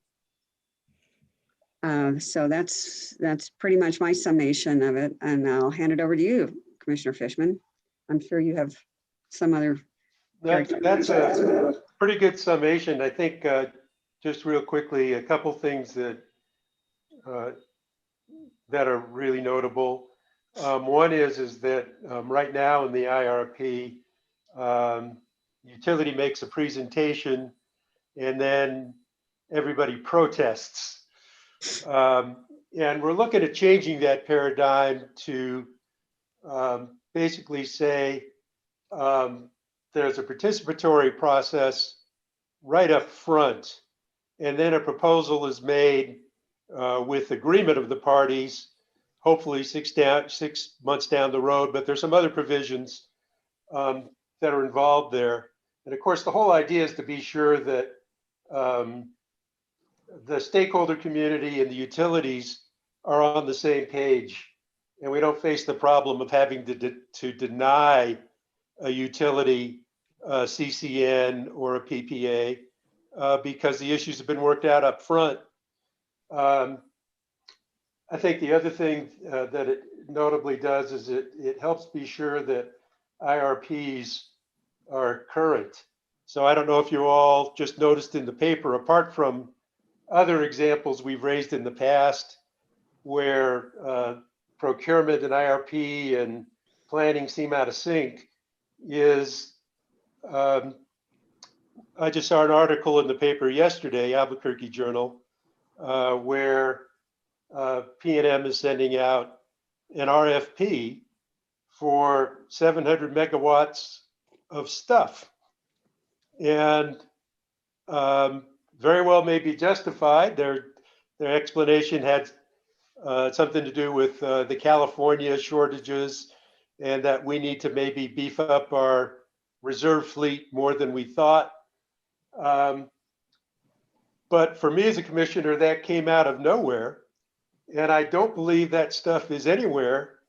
that's pretty much my summation of it, and I'll hand it over to you, Commissioner Fishman. I'm sure you have some other. That's a pretty good summation. I think just real quickly, a couple things that are really notable. One is that right now in the IRP, utility makes a presentation and then everybody protests. And we're looking at changing that paradigm to basically say there's a participatory process right up front, and then a proposal is made with agreement of the parties, hopefully 6 months down the road, but there's some other provisions that are involved there. And of course, the whole idea is to be sure that the stakeholder community and the utilities are on the same page, and we don't face the problem of having to deny a utility CCN or a PPA because the issues have been worked out up front. I think the other thing that it notably does is it helps be sure that IRPs are current. So I don't know if you all just noticed in the paper, apart from other examples we've raised in the past where procurement and IRP and planning seem out of sync, is I just saw an article in the paper yesterday, Albuquerque Journal, where PNM is sending out an RFP for 700 megawatts of stuff. And very well may be justified. Their explanation had something to do with the California shortages and that we need to maybe beef up our reserve fleet more than we thought. But for me as a commissioner, that came out of nowhere. And I don't believe that stuff is anywhere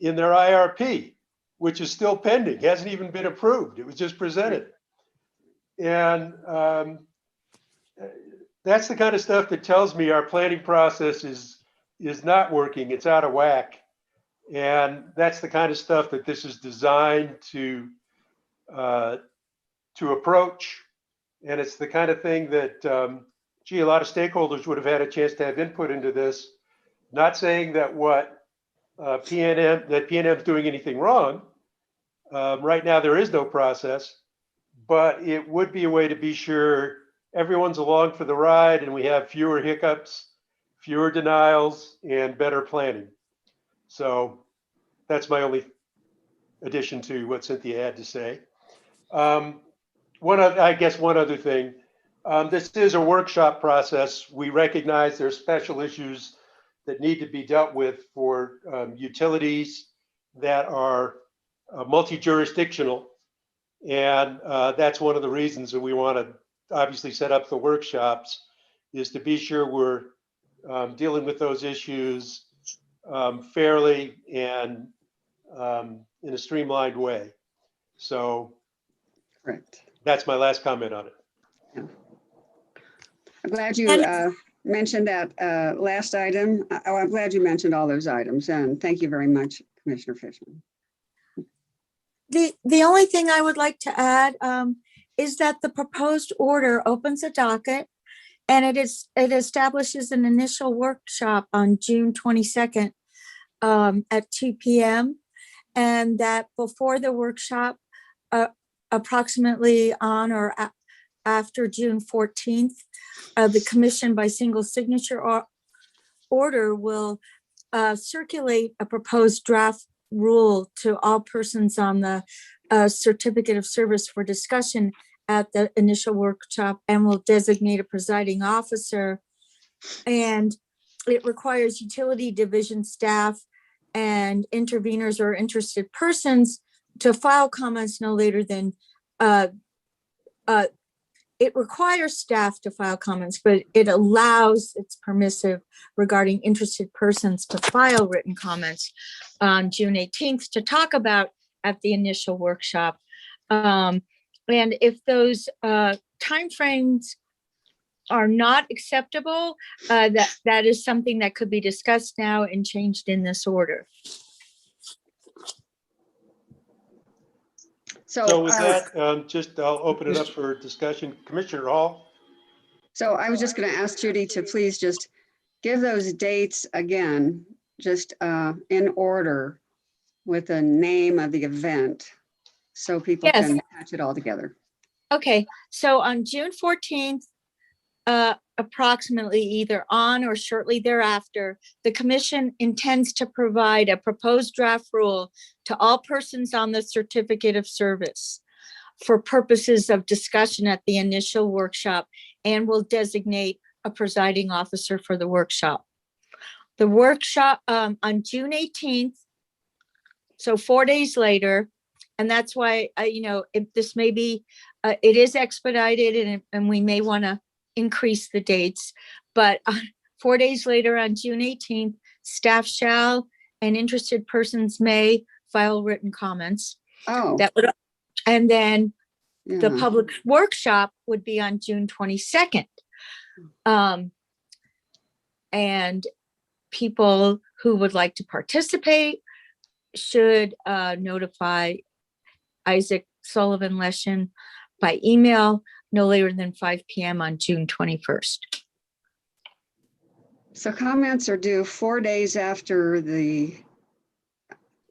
in their IRP, which is still pending, hasn't even been approved. It was just presented. And that's the kind of stuff that tells me our planning process is not working, it's out of whack. And that's the kind of stuff that this is designed to approach. And it's the kind of thing that, gee, a lot of stakeholders would have had a chance to have input into this. Not saying that PNM is doing anything wrong. Right now, there is no process, but it would be a way to be sure everyone's along for the ride and we have fewer hiccups, fewer denials, and better planning. So that's my only addition to what Cynthia had to say. One other thing, this is a workshop process. We recognize there's special issues that need to be dealt with for utilities that are multi-jurisdictional. And that's one of the reasons that we want to obviously set up the workshops, is to be sure we're dealing with those issues fairly and in a streamlined way. So correct. That's my last comment on it. Yeah. I'm glad you mentioned that last item. I'm glad you mentioned all those items, and thank you very much, Commissioner Fishman. The only thing I would like to add is that the proposed order opens a docket, and it establishes an initial workshop on June 22nd at 2 p.m. and that before the workshop, approximately on or after June 14th, the commission by single signature order will circulate a proposed draft rule to all persons on the certificate of service for discussion at the initial workshop and will designate a presiding officer. And it requires utility division staff and interveners or interested persons to file comments no later than, it requires staff to file comments, but it allows, it's permissive regarding interested persons to file written comments on June 18th to talk about at the initial workshop. And if those timeframes are not acceptable, that is something that could be discussed now and changed in this order. So with that, I'll open it up for discussion. Commissioner Hall? So I was just going to ask Judy to please just give those dates again, just in order with the name of the event, so people Yes. can patch it all together. Okay, so on June 14th, approximately either on or shortly thereafter, the commission intends to provide a proposed draft rule to all persons on the certificate of service for purposes of discussion at the initial workshop, and will designate a presiding officer for the workshop. The workshop on June 18th, so 4 days later, and that's why, if this may be, it is expedited and we may want to increase the dates, but 4 days later on June 18th, staff shall and interested persons may file written comments. Oh. And then the Yeah. public workshop would be on June 22nd. And people who would like to participate should notify Isaac Sullivan Leshin by email no later than 5 p.m. on June 21st. So comments are due 4 days after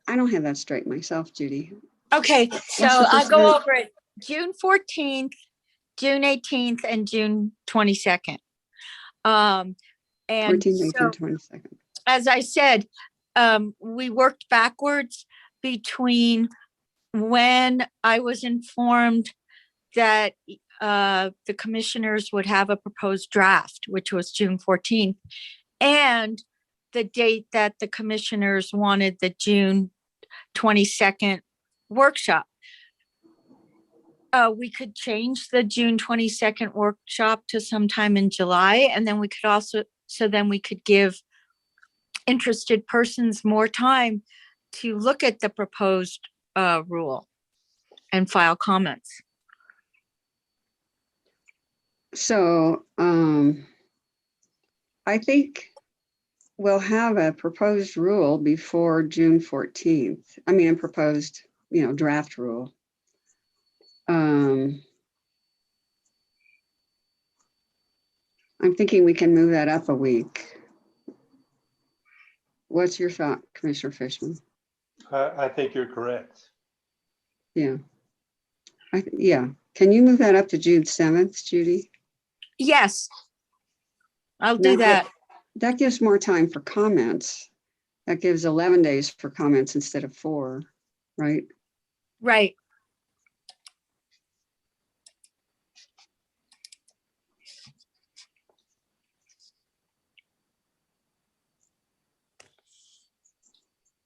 I don't have that straight myself, Judy. Okay, so What's the I'll first go event? over it. June 14th, June 18th, and June 22nd. And 14th, 18th, so, 22nd. as I said, we worked backwards between when I was informed that the commissioners would have a proposed draft, which was June 14th, and the date that the commissioners wanted the June 22nd workshop. We could change the June 22nd workshop to sometime in July, and then we could also, then we could give interested persons more time to look at the proposed rule and file comments. So I think we'll have a proposed rule before June 14th. I mean, a proposed, draft rule. I'm thinking we can move that up a week. What's your thought, Commissioner Fishman? I think you're correct. Yeah. Yeah. Can you move that up to June 7th, Judy? Yes, I'll do that. That gives more time for comments. That gives 11 days for comments instead of 4, right? Right.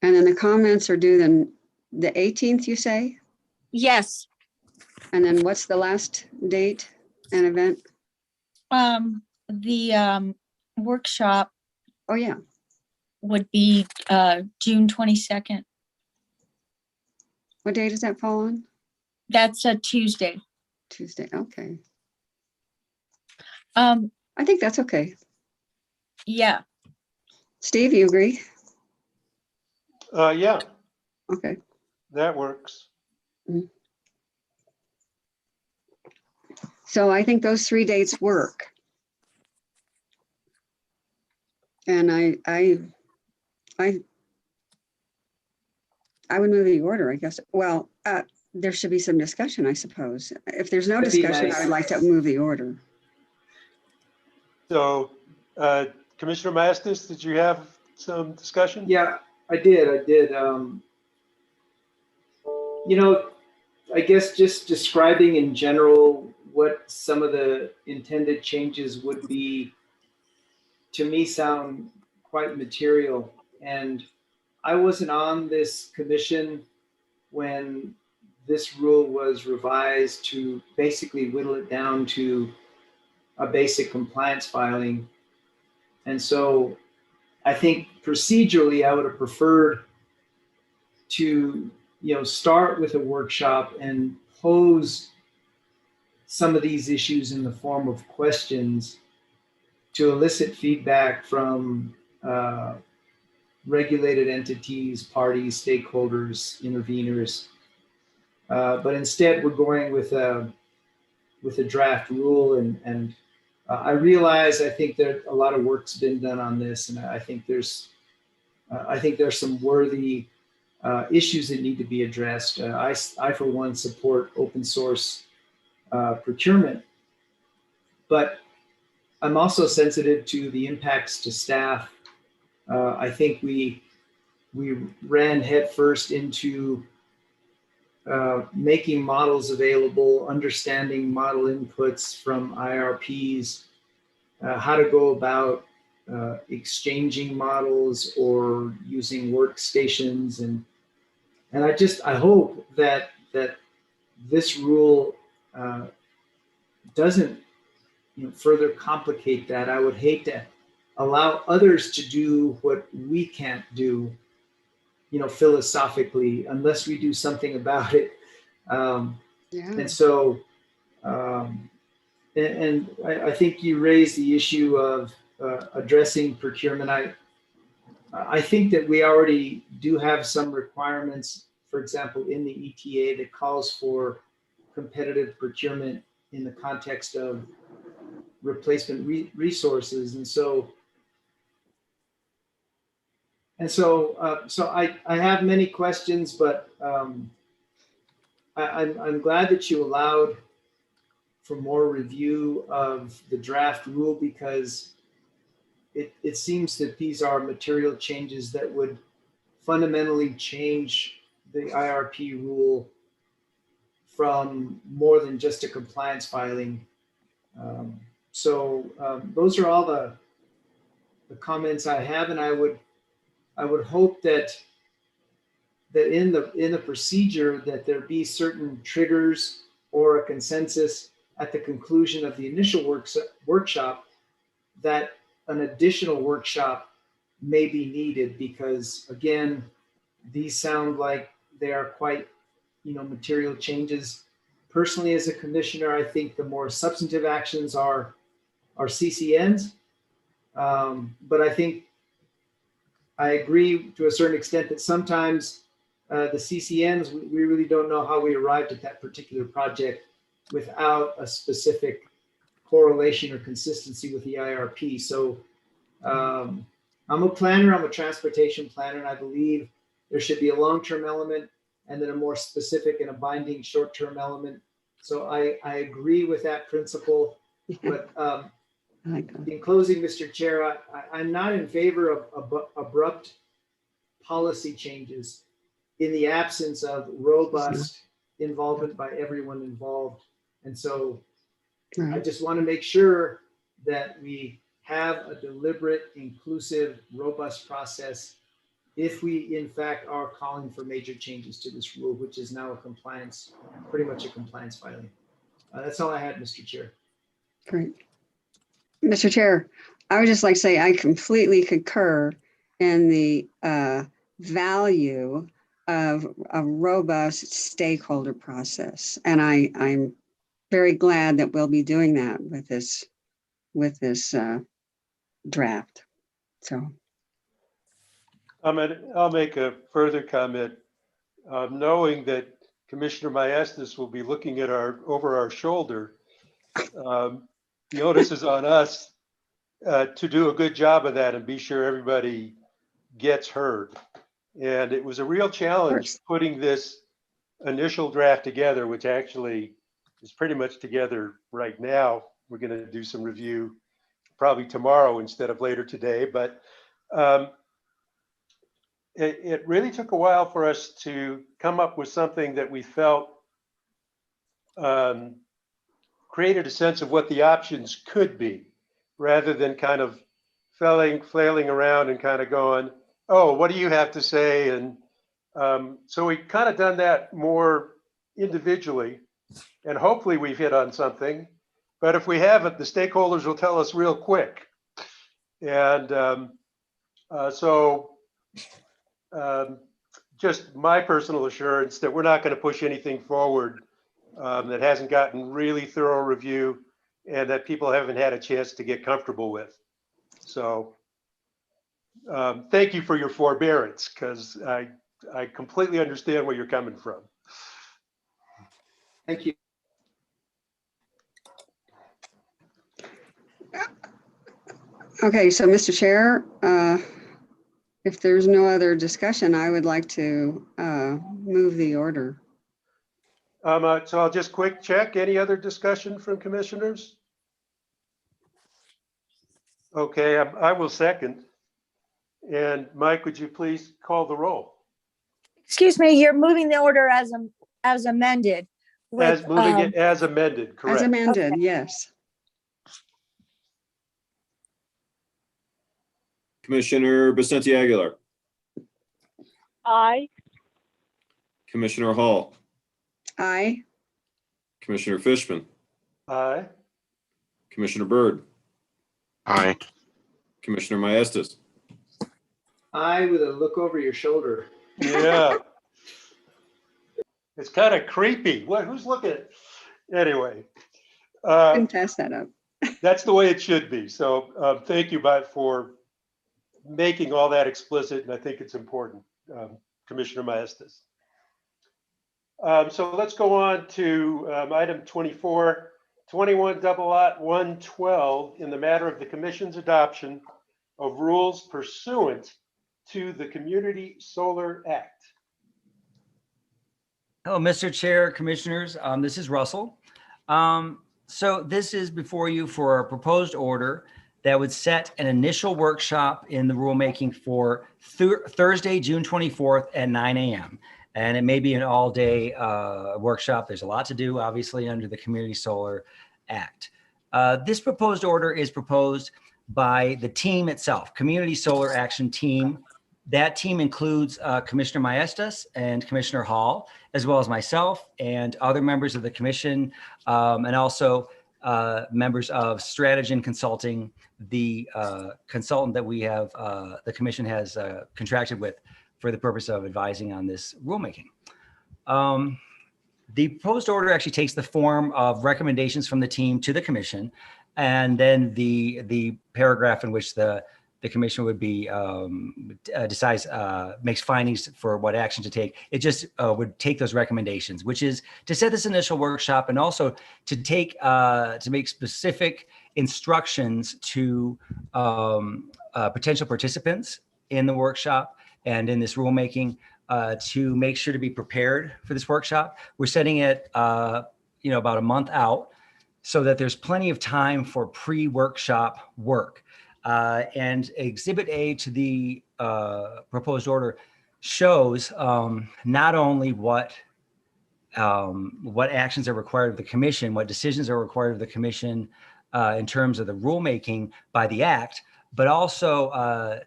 And then the comments are due then the 18th, you say? Yes. And then what's the last date and event? The workshop. Oh, yeah. Would be June 22nd. What day does that fall on? That's a Tuesday. Tuesday, okay. I think that's okay. Yeah. Steve, you agree? Yeah. Okay. That works. So I think those 3 dates work. And I would move the order, I guess. Well, there should be some discussion, I suppose. If there's no That'd be discussion, nice. I would like to move the order. So Commissioner Mastis, did you have some discussion? Yeah, I did. I guess just describing in general what some of the intended changes would be, to me, sound quite material. And I wasn't on this commission when this rule was revised to basically whittle it down to a basic compliance filing. And so I think procedurally, I would have preferred to, start with a workshop and pose some of these issues in the form of questions to elicit feedback from regulated entities, parties, stakeholders, interveners. But instead, we're going with a draft rule, and I realize, I think that a lot of work's been done on this, and I think there's some worthy issues that need to be addressed. I, for one, support open source procurement, but I'm also sensitive to the impacts to staff. I think we ran headfirst into making models available, understanding model inputs from IRPs, how to go about exchanging models or using workstations, and I hope that this rule doesn't further complicate that. I would hate to allow others to do what we can't do, philosophically, unless we do something about it. And so, and I think you raised the issue of addressing procurement. I think that we already do have some requirements, for example, in the ETA that calls for competitive procurement in the context of replacement resources. And so I have many questions, but I'm glad that you allowed for more review of the draft rule, because it seems that these are material changes that would fundamentally change the IRP rule from more than just a compliance filing. Those are all the comments I have, and I would hope that in the procedure that there be certain triggers or a consensus at the conclusion of the initial workshop, that an additional workshop may be needed, because again, these sound like they are quite, material changes. Personally, as a commissioner, I think the more substantive actions are CCNs. But I think I agree to a certain extent that sometimes the CCNs, we really don't know how we arrived at that particular project without a specific correlation or consistency with the IRP. So I'm a planner, I'm a transportation planner, and I believe there should be a long-term element and then a more specific and a binding short-term element. So I agree with that principle, but in closing, Mr. Chair, I'm not in favor of abrupt policy changes in the absence of robust involvement by everyone involved. And so I just want to make sure that we have a deliberate, inclusive, robust process if we in fact are calling for major changes to this rule, which is now pretty much a compliance filing. That's all I had, Mr. Chair. Great. Mr. Chair, I would just like to say I completely concur in the value of a robust stakeholder process. And I'm very glad that we'll be doing that with this draft. So I'll make a further comment, knowing that Commissioner Maestas will be looking at over our shoulder. The onus is on us to do a good job of that and be sure everybody gets heard. And it was a real challenge putting this initial draft together, which actually is pretty much together right now. We're going to do some review probably tomorrow instead of later today, but it really took a while for us to come up with something that we felt created a sense of what the options could be, rather than kind of flailing around and kind of going, oh, what do you have to say? And so we kind of done that more individually, and hopefully we've hit on something. But if we haven't, the stakeholders will tell us real quick. And just my personal assurance that we're not going to push anything forward that hasn't gotten really thorough review and that people haven't had a chance to get comfortable with. So thank you for your forbearance, because I completely understand where you're coming from. Thank you. Okay, so Mr. Chair, if there's no other discussion, I would like to move the order. So I'll just quick check. Any other discussion from commissioners? Okay, I will second. And Mike, would you please call the roll? Excuse me, you're moving the order as amended. As moving it as amended, correct? As amended, Okay. yes. Commissioner Vicente Aguilar, Aye. Commissioner Hall, Aye. Commissioner Fishman, Aye. Commissioner Byrd, Aye. Commissioner Maestas. Aye, with a look over your shoulder. Yeah. It's kind of creepy. What? Who's looking at? Anyway. Can pass that up. That's the way it should be. So thank you, for making all that explicit, and I think it's important, Commissioner Maestas. So let's go on to item 24, 21 double lot 112 in the matter of the commission's adoption of rules pursuant to the Community Solar Act. Hello, Mr. Chair, Commissioners. This is Russell. So this is before you for a proposed order that would set an initial workshop in the rulemaking for Thursday, June 24th at 9 a.m. And it may be an all-day workshop. There's a lot to do, obviously, under the Community Solar Act. This proposed order is proposed by the team itself, Community Solar Action Team. That team includes Commissioner Maestas and Commissioner Hall, as well as myself and other members of the commission, and also members of Strategy Consulting, the consultant that we have, the commission has contracted with for the purpose of advising on this rulemaking. The proposed order actually takes the form of recommendations from the team to the commission, and then the paragraph in which the commission would be decides, makes findings for what action to take. It just would take those recommendations, which is to set this initial workshop and also to take to make specific instructions to potential participants in the workshop and in this rulemaking to make sure to be prepared for this workshop. We're setting it about a month out so that there's plenty of time for pre-workshop work. And Exhibit A to the proposed order shows not only what actions are required of the commission, what decisions are required of the commission in terms of the rulemaking by the act, but also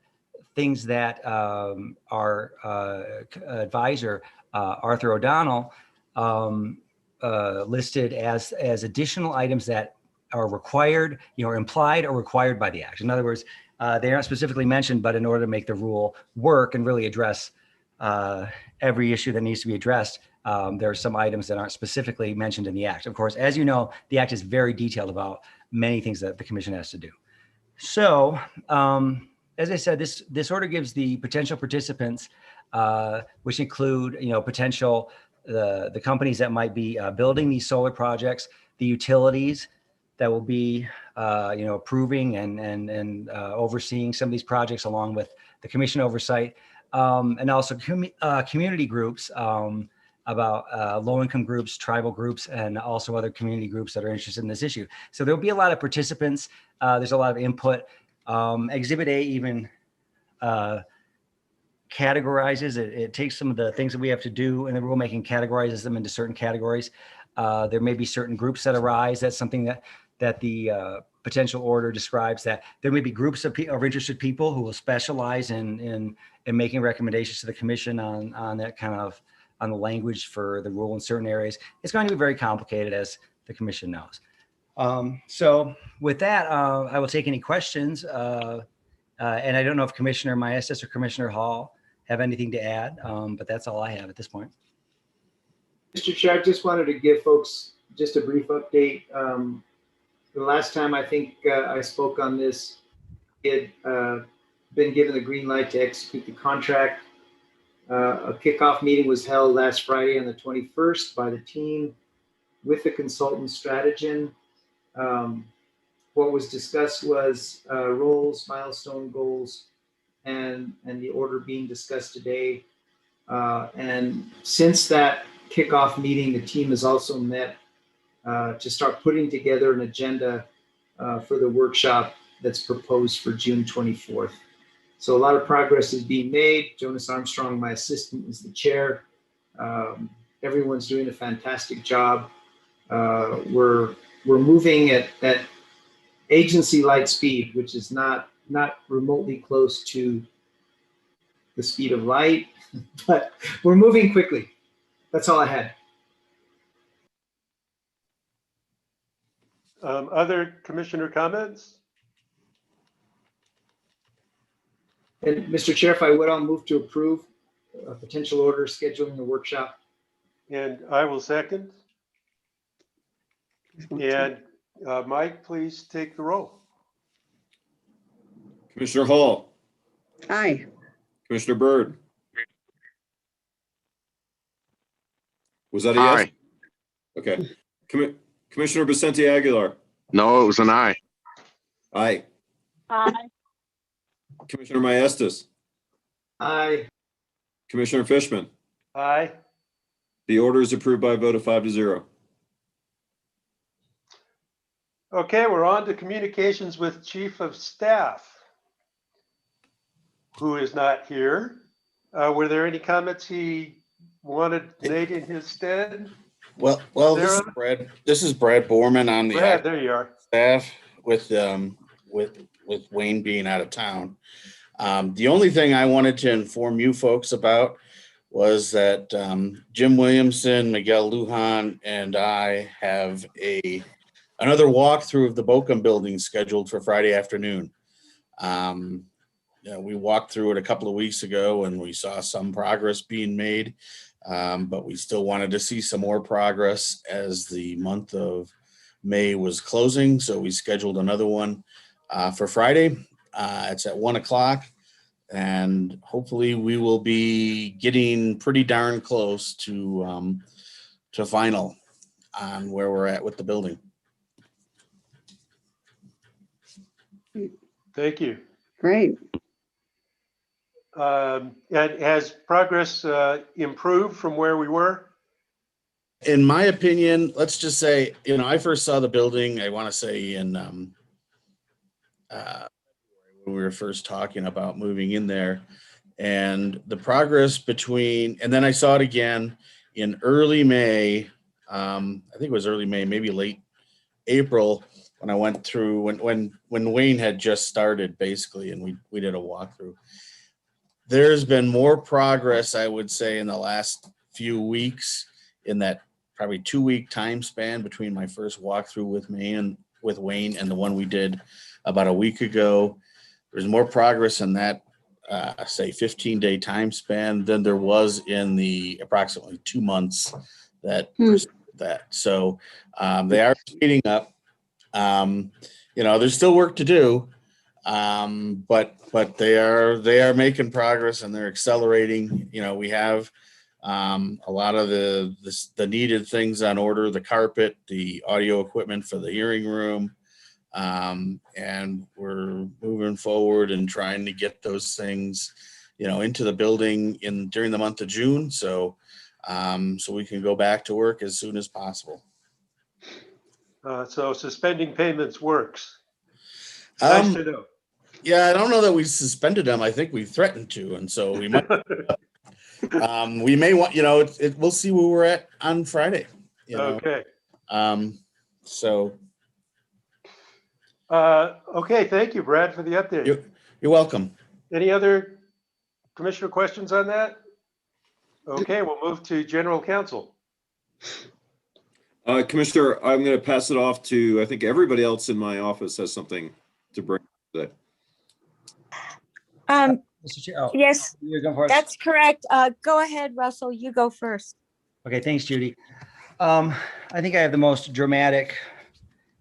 things that our advisor, Arthur O'Donnell, listed as additional items that are required, implied or required by the act. In other words, they aren't specifically mentioned, but in order to make the rule work and really address every issue that needs to be addressed, there are some items that aren't specifically mentioned in the act. Of course, as you know, the act is very detailed about many things that the commission has to do. So, as I said, this order gives the potential participants, which include, potential the companies that might be building these solar projects, the utilities that will be, approving and overseeing some of these projects along with the commission oversight, and also community groups about low-income groups, tribal groups, and also other community groups that are interested in this issue. So there'll be a lot of participants. There's a lot of input. Exhibit A even categorizes it. It takes some of the things that we have to do in the rulemaking, categorizes them into certain categories. There may be certain groups that arise. That's something that the potential order describes, that there may be groups of interested people who will specialize in making recommendations to the commission on that kind of, on the language for the rule in certain areas. It's going to be very complicated, as the commission knows. So with that, I will take any questions. And I don't know if Commissioner Maestas or Commissioner Hall have anything to add, but that's all I have at this point. Mr. Chair, I just wanted to give folks just a brief update. The last time I think I spoke on this, it had been given the green light to execute the contract. A kickoff meeting was held last Friday on the 21st by the team with the consultant Stratagen. What was discussed was roles, milestone goals, and the order being discussed today. And since that kickoff meeting, the team has also met to start putting together an agenda for the workshop that's proposed for June 24th. So a lot of progress is being made. Jonas Armstrong, my assistant, is the chair. Everyone's doing a fantastic job. We're moving at agency light speed, which is not remotely close to the speed of light, but we're moving quickly. That's all I had. Other commissioner comments? And Mr. Chair, if I would, I'll move to approve a potential order scheduling the workshop. And I will second. And Mike, please take the roll. Commissioner Hall, Aye. Commissioner Byrd. Was that a yes? Aye. Okay. Commissioner Vicente Aguilar. No, it was an aye. Aye. Aye. Commissioner Maestas. Aye. Commissioner Fishman. Aye. The order is approved by a vote of 5-0. Okay, we're on to communications with Chief of Staff, who is not here. Were there any comments he wanted made in his stead? Well, this is Brad Borman on the Brad, there you are. Staff with Wayne being out of town. The only thing I wanted to inform you folks about was that Jim Williamson, Miguel Lujan, and I have another walkthrough of the Bochum building scheduled for Friday afternoon. We walked through it a couple of weeks ago and we saw some progress being made, but we still wanted to see some more progress as the month of May was closing. So we scheduled another one for Friday. It's at 1 o'clock. And hopefully we will be getting pretty darn close to final on where we're at with the building. Thank you. Great. And has progress improved from where we were? In my opinion, let's just say, I first saw the building, I want to say in when we were first talking about moving in there, and the progress and then I saw it again in early May. I think it was early May, maybe late April, when I went through when Wayne had just started basically, and we did a walkthrough. There's been more progress, I would say, in the last few weeks in that probably 2-week time span between my first walkthrough with Wayne and the one we did about a week ago. There's more progress in that, say, 15-day time span than there was in the approximately 2 months that preceded that. So they are speeding up. There's still work to do, but they are making progress and they're accelerating. We have a lot of the needed things on order: the carpet, the audio equipment for the hearing room. And we're moving forward and trying to get those things, into the building during the month of June. So we can go back to work as soon as possible. So suspending payments works. Nice to know. Yeah, I don't know that we suspended them. I think we threatened to, and so we might. We may want, we'll see where we're at on Friday. you know. Okay. So Okay, thank you, Brad, for the update. you're welcome. Any other commissioner questions on that? Okay, we'll move to general counsel. Commissioner, I'm going to pass it off to, I think everybody else in my office has something to bring today. Mr. Chair, Yes, you're going first. that's correct. Go ahead, Russell, you go first. Okay, thanks, Judy. I think I have the most dramatic,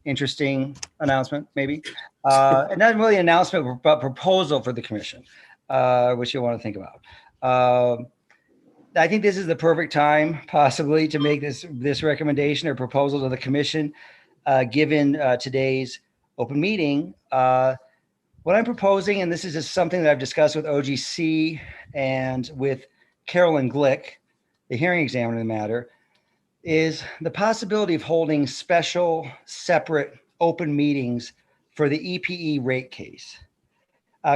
interesting announcement, maybe. And not really an announcement, but proposal for the commission, which you'll want to think about. I think this is the perfect time, possibly, to make this recommendation or proposal to the commission, given today's open meeting. What I'm proposing, and this is just something that I've discussed with OGC and with Carolyn Glick, the hearing examiner in the matter, is the possibility of holding special, separate, open meetings for the EPE rate case.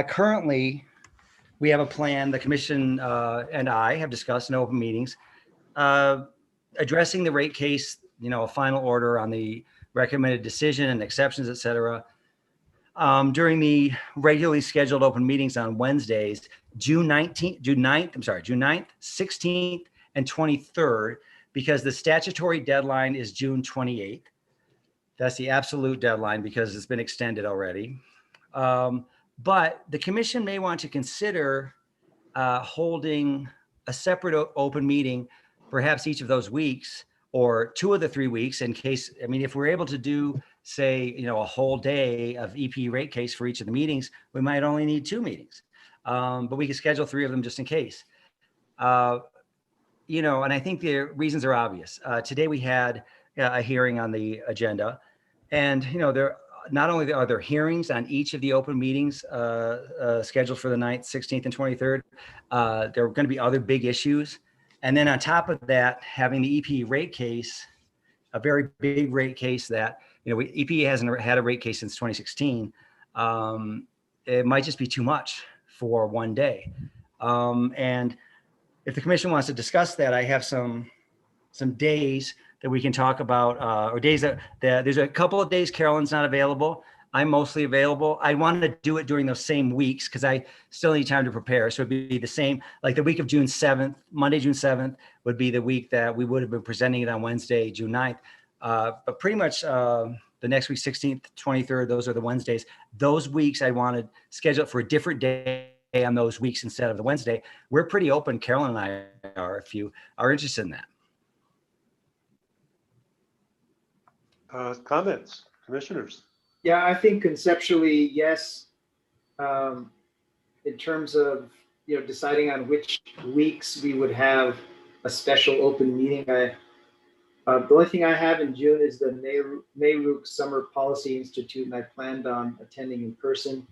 Currently, we have a plan, the commission and I have discussed in open meetings, addressing the rate case, a final order on the recommended decision and exceptions, et cetera, during the regularly scheduled open meetings on Wednesdays, June 9th, 16th, and 23rd, because the statutory deadline is June 28th. That's the absolute deadline because it's been extended already. But the commission may want to consider holding a separate open meeting, perhaps each of those weeks or 2 of the 3 weeks in case, if we're able to do, say, a whole day of EP rate case for each of the meetings, we might only need 2 meetings. But we can schedule 3 of them just in case. And I think the reasons are obvious. Today we had a hearing on the agenda, and there not only are there hearings on each of the open meetings scheduled for the 9th, 16th, and 23rd, there are going to be other big issues. And then on top of that, having the EP rate case, a very big rate case that, EP hasn't had a rate case since 2016. It might just be too much for one day. And if the commission wants to discuss that, I have some days that we can talk about, or days that there's a couple of days Carolyn's not available. I'm mostly available. I wanted to do it during those same weeks because I still need time to prepare. So it'd be the same, like the week of June 7th, Monday, June 7th would be the week that we would have been presenting it on Wednesday, June 9th. But pretty much the next week, 16th, 23rd, those are the Wednesdays. Those weeks I wanted scheduled for a different day on those weeks instead of the Wednesday. We're pretty open, Carolyn and I are, if you are interested in that. Comments, commissioners? Yeah, I think conceptually, yes. In terms of, deciding on which weeks we would have a special open meeting, the only thing I have in June is the NARUC Summer Policy Institute, and I planned on attending in person.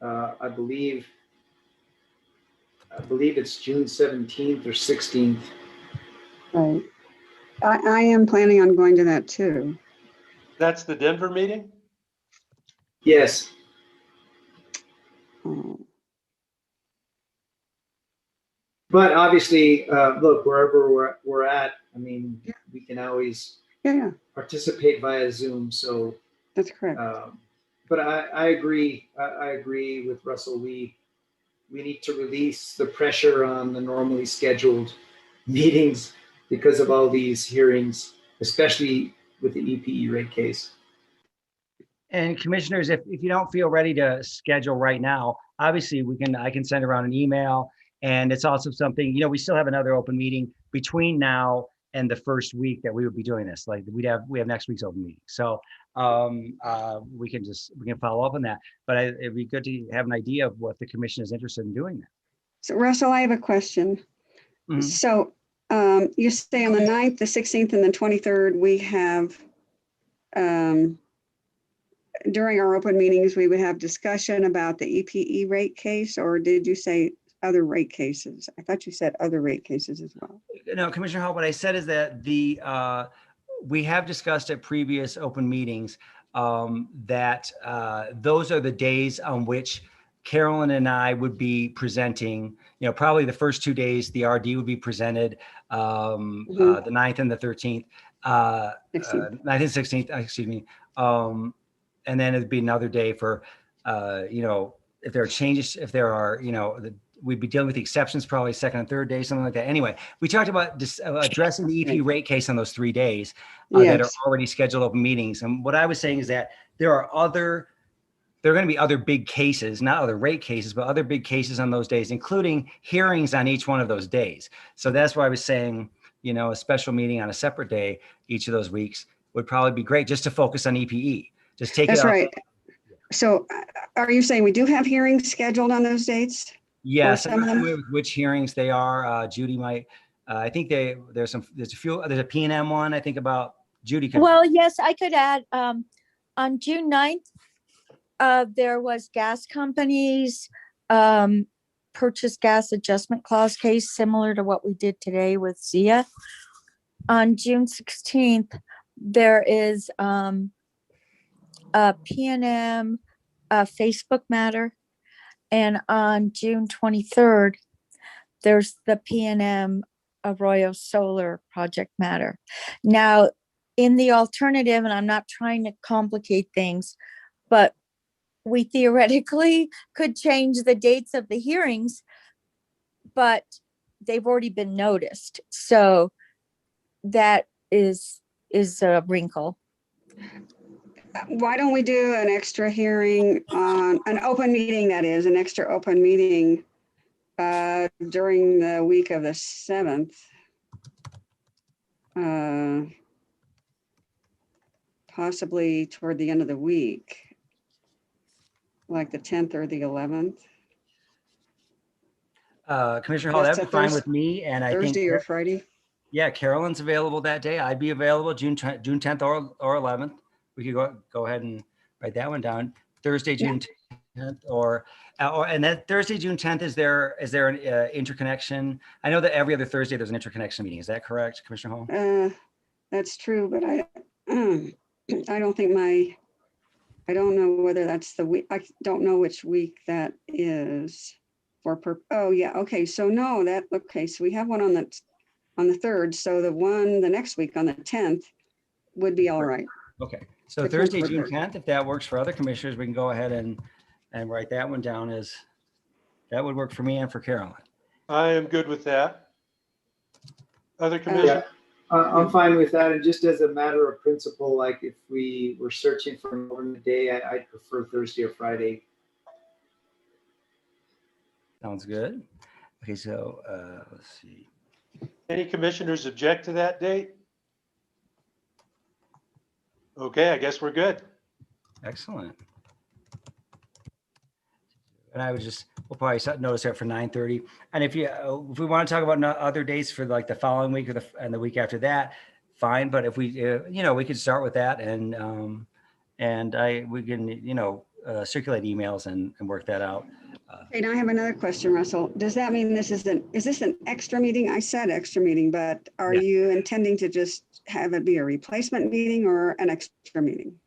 I believe it's June 17th or 16th. Right. I am planning on going to that too. That's the Denver meeting? Yes. But obviously, look, wherever we're at, we can always participate via Zoom. So that's correct. But I agree. I agree with Russell. We need to release the pressure on the normally scheduled meetings because of all these hearings, especially with the EPE rate case. And commissioners, if you don't feel ready to schedule right now, obviously I can send around an email, and it's also something, we still have another open meeting between now and the first week that we would be doing this. Like we have next week's open meeting. So we can follow up on that, but it'd be good to have an idea of what the commission is interested in doing. So Russell, I have a question. Mm-hmm. So you say on the 9th, the 16th, and the 23rd, we have, during our open meetings, we would have discussion about the EPE rate case, or did you say other rate cases? I thought you said other rate cases as well. No, Commissioner Hall, what I said is that we have discussed at previous open meetings that those are the days on which Carolyn and I would be presenting, probably the first 2 days, the RD would be presented, the 9th and the 13th, 9th and 16th, excuse me. And then it'd be another day for, if there are changes, if there are, we'd be dealing with the exceptions, probably second and third day, something like that. Anyway, we talked about addressing the EP rate case on those 3 days that are already scheduled open meetings. And what I was saying is that there are going to be other big cases, not other rate cases, but other big cases on those days, including hearings on each one of those days. So that's why I was saying, a special meeting on a separate day each of those weeks would probably be great, just to focus on EPE. Just take it off. That's right. So are you saying we do have hearings scheduled on those dates? Yes, I'm not familiar with which hearings they are. Judy might, I think there's a P&M one, I think about Judy. Well, yes, I could add, on June 9th, there was gas companies, purchase gas adjustment clause case, similar to what we did today with Zia. On June 16th, there is, a P&M, Facebook matter. And on June 23rd, there's the P&M Arroyo Solar project matter. Now, in the alternative, and I'm not trying to complicate things, but we theoretically could change the dates of the hearings, but they've already been noticed. So that is a wrinkle. Why don't we do an extra hearing on an open meeting, that is an extra open meeting during the week of the 7th? Possibly toward the end of the week, like the 10th or the 11th. Commissioner Hall, that'd be fine with me. And I think Thursday or Friday. Yeah, Carolyn's available that day. I'd be available June 10th or 11th. We could go ahead and write that one down. Thursday, June 10th, and that Thursday, June 10th, is there an interconnection? I know that every other Thursday there's an interconnection meeting. Is that correct, Commissioner Hall? That's true, but I don't think I don't know whether that's the week. I don't know which week that is oh yeah. Okay. So no, so we have one on the 3rd. So the next week on the 10th would be all right. Okay. So Thursday, June 10th, if that works for other commissioners, we can go ahead and write that one down that would work for me and for Carolyn. I am good with that. Other commissioners? I'm fine with that. And just as a matter of principle, like if we were searching for an alternate day, I'd prefer Thursday or Friday. Sounds good. Okay, so let's see. Any commissioners object to that date? Okay, I guess we're good. Excellent. And we'll probably notice that for 9:30. And if we want to talk about other dates for like the following week and the week after that, fine. But if we, we could start with that we can, circulate emails and work that out. Okay, now I have another question, Russell. Does that mean is this an extra meeting? I said extra meeting, but are you intending to just have it be a replacement meeting or an extra meeting?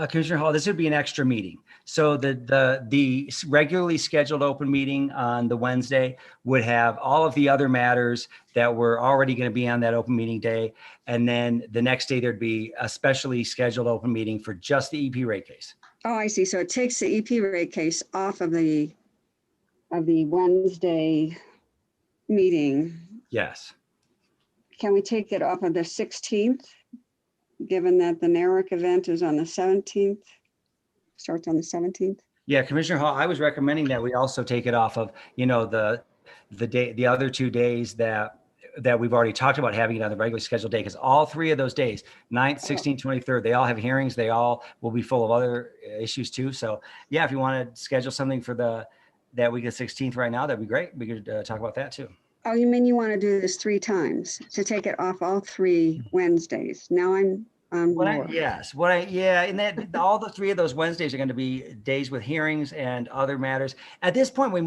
Commissioner Hall, this would be an extra meeting. So the regularly scheduled open meeting on the Wednesday would have all of the other matters that were already going to be on that open meeting day. And then the next day there'd be a specially scheduled open meeting for just the EP rate case. Oh, I see. So it takes the EP rate case off of the Wednesday meeting. Yes. Can we take it off of the 16th? Given that the NARIC event is on the 17th, starts on the 17th. Yeah, Commissioner Hall, I was recommending that we also take it off of, the other 2 days that we've already talked about having it on the regularly scheduled day, because all 3 of those days, 9th, 16th, 23rd, they all have hearings. They all will be full of other issues too. So yeah, if you want to schedule something for that week of 16th right now, that'd be great. We could talk about that too. Oh, you mean you want to do this 3 times to take it off all 3 Wednesdays? Now I'm more. Yeah, and that all the three of those Wednesdays are going to be days with hearings and other matters. At this point, we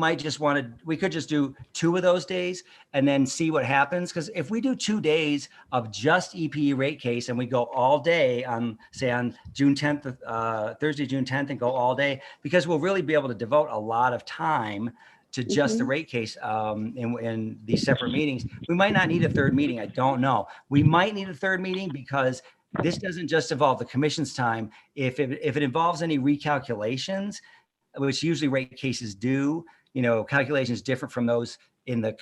could just do 2 of those days and then see what happens. Because if we do 2 days of just EPE rate case and we go all day on, say, on June 10th, Thursday, June 10th, and go all day, because we'll really be able to devote a lot of time to just the rate case in these separate meetings. We might not need a third meeting. I don't know. We might need a third meeting because this doesn't just involve the commission's time. If it involves any recalculations, which usually rate cases do, calculations different from those in the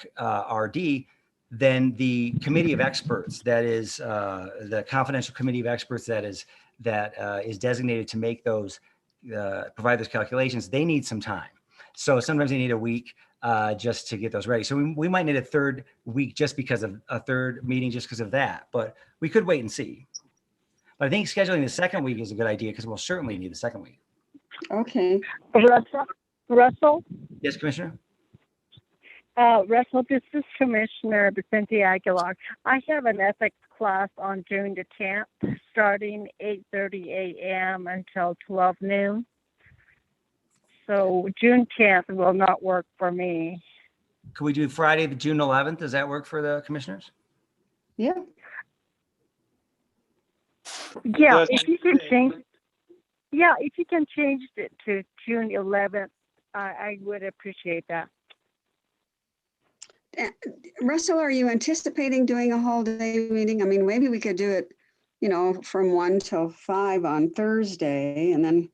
RD, then the committee of experts, that is the confidential committee of experts that is designated to make those, provide those calculations, they need some time. So sometimes they need a week just to get those ready. So we might need a third week just because of a third meeting, just because of that, but we could wait and see. But I think scheduling the second week is a good idea because we'll certainly need the second week. Okay. Russell? Yes, Commissioner? Russell, this is Commissioner Vicente Aguilar. I have an ethics class on June the 10th, starting 8:30 a.m. until 12 noon. So June 10th will not work for me. Could we do Friday, the June 11th? Does that work for the commissioners? Yeah. Yeah, if you can change. Yeah, if you can change it to June 11th, I would appreciate that. Russell, are you anticipating doing a whole day meeting? I mean, maybe we could do it, from 1 till 5 on Thursday, and then,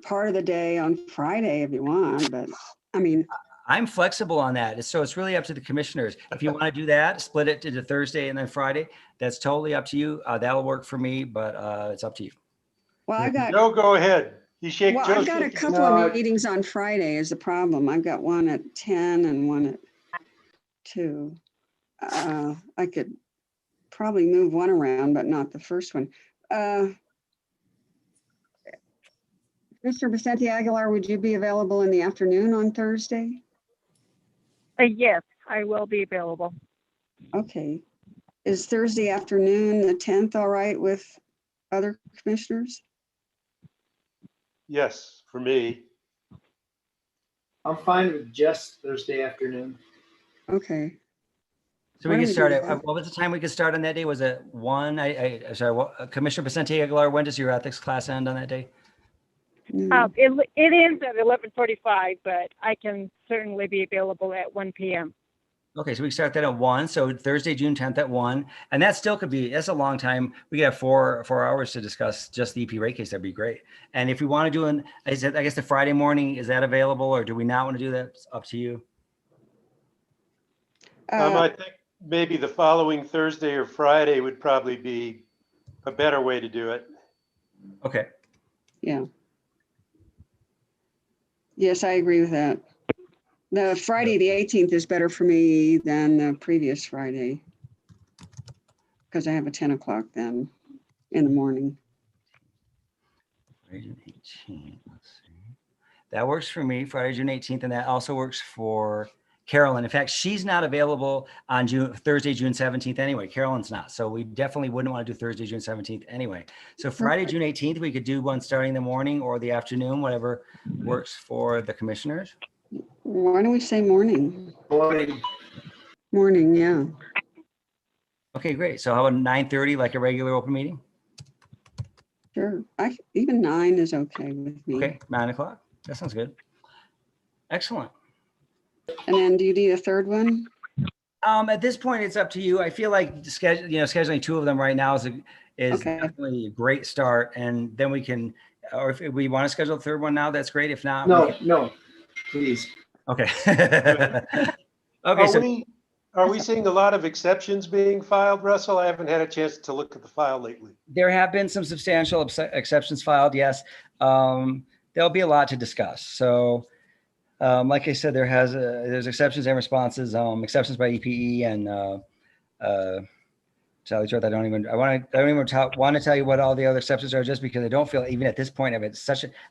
part of the day on Friday if you want. But I mean, I'm flexible on that. So it's really up to the commissioners. If you want to do that, split it to Thursday and then Friday, that's totally up to you. That'll work for me, but it's up to you. Well, Joe, go ahead. I've got a couple of meetings on Friday is the problem. I've got one at 10 and one at 2. I could probably move one around, but not the first one. Mr. Vicente Aguilar, would you be available in the afternoon on Thursday? Yes, I will be available. Okay. Is Thursday afternoon, the 10th, all right with other commissioners? Yes, for me. I'm fine with just Thursday afternoon. Okay. So we can start at, what was the time we could start on that day? Was it 1? Sorry, Commissioner Vicente Aguilar, when does your ethics class end on that day? It ends at 11:45, but I can certainly be available at 1 p.m. Okay, so we start that at 1. So Thursday, June 10th at 1. And that still could be, that's a long time. We could have 4 hours to discuss just the EP rate case. That'd be great. And if we want to do I guess the Friday morning, is that available or do we not want to do that? It's up to you. I think maybe the following Thursday or Friday would probably be a better way to do it. Okay. Yeah. Yes, I agree with that. The Friday, the 18th is better for me than the previous Friday because I have a 10 o'clock then in the morning. Friday, June 18th. Let's see. That works for me, Friday, June 18th, and that also works for Carolyn. In fact, she's not available on Thursday, June 17th anyway. Carolyn's not. So we definitely wouldn't want to do Thursday, June 17th anyway. So Friday, June 18th, we could do one starting in the morning or the afternoon, whatever works for the commissioners. Why don't we say morning? Morning. Morning, yeah. Okay, great. So how about 9:30, like a regular open meeting? Sure. Even 9 is okay with me. Okay, 9 o'clock. That sounds good. Excellent. And then do you need a third one? At this point, it's up to you. I feel like scheduling 2 of them right now is Okay. definitely a great start. And then we can, or if we want to schedule a third one now, that's great. If not, No, please. Okay. Okay. Are we seeing a lot of exceptions being filed, Russell? I haven't had a chance to look at the file lately. There have been some substantial exceptions filed. Yes. There'll be a lot to discuss. So, like I said, there's exceptions and responses, exceptions by EPE and Sally Truth. I don't even want to tell you what all the other exceptions are, just because I don't feel even at this point of it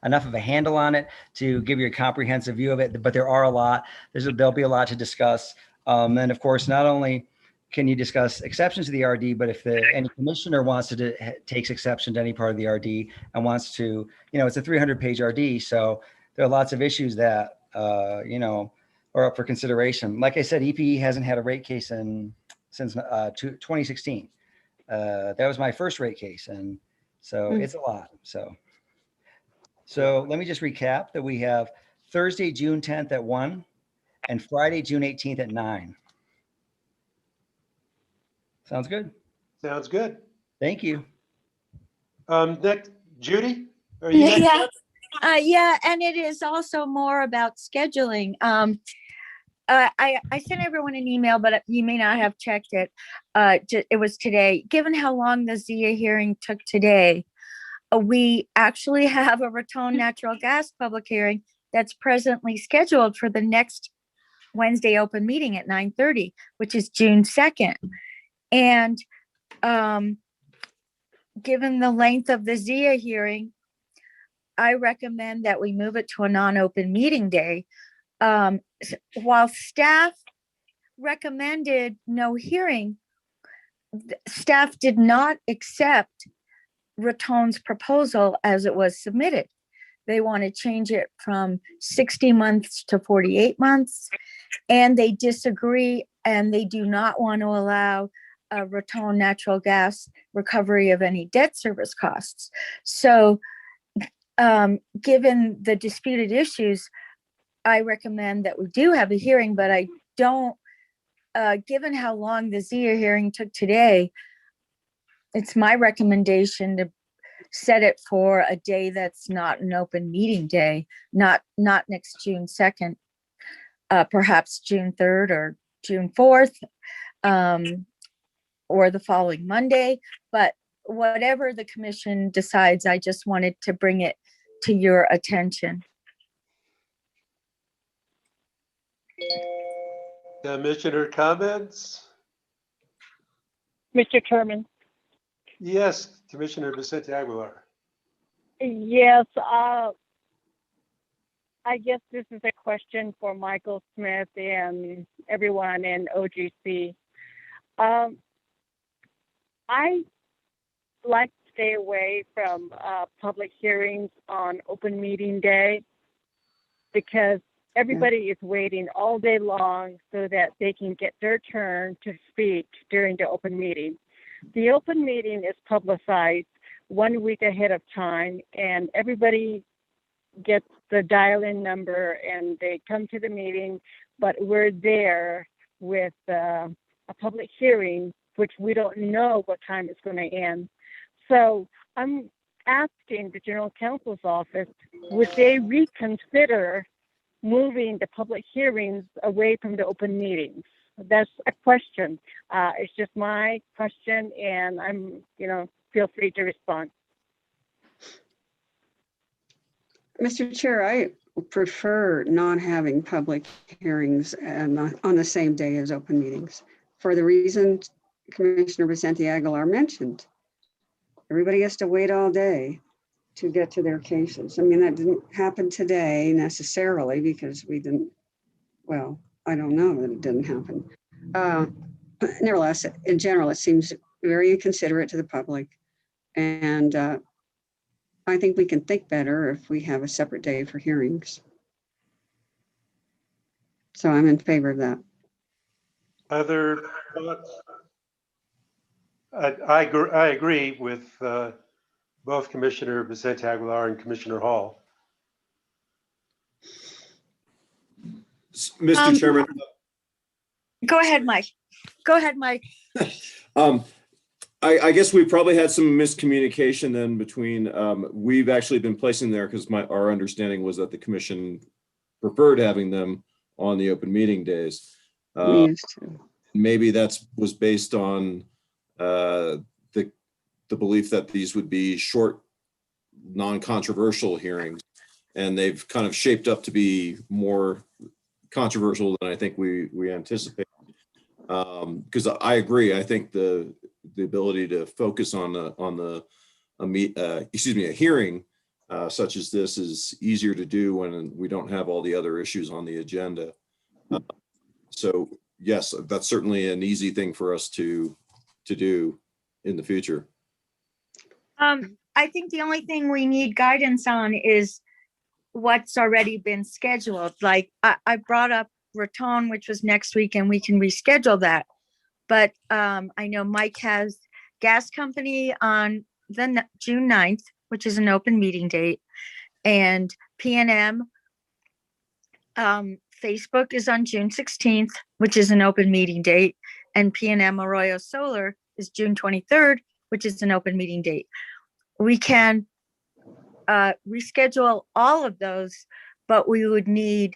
enough of a handle on it to give you a comprehensive view of it. But there are a lot. There'll be a lot to discuss. And of course, not only can you discuss exceptions to the RD? But if any commissioner wants to takes exception to any part of the RD and wants to, it's a 300-page RD, so there are lots of issues that are up for consideration. Like I said, EPE hasn't had a rate case since 2016. That was my first rate case, and so it's a lot. So let me just recap that we have Thursday, June 10th at 1 and Friday, June 18th at 9. Sounds good. Sounds good. Thank you. Next, Judy, are you next? Yeah, and it is also more about scheduling. I sent everyone an email, but you may not have checked it. It was today. Given how long the ZIA hearing took today, we actually have a Raton Natural Gas public hearing that's presently scheduled for the next Wednesday open meeting at 9:30, which is June 2nd. And given the length of the ZIA hearing, I recommend that we move it to a non-open meeting day. While staff recommended no hearing, staff did not accept Raton's proposal as it was submitted. They want to change it from 60 months to 48 months, and they disagree, and they do not want to allow Raton Natural Gas recovery of any debt service costs. So given the disputed issues, I recommend that we do have a hearing, but I don't, given how long the ZIA hearing took today, it's my recommendation to set it for a day that's not an open meeting day, not next June 2nd, perhaps June 3rd or June 4th, or the following Monday. But whatever the commission decides, I just wanted to bring it to your attention. Commissioner comments? Mr. Chairman. Yes, Commissioner Vicente Aguilar. Yes, I guess this is a question for Michael Smith and everyone in OGC. I like to stay away from public hearings on open meeting day because everybody is waiting all day long so that they can get their turn to speak during the open meeting. The open meeting is publicized 1 week ahead of time, and everybody gets the dial-in number and they come to the meeting, but we're there with a public hearing, which we don't know what time it's going to end. So I'm asking the General Counsel's office, would they reconsider moving the public hearings away from the open meetings? That's a question. It's just my question, and I'm, feel free to respond. Mr. Chair, I prefer not having public hearings on the same day as open meetings for the reason Commissioner Vicente Aguilar mentioned. Everybody has to wait all day to get to their cases. I mean, that didn't happen today necessarily because we didn't, well, I don't know that it didn't happen. Nevertheless, in general, it seems very inconsiderate to the public. And I think we can think better if we have a separate day for hearings. So I'm in favor of that. Other thoughts? I agree with both Commissioner Vicente Aguilar and Commissioner Hall. Mr. Chairman. Go ahead, Mike. Go ahead, Mike. I guess we probably had some miscommunication then between, we've actually been placing there because our understanding was that the commission preferred having them on the open meeting days. We used to. Maybe was based on the belief that these would be short, non-controversial hearings, and they've kind of shaped up to be more controversial than I think we anticipated. Because I agree, I think the ability to focus on a hearing such as this is easier to do when we don't have all the other issues on the agenda. So yes, that's certainly an easy thing for us to do in the future. I think the only thing we need guidance on is what's already been scheduled. Like I brought up Raton, which was next week, and we can reschedule that. But I know Mike has gas company on the June 9th, which is an open meeting date, and PNM Facebook is on June 16th, which is an open meeting date, and PNM Arroyo Solar is June 23rd, which is an open meeting date. We can reschedule all of those, but we would need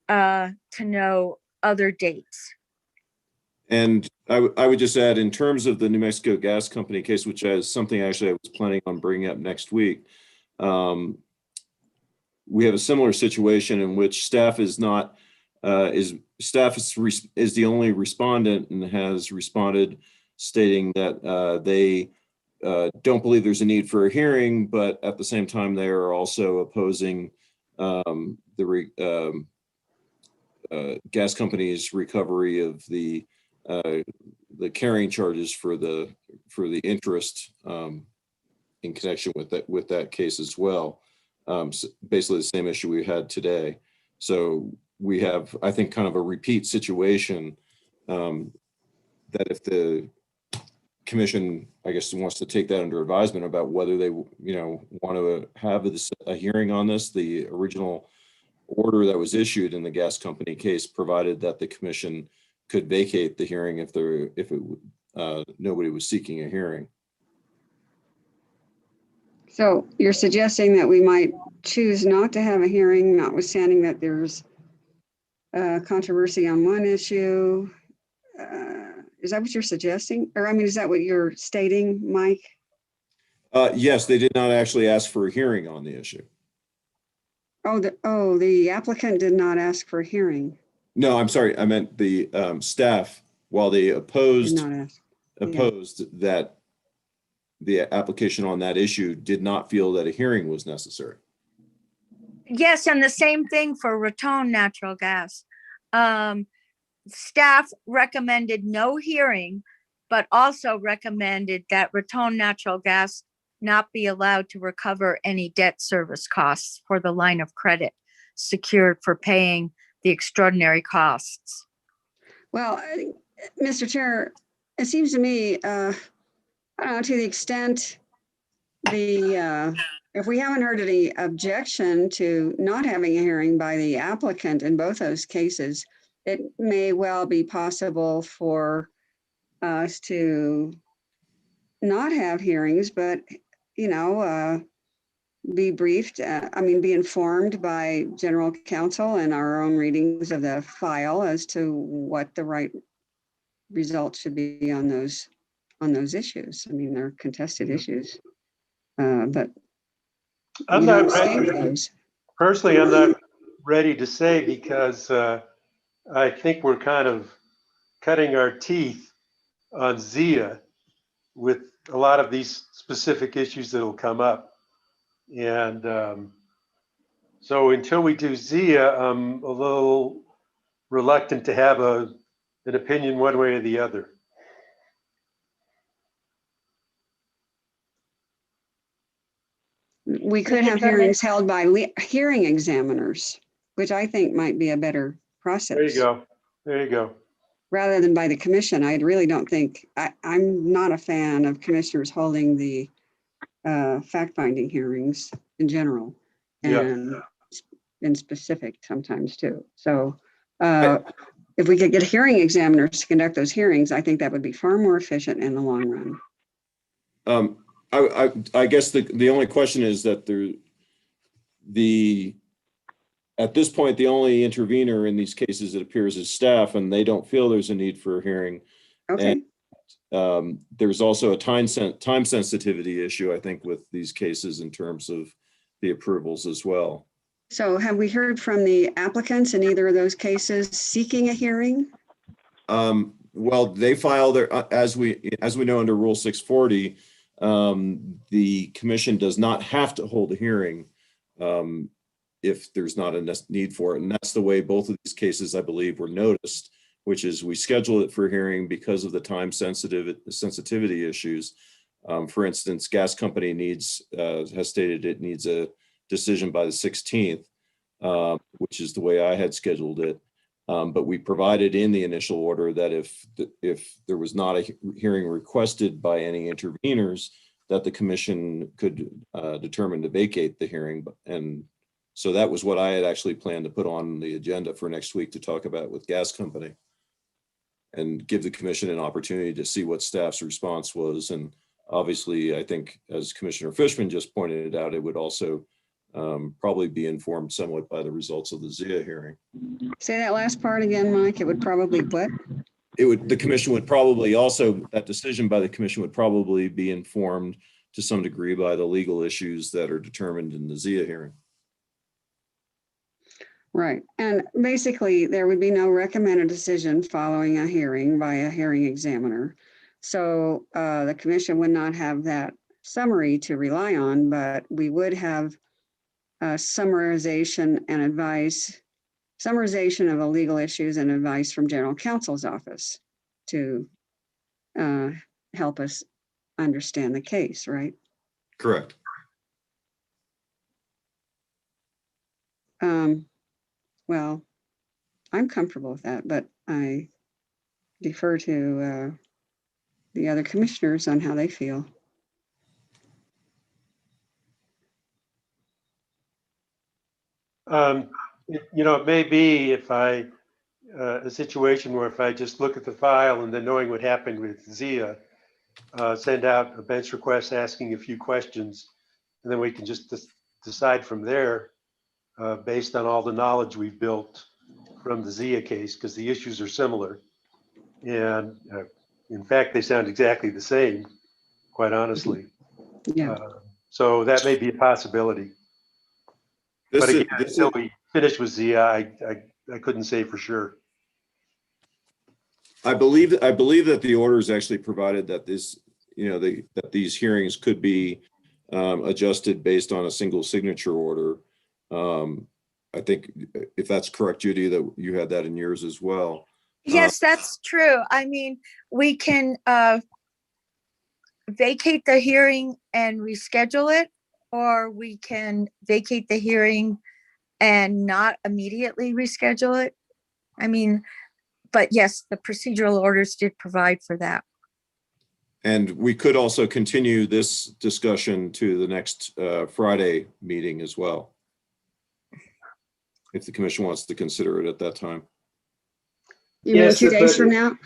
to know other dates. And I would just add, in terms of the New Mexico Gas Company case, which is something actually I was planning on bringing up next week, we have a similar situation in which staff is not, is the only respondent and has responded stating that they don't believe there's a need for a hearing, but at the same time, they are also opposing the gas company's recovery of the carrying charges for the interest in connection with that case as well. So basically the same issue we had today. So we have, I think, kind of a repeat situation that if the commission, I guess, wants to take that under advisement about whether they, want to have a hearing on this. The original order that was issued in the gas company case provided that the commission could vacate the hearing if nobody was seeking a hearing. So you're suggesting that we might choose not to have a hearing, notwithstanding that there's controversy on one issue. Is that what you're suggesting? Or I mean, is that what you're stating, Mike? Yes, they did not actually ask for a hearing on the issue. The applicant did not ask for a hearing. No, I'm sorry. I meant the staff, while they opposed that the application on that issue, did not feel that a hearing was necessary. Yes, and the same thing for Raton Natural Gas. Staff recommended no hearing, but also recommended that Raton Natural Gas not be allowed to recover any debt service costs for the line of credit secured for paying the extraordinary costs. Well, Mr. Chair, it seems to me, I don't know, to the extent if we haven't heard any objection to not having a hearing by the applicant in both those cases, it may well be possible for us to not have hearings, but, be briefed, be informed by general counsel and our own readings of the file as to what the right result should be on those issues. I mean, they're contested issues, but I'm not ready. Personally, I'm not ready to say because I think we're kind of cutting our teeth on ZIA with a lot of these specific issues that will come up. And so until we do ZIA, I'm a little reluctant to have an opinion one way or the other. We could have hearings held by hearing examiners, which I think might be a better process. There you go. There you go. Rather than by the commission. I really don't think, I'm not a fan of commissioners holding the fact-finding hearings in general and in specific sometimes too. So if we could get hearing examiners to conduct those hearings, I think that would be far more efficient in the long run. I guess the only question is that at this point, the only intervener in these cases, it appears, is staff, and they don't feel there's a need for a hearing. Okay. And there's also a time sensitivity issue, I think, with these cases in terms of the approvals as well. So have we heard from the applicants in either of those cases seeking a hearing? Well, they file their, as we know under Rule 640, the commission does not have to hold a hearing if there's not a need for it. And that's the way both of these cases, I believe, were noticed, which is we schedule it for hearing because of the time sensitivity issues. For instance, gas company has stated it needs a decision by the 16th, which is the way I had scheduled it. But we provided in the initial order that if there was not a hearing requested by any interveners, that the commission could determine to vacate the hearing. And so that was what I had actually planned to put on the agenda for next week to talk about with gas company and give the commission an opportunity to see what staff's response was. And obviously, I think as Commissioner Fishman just pointed out, it would also probably be informed somewhat by the results of the ZIA hearing. Say that last part again, Mike. It would probably what? The commission would probably also, that decision by the commission would probably be informed to some degree by the legal issues that are determined in the ZIA hearing. Right. And basically, there would be no recommended decision following a hearing by a hearing examiner. So the commission would not have that summary to rely on, but we would have summarization and advice, summarization of the legal issues and advice from general counsel's office to help us understand the case, right? Correct. Well, I'm comfortable with that, but I defer to the other commissioners on how they feel. It may be a situation where if I just look at the file and then knowing what happened with ZIA, send out a bench request asking a few questions, and then we can just decide from there based on all the knowledge we've built from the ZIA case, because the issues are similar. And in fact, they sound exactly the same, quite honestly. Yeah. So that may be a possibility. But again, until we finish with ZIA, I couldn't say for sure. I believe that the order is actually provided that that these hearings could be adjusted based on a single signature order. I think if that's correct, Judy, that you had that in yours as well. Yes, that's true. I mean, we can vacate the hearing and reschedule it, or we can vacate the hearing and not immediately reschedule it. I mean, but yes, the procedural orders did provide for that. And we could also continue this discussion to the next Friday meeting as well, if the commission wants to consider it at that time. You mean 2 days from now?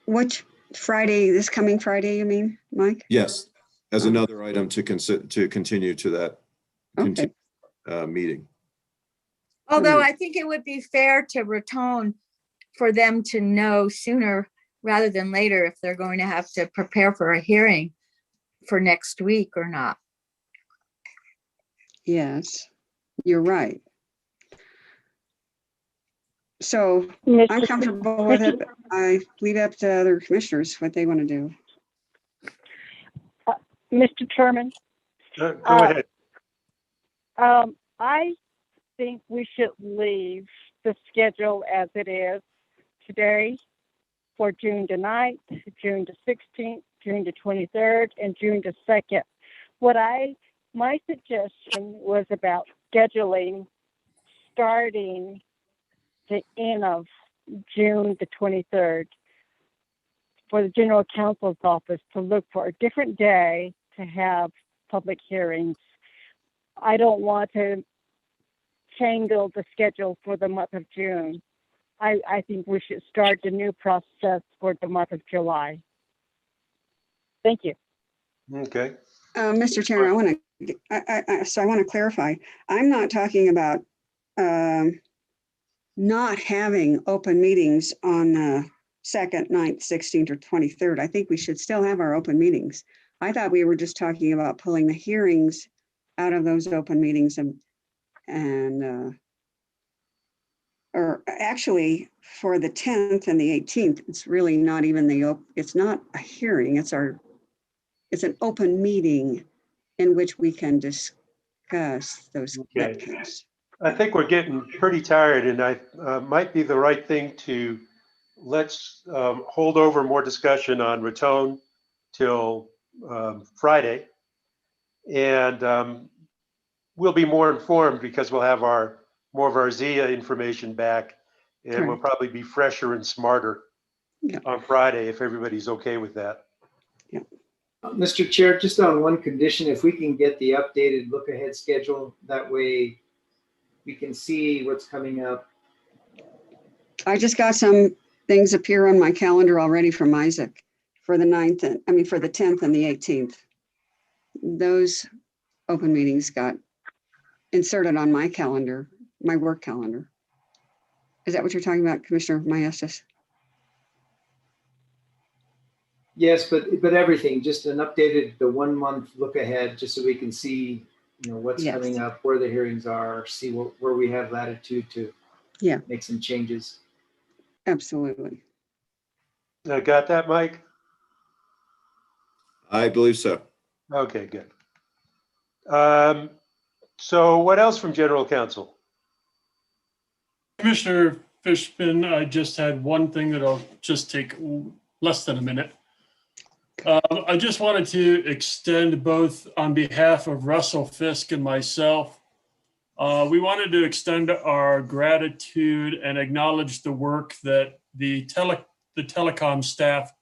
What Friday, this coming Friday, you mean, Mike? Yes, as another item to continue to that meeting. Although I think it would be fair to Raton for them to know sooner rather than later if they're going to have to prepare for a hearing for next week or not. Yes, you're right. So I'm comfortable with it. But I leave it up to other commissioners what they want to do. Mr. Chairman. Go ahead. I think we should leave the schedule as it is today for June the 9th, June the 16th, June the 23rd, and June the 2nd. My suggestion was about scheduling starting the end of June the 23rd for the general counsel's office to look for a different day to have public hearings. I don't want to tangle the schedule for the month of June. I think we should start the new process for the month of July. Thank you. Okay. Mr. Chair, I want to clarify. I'm not talking about not having open meetings on the 2nd, 9th, 16th, or 23rd. I think we should still have our open meetings. I thought we were just talking about pulling the hearings out of those open meetings or actually for the 10th and the 18th, it's really not even it's not a hearing, it's an open meeting in which we can discuss that case. I think we're getting pretty tired, and I might be the right thing to let's hold over more discussion on Raton till Friday. And we'll be more informed because we'll have more of our ZIA information back, and we'll Correct. probably be fresher and smarter Yeah. on Friday if everybody's okay with that. Mr. Chair, just on one condition, if we can get the updated look ahead schedule, that way we can see what's coming up. I just got some things appear on my calendar already from Isaac for the 9th, and I mean, for the 10th and the 18th. Those open meetings got inserted on my calendar, my work calendar. Is that what you're talking about, Commissioner Maestas? Yes, but everything, just an updated, the 1 month look ahead, just so we can see, what's Yes. coming up, where the hearings are, see where we have latitude to make some changes. Absolutely. Got that, Mike? I believe so. Okay, good. So what else from General Counsel? Commissioner Fishman, I just had one thing that'll just take less than a minute. I just wanted to extend, both on behalf of Russell Fisk and myself, we wanted to extend our gratitude and acknowledge the work that the telecom staff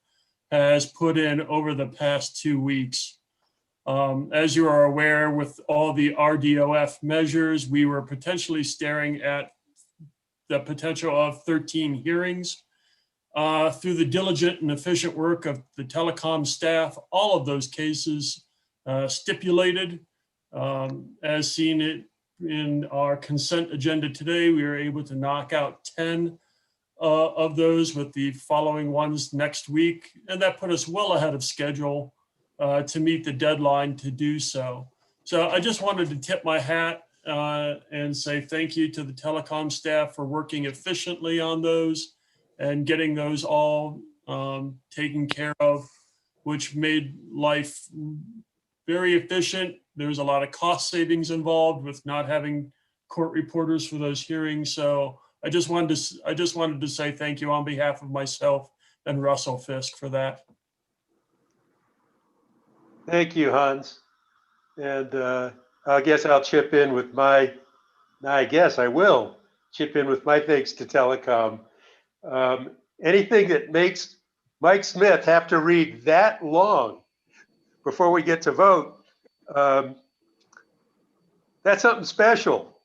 has put in over the past 2 weeks. As you are aware, with all the RDOF measures, we were potentially staring at the potential of 13 hearings. Through the diligent and efficient work of the telecom staff, all of those cases stipulated, as seen it in our consent agenda today, we were able to knock out 10 of those, with the following ones next week. And that put us well ahead of schedule to meet the deadline to do so. So I just wanted to tip my hat and say thank you to the telecom staff for working efficiently on those and getting those all taken care of, which made life very efficient. There was a lot of cost savings involved with not having court reporters for those hearings. So I just wanted to say thank you on behalf of myself and Russell Fisk for that. Thank you, Hans. And I guess I'll chip in with I will chip in with my thanks to Telecom. Anything that makes Mike Smith have to read that long before we get to vote, that's something special.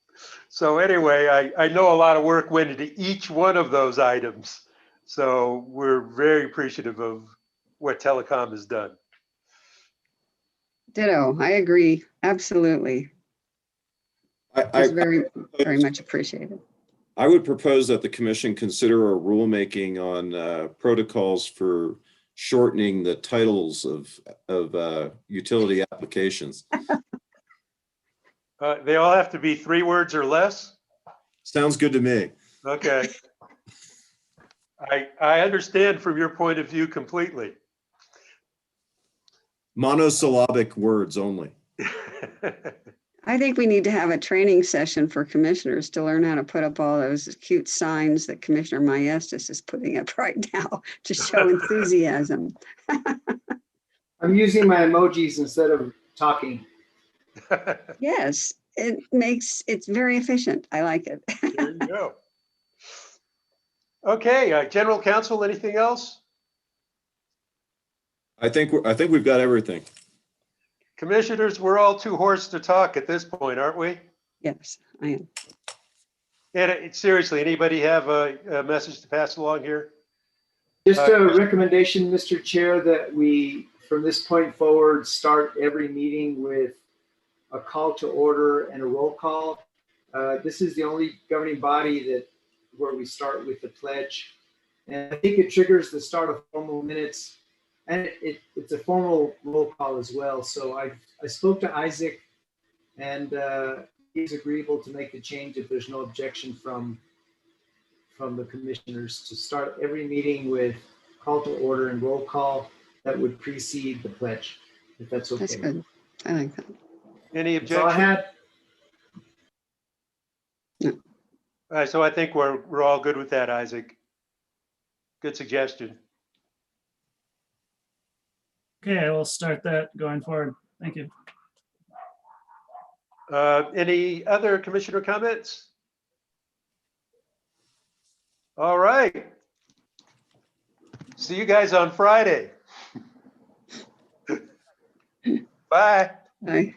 So anyway, I know a lot of work went into each one of those items. So we're very appreciative of what Telecom has done. Ditto. I agree. Absolutely. It's very, very much appreciated. I would propose that the commission consider a rulemaking on protocols for shortening the titles of utility applications. They all have to be 3 words or less? Sounds good to me. Okay. I understand from your point of view completely. Monosyllabic words only. I think we need to have a training session for commissioners to learn how to put up all those cute signs that Commissioner Maestas is putting up right now to show enthusiasm. I'm using my emojis instead of talking. Yes, it's very efficient. I like it. There you go. Okay, General Counsel, anything else? I think we've got everything. Commissioners, we're all too hoarse to talk at this point, aren't we? Yes, I am. And seriously, anybody have a message to pass along here? Just a recommendation, Mr. Chair, that we, from this point forward, start every meeting with a call to order and a roll call. This is the only governing body where we start with the pledge. And I think it triggers the start of formal minutes. And it's a formal roll call as well. So I spoke to Isaac, and he's agreeable to make the change if there's no objection from the commissioners to start every meeting with call to order and roll call that would precede the pledge, if that's okay. That's good. I like that. Any So I objection? had All right, so I think we're all good with that, Isaac. Good suggestion. Okay, I will start that going forward. Thank you. Any other commissioner comments? All right. See you guys on Friday. Bye. Bye.